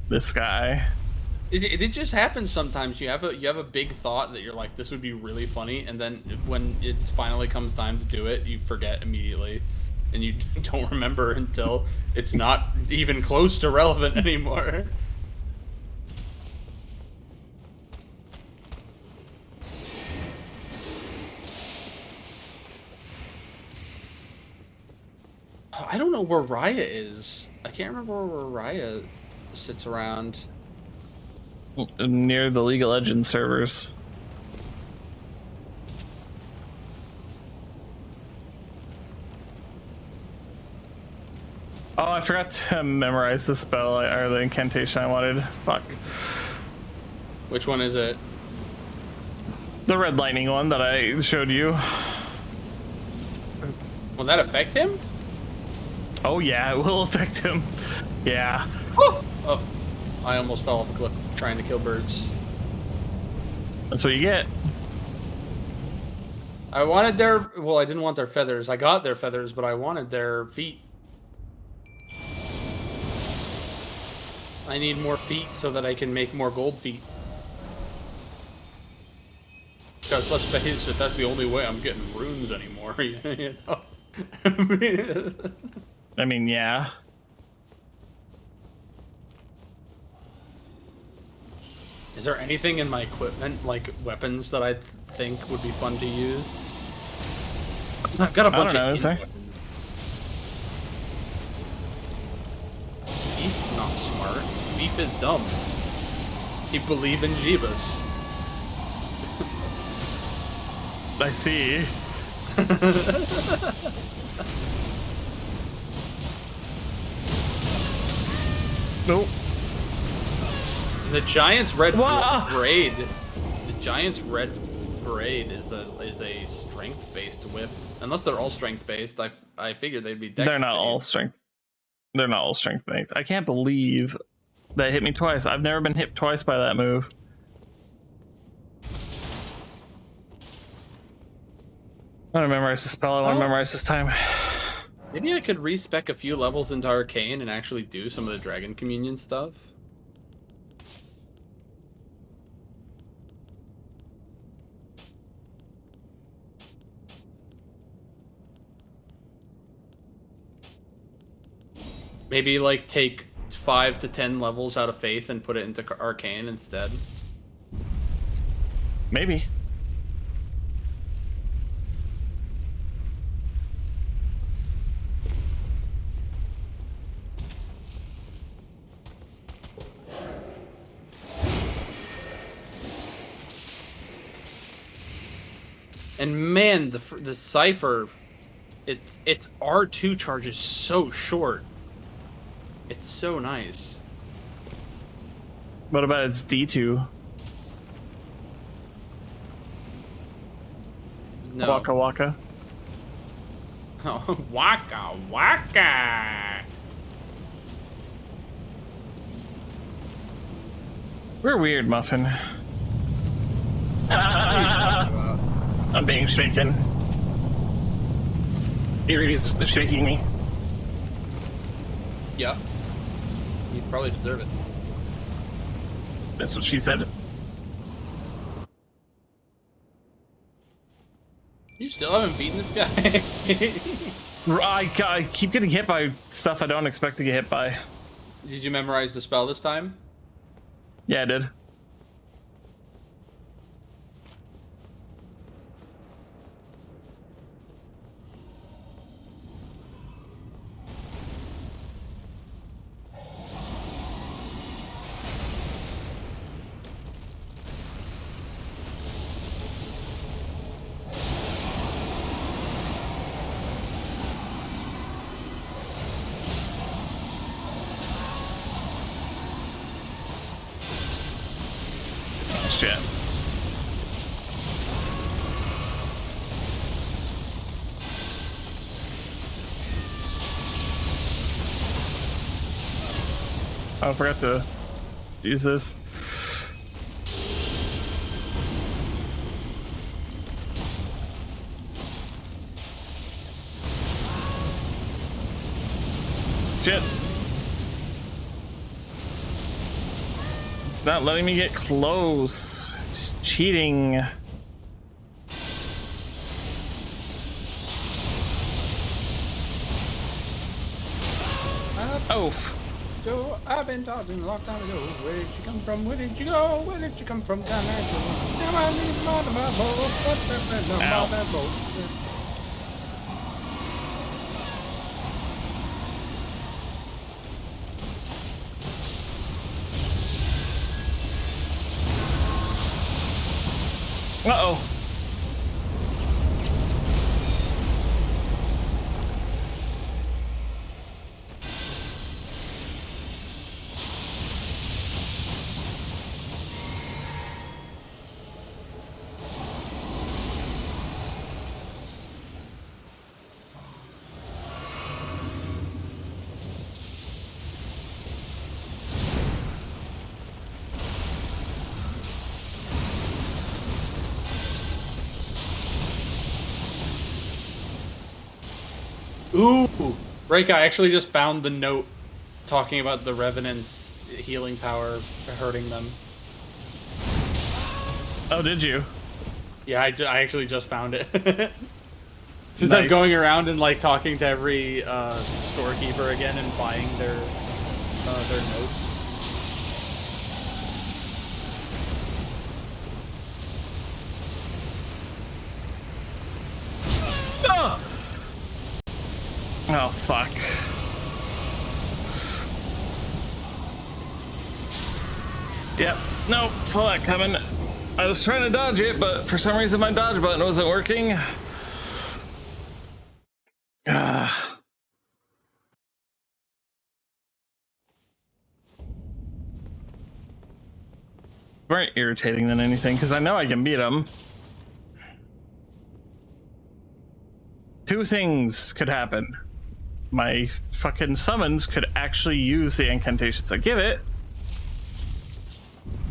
This guy. It just happens sometimes. You have a big thought that you're like, this would be really funny, and then when it finally comes time to do it, you forget immediately, and you don't remember until it's not even close to relevant anymore. I don't know where Raya is. I can't remember where Raya sits around. Near the League of Legends servers. Oh, I forgot to memorize the spell or the incantation I wanted. Fuck. Which one is it? The red lightning one that I showed you. Will that affect him? Oh yeah, it will affect him. Yeah. Oh, I almost fell off a cliff trying to kill birds. That's what you get. I wanted their... Well, I didn't want their feathers. I got their feathers, but I wanted their feet. I need more feet so that I can make more gold feet. Because let's face it, that's the only way I'm getting runes anymore, you know? I mean, yeah. Is there anything in my equipment, like weapons, that I think would be fun to use? I've got a bunch I don't know, of is there? weapons. Beef not smart. Beef is dumb. He believe in Jeebus. I see. Nope. The Giant's red Wah! braid. The Giant's red braid is a strength-based whip. Unless they're all strength-based, I figured they'd be dex. They're not all strength. They're not all strength based. I can't believe that hit me twice. I've never been hit twice by that move. I want to memorize the spell. I want to memorize this time. Maybe I could respec a few levels into Arcane and actually do some of the Dragon Communion stuff. Maybe like take 5 to 10 levels out of Faith and put it into Arcane instead. Maybe. And man, the cipher, its R2 charge is so short. It's so nice. What about its D2? No. Waka waka. Oh, waka waka. We're weird, Muffin. I'm being shaken. Erie's shaking me. Yeah. You probably deserve it. That's what she said. You still haven't beaten this guy? I keep getting hit by stuff I don't expect to get hit by. Did you memorize the spell this time? Yeah, I did. Shit. Oh, I forgot to use this. Shit. It's not letting me get close. It's cheating. Oh. So I've been talking a long time ago. Where did you come from? Where did you go? Where did you come from? Now I need more of my boat. Uh-oh. Ooh! Reika, I actually just found the note talking about the Revenant's healing power hurting them. Oh, did you? Yeah, I actually just found it. Instead of going around and like talking to every storekeeper again and buying their notes. Oh, fuck. Yep, no, saw that coming. I was trying to dodge it, but for some reason my dodge button wasn't working. More irritating than anything, because I know I can beat them. Two things could happen. My fucking summons could actually use the incantations I give it.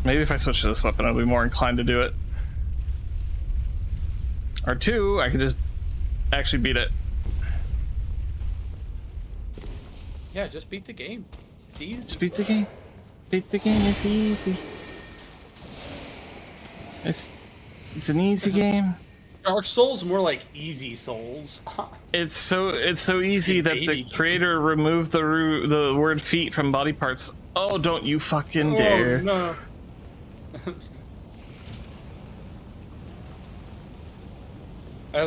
Maybe if I switch to this weapon, I'll be more inclined to do it. Or two, I could just actually beat it. Yeah, just beat the game. It's easy. Just beat the game. Beat the game, it's easy. It's an easy game. Dark Souls more like easy Souls. It's so easy that the creator removed the word feet from body parts. Oh, don't you fucking dare. Oh, no. I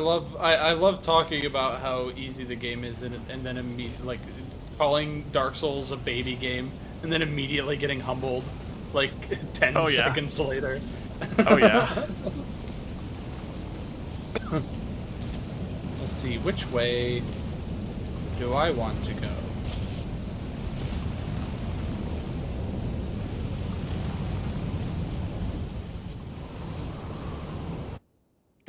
love talking about how easy the game is and then like calling Dark Souls a baby game and then immediately getting humbled like 10 seconds later. Oh yeah. Let's see, which way do I want to go?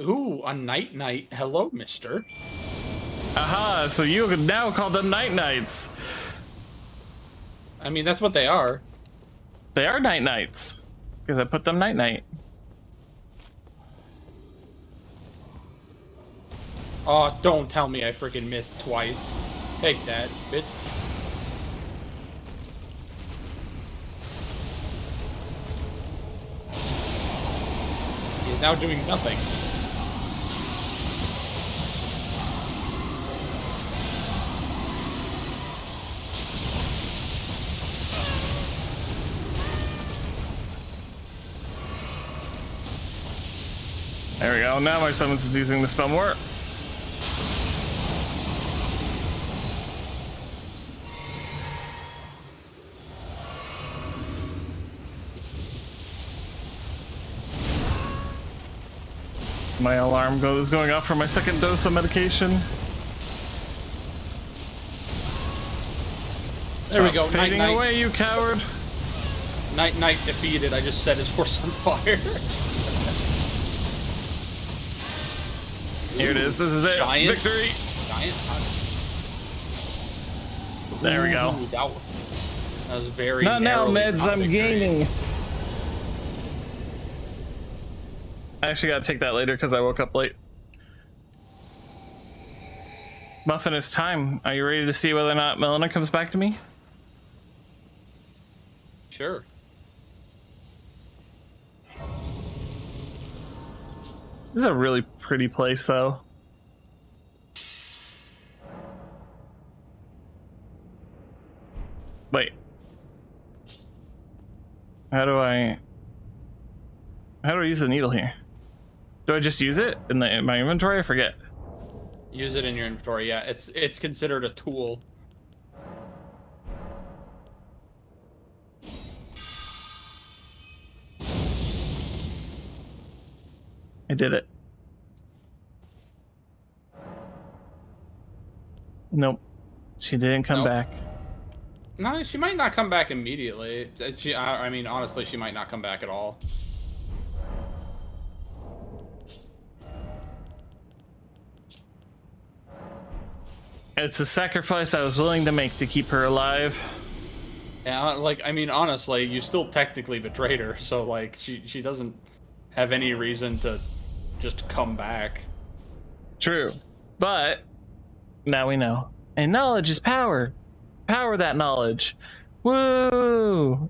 Ooh, a night. Hello, mister. Aha, so you can now call them Night Knights. I mean, that's what they are. They are Night Knights. Because I put them Night. Oh, don't tell me I freaking missed twice. Take that, bitch. He's now doing nothing. There we go. Now my summons is using the spell more. My alarm is going off for my second dose of medication. There we go. Fading Night. away, you coward. Night defeated. I just set his horse on fire. Here it is. This is it. Giant, Victory. Giant. There we go. Ooh, that was very. Not now, meds. I'm victory. gaining. I actually gotta take that later because I woke up late. Muffin, it's time. Are you ready to see whether or not Melina comes back to me? Sure. This is a really pretty place, though. Wait. How do I use the needle here? Do I just use it in my inventory? I forget. Use it in your inventory. Yeah, it's considered a tool. I did it. Nope. She didn't come back. No, she might not come back immediately. I mean, honestly, she might not come back at all. It's a sacrifice I was willing to make to keep her alive. Yeah, like, I mean, honestly, you still technically betrayed her, so, like, she doesn't have any reason to just come back. True. But now we know. And knowledge is power. Power that knowledge. Woo!